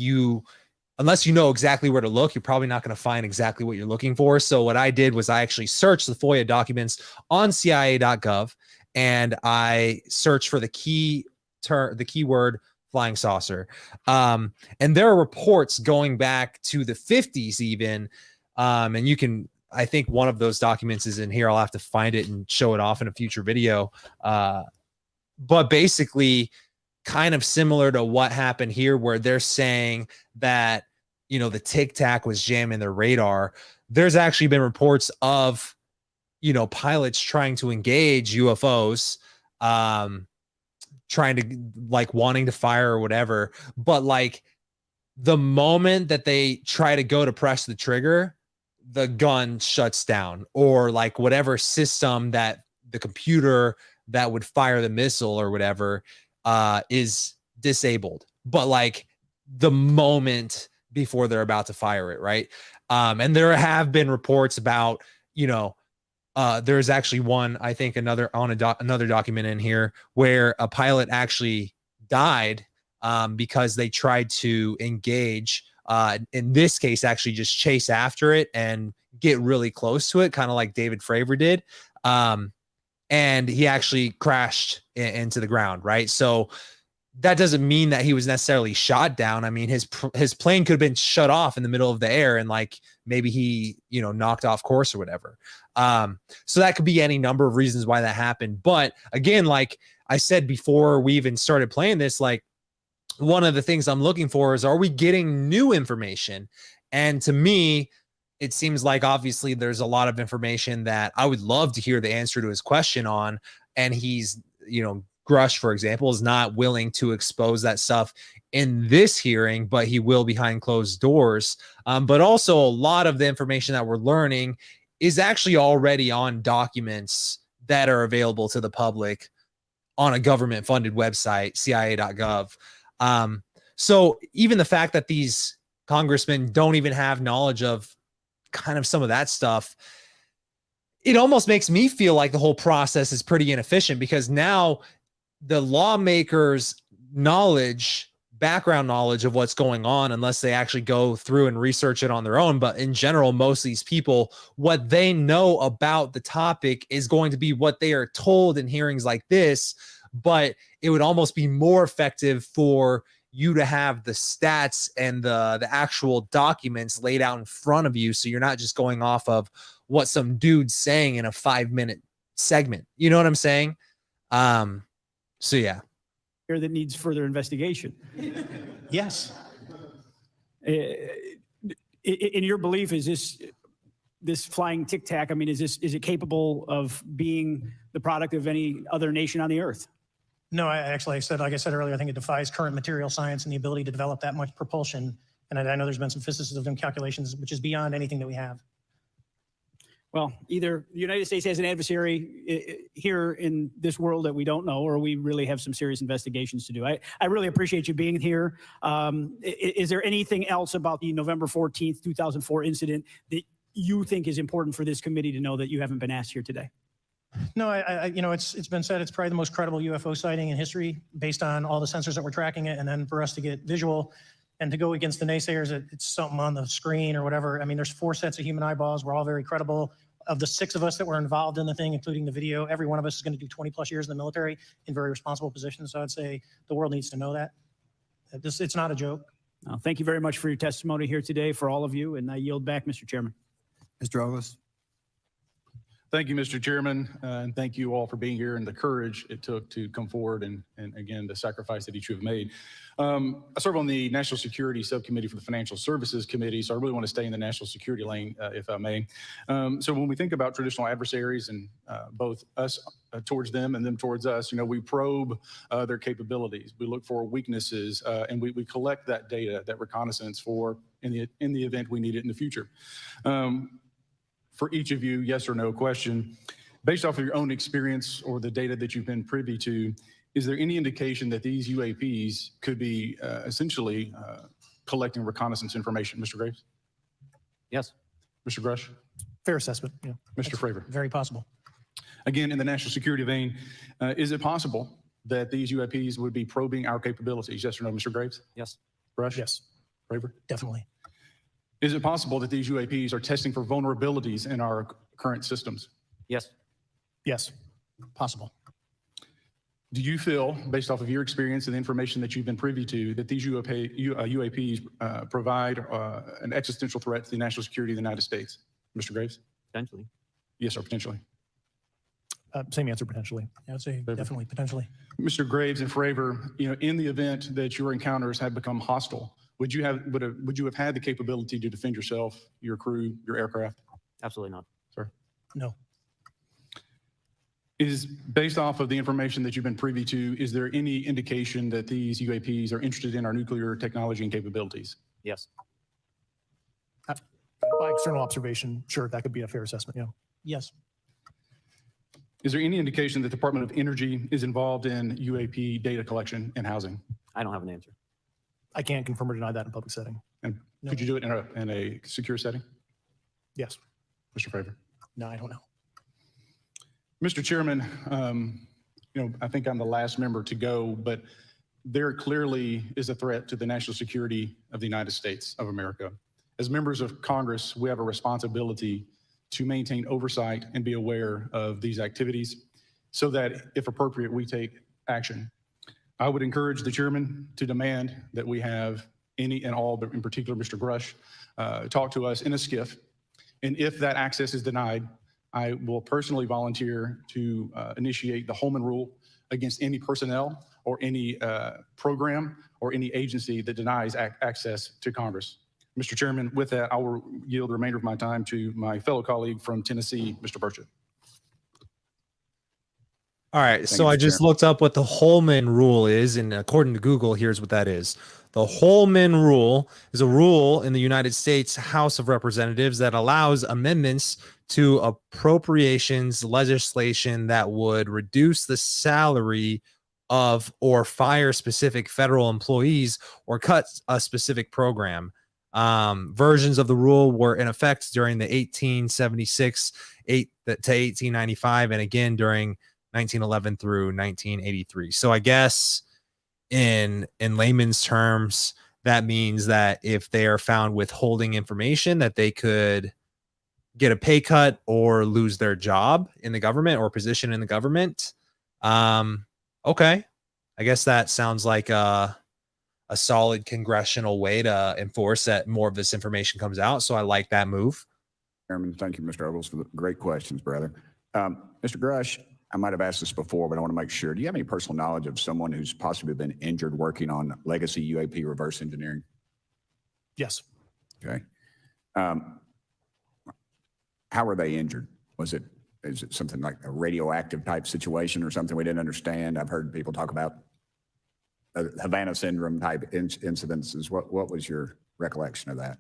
unless you know exactly where to look, you're probably not going to find exactly what you're looking for. So what I did was I actually searched the FOIA documents on CIA.gov, and I searched for the keyword flying saucer. And there are reports going back to the 50s even. And you can, I think one of those documents is in here. I'll have to find it and show it off in a future video. But basically kind of similar to what happened here, where they're saying that, the Tic Tac was jamming their radar. There's actually been reports of, pilots trying to engage UFOs, trying to like wanting to fire or whatever. But like the moment that they try to go to press the trigger, the gun shuts down, or like whatever system that the computer that would fire the missile or whatever is disabled. But like the moment before they're about to fire it, right? And there have been reports about, there's actually one, I think another document in here where a pilot actually died because they tried to engage, in this case, actually just chase after it and get really close to it, kind of like David Fravor did. And he actually crashed into the ground, right? So that doesn't mean that he was necessarily shot down. I mean, his plane could have been shut off in the middle of the air, and like maybe he, knocked off course or whatever. So that could be any number of reasons why that happened. But again, like I said before we even started playing this, like one of the things I'm looking for is, are we getting new information? And to me, it seems like obviously there's a lot of information that I would love to hear the answer to his question on. And he's, Grush, for example, is not willing to expose that stuff in this hearing, but he will behind closed doors. But also a lot of the information that we're learning is actually already on documents that are available to the public on a government funded website, CIA.gov. So even the fact that these congressmen don't even have knowledge of kind of some of that stuff, it almost makes me feel like the whole process is pretty inefficient, because now the lawmakers' background knowledge of what's going on, unless they actually go through and research it on their own. But in general, most of these people, what they know about the topic is going to be what they are told in hearings like this. But it would almost be more effective for you to have the stats and the actual documents laid out in front of you, so you're not just going off of what some dude's saying in a 5-minute segment. You know what I'm saying? So yeah. Here that needs further investigation. Yes. In your belief, is this flying tic tac? I mean, is it capable of being the product of any other nation on the earth? No, like I said earlier, I think it defies current material science and the ability to develop that much propulsion. And I know there's been some physicists and calculations, which is beyond anything that we have. Well, either the United States has an adversary here in this world that we don't know, or we really have some serious investigations to do. I really appreciate you being here. Is there anything else about the November 14th, 2004 incident that you think is important for this committee to know that you haven't been asked here today? No, it's been said it's probably the most credible UFO sighting in history based on all the sensors that were tracking it. And then for us to get visual and to go against the naysayers that it's something on the screen or whatever. I mean, there's 4 sets of human eyeballs. We're all very credible. Of the 6 of us that were involved in the thing, including the video, every one of us is going to do 20 plus years in the military in very responsible positions. So I'd say the world needs to know that. It's not a joke. Thank you very much for your testimony here today for all of you. And I yield back, Mr. Chairman. Mr. Douglas. Thank you, Mr. Chairman, and thank you all for being here and the courage it took to come forward and again, the sacrifice that each of you have made. I serve on the National Security Subcommittee for the Financial Services Committee, so I really want to stay in the national security lane, if I may. So when we think about traditional adversaries and both us towards them and them towards us, we probe their capabilities. We look for weaknesses, and we collect that data, that reconnaissance for in the event we need it in the future. For each of you, yes or no question, based off of your own experience or the data that you've been privy to, is there any indication that these UAPs could be essentially collecting reconnaissance information? Mr. Graves? Yes. Mr. Grush? Fair assessment, yeah. Mr. Fravor? Very possible. Again, in the national security vein, is it possible that these UAPs would be probing our capabilities? Yes or no, Mr. Graves? Yes. Grush? Yes. Fravor? Definitely. Is it possible that these UAPs are testing for vulnerabilities in our current systems? Yes. Yes. Possible. Do you feel, based off of your experience and the information that you've been privy to, that these UAPs provide an existential threat to the national security of the United States? Mr. Graves? Potentially. Yes, sir, potentially. Same answer, potentially. I would say definitely, potentially. Mr. Graves and Fravor, in the event that your encounters have become hostile, would you have had the capability to defend yourself, your crew, your aircraft? Absolutely not. Sir? No. Is based off of the information that you've been privy to, is there any indication that these UAPs are interested in our nuclear technology and capabilities? Yes. By external observation, sure, that could be a fair assessment, yeah. Yes. Is there any indication that the Department of Energy is involved in UAP data collection and housing? I don't have an answer. I can't confirm or deny that in a public setting. And could you do it in a secure setting? Yes. Mr. Fravor? No, I don't know. Mr. Chairman, I think I'm the last member to go, but there clearly is a threat to the national security of the United States of America. As members of Congress, we have a responsibility to maintain oversight and be aware of these activities so that, if appropriate, we take action. I would encourage the chairman to demand that we have any and all, but in particular, Mr. Grush, talk to us in a skiff. And if that access is denied, I will personally volunteer to initiate the Holman Rule against any personnel or any program or any agency that denies access to Congress. Mr. Chairman, with that, I will yield the remainder of my time to my fellow colleague from Tennessee, Mr. Burchett. All right, so I just looked up what the Holman Rule is, and according to Google, here's what that is. The Holman Rule is a rule in the United States House of Representatives that allows amendments to appropriations legislation that would reduce the salary of or fire specific federal employees or cut a specific program. Versions of the rule were in effect during the 1876 to 1895, and again during 1911 through 1983. So I guess in layman's terms, that means that if they are found withholding information, that they could get a pay cut or lose their job in the government or position in the government. Okay. I guess that sounds like a solid congressional way to enforce that more of this information comes out. So I like that move. Chairman, thank you, Mr. Ogles, for the great questions, brother. Mr. Grush, I might have asked this before, but I want to make sure. Do you have any personal knowledge of someone who's possibly been injured working on legacy UAP reverse engineering? Yes. Okay. How were they injured? Is it something like a radioactive type situation or something we didn't understand? I've heard people talk about Havana syndrome type incidences. What was your recollection of that?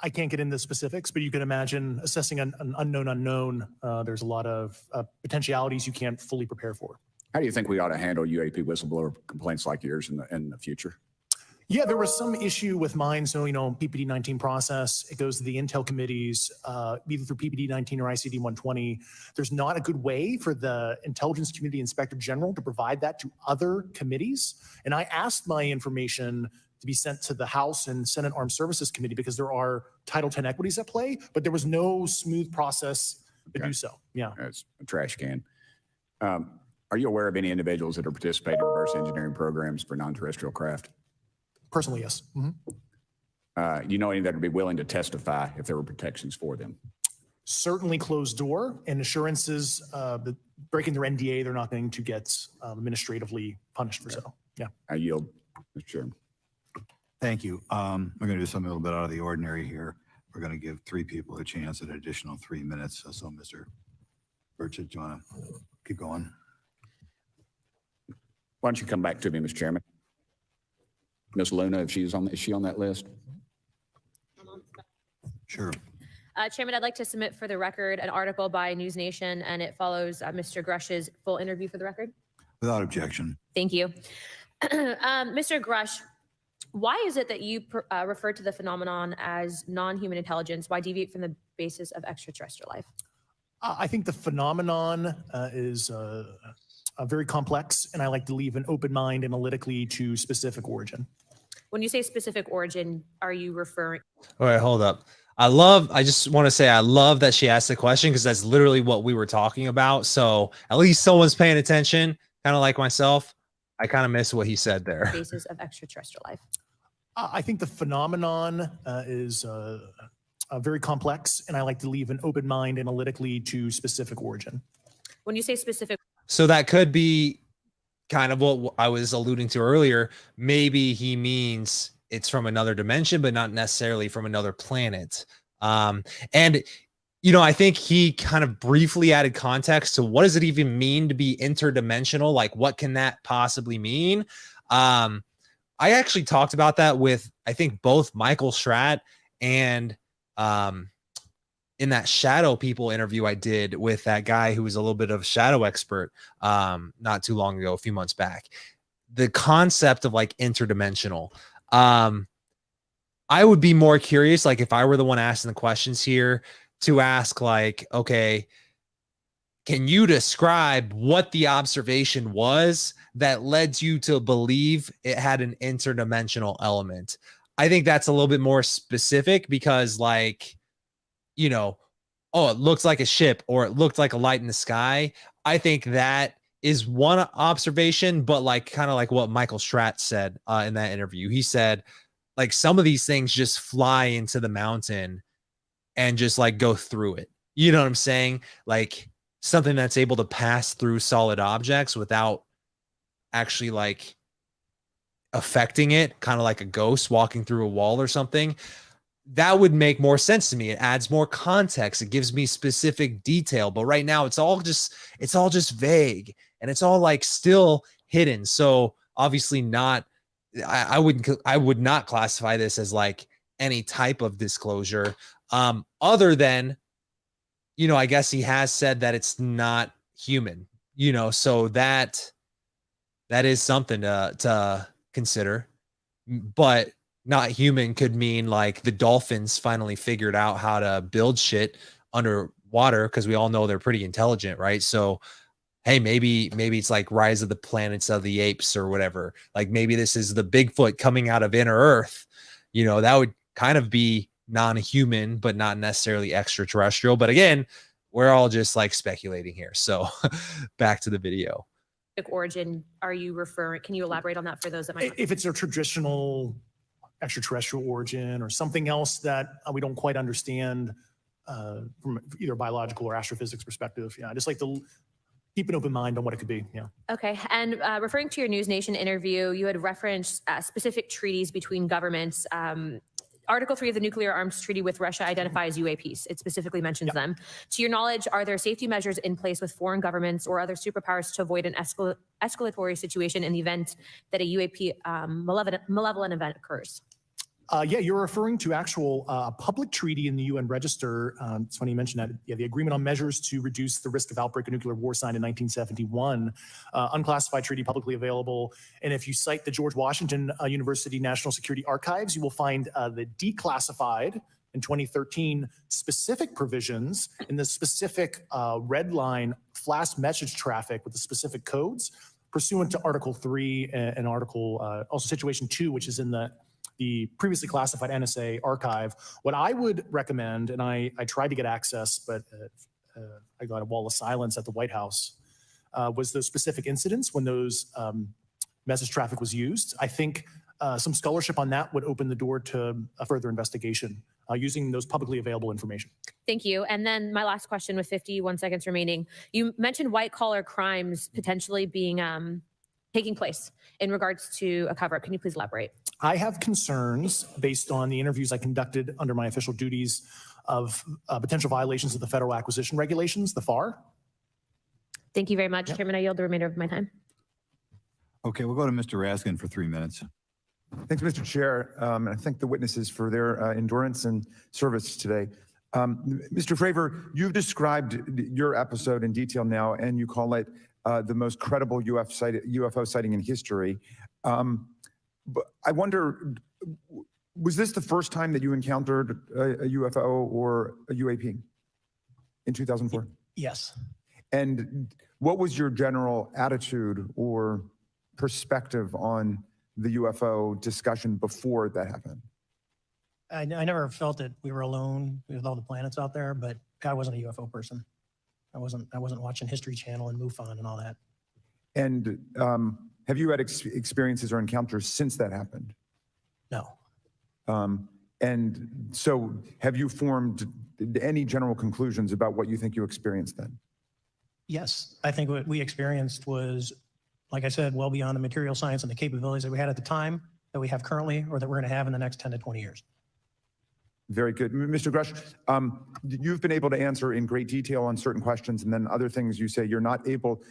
I can't get into specifics, but you can imagine assessing an unknown unknown. There's a lot of potentialities you can't fully prepare for. How do you think we ought to handle UAP whistleblower complaints like yours in the future? Yeah, there was some issue with mine. So, PPD 19 process, it goes to the Intel committees, either through PPD 19 or ICD 120. There's not a good way for the Intelligence Community Inspector General to provide that to other committees. And I asked my information to be sent to the House and Senate Armed Services Committee because there are Title 10 equities at play, but there was no smooth process to do so. Yeah. It's a trash can. Are you aware of any individuals that are participating in reverse engineering programs for non-terrestrial craft? Personally, yes. Mm-hmm. You know any that would be willing to testify if there were protections for them? Certainly closed door and assurances that breaking their NDA, they're not going to get administratively punished for so. Yeah. I yield, Mr. Chairman. Thank you. We're going to do something a little bit out of the ordinary here. We're going to give 3 people a chance at an additional 3 minutes. So Mr. Burchett, do you want to keep going? Why don't you come back to me, Mr. Chairman? Ms. Luna, is she on that list? Sure. Chairman, I'd like to submit for the record an article by News Nation, and it follows Mr. Grush's full interview for the record. Without objection. Thank you. Mr. Grush, why is it that you refer to the phenomenon as non-human intelligence? Why deviate from the basis of extraterrestrial life? I think the phenomenon is very complex, and I like to leave an open mind analytically to specific origin. When you say specific origin, are you referring? All right, hold up. I just want to say I love that she asked the question because that's literally what we were talking about. So at least someone's paying attention, kind of like myself. I kind of missed what he said there. Basis of extraterrestrial life. I think the phenomenon is very complex, and I like to leave an open mind analytically to specific origin. When you say specific. So that could be kind of what I was alluding to earlier. Maybe he means it's from another dimension, but not necessarily from another planet. And, I think he kind of briefly added context to what does it even mean to be interdimensional? Like, what can that possibly mean? I actually talked about that with, I think, both Michael Schratt and in that Shadow People interview I did with that guy who was a little bit of a shadow expert not too long ago, a few months back. The concept of like interdimensional. I would be more curious, like if I were the one asking the questions here, to ask like, okay, can you describe what the observation was that led you to believe it had an interdimensional element? I think that's a little bit more specific because like, oh, it looks like a ship or it looked like a light in the sky. I think that is one observation, but like kind of like what Michael Schratt said in that interview. He said like some of these things just fly into the mountain and just like go through it. You know what I'm saying? Like something that's able to pass through solid objects without actually like affecting it, kind of like a ghost walking through a wall or something. That would make more sense to me. It adds more context. It gives me specific detail. But right now it's all just vague and it's all like still hidden. So obviously not, I would not classify this as like any type of disclosure. Other than, I guess he has said that it's not human, so that is something to consider. But not human could mean like the dolphins finally figured out how to build shit underwater because we all know they're pretty intelligent, right? So hey, maybe it's like Rise of the Planets of the Apes or whatever. Like maybe this is the Bigfoot coming out of inner Earth. You know, that would kind of be non-human, but not necessarily extraterrestrial. But again, we're all just like speculating here. So back to the video. Origin, are you referring? Can you elaborate on that for those that might? If it's a traditional extraterrestrial origin or something else that we don't quite understand from either biological or astrophysics perspective, yeah, I just like to keep an open mind on what it could be. Yeah. Okay. And referring to your News Nation interview, you had referenced specific treaties between governments. Article 3 of the Nuclear Arms Treaty with Russia identifies UAPs. It specifically mentions them. To your knowledge, are there safety measures in place with foreign governments or other superpowers to avoid an escalatory situation in the event that a UAP malevolent event occurs? Yeah, you're referring to actual public treaty in the UN Register. It's funny you mentioned that. Yeah, the Agreement on Measures to Reduce the Risk of Outbreak of Nuclear War signed in 1971. Unclassified treaty, publicly available. And if you cite the George Washington University National Security Archives, you will find the declassified in 2013 specific provisions in the specific red line flash message traffic with the specific codes pursuant to Article 3 and Article, also Situation 2, which is in the previously classified NSA archive. What I would recommend, and I tried to get access, but I got a wall of silence at the White House, was those specific incidents when those message traffic was used. I think some scholarship on that would open the door to a further investigation using those publicly available information. Thank you. And then my last question with 51 seconds remaining. You mentioned white collar crimes potentially being taking place in regards to a cover-up. Can you please elaborate? I have concerns based on the interviews I conducted under my official duties of potential violations of the Federal Acquisition Regulations, the FAR. Thank you very much, Chairman. I yield the remainder of my time. Okay, we'll go to Mr. Raskin for 3 minutes. Thanks, Mr. Chair. I thank the witnesses for their endurance and service today. Mr. Fravor, you've described your episode in detail now, and you call it the most credible UFO sighting in history. But I wonder, was this the first time that you encountered a UFO or a UAP in 2004? Yes. And what was your general attitude or perspective on the UFO discussion before that happened? I never felt that we were alone with all the planets out there, but I wasn't a UFO person. I wasn't watching History Channel and MUFON and all that. And have you had experiences or encounters since that happened? No. And so have you formed any general conclusions about what you think you experienced then? Yes, I think what we experienced was, like I said, well beyond the material science and the capabilities that we had at the time, that we have currently, or that we're going to have in the next 10 to 20 years. Very good. Mr. Grush, you've been able to answer in great detail on certain questions, and then other things you say you're not able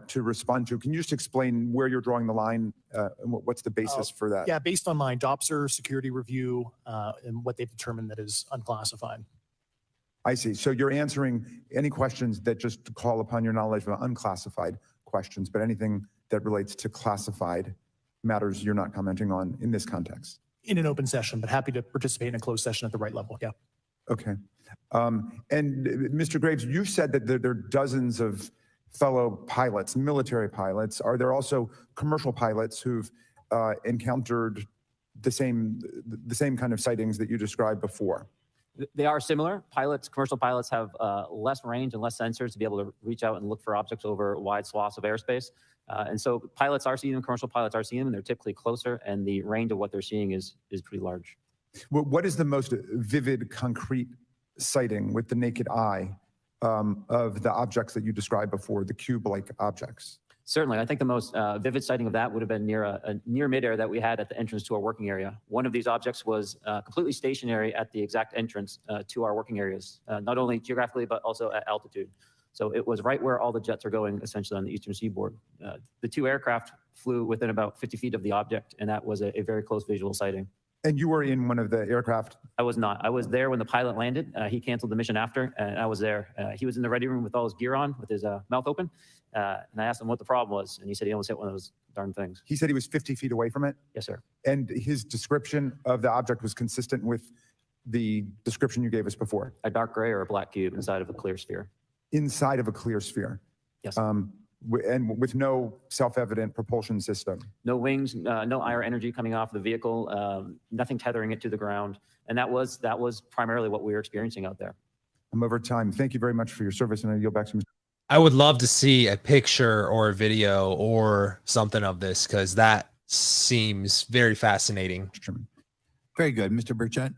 to respond to. Can you just explain where you're drawing the line and what's the basis for that? Yeah, based on my DOPSR security review and what they've determined that is unclassified. I see. So you're answering any questions that just call upon your knowledge of unclassified questions, but anything that relates to classified matters you're not commenting on in this context. In an open session, but happy to participate in a closed session at the right level. Yeah. Okay. And Mr. Graves, you said that there are dozens of fellow pilots, military pilots. Are there also commercial pilots who've encountered the same kind of sightings that you described before? They are similar. Commercial pilots have less range and less sensors to be able to reach out and look for objects over wide swaths of airspace. And so pilots are seeing them, commercial pilots are seeing them, and they're typically closer, and the range of what they're seeing is pretty large. What is the most vivid, concrete sighting with the naked eye of the objects that you described before, the cube-like objects? Certainly. I think the most vivid sighting of that would have been near midair that we had at the entrance to our working area. One of these objects was completely stationary at the exact entrance to our working areas, not only geographically, but also at altitude. So it was right where all the jets are going, essentially on the eastern seaboard. The two aircraft flew within about 50 feet of the object, and that was a very close visual sighting. And you were in one of the aircraft? I was not. I was there when the pilot landed. He canceled the mission after, and I was there. He was in the ready room with all his gear on, with his mouth open. And I asked him what the problem was, and he said he almost hit one of those darn things. He said he was 50 feet away from it? Yes, sir. And his description of the object was consistent with the description you gave us before? A dark gray or a black cube inside of a clear sphere. Inside of a clear sphere? Yes. and with no self-evident propulsion system. No wings, no IR energy coming off the vehicle, nothing tethering it to the ground. And that was primarily what we were experiencing out there. I'm over time. Thank you very much for your service, and I yield back to Mr. I would love to see a picture or a video or something of this, because that seems very fascinating. Very good. Mr. Burchett.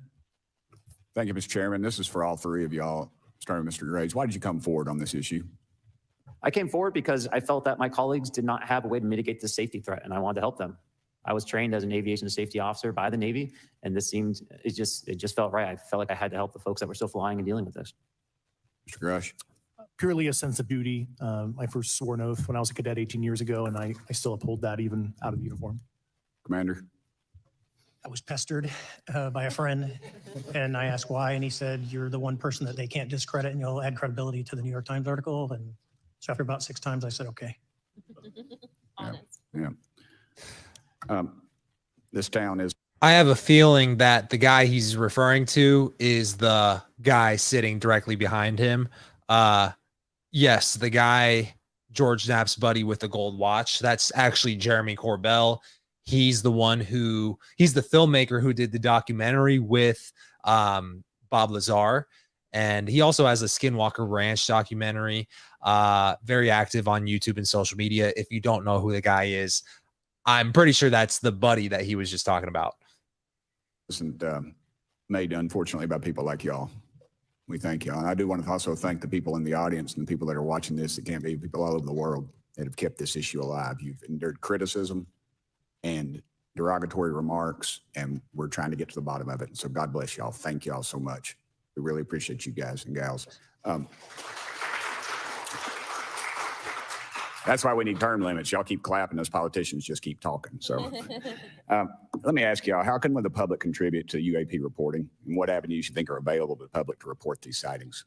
Thank you, Mr. Chairman. This is for all three of y'all, starting with Mr. Graves. Why did you come forward on this issue? I came forward because I felt that my colleagues did not have a way to mitigate the safety threat, and I wanted to help them. I was trained as an aviation safety officer by the Navy, and this seemed, it just felt right. I felt like I had to help the folks that were still flying and dealing with this. Mr. Grush. Purely a sense of duty. I first swore an oath when I was a cadet 18 years ago, and I still uphold that even out of uniform. Commander. I was pestered by a friend, and I asked why, and he said, "You're the one person that they can't discredit, and you'll add credibility to the New York Times article." And so after about 6 times, I said, "Okay." Yeah. This town is. I have a feeling that the guy he's referring to is the guy sitting directly behind him. Yes, the guy, George Knapp's buddy with the gold watch, that's actually Jeremy Corbell. He's the filmmaker who did the documentary with Bob Lazar. And he also has a Skinwalker Ranch documentary, very active on YouTube and social media. If you don't know who the guy is, I'm pretty sure that's the buddy that he was just talking about. Isn't made, unfortunately, by people like y'all. We thank y'all. And I do want to also thank the people in the audience and the people that are watching this. It can't be people all over the world that have kept this issue alive. You've endured criticism and derogatory remarks, and we're trying to get to the bottom of it. So God bless y'all. Thank y'all so much. We really appreciate you guys and gals. That's why we need term limits. Y'all keep clapping, those politicians just keep talking. So let me ask y'all, how can the public contribute to UAP reporting, and what avenues you think are available to the public to report these sightings?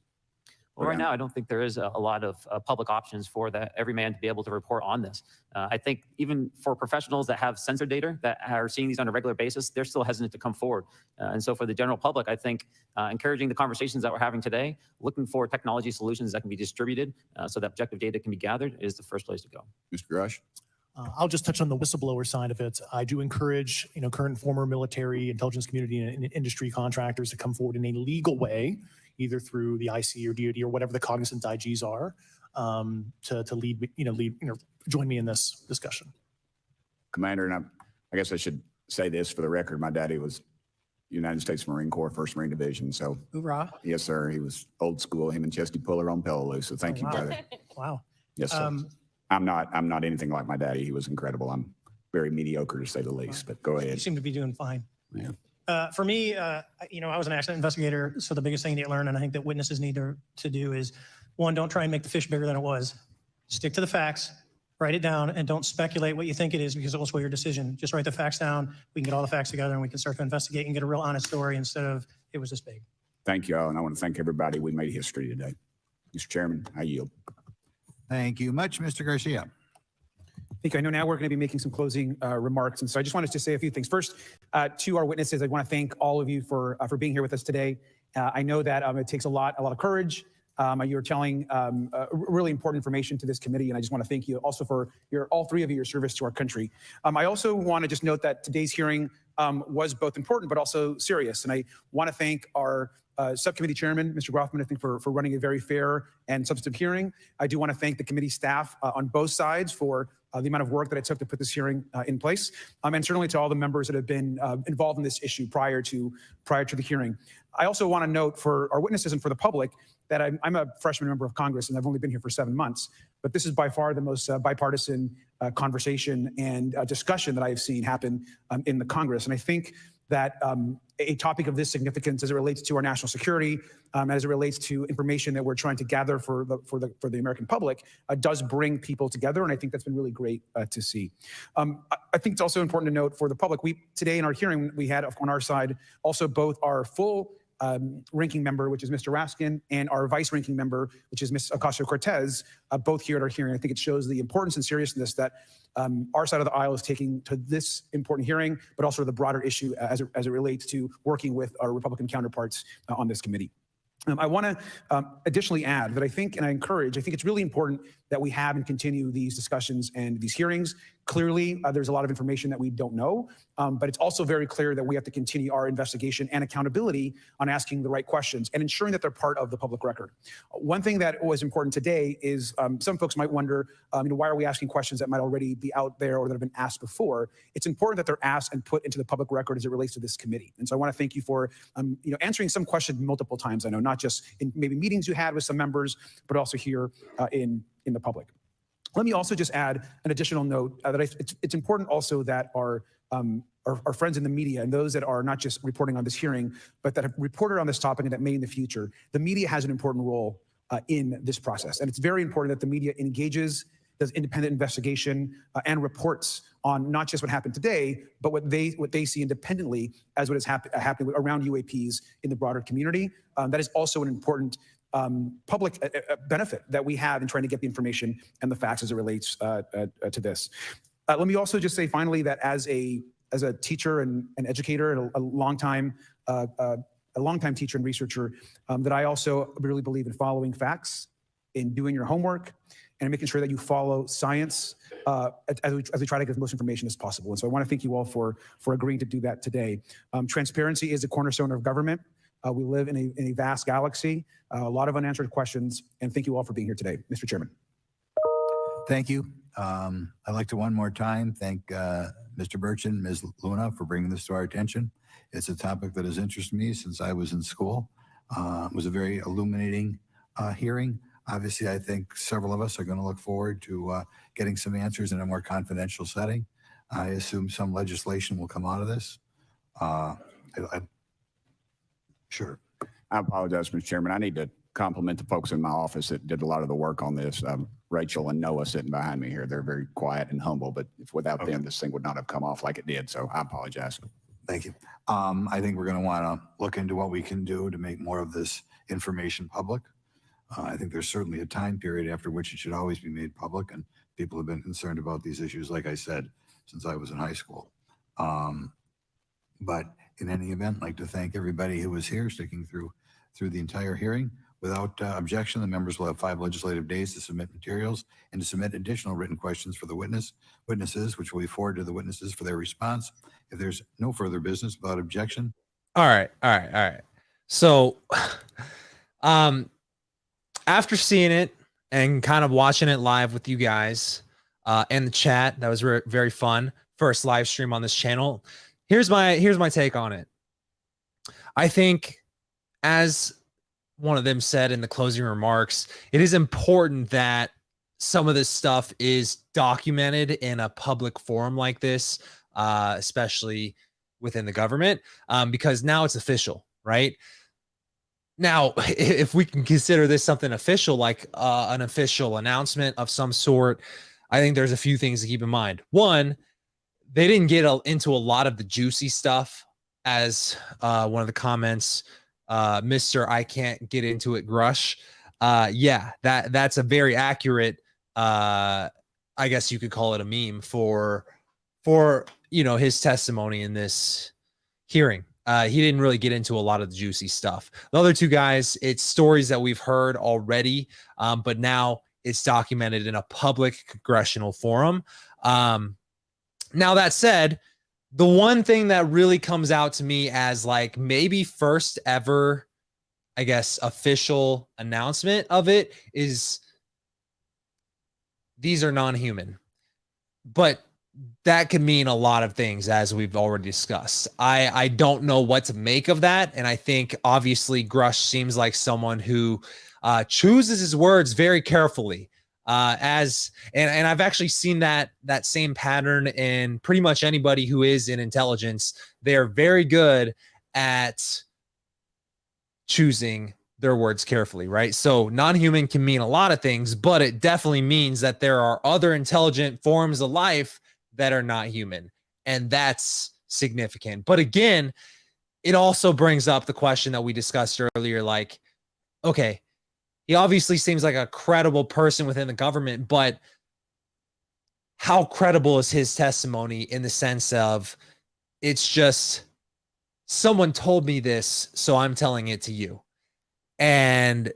Well, right now, I don't think there is a lot of public options for every man to be able to report on this. I think even for professionals that have sensor data that are seeing these on a regular basis, they're still hesitant to come forward. And so for the general public, I think encouraging the conversations that we're having today, looking for technology solutions that can be distributed so that objective data can be gathered is the first place to go. Mr. Grush. I'll just touch on the whistleblower side of it. I do encourage, current and former military, intelligence community, and industry contractors to come forward in a legal way, either through the IC or DoD or whatever the cognizant IGs are, to lead, join me in this discussion. Commander, and I guess I should say this for the record. My daddy was United States Marine Corps, 1st Marine Division. So, hoorah. Yes, sir. He was old school. Him and Chesty Puller on Peleliu. So thank you, brother. Wow. Yes, sir. I'm not anything like my daddy. He was incredible. I'm very mediocre to say the least, but go ahead. You seem to be doing fine. Yeah. For me, I was an accident investigator, so the biggest thing you need to learn, and I think that witnesses need to do is, one, don't try and make the fish bigger than it was. Stick to the facts, write it down, and don't speculate what you think it is because it will sway your decision. Just write the facts down. We can get all the facts together and we can start to investigate and get a real honest story instead of it was this big. Thank you all, and I want to thank everybody. We made history today. Mr. Chairman, I yield. Thank you much, Mr. Garcia. Thank you. I know now we're going to be making some closing remarks, and so I just wanted to say a few things. First, to our witnesses, I want to thank all of you for being here with us today. I know that it takes a lot of courage. You're telling really important information to this committee, and I just want to thank you also for all three of you, your service to our country. I also want to just note that today's hearing was both important but also serious, and I want to thank our subcommittee chairman, Mr. Groffman, I think for running a very fair and substantive hearing. I do want to thank the committee staff on both sides for the amount of work that it took to put this hearing in place, and certainly to all the members that have been involved in this issue prior to the hearing. I also want to note for our witnesses and for the public that I'm a freshman member of Congress and I've only been here for 7 months, but this is by far the most bipartisan conversation and discussion that I have seen happen in the Congress. And I think that a topic of this significance as it relates to our national security, as it relates to information that we're trying to gather for the American public, does bring people together, and I think that's been really great to see. I think it's also important to note for the public, today in our hearing, we had on our side also both our full ranking member, which is Mr. Raskin, and our vice ranking member, which is Ms. Ocasio-Cortez, both here at our hearing. I think it shows the importance and seriousness that our side of the aisle is taking to this important hearing, but also the broader issue as it relates to working with our Republican counterparts on this committee. I want to additionally add that I think, and I think it's really important that we have and continue these discussions and these hearings. Clearly, there's a lot of information that we don't know, but it's also very clear that we have to continue our investigation and accountability on asking the right questions and ensuring that they're part of the public record. One thing that was important today is some folks might wonder, why are we asking questions that might already be out there or that have been asked before? It's important that they're asked and put into the public record as it relates to this committee. And so I want to thank you for answering some questions multiple times. I know not just in maybe meetings you had with some members, but also here in the public. Let me also just add an additional note that it's important also that our friends in the media and those that are not just reporting on this hearing, but that have reported on this topic and that may in the future, the media has an important role in this process. And it's very important that the media engages, does independent investigation and reports on not just what happened today, but what they see independently as what is happening around UAPs in the broader community. That is also an important public benefit that we have in trying to get the information and the facts as it relates to this. Let me also just say finally that as a teacher and an educator and a longtime teacher and researcher, that I also really believe in following facts, in doing your homework, and making sure that you follow science as we try to get as most information as possible. And so I want to thank you all for agreeing to do that today. Transparency is a cornerstone of government. We live in a vast galaxy, a lot of unanswered questions, and thank you all for being here today. Mr. Chairman. Thank you. I'd like to one more time thank Mr. Burchett and Ms. Luna for bringing this to our attention. It's a topic that has interested me since I was in school. It was a very illuminating hearing. Obviously, I think several of us are going to look forward to getting some answers in a more confidential setting. I assume some legislation will come out of this. Sure. I apologize, Mr. Chairman. I need to compliment the folks in my office that did a lot of the work on this. Rachel and Noah sitting behind me here. They're very quiet and humble, but if without them, this thing would not have come off like it did. So I apologize. Thank you. I think we're going to want to look into what we can do to make more of this information public. I think there's certainly a time period after which it should always be made public, and people have been concerned about these issues, like I said, since I was in high school. But in any event, I'd like to thank everybody who was here, sticking through the entire hearing. Without objection, the members will have 5 legislative days to submit materials and to submit additional written questions for the witnesses, which will be forwarded to the witnesses for their response. If there's no further business without objection. All right. So, after seeing it and kind of watching it live with you guys and the chat, that was very fun. First live stream on this channel. Here's my take on it. I think, as one of them said in the closing remarks, it is important that some of this stuff is documented in a public forum like this, especially within the government, because now it's official, right? Now, if we can consider this something official, like an official announcement of some sort, I think there's a few things to keep in mind. One, they didn't get into a lot of the juicy stuff, as one of the comments, Mr. I can't get into it, Grush. Yeah, that's a very accurate, I guess you could call it a meme for his testimony in this hearing. He didn't really get into a lot of the juicy stuff. The other two guys, it's stories that we've heard already, but now it's documented in a public congressional forum. Now, that said, the one thing that really comes out to me as like maybe first ever, I guess, official announcement of it is these are non-human. But that could mean a lot of things, as we've already discussed. I don't know what to make of that. And I think obviously Grush seems like someone who chooses his words very carefully. And I've actually seen that same pattern in pretty much anybody who is in intelligence. They're very good at choosing their words carefully, right? So non-human can mean a lot of things, but it definitely means that there are other intelligent forms of life that are not human. And that's significant. But again, it also brings up the question that we discussed earlier, like, okay, he obviously seems like a credible person within the government, but how credible is his testimony in the sense of it's just someone told me this, so I'm telling it to you. And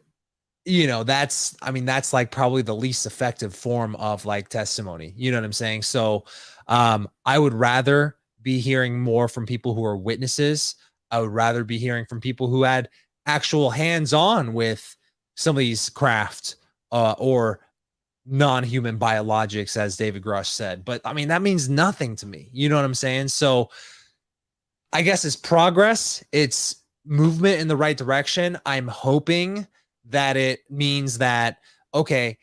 that's, I mean, that's like probably the least effective form of like testimony. You know what I'm saying? So I would rather be hearing more from people who are witnesses. I would rather be hearing from people who had actual hands-on with some of these craft or non-human biologics, as David Grush said. But I mean, that means nothing to me. You know what I'm saying? So I guess it's progress. It's movement in the right direction. I'm hoping that it means that, okay,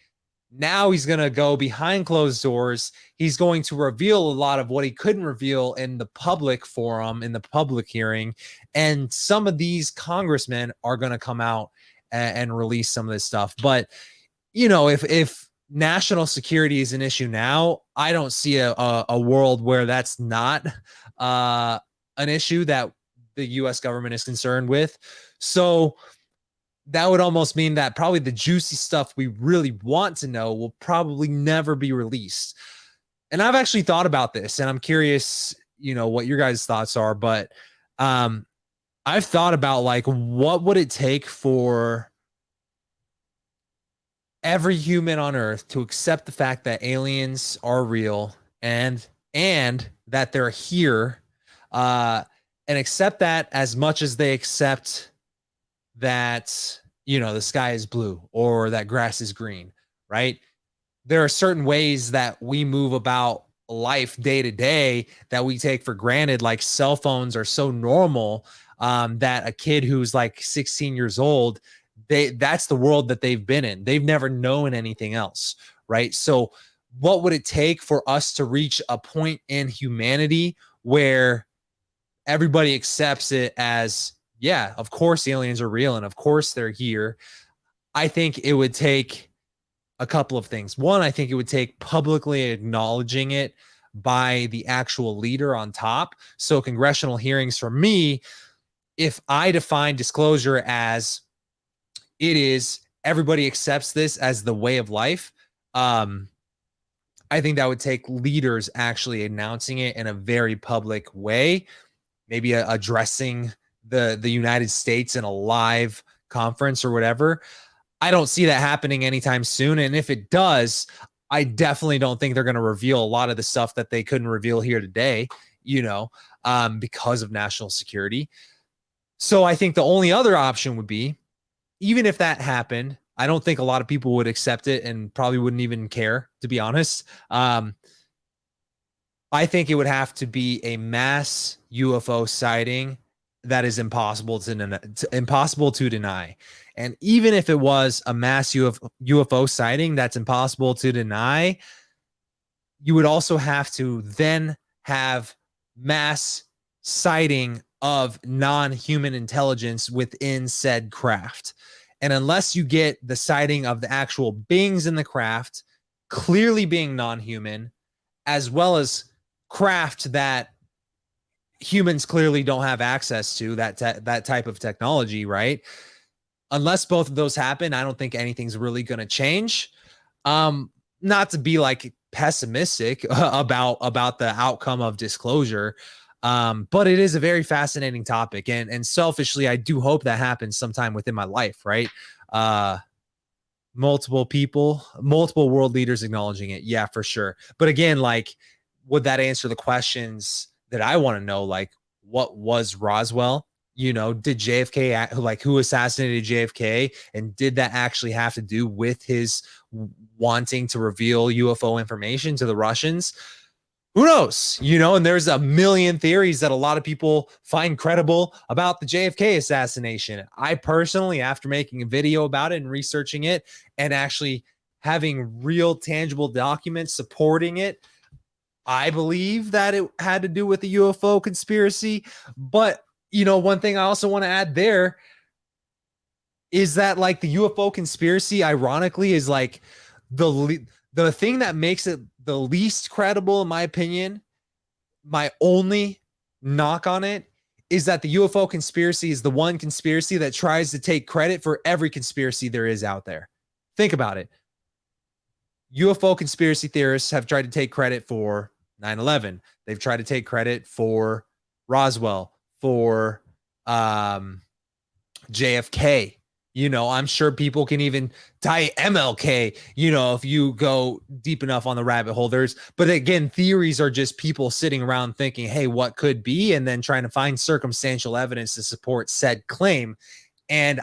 now he's going to go behind closed doors. He's going to reveal a lot of what he couldn't reveal in the public forum, in the public hearing. And some of these congressmen are going to come out and release some of this stuff. But, if national security is an issue now, I don't see a world where that's not an issue that the U.S. government is concerned with. So that would almost mean that probably the juicy stuff we really want to know will probably never be released. And I've actually thought about this, and I'm curious, what your guys' thoughts are. But I've thought about, like, what would it take for every human on Earth to accept the fact that aliens are real and that they're here, and accept that as much as they accept that, the sky is blue or that grass is green, right? There are certain ways that we move about life day to day that we take for granted. Like cell phones are so normal that a kid who's like 16 years old, that's the world that they've been in. They've never known anything else, right? So what would it take for us to reach a point in humanity where everybody accepts it as, yeah, of course aliens are real and of course they're here? I think it would take a couple of things. One, I think it would take publicly acknowledging it by the actual leader on top. So congressional hearings, for me, if I define disclosure as it is everybody accepts this as the way of life, I think that would take leaders actually announcing it in a very public way, maybe addressing the United States in a live conference or whatever. I don't see that happening anytime soon. And if it does, I definitely don't think they're going to reveal a lot of the stuff that they couldn't reveal here today, because of national security. So I think the only other option would be, even if that happened, I don't think a lot of people would accept it and probably wouldn't even care, to be honest. I think it would have to be a mass UFO sighting that is impossible to deny. And even if it was a mass UFO sighting that's impossible to deny, you would also have to then have mass sighting of non-human intelligence within said craft. And unless you get the sighting of the actual beings in the craft clearly being non-human, as well as craft that humans clearly don't have access to, that type of technology, right? Unless both of those happen, I don't think anything's really going to change. Not to be like pessimistic about the outcome of disclosure, but it is a very fascinating topic, and selfishly, I do hope that happens sometime within my life, right? Multiple people, multiple world leaders acknowledging it, yeah, for sure. But again, like, would that answer the questions that I want to know? Like, what was Roswell? Did JFK, like, who assassinated JFK? And did that actually have to do with his wanting to reveal UFO information to the Russians? Who knows? And there's a million theories that a lot of people find credible about the JFK assassination. I personally, after making a video about it and researching it and actually having real tangible documents supporting it, I believe that it had to do with the UFO conspiracy. But one thing I also want to add there is that, like, the UFO conspiracy, ironically, is like the thing that makes it the least credible, in my opinion. My only knock on it is that the UFO conspiracy is the one conspiracy that tries to take credit for every conspiracy there is out there. Think about it. UFO conspiracy theorists have tried to take credit for 9/11. They've tried to take credit for Roswell, for JFK. I'm sure people can even tie MLK, if you go deep enough on the rabbit hole. But again, theories are just people sitting around thinking, hey, what could be? And then trying to find circumstantial evidence to support said claim. And,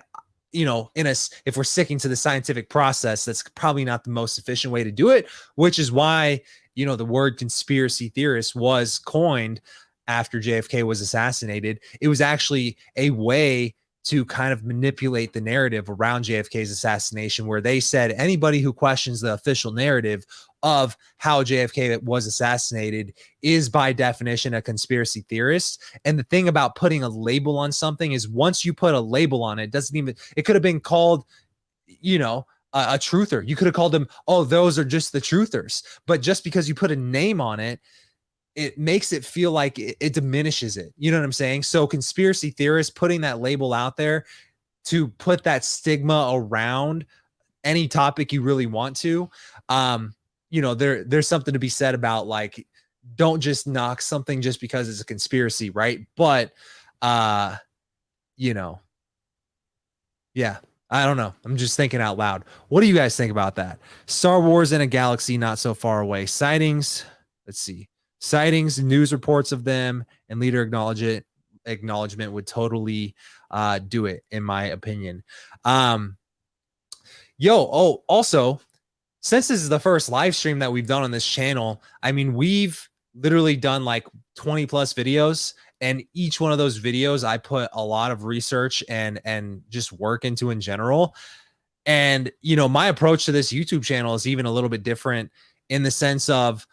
if we're sticking to the scientific process, that's probably not the most efficient way to do it, which is why, the word conspiracy theorist was coined after JFK was assassinated. It was actually a way to kind of manipulate the narrative around JFK's assassination, where they said anybody who questions the official narrative of how JFK was assassinated is by definition a conspiracy theorist. And the thing about putting a label on something is once you put a label on it, it could have been called, a truther. You could have called them, oh, those are just the truthers. But just because you put a name on it, it makes it feel like it diminishes it. You know what I'm saying? So conspiracy theorists, putting that label out there to put that stigma around any topic you really want to, there's something to be said about, like, don't just knock something just because it's a conspiracy, right? But, yeah, I don't know. I'm just thinking out loud. What do you guys think about that? Star Wars in a galaxy not so far away. Sightings. Let's see. Sightings, news reports of them, and leader acknowledgement would totally do it, in my opinion. Also, since this is the first live stream that we've done on this channel, I mean, we've literally done like 20 plus videos, and each one of those videos I put a lot of research and just work into in general. And, my approach to this YouTube channel is even a little bit different, in the sense of,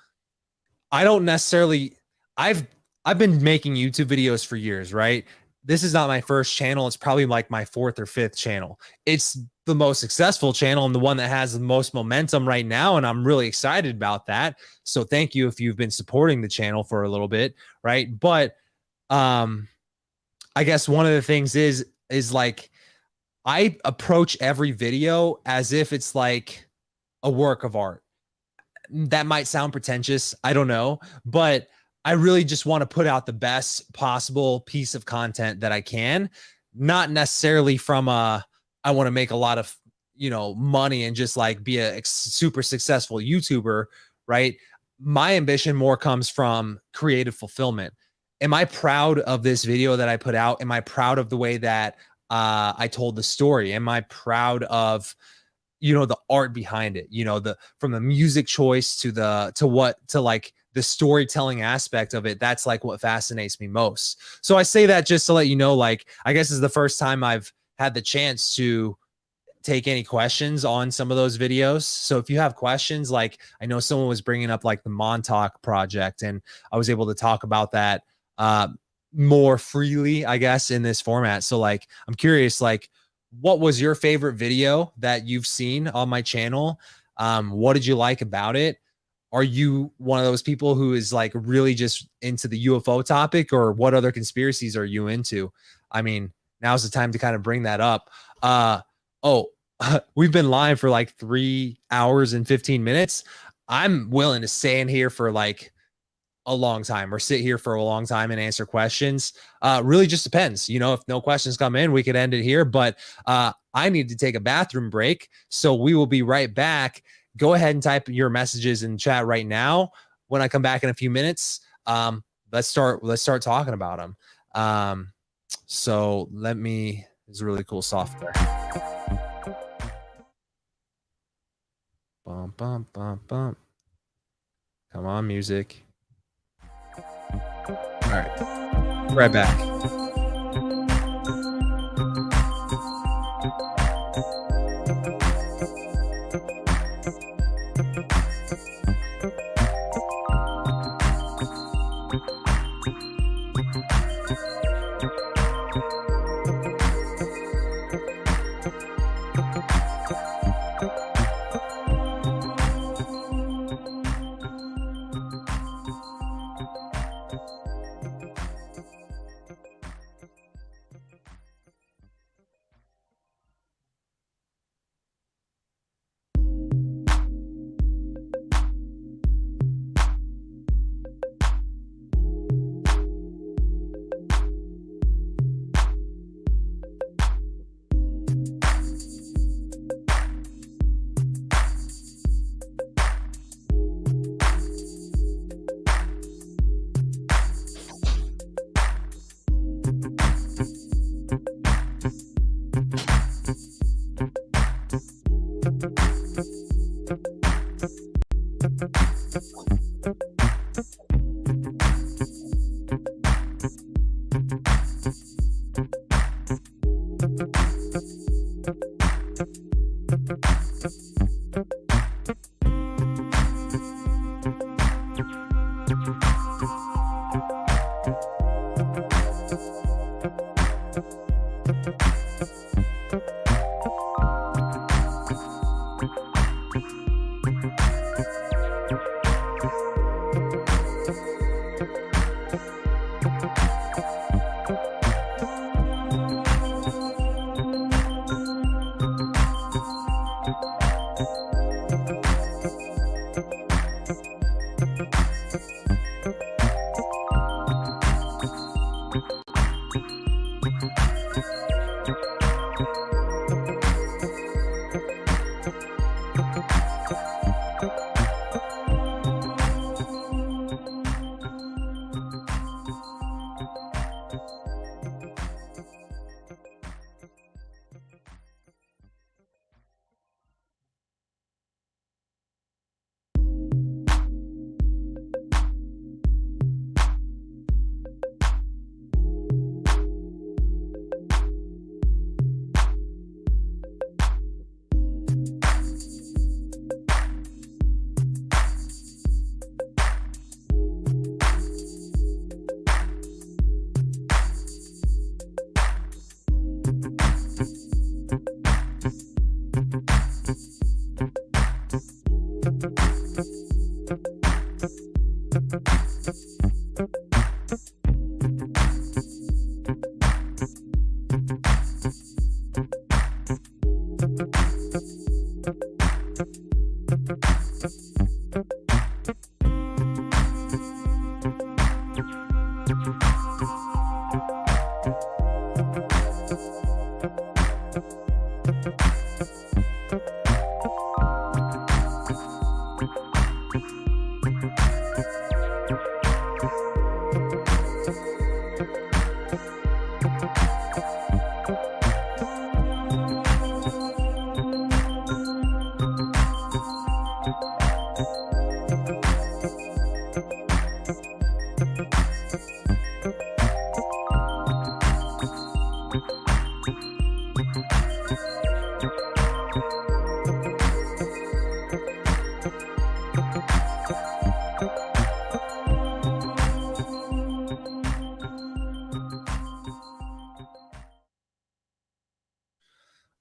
I don't necessarily, I've been making YouTube videos for years, right? This is not my first channel. It's probably like my 4th or 5th channel. It's the most successful channel and the one that has the most momentum right now. And I'm really excited about that. So thank you if you've been supporting the channel for a little bit, right? But I guess one of the things is like, I approach every video as if it's like a work of art. That might sound pretentious, I don't know, but I really just want to put out the best possible piece of content that I can, not necessarily from I want to make a lot of, money and just like be a super successful YouTuber, right? My ambition more comes from creative fulfillment. Am I proud of this video that I put out? Am I proud of the way that I told the story? Am I proud of the art behind it, from the music choice to like the storytelling aspect of it? That's like what fascinates me most. So I say that just to let you know, like, I guess this is the first time I've had the chance to take any questions on some of those videos. So if you have questions, like, I know someone was bringing up like the Montauk project, and I was able to talk about that more freely, I guess, in this format. So like, I'm curious, like, what was your favorite video that you've seen on my channel? What did you like about it? Are you one of those people who is like really just into the UFO topic, or what other conspiracies are you into? I mean, now's the time to kind of bring that up. We've been live for like 3 hours and 15 minutes. I'm willing to stay in here for like a long time, or sit here for a long time and answer questions. Really just depends. If no questions come in, we could end it here, but I need to take a bathroom break. So we will be right back. Go ahead and type your messages in chat right now. When I come back in a few minutes, let's start talking about them. So it's really cool software. Bum, bum, bum, bum. Come on, music. All right, right back.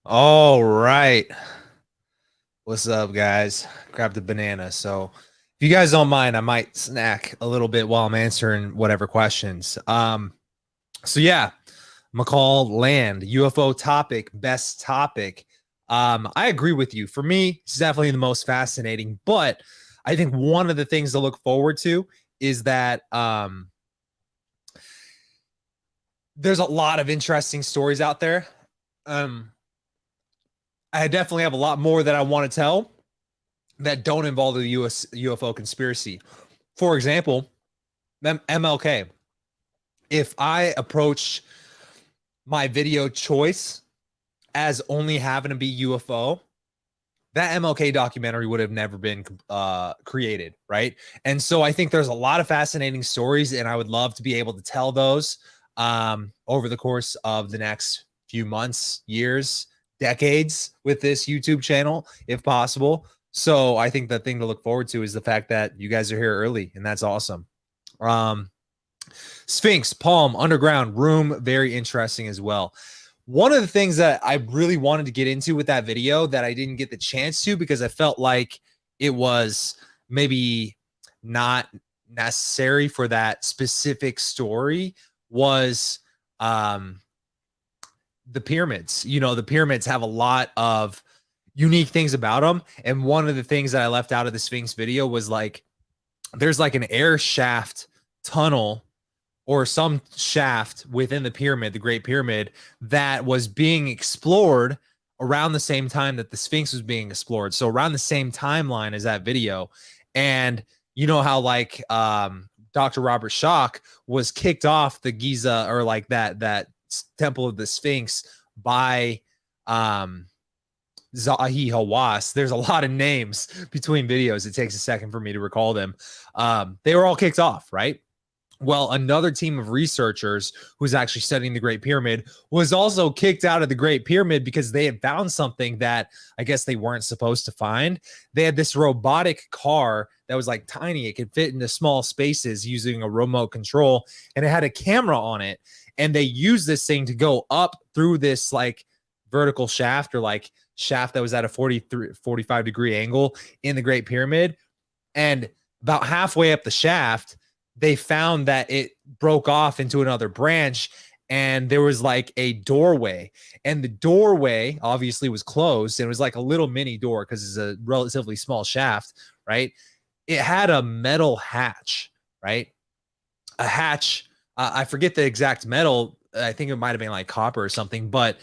All right. What's up, guys? Grab the banana. So if you guys don't mind, I might snack a little bit while I'm answering whatever questions. So yeah, McCall Land, UFO topic, best topic. I agree with you. For me, it's definitely the most fascinating, but I think one of the things to look forward to is that there's a lot of interesting stories out there. I definitely have a lot more that I want to tell that don't involve the US UFO conspiracy. For example, MLK. If I approach my video choice as only having to be UFO, that MLK documentary would have never been created, right? And so I think there's a lot of fascinating stories, and I would love to be able to tell those over the course of the next few months, years, decades with this YouTube channel, if possible. So I think the thing to look forward to is the fact that you guys are here early, and that's awesome. Sphinx, Palm, Underground, Room, very interesting as well. One of the things that I really wanted to get into with that video that I didn't get the chance to because I felt like it was maybe not necessary for that specific story was the pyramids. You know, the pyramids have a lot of unique things about them. And one of the things that I left out of the Sphinx video was like, there's like an air shaft tunnel or some shaft within the pyramid, the Great Pyramid, that was being explored around the same time that the Sphinx was being explored. So around the same timeline as that video. And you know how like Dr. Robert Schoch was kicked off the Giza or like that Temple of the Sphinx by Zahi Hawass. There's a lot of names between videos. It takes a second for me to recall them. They were all kicked off, right? Well, another team of researchers who's actually studying the Great Pyramid was also kicked out of the Great Pyramid because they had found something that I guess they weren't supposed to find. They had this robotic car that was like tiny. It could fit into small spaces using a remote control, and it had a camera on it. And they used this thing to go up through this like vertical shaft, or like shaft that was at a 45 degree angle in the Great Pyramid. And about halfway up the shaft, they found that it broke off into another branch, and there was like a doorway, and the doorway obviously was closed. And it was like a little mini door because it's a relatively small shaft, right? It had a metal hatch, right? A hatch. I forget the exact metal. I think it might have been like copper or something. But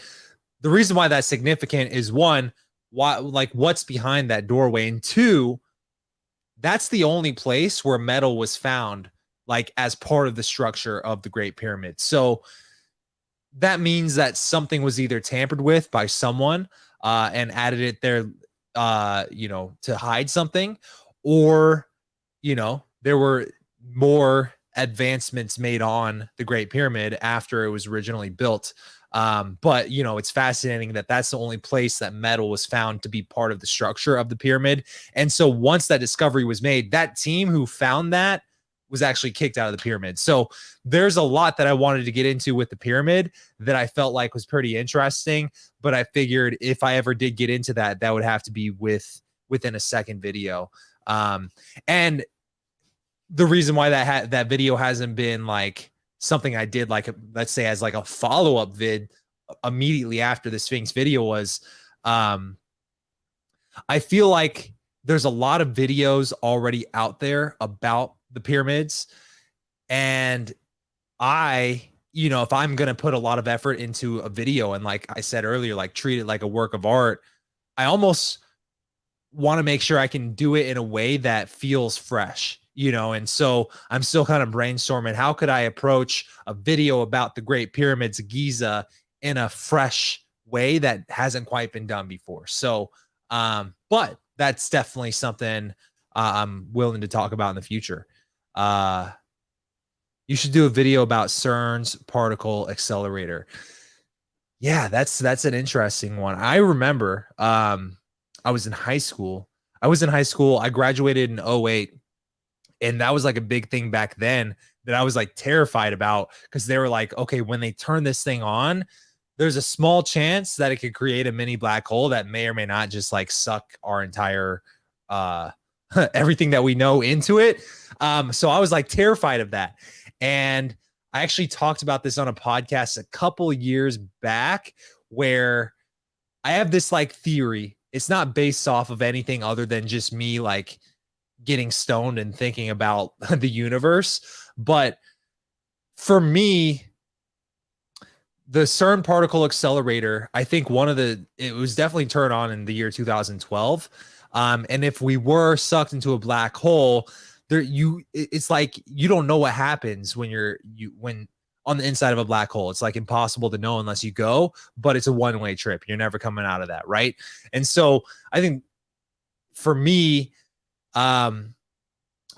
the reason why that's significant is, one, what's behind that doorway, and two, that's the only place where metal was found like as part of the structure of the Great Pyramid. So that means that something was either tampered with by someone and added it there, to hide something, or, there were more advancements made on the Great Pyramid after it was originally built. But it's fascinating that that's the only place that metal was found to be part of the structure of the pyramid. And so once that discovery was made, that team who found that was actually kicked out of the pyramid. So there's a lot that I wanted to get into with the pyramid that I felt like was pretty interesting, but I figured if I ever did get into that, that would have to be within a second video. And the reason why that video hasn't been like something I did, like, let's say as like a follow-up vid immediately after the Sphinx video, was I feel like there's a lot of videos already out there about the pyramids. And if I'm going to put a lot of effort into a video, and like I said earlier, like treat it like a work of art, I almost want to make sure I can do it in a way that feels fresh. And so I'm still kind of brainstorming, how could I approach a video about the Great Pyramids of Giza in a fresh way that hasn't quite been done before. So, but that's definitely something I'm willing to talk about in the future. You should do a video about CERN's particle accelerator. Yeah, that's an interesting one. I remember I was in high school. I graduated in 2008. And that was like a big thing back then that I was like terrified about, because they were like, okay, when they turn this thing on, there's a small chance that it could create a mini black hole that may or may not just like suck our entire everything that we know into it. So I was like terrified of that. And I actually talked about this on a podcast a couple years back, where I have this like theory. It's not based off of anything other than just me like getting stoned and thinking about the universe. But for me, the CERN particle accelerator, I think it was definitely turned on in the year 2012. And if we were sucked into a black hole, it's like, you don't know what happens when on the inside of a black hole. It's like impossible to know unless you go, but it's a one-way trip. You're never coming out of that. Right. And so I think for me, I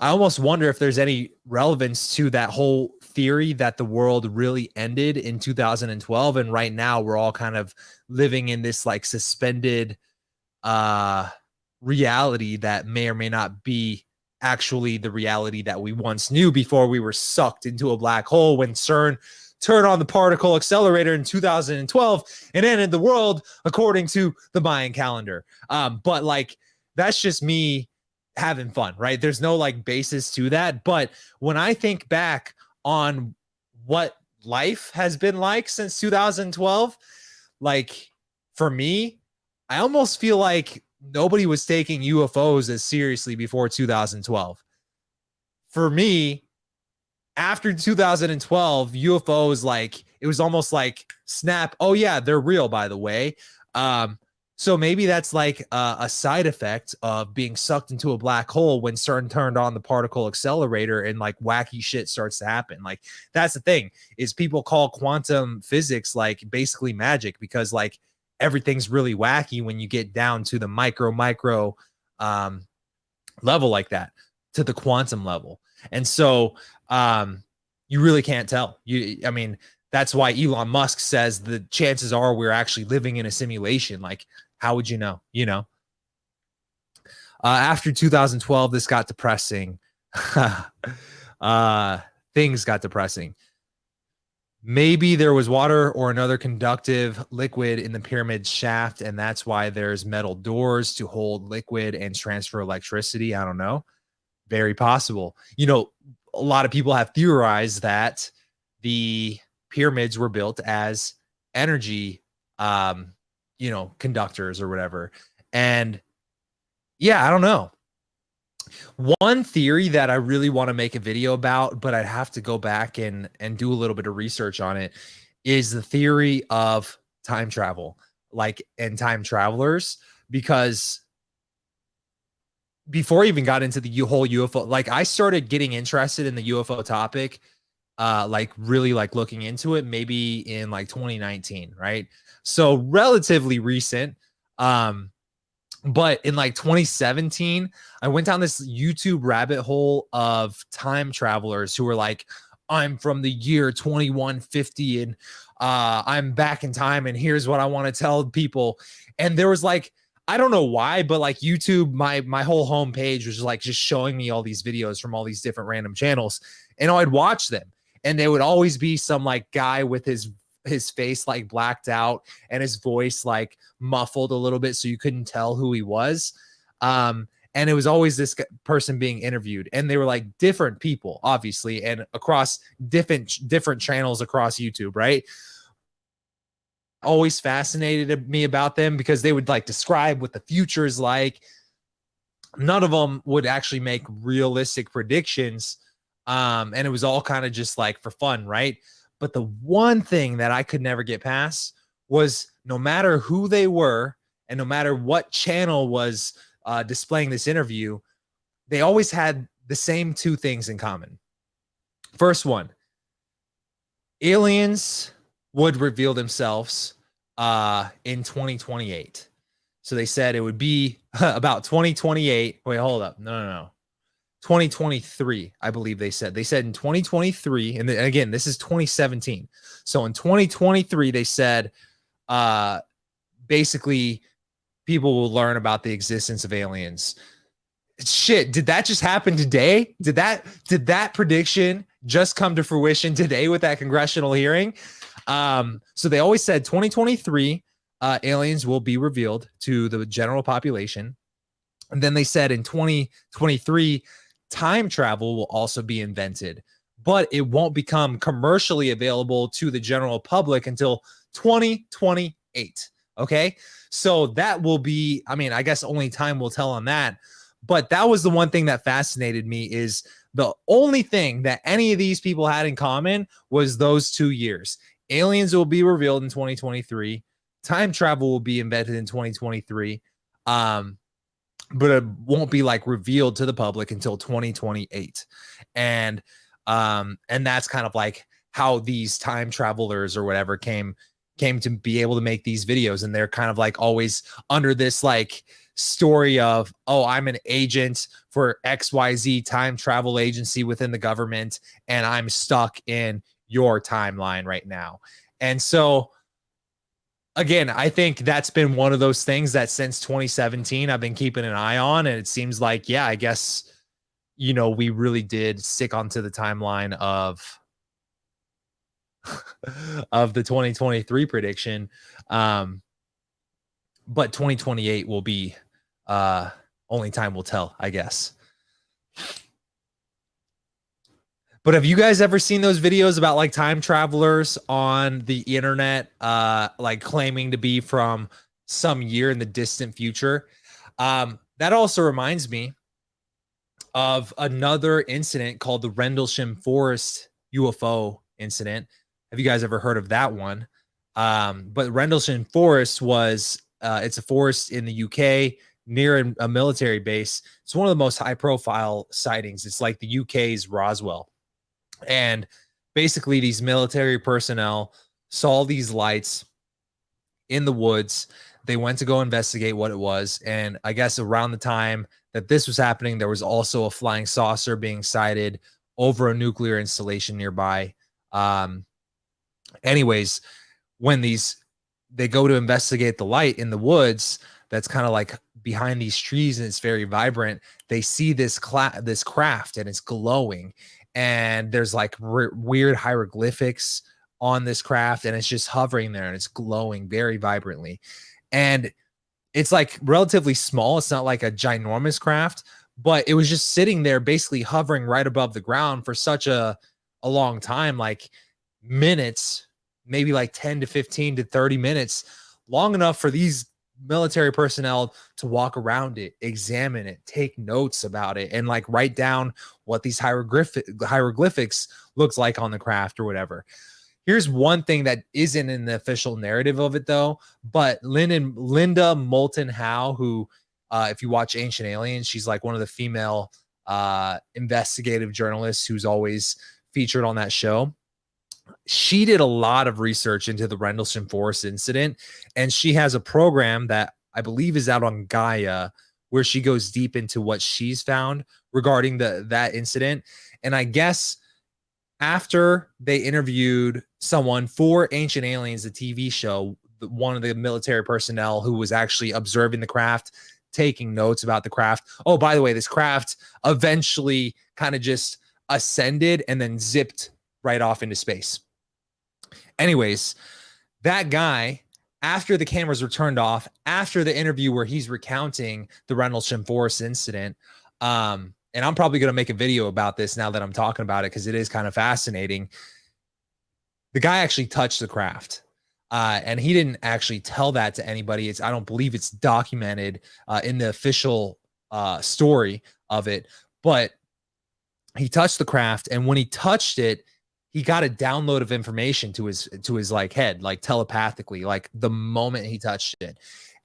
almost wonder if there's any relevance to that whole theory that the world really ended in 2012. And right now we're all kind of living in this like suspended reality that may or may not be actually the reality that we once knew before we were sucked into a black hole when CERN turned on the particle accelerator in 2012 and ended the world according to the Mayan calendar. But like, that's just me having fun, right? There's no like basis to that. But when I think back on what life has been like since 2012, like for me, I almost feel like nobody was taking UFOs as seriously before 2012. For me, after 2012, UFOs, like, it was almost like snap. Oh yeah, they're real, by the way. So maybe that's like a side effect of being sucked into a black hole when CERN turned on the particle accelerator and like wacky shit starts to happen. Like, that's the thing, is people call quantum physics like basically magic, because like everything's really wacky when you get down to the micro level like that, to the quantum level. And so you really can't tell. I mean, that's why Elon Musk says the chances are we're actually living in a simulation. Like, how would you know? You know? After 2012, this got depressing. Things got depressing. Maybe there was water or another conductive liquid in the pyramid shaft, and that's why there's metal doors to hold liquid and transfer electricity. I don't know. Very possible. You know, a lot of people have theorized that the pyramids were built as energy, you know, conductors or whatever. And yeah, I don't know. One theory that I really want to make a video about, but I'd have to go back and do a little bit of research on it, is the theory of time travel, like, and time travelers, because before I even got into the whole UFO, like, I started getting interested in the UFO topic, like really like looking into it maybe in like 2019, right? So relatively recent. But in like 2017, I went down this YouTube rabbit hole of time travelers who were like, I'm from the year 2150 and I'm back in time and here's what I want to tell people. And there was like, I don't know why, but like YouTube, my whole homepage was like just showing me all these videos from all these different random channels, and I'd watch them, and they would always be some like guy with his face like blacked out and his voice like muffled a little bit so you couldn't tell who he was. And it was always this person being interviewed, and they were like different people, obviously, and across different channels across YouTube, right? Always fascinated me about them because they would like describe what the future is like. None of them would actually make realistic predictions. And it was all kind of just like for fun, right? But the one thing that I could never get past was no matter who they were and no matter what channel was displaying this interview, they always had the same two things in common. First one, aliens would reveal themselves in 2028. So they said it would be about 2028. Wait, hold up. No. 2023, I believe they said. They said in 2023, and again, this is 2017. So in 2023, they said basically people will learn about the existence of aliens. Shit, did that just happen today? Did that prediction just come to fruition today with that congressional hearing? So they always said 2023 aliens will be revealed to the general population. And then they said in 2023 time travel will also be invented, but it won't become commercially available to the general public until 2028. Okay. So that will be, I mean, I guess only time will tell on that. But that was the one thing that fascinated me, is the only thing that any of these people had in common was those 2 years. Aliens will be revealed in 2023. Time travel will be invented in 2023. But it won't be like revealed to the public until 2028. And that's kind of like how these time travelers or whatever came to be able to make these videos. And they're kind of like always under this like story of, oh, I'm an agent for XYZ time travel agency within the government, and I'm stuck in your timeline right now. And so again, I think that's been one of those things that since 2017 I've been keeping an eye on, and it seems like, yeah, I guess, you know, we really did stick onto the timeline of the 2023 prediction. But 2028 will be only time will tell, I guess. But have you guys ever seen those videos about like time travelers on the internet, like claiming to be from some year in the distant future? That also reminds me of another incident called the Rendlesham Forest UFO incident. Have you guys ever heard of that one? But Rendlesham Forest was, it's a forest in the UK near a military base. It's one of the most high profile sightings. It's like the UK's Roswell. And basically these military personnel saw these lights in the woods. They went to go investigate what it was. And I guess around the time that this was happening, there was also a flying saucer being sighted over a nuclear installation nearby. Anyways, when they go to investigate the light in the woods that's kind of like behind these trees and it's very vibrant, they see this craft and it's glowing, and there's like weird hieroglyphics on this craft, and it's just hovering there and it's glowing very vibrantly. And it's like relatively small. It's not like a ginormous craft, but it was just sitting there basically hovering right above the ground for such a long time, like minutes, maybe like 10 to 15 to 30 minutes, long enough for these military personnel to walk around it, examine it, take notes about it, and like write down what these hieroglyphics looks like on the craft or whatever. Here's one thing that isn't in the official narrative of it, though, but Linda Moulton Howe, who, if you watch Ancient Aliens, she's like one of the female investigative journalists who's always featured on that show. She did a lot of research into the Rendlesham Forest incident, and she has a program that I believe is out on Gaia where she goes deep into what she's found regarding that incident. And I guess after they interviewed someone for Ancient Aliens, the TV show, one of the military personnel who was actually observing the craft, taking notes about the craft. Oh, by the way, this craft eventually kind of just ascended and then zipped right off into space. Anyways, that guy, after the cameras were turned off, after the interview where he's recounting the Rendlesham Forest incident, and I'm probably going to make a video about this now that I'm talking about it because it is kind of fascinating. The guy actually touched the craft, and he didn't actually tell that to anybody. I don't believe it's documented in the official story of it, but he touched the craft, and when he touched it, he got a download of information to his like head, like telepathically, like the moment he touched it.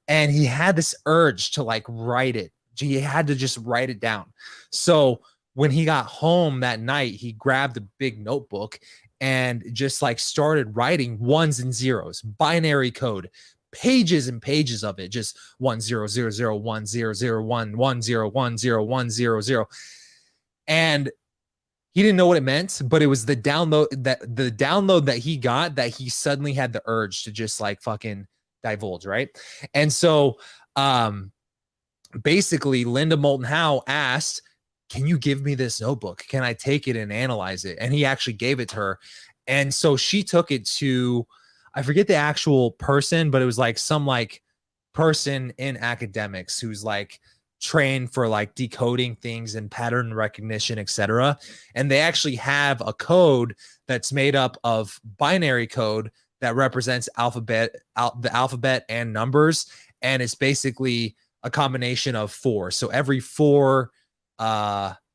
And he had this urge to like write it. He had to just write it down. So when he got home that night, he grabbed a big notebook and just like started writing ones and zeros, binary code, pages and pages of it, just 10010011001010100. And he didn't know what it meant, but it was the download that he got that he suddenly had the urge to just like fucking divulge, right? And so basically Linda Moulton Howe asked, can you give me this notebook? Can I take it and analyze it? And he actually gave it to her. And so she took it to, I forget the actual person, but it was like some like person in academics who's like trained for like decoding things and pattern recognition, etc. And they actually have a code that's made up of binary code that represents the alphabet and numbers. And it's basically a combination of 4. So every 4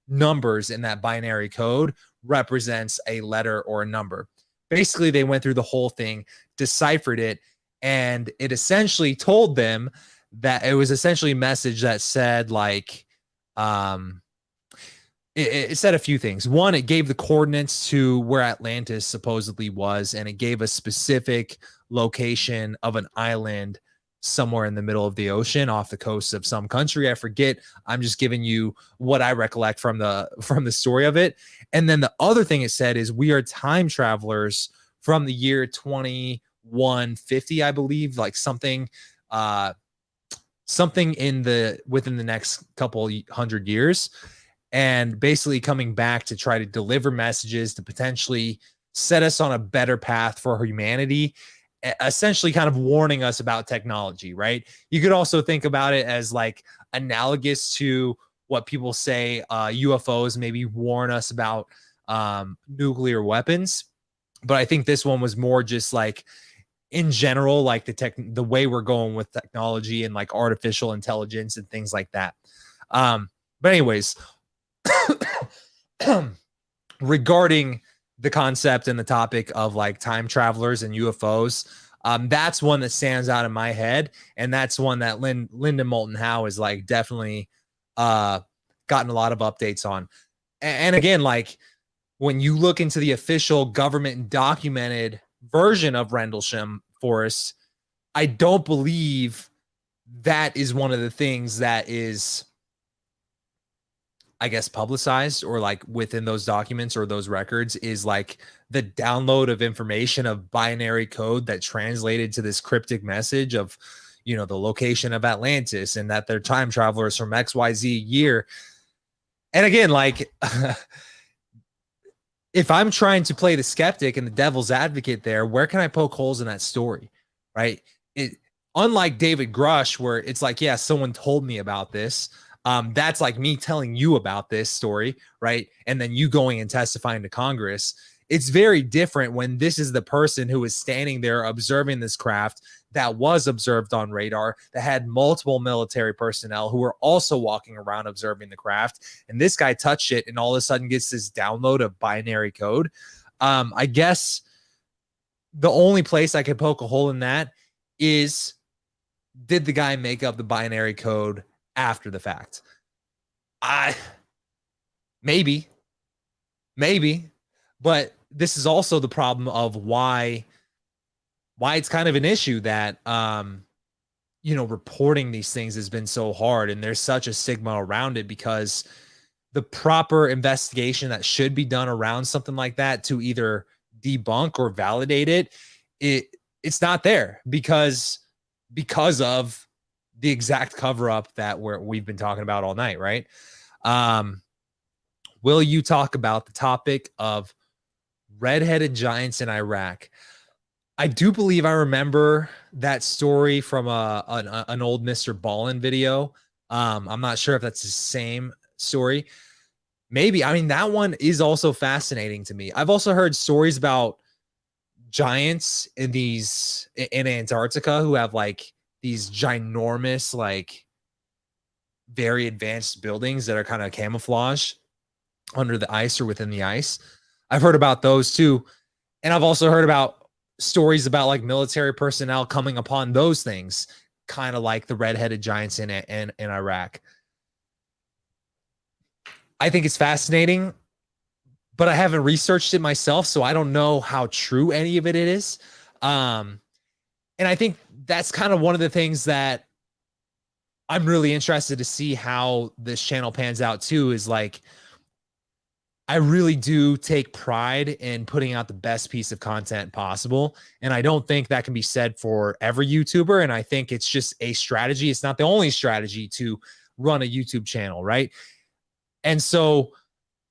numbers in that binary code represents a letter or a number. Basically, they went through the whole thing, deciphered it, and it essentially told them that it was essentially a message that said like, it said a few things. One, it gave the coordinates to where Atlantis supposedly was, and it gave a specific location of an island somewhere in the middle of the ocean off the coast of some country. I forget. I'm just giving you what I recollect from the story of it. And then the other thing it said is we are time travelers from the year 2150, I believe, like something within the next couple hundred years, and basically coming back to try to deliver messages to potentially set us on a better path for humanity, essentially kind of warning us about technology, right? You could also think about it as like analogous to what people say UFOs maybe warn us about nuclear weapons. But I think this one was more just like in general, like the way we're going with technology and like artificial intelligence and things like that. But anyways, regarding the concept and the topic of like time travelers and UFOs, that's one that stands out in my head, and that's one that Linda Moulton Howe is like definitely gotten a lot of updates on. And again, like when you look into the official government documented version of Rendlesham Forest, I don't believe that is one of the things that is, I guess, publicized or like within those documents or those records is like the download of information of binary code that translated to this cryptic message of, you know, the location of Atlantis and that they're time travelers from XYZ year. And again, like, if I'm trying to play the skeptic and the devil's advocate there, where can I poke holes in that story? Right? Unlike David Grush, where it's like, yeah, someone told me about this. That's like me telling you about this story, right? And then you going and testifying to Congress. It's very different when this is the person who is standing there observing this craft that was observed on radar, that had multiple military personnel who were also walking around observing the craft. And this guy touched it and all of a sudden gets this download of binary code. I guess the only place I could poke a hole in that is, did the guy make up the binary code after the fact? Maybe, but this is also the problem of why it's kind of an issue that, you know, reporting these things has been so hard and there's such a stigma around it, because the proper investigation that should be done around something like that to either debunk or validate it's not there because of the exact cover up that we've been talking about all night, right? Will you talk about the topic of red-headed giants in Iraq? I do believe I remember that story from an old Mr. Ballin video. I'm not sure if that's the same story. Maybe. I mean, that one is also fascinating to me. I've also heard stories about giants in Antarctica who have like these ginormous, like very advanced buildings that are kind of camouflaged under the ice or within the ice. I've heard about those too. And I've also heard about stories about like military personnel coming upon those things, kind of like the red-headed giants in Iraq. I think it's fascinating, but I haven't researched it myself, so I don't know how true any of it is. And I think that's kind of one of the things that I'm really interested to see how this channel pans out too, is like, I really do take pride in putting out the best piece of content possible. And I don't think that can be said for every YouTuber. And I think it's just a strategy. It's not the only strategy to run a YouTube channel, right? And so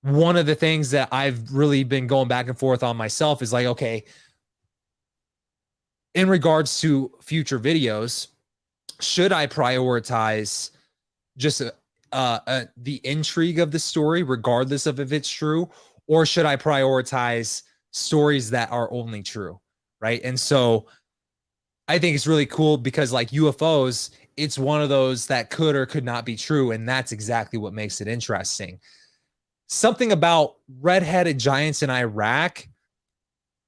one of the things that I've really been going back and forth on myself is like, okay, in regards to future videos, should I prioritize just the intrigue of the story, regardless of if it's true, or should I prioritize stories that are only true, right? And so I think it's really cool because like UFOs, it's one of those that could or could not be true, and that's exactly what makes it interesting. Something about red-headed giants in Iraq,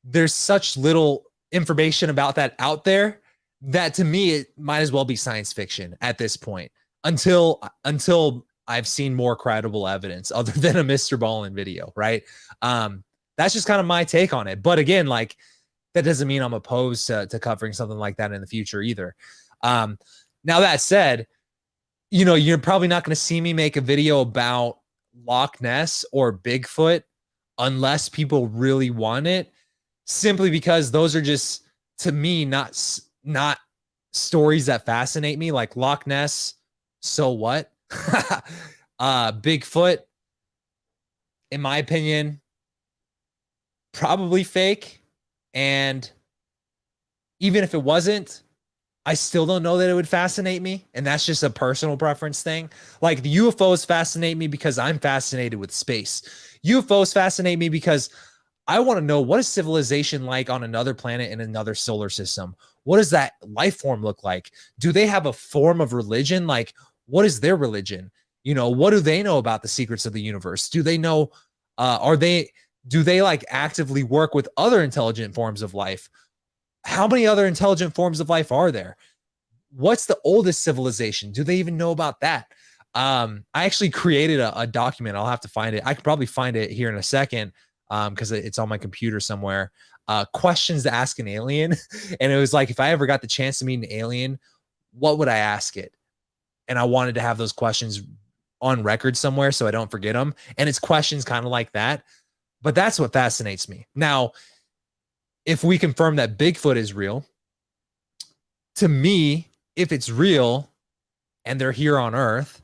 there's such little information about that out there that to me it might as well be science fiction at this point, until I've seen more credible evidence other than a Mr. Ballin video, right? That's just kind of my take on it. But again, like, that doesn't mean I'm opposed to covering something like that in the future either. Now that said, you know, you're probably not going to see me make a video about Loch Ness or Bigfoot unless people really want it, simply because those are just, to me, not stories that fascinate me. Like Loch Ness, so what? Bigfoot, in my opinion, probably fake. And even if it wasn't, I still don't know that it would fascinate me. And that's just a personal preference thing. Like the UFOs fascinate me because I'm fascinated with space. UFOs fascinate me because I want to know, what is civilization like on another planet in another solar system? What does that life form look like? Do they have a form of religion? Like, what is their religion? You know, what do they know about the secrets of the universe? Do they know, do they like actively work with other intelligent forms of life? How many other intelligent forms of life are there? What's the oldest civilization? Do they even know about that? I actually created a document. I'll have to find it. I could probably find it here in a second because it's on my computer somewhere. Questions to ask an alien. And it was like, if I ever got the chance to meet an alien, what would I ask it? And I wanted to have those questions on record somewhere so I don't forget them. And it's questions kind of like that. But that's what fascinates me. Now, if we confirm that Bigfoot is real, to me, if it's real and they're here on Earth,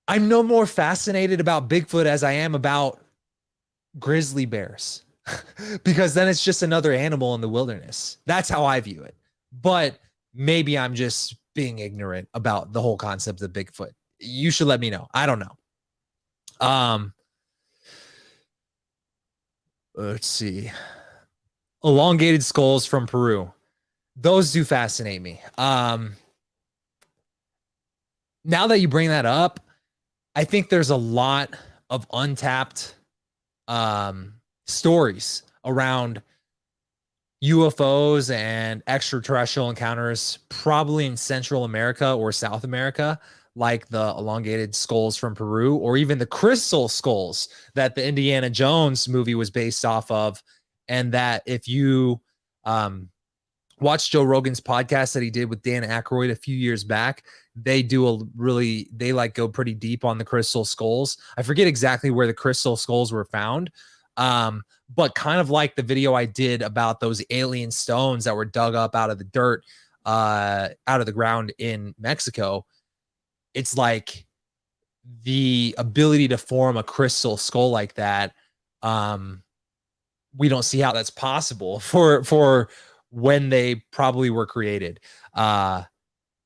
I'm no more fascinated about Bigfoot as I am about grizzly bears, because then it's just another animal in the wilderness. That's how I view it. But maybe I'm just being ignorant about the whole concept of Bigfoot. You should let me know. I don't know. Let's see. Elongated skulls from Peru. Those do fascinate me. Now that you bring that up, I think there's a lot of untapped stories around UFOs and extraterrestrial encounters, probably in Central America or South America, like the elongated skulls from Peru, or even the crystal skulls that the Indiana Jones movie was based off of. And that if you watch Joe Rogan's podcast that he did with Dan Aykroyd a few years back, they go pretty deep on the crystal skulls. I forget exactly where the crystal skulls were found. But kind of like the video I did about those alien stones that were dug up out of the dirt, out of the ground in Mexico. It's like the ability to form a crystal skull like that. We don't see how that's possible for when they probably were created,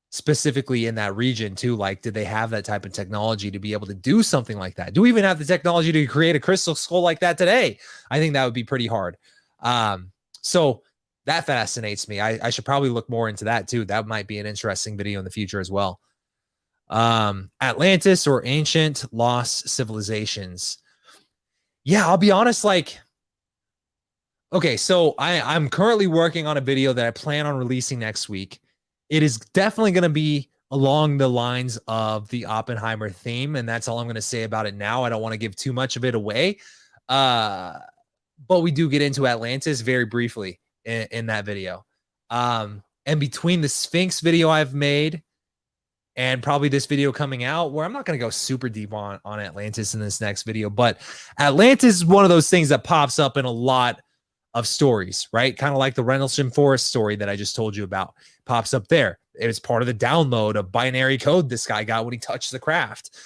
specifically in that region too. Like, did they have that type of technology to be able to do something like that? Do we even have the technology to create a crystal skull like that today? I think that would be pretty hard. So that fascinates me. I should probably look more into that too. That might be an interesting video in the future as well. Atlantis or ancient lost civilizations. Yeah, I'll be honest, like, okay, so I'm currently working on a video that I plan on releasing next week. It is definitely going to be along the lines of the Oppenheimer theme, and that's all I'm going to say about it now. I don't want to give too much of it away. But we do get into Atlantis very briefly in that video. And between the Sphinx video I've made and probably this video coming out, where I'm not going to go super deep on Atlantis in this next video, but Atlantis is one of those things that pops up in a lot of stories, right? Kind of like the Rendlesham Forest story that I just told you about, pops up there. It was part of the download of binary code this guy got when he touched the craft.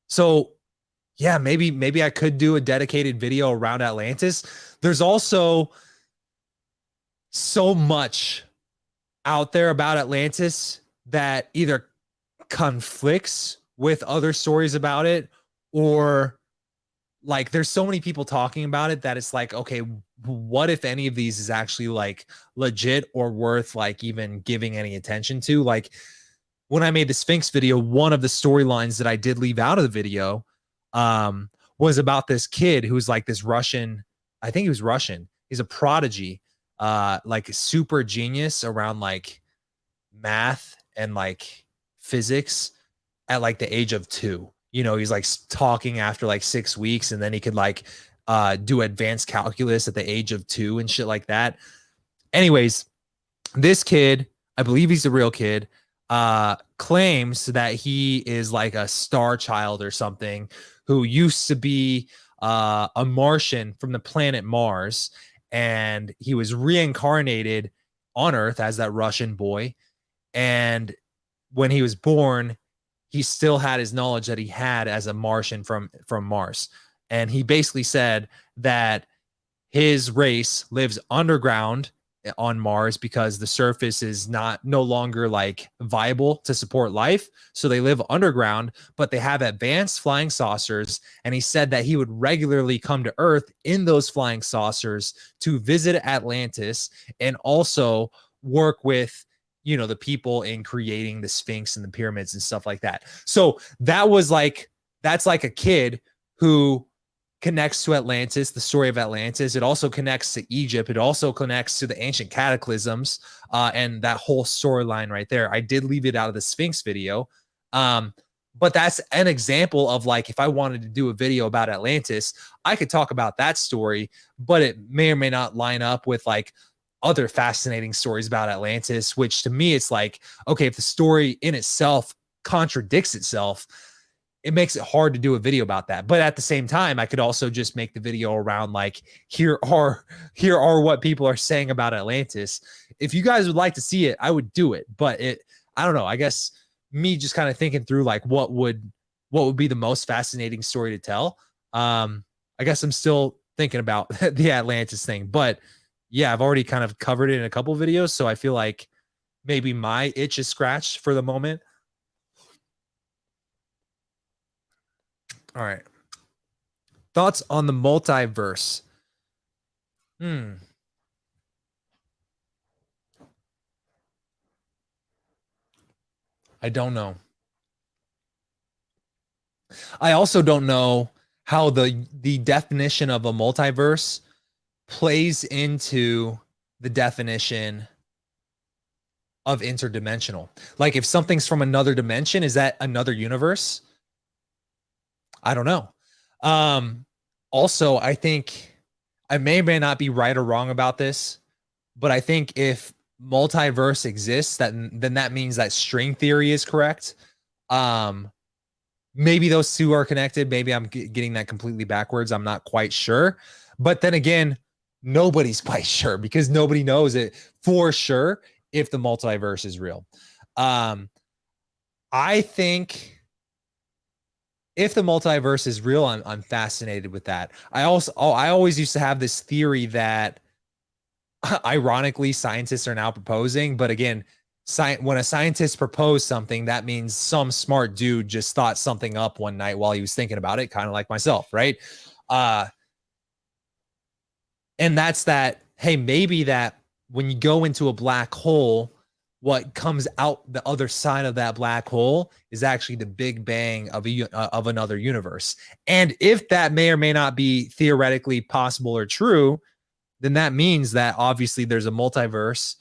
So yeah, maybe I could do a dedicated video around Atlantis. There's also so much out there about Atlantis that either conflicts with other stories about it, or like there's so many people talking about it that it's like, okay, what if any of these is actually like legit or worth like even giving any attention to? Like when I made the Sphinx video, one of the storylines that I did leave out of the video was about this kid who's like this Russian, I think he was Russian. He's a prodigy, like a super genius around like math and like physics at like the age of 2. You know, he's like talking after like 6 weeks, and then he could like do advanced calculus at the age of 2 and shit like that. Anyways, this kid, I believe he's a real kid, claims that he is like a star child or something who used to be a Martian from the planet Mars, and he was reincarnated on Earth as that Russian boy. And when he was born, he still had his knowledge that he had as a Martian from Mars. And he basically said that his race lives underground on Mars because the surface is no longer like viable to support life. So they live underground, but they have advanced flying saucers. And he said that he would regularly come to Earth in those flying saucers to visit Atlantis and also work with, you know, the people in creating the Sphinx and the pyramids and stuff like that. So that's like a kid who connects to Atlantis, the story of Atlantis. It also connects to Egypt. It also connects to the ancient cataclysms and that whole storyline right there. I did leave it out of the Sphinx video. But that's an example of like, if I wanted to do a video about Atlantis, I could talk about that story, but it may or may not line up with like other fascinating stories about Atlantis, which to me, it's like, okay, if the story in itself contradicts itself, it makes it hard to do a video about that. But at the same time, I could also just make the video around like, here are what people are saying about Atlantis. If you guys would like to see it, I would do it. But I don't know. I guess me just kind of thinking through like what would be the most fascinating story to tell. I guess I'm still thinking about the Atlantis thing, but yeah, I've already kind of covered it in a couple videos. So I feel like maybe my itch is scratched for the moment. All right. Thoughts on the multiverse? I don't know. I also don't know how the definition of a multiverse plays into the definition of interdimensional. Like if something's from another dimension, is that another universe? I don't know. Also, I think I may or may not be right or wrong about this, but I think if multiverse exists, then that means that string theory is correct. Maybe those two are connected. Maybe I'm getting that completely backwards. I'm not quite sure. But then again, nobody's quite sure because nobody knows it for sure if the multiverse is real. I think if the multiverse is real, I'm fascinated with that. I always used to have this theory that ironically scientists are now proposing, but again, when a scientist proposed something, that means some smart dude just thought something up one night while he was thinking about it, kind of like myself, right? And that's that, hey, maybe that when you go into a black hole, what comes out the other side of that black hole is actually the big bang of another universe. And if that may or may not be theoretically possible or true, then that means that obviously there's a multiverse,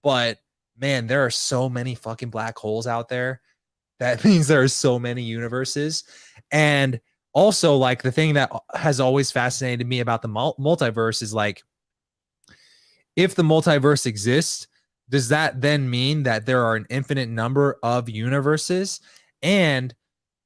but man, there are so many fucking black holes out there. That means there are so many universes. And also, like, the thing that has always fascinated me about the multiverse is like, if the multiverse exists, does that then mean that there are an infinite number of universes? And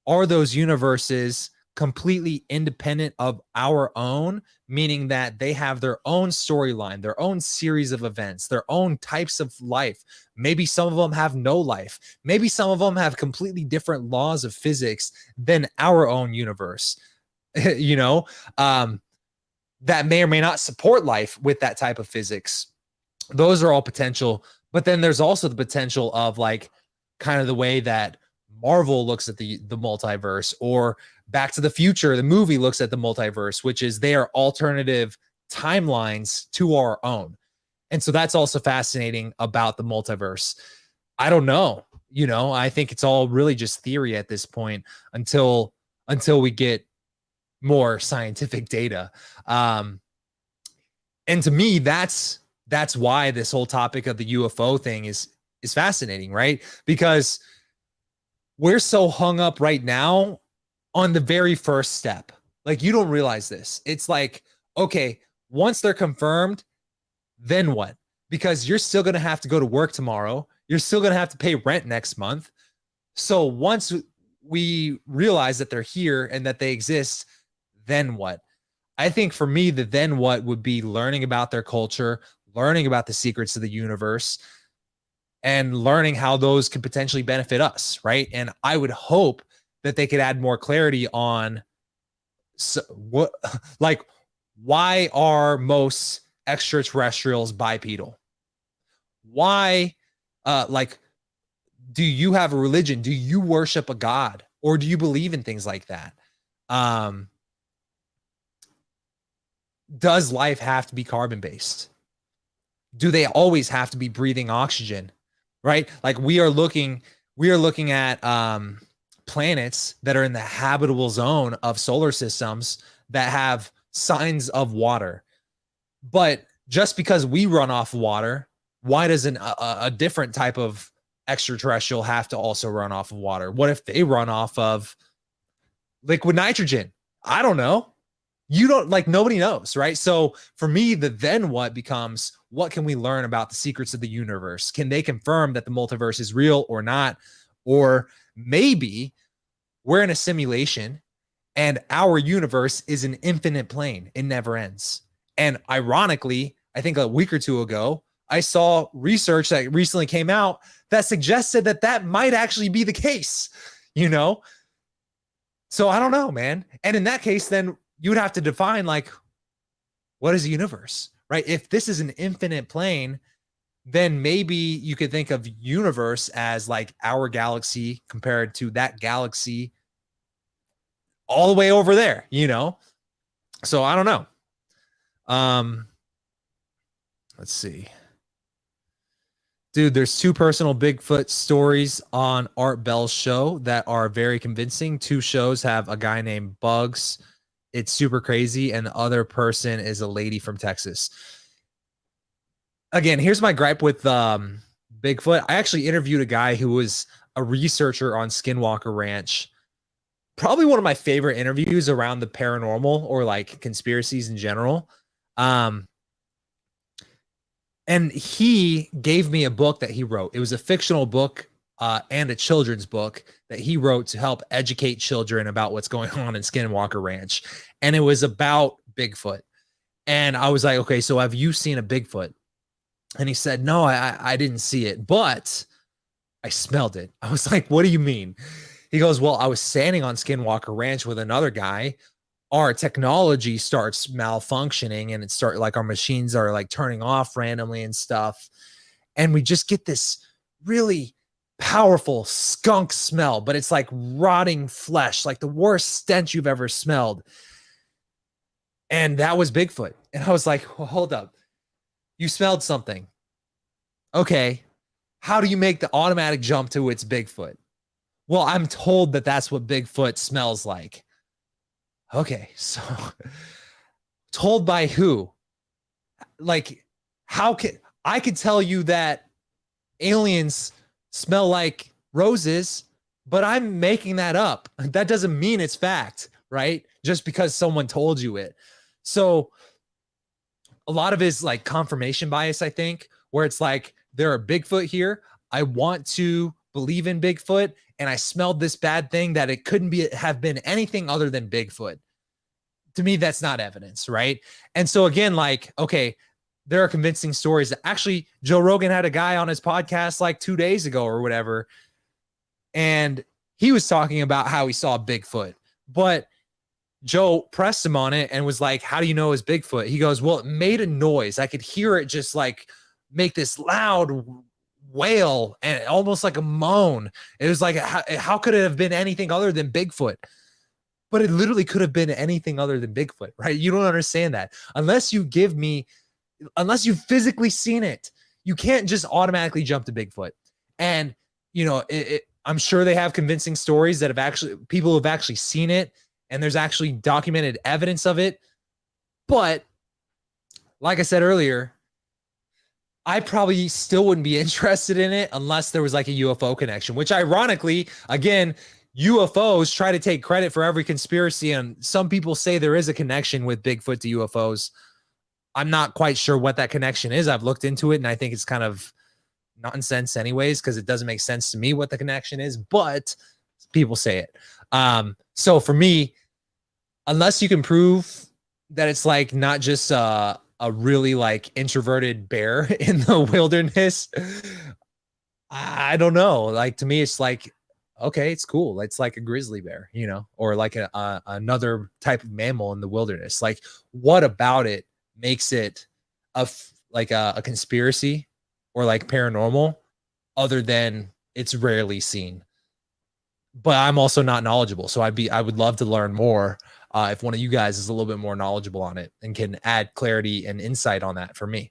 are those universes completely independent of our own, meaning that they have their own storyline, their own series of events, their own types of life? Maybe some of them have no life. Maybe some of them have completely different laws of physics than our own universe, you know, that may or may not support life with that type of physics. Those are all potential. But then there's also the potential of like kind of the way that Marvel looks at the multiverse, or Back to the Future, the movie, looks at the multiverse, which is they are alternative timelines to our own. And so that's also fascinating about the multiverse. I don't know, you know, I think it's all really just theory at this point until we get more scientific data. And to me, that's why this whole topic of the UFO thing is fascinating, right? Because we're so hung up right now on the very first step. Like, you don't realize this. It's like, okay, once they're confirmed, then what? Because you're still going to have to go to work tomorrow. You're still going to have to pay rent next month. So once we realize that they're here and that they exist, then what? I think for me, the then what would be learning about their culture, learning about the secrets of the universe, and learning how those could potentially benefit us, right? And I would hope that they could add more clarity on why are most extraterrestrials bipedal? Why, do you have a religion? Do you worship a god? Or do you believe in things like that? Does life have to be carbon-based? Do they always have to be breathing oxygen? Right? Like, we are looking at planets that are in the habitable zone of solar systems that have signs of water. But just because we run off water, why doesn't a different type of extraterrestrial have to also run off of water? What if they run off of liquid nitrogen? I don't know. You don't, like, nobody knows, right? So for me, the then what becomes, what can we learn about the secrets of the universe? Can they confirm that the multiverse is real or not? Or maybe we're in a simulation and our universe is an infinite plane. It never ends. And ironically, I think a week or two ago, I saw research that recently came out that suggested that that might actually be the case, you know? So I don't know, man. And in that case, then you would have to define, like, what is a universe, right? If this is an infinite plane, then maybe you could think of universe as like our galaxy compared to that galaxy all the way over there, you know? So I don't know. Let's see. Dude, there's 2 personal Bigfoot stories on Art Bell's show that are very convincing. 2 shows have a guy named Bugs. It's super crazy. And the other person is a lady from Texas. Again, here's my gripe with Bigfoot. I actually interviewed a guy who was a researcher on Skinwalker Ranch. Probably one of my favorite interviews around the paranormal or like conspiracies in general. And he gave me a book that he wrote. It was a fictional book and a children's book that he wrote to help educate children about what's going on in Skinwalker Ranch. And it was about Bigfoot. And I was like, okay, so have you seen a Bigfoot? And he said, no, I didn't see it, but I smelled it. I was like, what do you mean? He goes, well, I was standing on Skinwalker Ranch with another guy. Our technology starts malfunctioning and our machines are like turning off randomly and stuff. And we just get this really powerful skunk smell, but it's like rotting flesh, like the worst stench you've ever smelled. And that was Bigfoot. And I was like, well, hold up. You smelled something. Okay. How do you make the automatic jump to it's Bigfoot? Well, I'm told that that's what Bigfoot smells like. Okay, so told by who? Like, how can I could tell you that aliens smell like roses, but I'm making that up. That doesn't mean it's fact, right? Just because someone told you it. So a lot of it is like confirmation bias, I think, where it's like there are Bigfoot here. I want to believe in Bigfoot, and I smelled this bad thing that it couldn't have been anything other than Bigfoot. To me, that's not evidence, right? And so again, like, okay, there are convincing stories. Actually, Joe Rogan had a guy on his podcast like 2 days ago or whatever, and he was talking about how he saw Bigfoot, but Joe pressed him on it and was like, how do you know it was Bigfoot? He goes, well, it made a noise. I could hear it just like make this loud wail and almost like a moan. It was like, how could it have been anything other than Bigfoot? But it literally could have been anything other than Bigfoot, right? You don't understand that. Unless you've physically seen it, you can't just automatically jump to Bigfoot. And, you know, I'm sure they have convincing stories that people have actually seen it, and there's actually documented evidence of it. But like I said earlier, I probably still wouldn't be interested in it unless there was like a UFO connection, which ironically, again, UFOs try to take credit for every conspiracy. And some people say there is a connection with Bigfoot to UFOs. I'm not quite sure what that connection is. I've looked into it and I think it's kind of nonsense anyways, because it doesn't make sense to me what the connection is, but people say it. So for me, unless you can prove that it's like not just a really like introverted bear in the wilderness, I don't know. Like to me, it's like, okay, it's cool. It's like a grizzly bear, you know, or like another type of mammal in the wilderness. Like what about it makes it a conspiracy or like paranormal other than it's rarely seen? But I'm also not knowledgeable. So I would love to learn more if one of you guys is a little bit more knowledgeable on it and can add clarity and insight on that for me.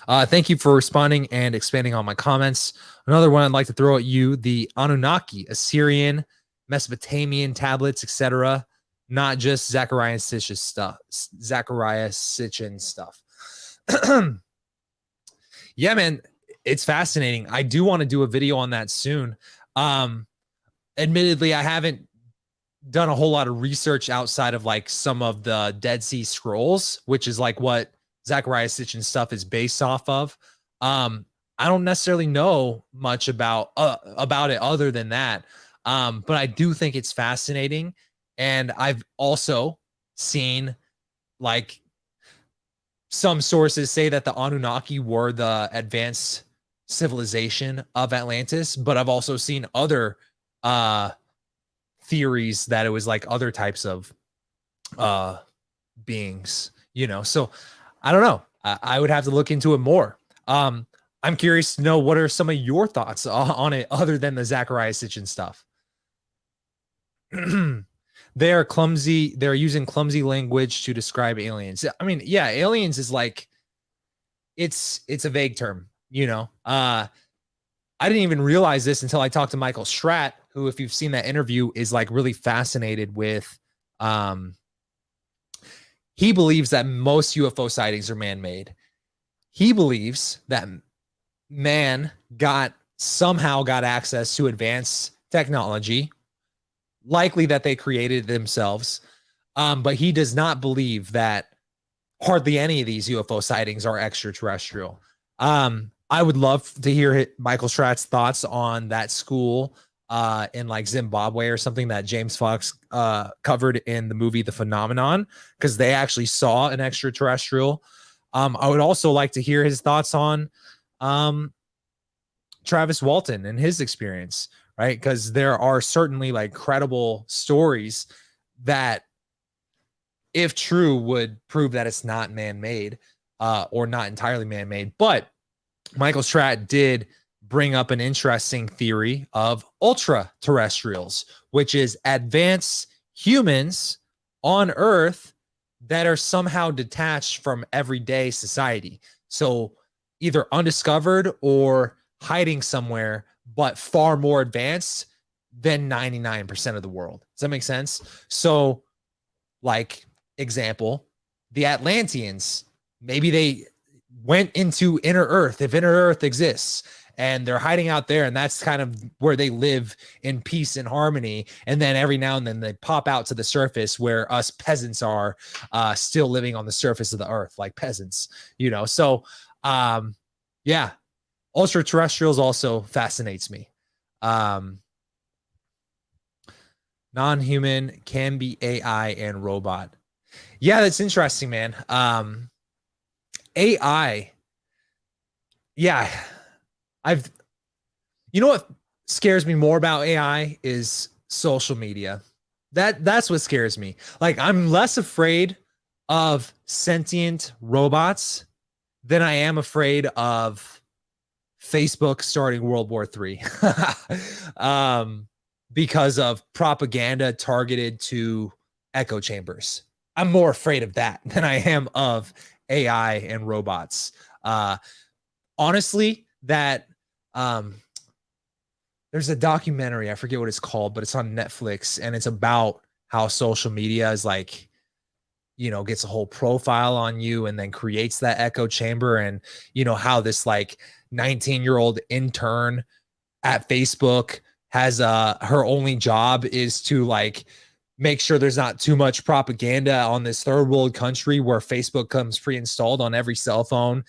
Thank you for responding and expanding on my comments. Another one I'd like to throw at you, the Anunnaki, Assyrian, Mesopotamian tablets, etc. Not just Zechariah Sitchin stuff. Yeah, man, it's fascinating. I do want to do a video on that soon. Admittedly, I haven't done a whole lot of research outside of like some of the Dead Sea Scrolls, which is like what Zechariah Sitchin stuff is based off of. I don't necessarily know much about it other than that. But I do think it's fascinating. And I've also seen like some sources say that the Anunnaki were the advanced civilization of Atlantis, but I've also seen other theories that it was like other types of beings, you know. So I don't know. I would have to look into it more. I'm curious to know, what are some of your thoughts on it other than the Zachariah Sitchin stuff? They are clumsy. They're using clumsy language to describe aliens. I mean, yeah, aliens is like, it's a vague term, you know. I didn't even realize this until I talked to Michael Stratt, who, if you've seen that interview, is like really fascinated with, he believes that most UFO sightings are man-made. He believes that man somehow got access to advanced technology, likely that they created themselves. But he does not believe that hardly any of these UFO sightings are extraterrestrial. I would love to hear Michael Stratt's thoughts on that school in like Zimbabwe or something that James Fox covered in the movie The Phenomenon, because they actually saw an extraterrestrial. I would also like to hear his thoughts on Travis Walton and his experience, right? Because there are certainly like credible stories that, if true, would prove that it's not man-made or not entirely man-made. But Michael Stratt did bring up an interesting theory of ultra-terrestrials, which is advanced humans on Earth that are somehow detached from everyday society. So either undiscovered or hiding somewhere, but far more advanced than 99% of the world. Does that make sense? So, like, example, the Atlanteans, maybe they went into inner Earth, if inner Earth exists, and they're hiding out there, and that's kind of where they live in peace and harmony. And then every now and then they pop out to the surface, where us peasants are still living on the surface of the Earth like peasants, you know. So yeah, ultra terrestrials also fascinates me. Non-human can be AI and robot. Yeah, that's interesting, man. AI. Yeah. You know what scares me more about AI is social media. That's what scares me. Like, I'm less afraid of sentient robots than I am afraid of Facebook starting World War III. Because of propaganda targeted to echo chambers. I'm more afraid of that than I am of AI and robots. Honestly, that there's a documentary, I forget what it's called, but it's on Netflix, and it's about how social media is like, you know, gets a whole profile on you and then creates that echo chamber. And, you know, how this like 19-year-old intern at Facebook has her only job is to like make sure there's not too much propaganda on this third world country where Facebook comes pre-installed on every cell phone.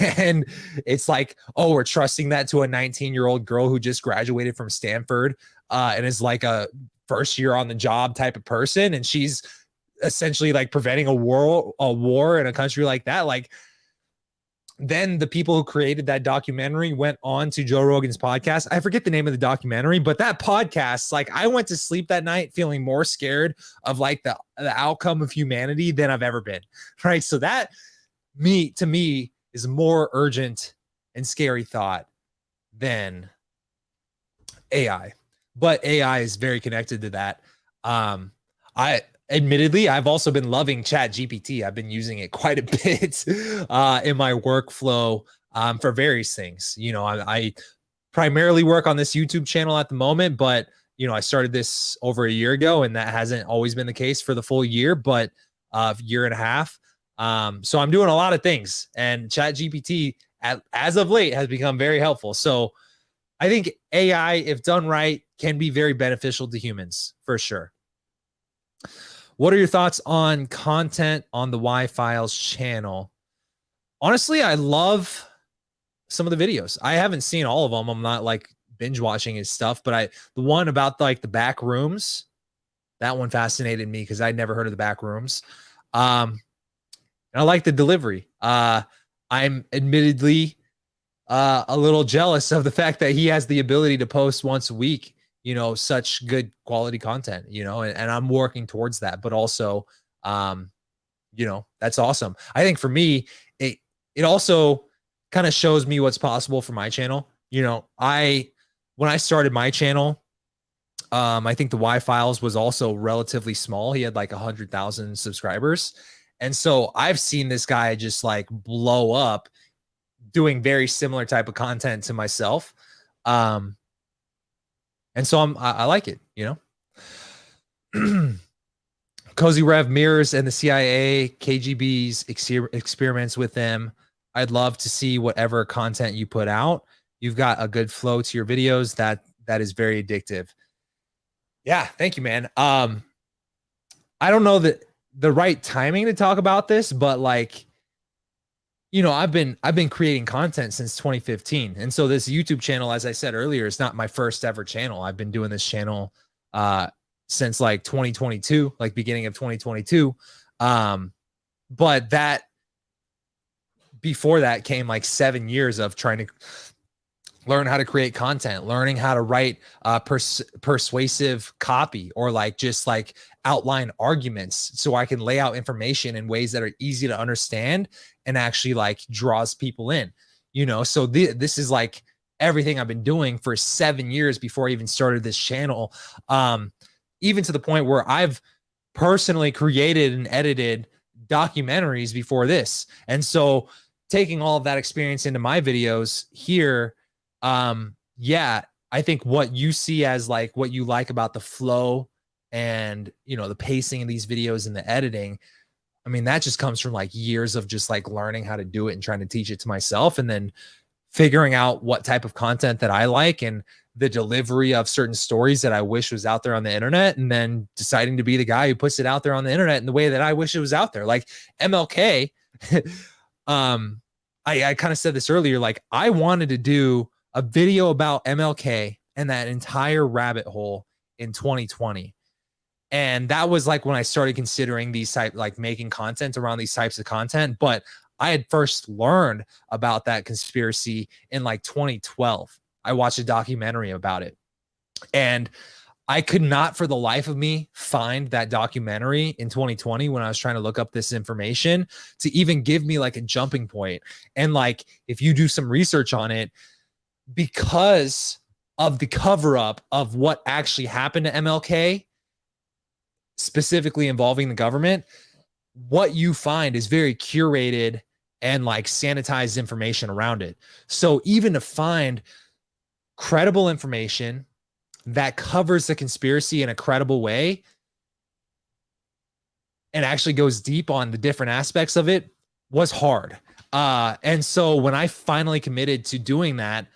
And it's like, oh, we're trusting that to a 19-year-old girl who just graduated from Stanford and is like a first year on the job type of person. And she's essentially like preventing a war in a country like that. Like, then the people who created that documentary went on to Joe Rogan's podcast. I forget the name of the documentary, but that podcast, like, I went to sleep that night feeling more scared of like the outcome of humanity than I've ever been. Right. So that to me is a more urgent and scary thought than AI. But AI is very connected to that. Admittedly, I've also been loving Chat GPT. I've been using it quite a bit in my workflow for various things. You know, I primarily work on this YouTube channel at the moment, but, you know, I started this over a year ago, and that hasn't always been the case for the full year, but year and a half. So I'm doing a lot of things, and Chat GPT as of late has become very helpful. So I think AI, if done right, can be very beneficial to humans for sure. What are your thoughts on content on the Y Files channel? Honestly, I love some of the videos. I haven't seen all of them. I'm not like binge watching his stuff, but the one about like the back rooms, that one fascinated me because I'd never heard of the back rooms. And I like the delivery. I'm admittedly a little jealous of the fact that he has the ability to post once a week, you know, such good quality content, you know, and I'm working towards that, but also, you know, that's awesome. I think for me, it also kind of shows me what's possible for my channel. You know, when I started my channel, I think the Y Files was also relatively small. He had like 100,000 subscribers. And so I've seen this guy just like blow up doing very similar type of content to myself. And so I like it, you know. Cozy Rev mirrors and the CIA, KGB's experiments with them. I'd love to see whatever content you put out. You've got a good flow to your videos that is very addictive. Yeah, thank you, man. I don't know the right timing to talk about this, but like, you know, I've been creating content since 2015. And so this YouTube channel, as I said earlier, is not my first ever channel. I've been doing this channel since like 2022, like beginning of 2022. But that before that came like 7 years of trying to learn how to create content, learning how to write persuasive copy, or like just like outline arguments so I can lay out information in ways that are easy to understand and actually like draws people in, you know? So this is like everything I've been doing for 7 years before I even started this channel. Even to the point where I've personally created and edited documentaries before this. And so taking all of that experience into my videos here, yeah, I think what you see as like what you like about the flow and, you know, the pacing of these videos and the editing, I mean, that just comes from like years of just like learning how to do it and trying to teach it to myself, and then figuring out what type of content that I like and the delivery of certain stories that I wish was out there on the internet, and then deciding to be the guy who puts it out there on the internet in the way that I wish it was out there. Like MLK, I kind of said this earlier, like I wanted to do a video about MLK and that entire rabbit hole in 2020. And that was like when I started considering these type, like making content around these types of content. But I had first learned about that conspiracy in like 2012. I watched a documentary about it, and I could not for the life of me find that documentary in 2020 when I was trying to look up this information to even give me like a jumping point. And like, if you do some research on it, because of the cover up of what actually happened to MLK, specifically involving the government, what you find is very curated and like sanitized information around it. So even to find credible information that covers the conspiracy in a credible way and actually goes deep on the different aspects of it was hard. And so when I finally committed to doing that,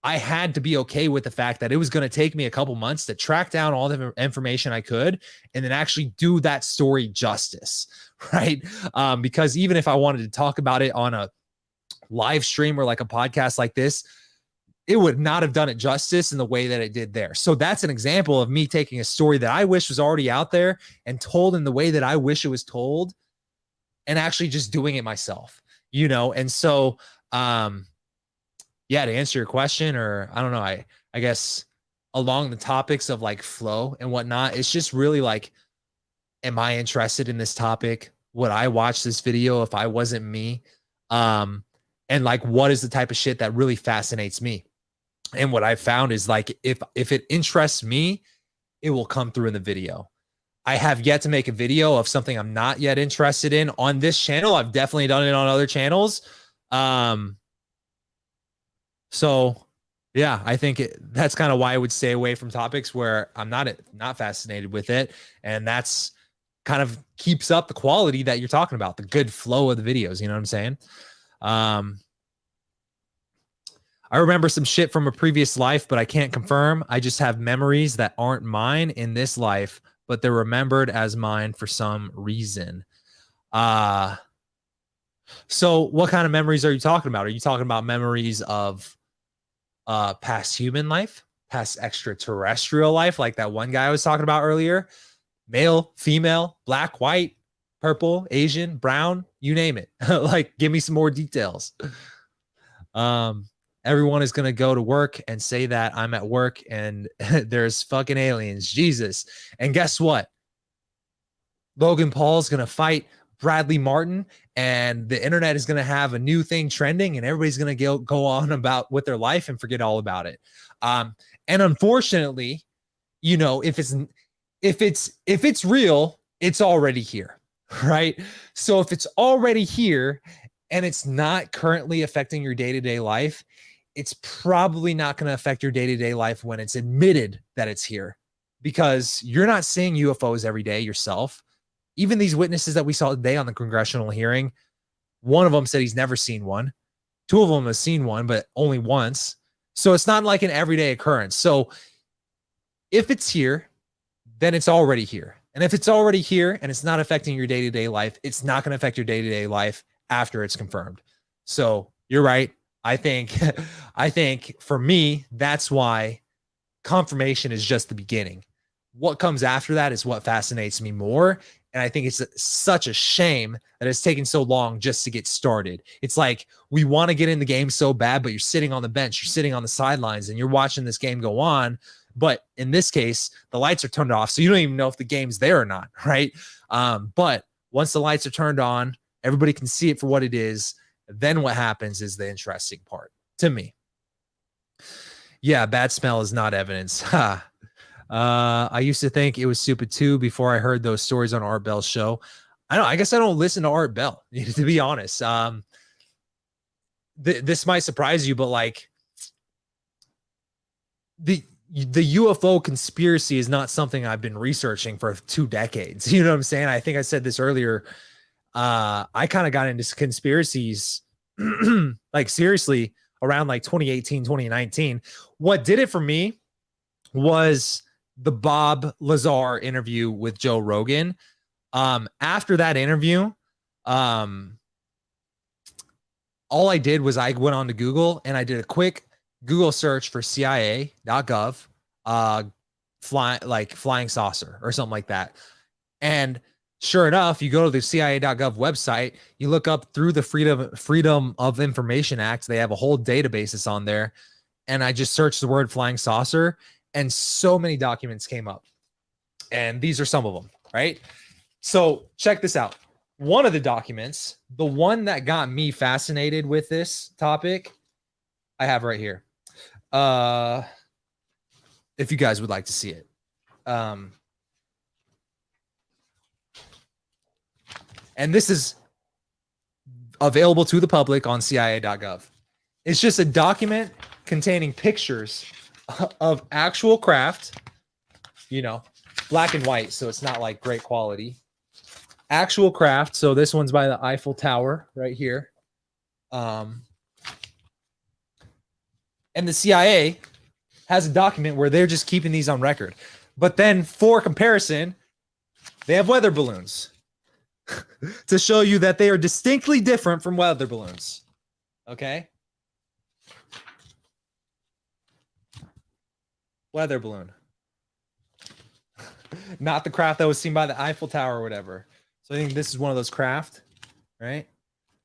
I had to be okay with the fact that it was going to take me a couple months to track down all the information I could and then actually do that story justice, right? Because even if I wanted to talk about it on a live stream or like a podcast like this, it would not have done it justice in the way that it did there. So that's an example of me taking a story that I wish was already out there and told in the way that I wish it was told, and actually just doing it myself, you know? And so, yeah, to answer your question, or I don't know, I guess along the topics of like flow and whatnot, it's just really like, am I interested in this topic? Would I watch this video if I wasn't me? And like, what is the type of shit that really fascinates me? And what I found is like, if it interests me, it will come through in the video. I have yet to make a video of something I'm not yet interested in on this channel. I've definitely done it on other channels. So yeah, I think that's kind of why I would stay away from topics where I'm not fascinated with it. And that's kind of keeps up the quality that you're talking about, the good flow of the videos. You know what I'm saying? I remember some shit from a previous life, but I can't confirm. I just have memories that aren't mine in this life, but they're remembered as mine for some reason. So what kind of memories are you talking about? Are you talking about memories of past human life, past extraterrestrial life, like that one guy I was talking about earlier? Male, female, black, white, purple, Asian, brown, you name it. Like, give me some more details. Everyone is going to go to work and say that I'm at work and there's fucking aliens. Jesus. And guess what? Logan Paul's going to fight Bradley Martin, and the internet is going to have a new thing trending, and everybody's going to go on about with their life and forget all about it. And unfortunately, you know, if it's real, it's already here, right? So if it's already here and it's not currently affecting your day-to-day life, it's probably not going to affect your day-to-day life when it's admitted that it's here, because you're not seeing UFOs every day yourself. Even these witnesses that we saw today on the congressional hearing, one of them said he's never seen one. Two of them have seen one, but only once. So it's not like an everyday occurrence. So if it's here, then it's already here. And if it's already here and it's not affecting your day-to-day life, it's not going to affect your day-to-day life after it's confirmed. So you're right. I think for me, that's why confirmation is just the beginning. What comes after that is what fascinates me more. And I think it's such a shame that it's taken so long just to get started. It's like we want to get in the game so bad, but you're sitting on the bench, you're sitting on the sidelines, and you're watching this game go on. But in this case, the lights are turned off, so you don't even know if the game's there or not, right? But once the lights are turned on, everybody can see it for what it is. Then what happens is the interesting part to me. Yeah, bad smell is not evidence. I used to think it was stupid too before I heard those stories on Art Bell's show. I guess I don't listen to Art Bell, to be honest. This might surprise you, but like the UFO conspiracy is not something I've been researching for 2 decades. You know what I'm saying? I think I said this earlier. I kind of got into conspiracies like seriously around like 2018, 2019. What did it for me was the Bob Lazar interview with Joe Rogan. After that interview, all I did was I went on to Google and I did a quick Google search for CIA.gov, flying saucer or something like that. And sure enough, you go to the CIA.gov website, you look up through the Freedom of Information Act. They have a whole database that's on there. And I just searched the word flying saucer, and so many documents came up. And these are some of them, right? So check this out. One of the documents, the one that got me fascinated with this topic, I have right here. If you guys would like to see it. And this is available to the public on CIA.gov. It's just a document containing pictures of actual craft, you know, black and white, so it's not like great quality. Actual craft. So this one's by the Eiffel Tower right here. And the CIA has a document where they're just keeping these on record. But then for comparison, they have weather balloons to show you that they are distinctly different from weather balloons. Okay? Weather balloon. Not the craft that was seen by the Eiffel Tower or whatever. So I think this is one of those craft, right?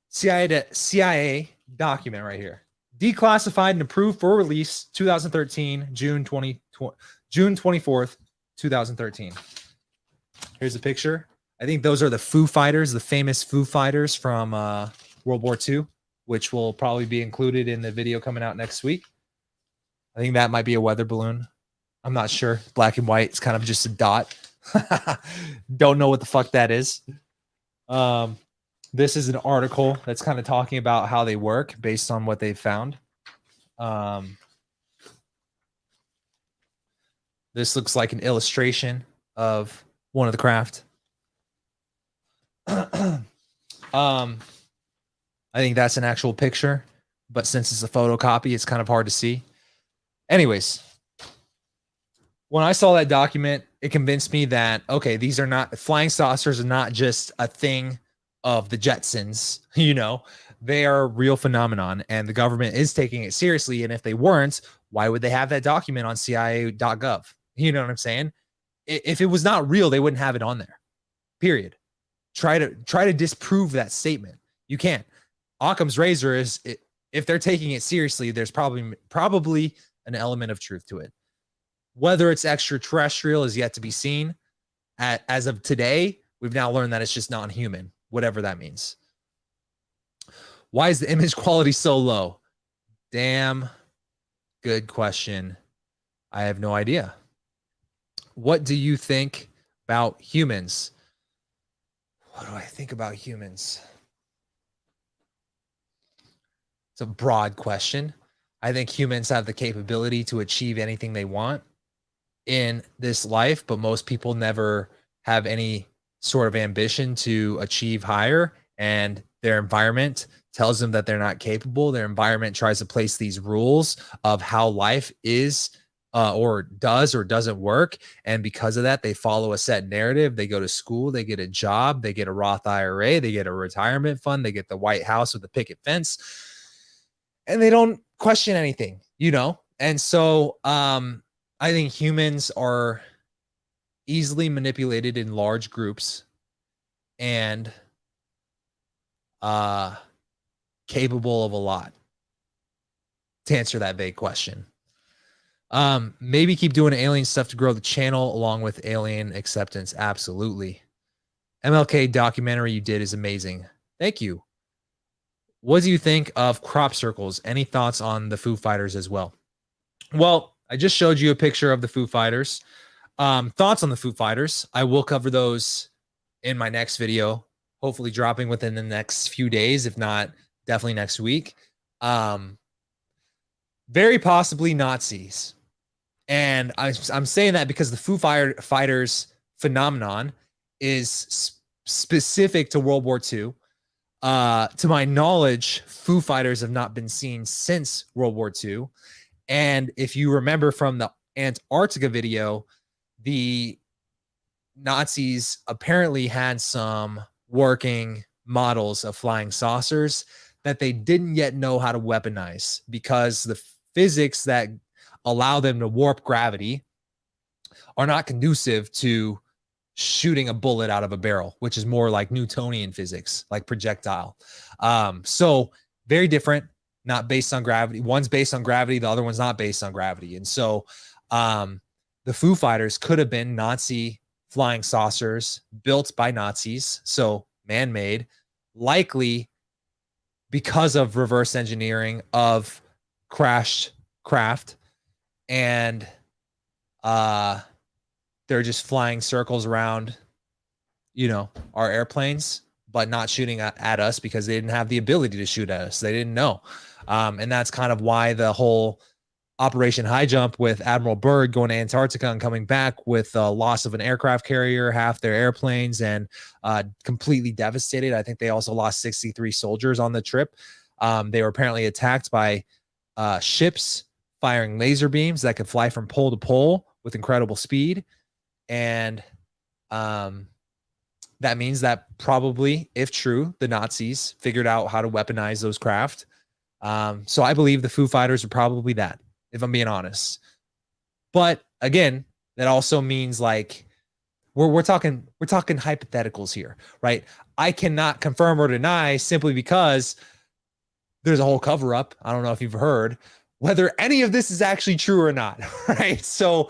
CIA document right here. Declassified and approved for release 2013, June 24th, 2013. Here's a picture. I think those are the Foo Fighters, the famous Foo Fighters from World War II, which will probably be included in the video coming out next week. I think that might be a weather balloon. I'm not sure. Black and white. It's kind of just a dot. Don't know what the fuck that is. This is an article that's kind of talking about how they work based on what they've found. This looks like an illustration of one of the craft. I think that's an actual picture, but since it's a photocopy, it's kind of hard to see. Anyways, when I saw that document, it convinced me that, okay, these are not, flying saucers are not just a thing of the Jetsons. You know, they are a real phenomenon, and the government is taking it seriously. And if they weren't, why would they have that document on CIA.gov? You know what I'm saying? If it was not real, they wouldn't have it on there. Period. Try to disprove that statement. You can't. Occam's razor is, if they're taking it seriously, there's probably an element of truth to it. Whether it's extraterrestrial is yet to be seen. As of today, we've now learned that it's just non-human, whatever that means. Why is the image quality so low? Damn good question. I have no idea. What do you think about humans? What do I think about humans? It's a broad question. I think humans have the capability to achieve anything they want in this life, but most people never have any sort of ambition to achieve higher, and their environment tells them that they're not capable. Their environment tries to place these rules of how life is or doesn't work. And because of that, they follow a set narrative. They go to school, they get a job, they get a Roth IRA, they get a retirement fund, they get the White House with the picket fence, and they don't question anything, you know? And so I think humans are easily manipulated in large groups and capable of a lot, to answer that vague question. Maybe keep doing alien stuff to grow the channel along with alien acceptance. Absolutely. MLK documentary you did is amazing. Thank you. What do you think of crop circles? Any thoughts on the Foo Fighters as well? Well, I just showed you a picture of the Foo Fighters. Thoughts on the Foo Fighters? I will cover those in my next video, hopefully dropping within the next few days, if not definitely next week. Very possibly Nazis. And I'm saying that because the Foo Fighters phenomenon is specific to World War II. To my knowledge, Foo Fighters have not been seen since World War II. And if you remember from the Antarctica video, the Nazis apparently had some working models of flying saucers that they didn't yet know how to weaponize, because the physics that allow them to warp gravity are not conducive to shooting a bullet out of a barrel, which is more like Newtonian physics, like projectile. So very different, not based on gravity. One's based on gravity, the other one's not based on gravity. And so the Foo Fighters could have been Nazi flying saucers built by Nazis, so man-made, likely because of reverse engineering of crashed craft, and they're just flying circles around, you know, our airplanes, but not shooting at us because they didn't have the ability to shoot at us. They didn't know. And that's kind of why the whole Operation High Jump with Admiral Byrd going to Antarctica and coming back with the loss of an aircraft carrier, half their airplanes, and completely devastated. I think they also lost 63 soldiers on the trip. They were apparently attacked by ships firing laser beams that could fly from pole to pole with incredible speed. And that means that probably, if true, the Nazis figured out how to weaponize those craft. So I believe the Foo Fighters are probably that, if I'm being honest. But again, that also means like we're talking hypotheticals here, right? I cannot confirm or deny simply because there's a whole cover up. I don't know if you've heard whether any of this is actually true or not, right? So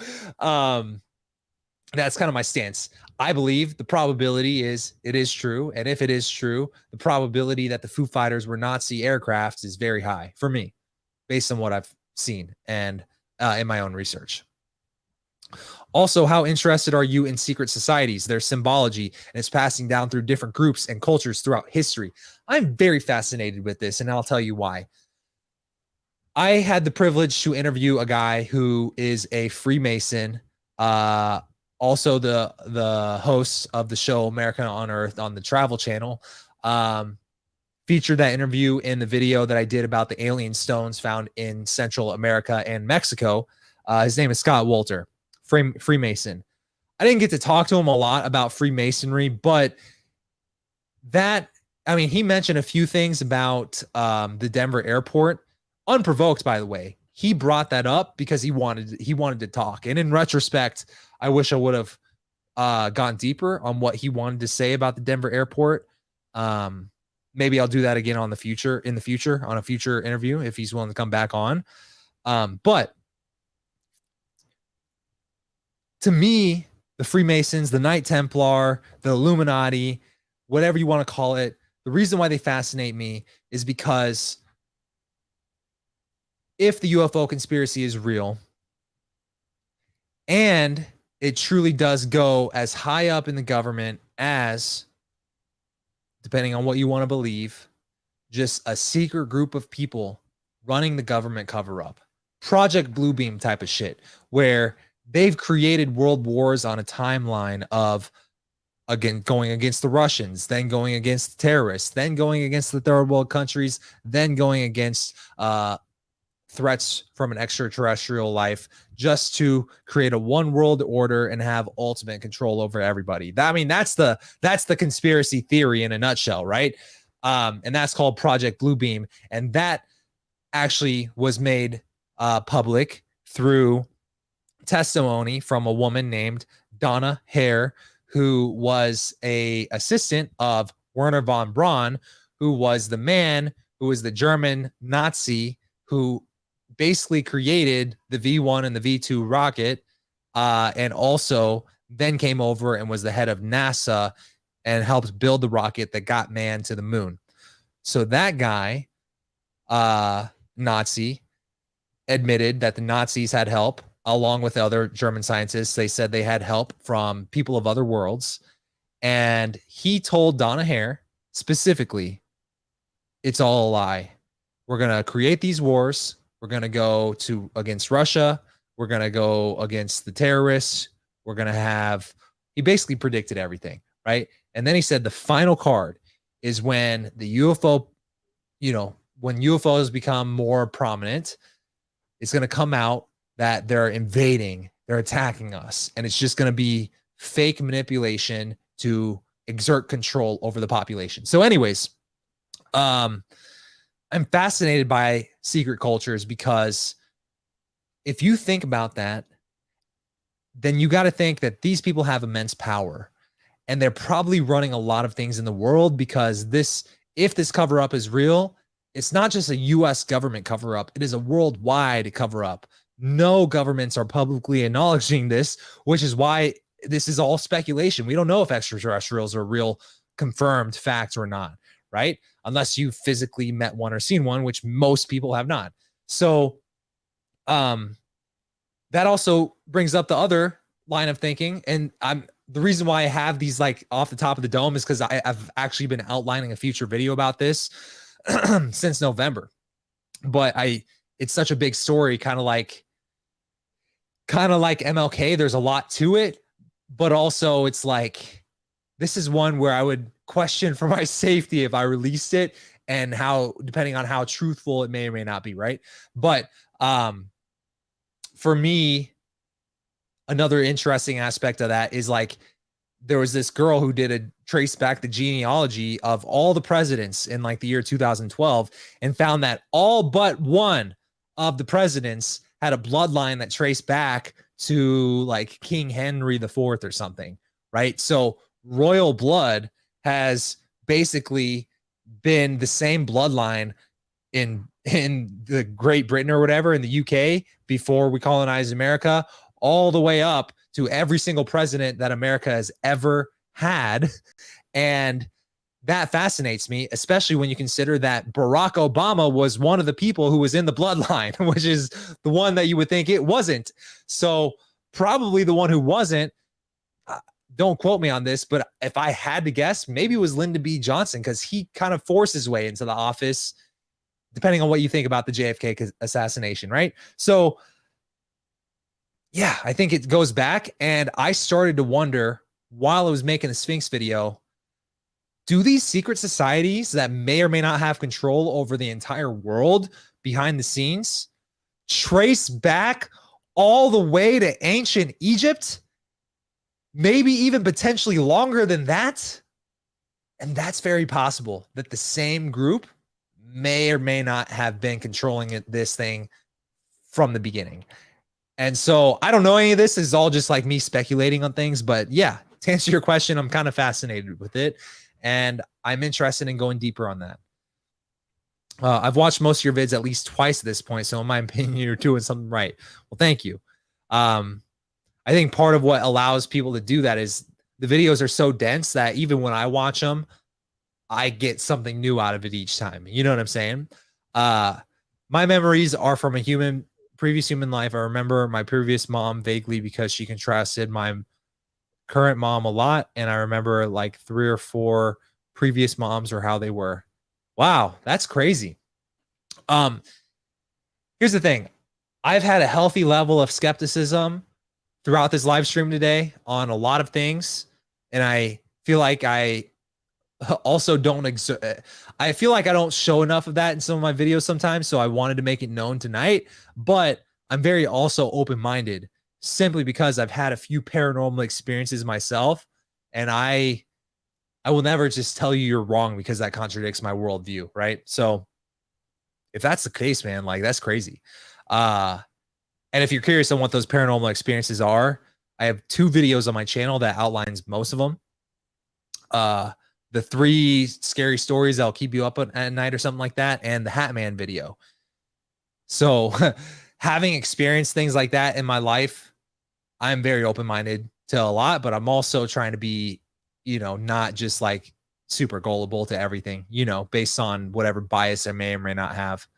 that's kind of my stance. I believe the probability is it is true. And if it is true, the probability that the Foo Fighters were Nazi aircrafts is very high for me, based on what I've seen and in my own research. Also, how interested are you in secret societies, their symbology, and its passing down through different groups and cultures throughout history? I'm very fascinated with this, and I'll tell you why. I had the privilege to interview a guy who is a Freemason, also the host of the show America on Earth on the Travel Channel. Featured that interview in the video that I did about the alien stones found in Central America and Mexico. His name is Scott Wolter, Freemason. I didn't get to talk to him a lot about Freemasonry, but that I mean, he mentioned a few things about the Denver airport, unprovoked, by the way. He brought that up because he wanted to talk. And in retrospect, I wish I would have gone deeper on what he wanted to say about the Denver airport. Maybe I'll do that again in the future on a future interview if he's willing to come back on. But to me, the Freemasons, the Knight Templar, the Illuminati, whatever you want to call it, the reason why they fascinate me is because if the UFO conspiracy is real and it truly does go as high up in the government as, depending on what you want to believe, just a secret group of people running the government cover up, Project Bluebeam type of shit, where they've created world wars on a timeline of, again, going against the Russians, then going against the terrorists, then going against the third world countries, then going against threats from an extraterrestrial life, just to create a one world order and have ultimate control over everybody. I mean, that's the conspiracy theory in a nutshell, right? And that's called Project Bluebeam. And that actually was made public through testimony from a woman named Donna Hare, who was a assistant of Werner von Braun, who was the man who was the German Nazi who basically created the V1 and the V2 rocket, and also then came over and was the head of NASA and helped build the rocket that got man to the moon. So that guy, Nazi, admitted that the Nazis had help along with other German scientists. They said they had help from people of other worlds. And he told Donna Hare specifically, it's all a lie. We're going to create these wars. We're going to go against Russia. We're going to go against the terrorists. We're going to have, he basically predicted everything, right? And then he said the final card is when the UFO, when UFOs become more prominent, it's going to come out that they're invading, they're attacking us. And it's just going to be fake manipulation to exert control over the population. So anyways, I'm fascinated by secret cultures because if you think about that, then you got to think that these people have immense power and they're probably running a lot of things in the world, because if this cover up is real, it's not just a US government cover up. It is a worldwide cover up. No governments are publicly acknowledging this, which is why this is all speculation. We don't know if extraterrestrials are a real confirmed fact or not, right? Unless you physically met one or seen one, which most people have not. So that also brings up the other line of thinking. And the reason why I have these like off the top of the dome is because I've actually been outlining a future video about this since November. But it's such a big story, kind of like MLK. There's a lot to it, but also it's like, this is one where I would question for my safety if I released it, and how, depending on how truthful it may or may not be, right? But for me, another interesting aspect of that is like, there was this girl who did a trace back the genealogy of all the presidents in like the year 2012 and found that all but one of the presidents had a bloodline that traced back to like King Henry IV or something, right? So royal blood has basically been the same bloodline in the Great Britain or whatever, in the UK before we colonized America, all the way up to every single president that America has ever had. And that fascinates me, especially when you consider that Barack Obama was one of the people who was in the bloodline, which is the one that you would think it wasn't. So probably the one who wasn't, don't quote me on this, but if I had to guess, maybe it was Lyndon B. Johnson, because he kind of forced his way into the office, depending on what you think about the JFK assassination, right? So yeah, I think it goes back. And I started to wonder while I was making the Sphinx video, do these secret societies that may or may not have control over the entire world behind the scenes trace back all the way to ancient Egypt? Maybe even potentially longer than that? And that's very possible that the same group may or may not have been controlling this thing from the beginning. And so I don't know any of this. This is all just like me speculating on things. But yeah, to answer your question, I'm kind of fascinated with it. And I'm interested in going deeper on that. I've watched most of your vids at least twice at this point. So in my opinion, you're doing something right. Well, thank you. I think part of what allows people to do that is the videos are so dense that even when I watch them, I get something new out of it each time. You know what I'm saying? My memories are from a previous human life. I remember my previous mom vaguely because she contrasted my current mom a lot. And I remember like 3 or 4 previous moms or how they were. Wow, that's crazy. Here's the thing. I've had a healthy level of skepticism throughout this live stream today on a lot of things. And I feel like I also I feel like I don't show enough of that in some of my videos sometimes. So I wanted to make it known tonight, but I'm very also open-minded simply because I've had a few paranormal experiences myself. And I will never just tell you you're wrong because that contradicts my worldview. Right. So if that's the case, man, like that's crazy. And if you're curious on what those paranormal experiences are, I have 2 videos on my channel that outlines most of them. The 3 scary stories that'll keep you up at night or something like that, and the Hat Man video. So having experienced things like that in my life, I'm very open-minded to a lot, but I'm also trying to be, not just like super gullible to everything, based on whatever bias I may or may not have.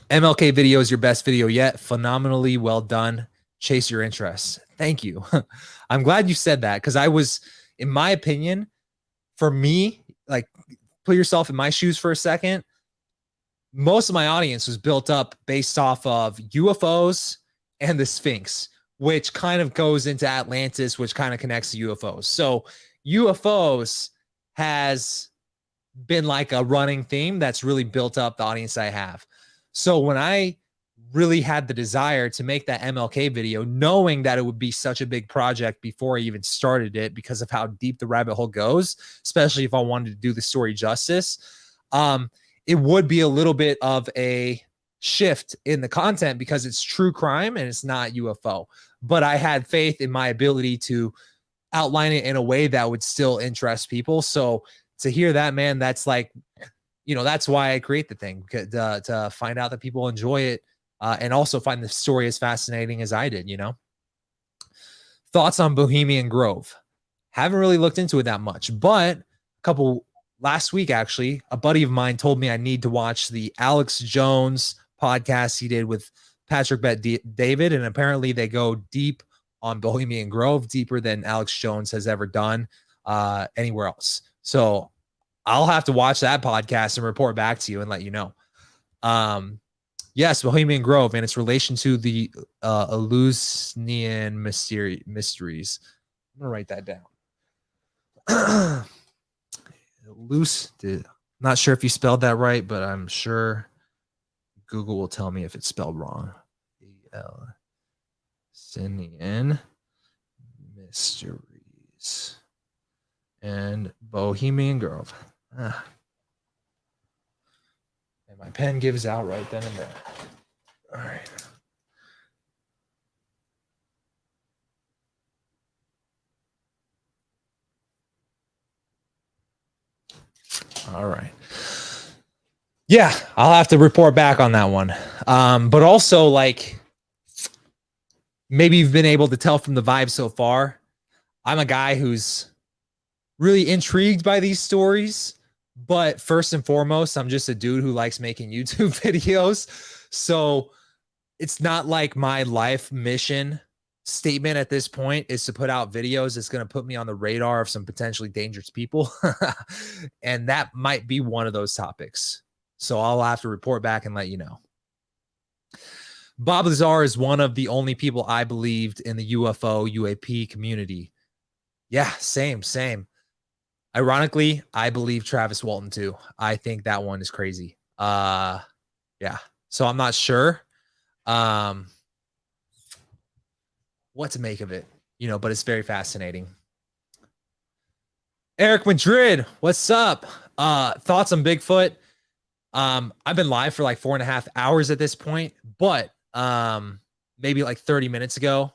MLK video is your best video yet. Phenomenally well done. Chase your interests. Thank you. I'm glad you said that because I was, in my opinion, for me, like put yourself in my shoes for a second. Most of my audience was built up based off of UFOs and the Sphinx, which kind of goes into Atlantis, which kind of connects to UFOs. So UFOs has been like a running theme that's really built up the audience I have. So when I really had the desire to make that MLK video, knowing that it would be such a big project before I even started it because of how deep the rabbit hole goes, especially if I wanted to do the story justice, it would be a little bit of a shift in the content because it's true crime and it's not UFO. But I had faith in my ability to outline it in a way that would still interest people. So to hear that, man, that's like, that's why I create the thing, to find out that people enjoy it. And also find the story as fascinating as I did, Thoughts on Bohemian Grove? Haven't really looked into it that much, but last week, actually, a buddy of mine told me I need to watch the Alex Jones podcast he did with Patrick Bet-David. And apparently they go deep on Bohemian Grove, deeper than Alex Jones has ever done anywhere else. So I'll have to watch that podcast and report back to you and let you know. Yes, Bohemian Grove and its relation to the Eleusinian mysteries. I'm going to write that down. Not sure if you spelled that right, but I'm sure Google will tell me if it's spelled wrong. Eleusinian mysteries and Bohemian Grove. And my pen gives out right then and there. All right. All right. Yeah, I'll have to report back on that one. But also, like, maybe you've been able to tell from the vibe so far, I'm a guy who's really intrigued by these stories. But first and foremost, I'm just a dude who likes making YouTube videos. So it's not like my life mission statement at this point is to put out videos that's going to put me on the radar of some potentially dangerous people. And that might be one of those topics. So I'll have to report back and let you know. Bob Lazar is one of the only people I believed in the UFO UAP community. Yeah, same. Ironically, I believe Travis Walton too. I think that one is crazy. Yeah. So I'm not sure what to make of it, but it's very fascinating. Eric Madrid, what's up? Thoughts on Bigfoot? I've been live for like 4.5 hours at this point, but maybe like 30 minutes ago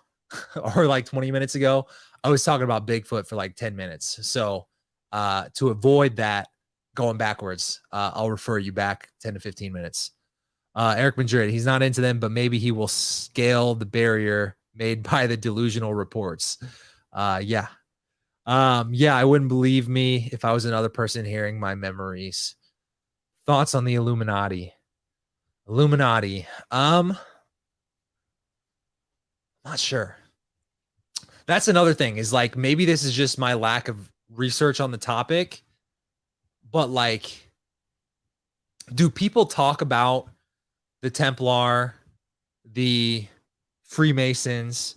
or like 20 minutes ago, I was talking about Bigfoot for like 10 minutes. So to avoid that going backwards, I'll refer you back 10 to 15 minutes. Eric Madrid, he's not into them, but maybe he will scale the barrier made by the delusional reports. Yeah, I wouldn't believe me if I was another person hearing my memories. Thoughts on the Illuminati? Not sure. That's another thing, is like, maybe this is just my lack of research on the topic, but like, do people talk about the Templar, the Freemasons,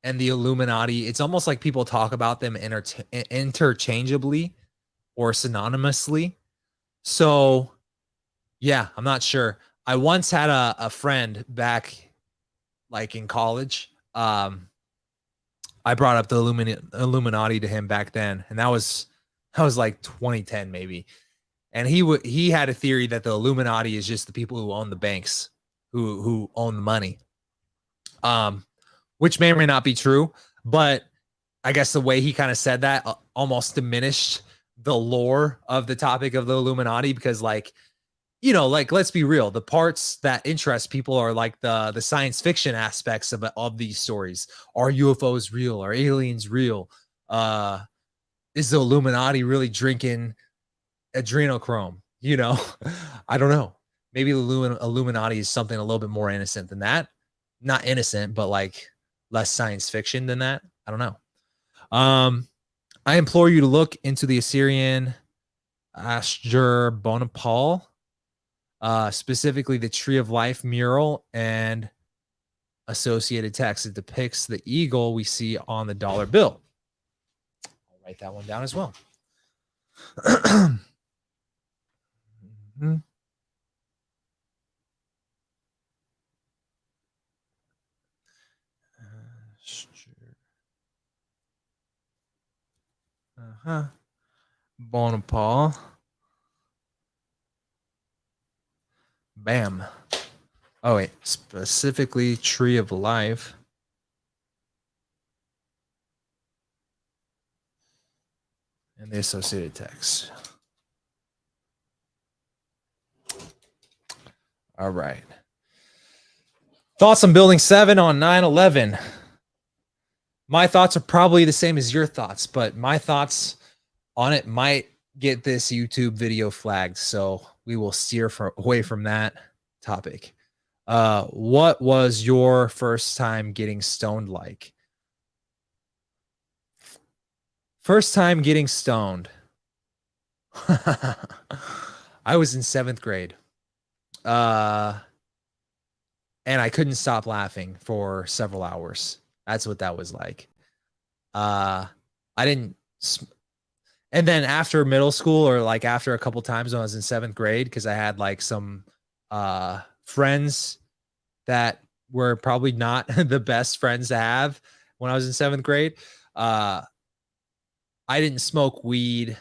and the Illuminati? It's almost like people talk about them interchangeably or synonymously. So yeah, I'm not sure. I once had a friend back like in college. I brought up the Illuminati to him back then, and that was like 2010 maybe. And he had a theory that the Illuminati is just the people who own the banks, who own the money. Which may or may not be true, but I guess the way he kind of said that almost diminished the lore of the topic of the Illuminati, because like, you know, like, let's be real, the parts that interest people are like the science fiction aspects of these stories. Are UFOs real? Are aliens real? Is the Illuminati really drinking adrenochrome? You know, I don't know. Maybe the Illuminati is something a little bit more innocent than that. Not innocent, but like less science fiction than that. I don't know. I implore you to look into the Assyrian Ashurbanipal, specifically the Tree of Life mural and associated text. It depicts the eagle we see on the dollar bill. I'll write that one down as well. Bonaparte. Bam. Oh wait, specifically Tree of Life. And the associated text. All right. Thoughts on Building 7 on 9/11. My thoughts are probably the same as your thoughts, but my thoughts on it might get this YouTube video flagged, so we will steer away from that topic. What was your first time getting stoned like? First time getting stoned. I was in 7th grade. And I couldn't stop laughing for several hours. That's what that was like. I didn't. And then after middle school, or like after a couple times when I was in 7th grade, because I had like some friends that were probably not the best friends to have when I was in 7th grade. I didn't smoke weed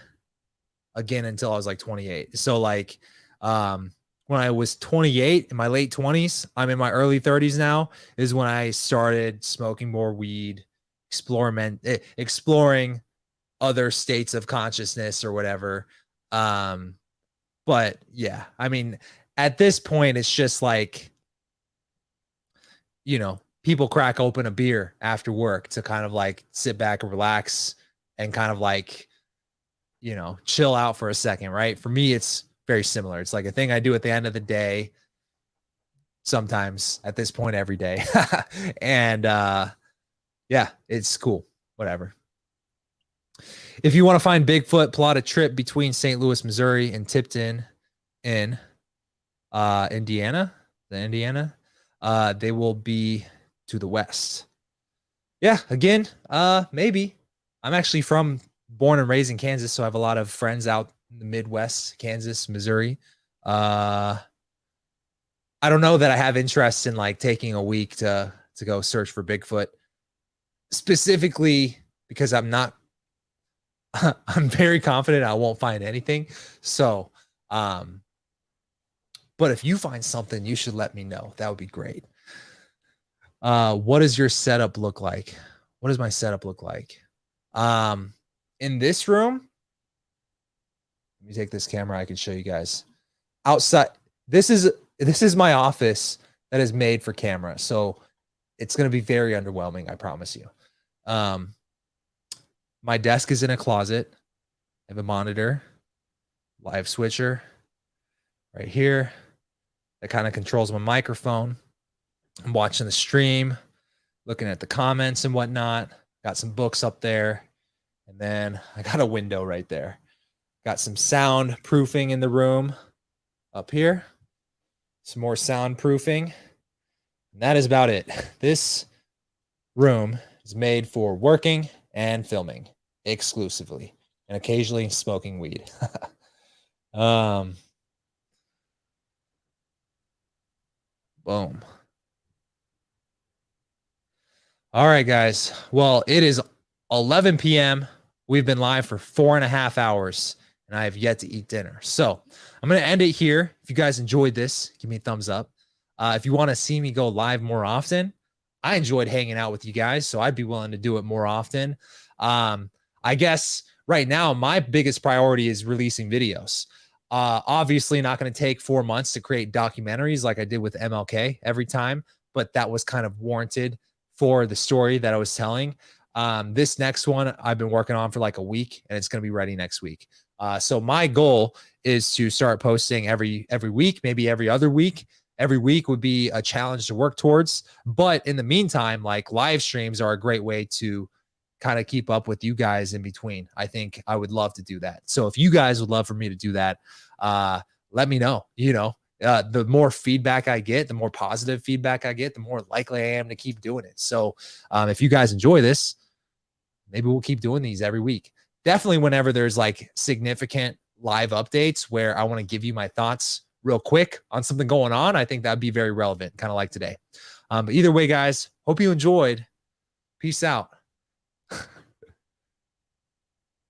again until I was like 28. So like when I was 28 in my late 20s, I'm in my early 30s now, is when I started smoking more weed, exploring other states of consciousness or whatever. But yeah, I mean, at this point, it's just like, you know, people crack open a beer after work to kind of like sit back and relax and kind of like, you know, chill out for a second, right? For me, it's very similar. It's like a thing I do at the end of the day, sometimes at this point every day. And yeah, it's cool. Whatever. If you want to find Bigfoot, plot a trip between St. Louis, Missouri and Tipton in Indiana. They will be to the west. Yeah, again, maybe. I'm actually born and raised in Kansas, so I have a lot of friends out in the Midwest, Kansas, Missouri. I don't know that I have interest in like taking a week to go search for Bigfoot, specifically because I'm not I'm very confident I won't find anything. So, but if you find something, you should let me know. That would be great. What does your setup look like? What does my setup look like? In this room, let me take this camera. I can show you guys outside. This is my office that is made for camera. So it's going to be very underwhelming. I promise you. My desk is in a closet. I have a monitor, live switcher right here that kind of controls my microphone. I'm watching the stream, looking at the comments and whatnot. Got some books up there. And then I got a window right there. Got some soundproofing in the room up here. Some more soundproofing. And that is about it. This room is made for working and filming exclusively, and occasionally smoking weed. Boom. All right, guys. Well, it is 11 p.m. We've been live for 4.5 hours, and I have yet to eat dinner. So I'm going to end it here. If you guys enjoyed this, give me a thumbs up. If you want to see me go live more often, I enjoyed hanging out with you guys, so I'd be willing to do it more often. I guess right now, my biggest priority is releasing videos. Obviously not going to take 4 months to create documentaries like I did with MLK every time, but that was kind of warranted for the story that I was telling. This next one I've been working on for like a week, and it's going to be ready next week. So my goal is to start posting every week, maybe every other week. Every week would be a challenge to work towards. But in the meantime, like live streams are a great way to kind of keep up with you guys in between. I think I would love to do that. So if you guys would love for me to do that, let me know. The more feedback I get, the more positive feedback I get, the more likely I am to keep doing it. So if you guys enjoy this, maybe we'll keep doing these every week. Definitely whenever there's like significant live updates where I want to give you my thoughts real quick on something going on, I think that'd be very relevant, kind of like today. But either way, guys, hope you enjoyed. Peace out.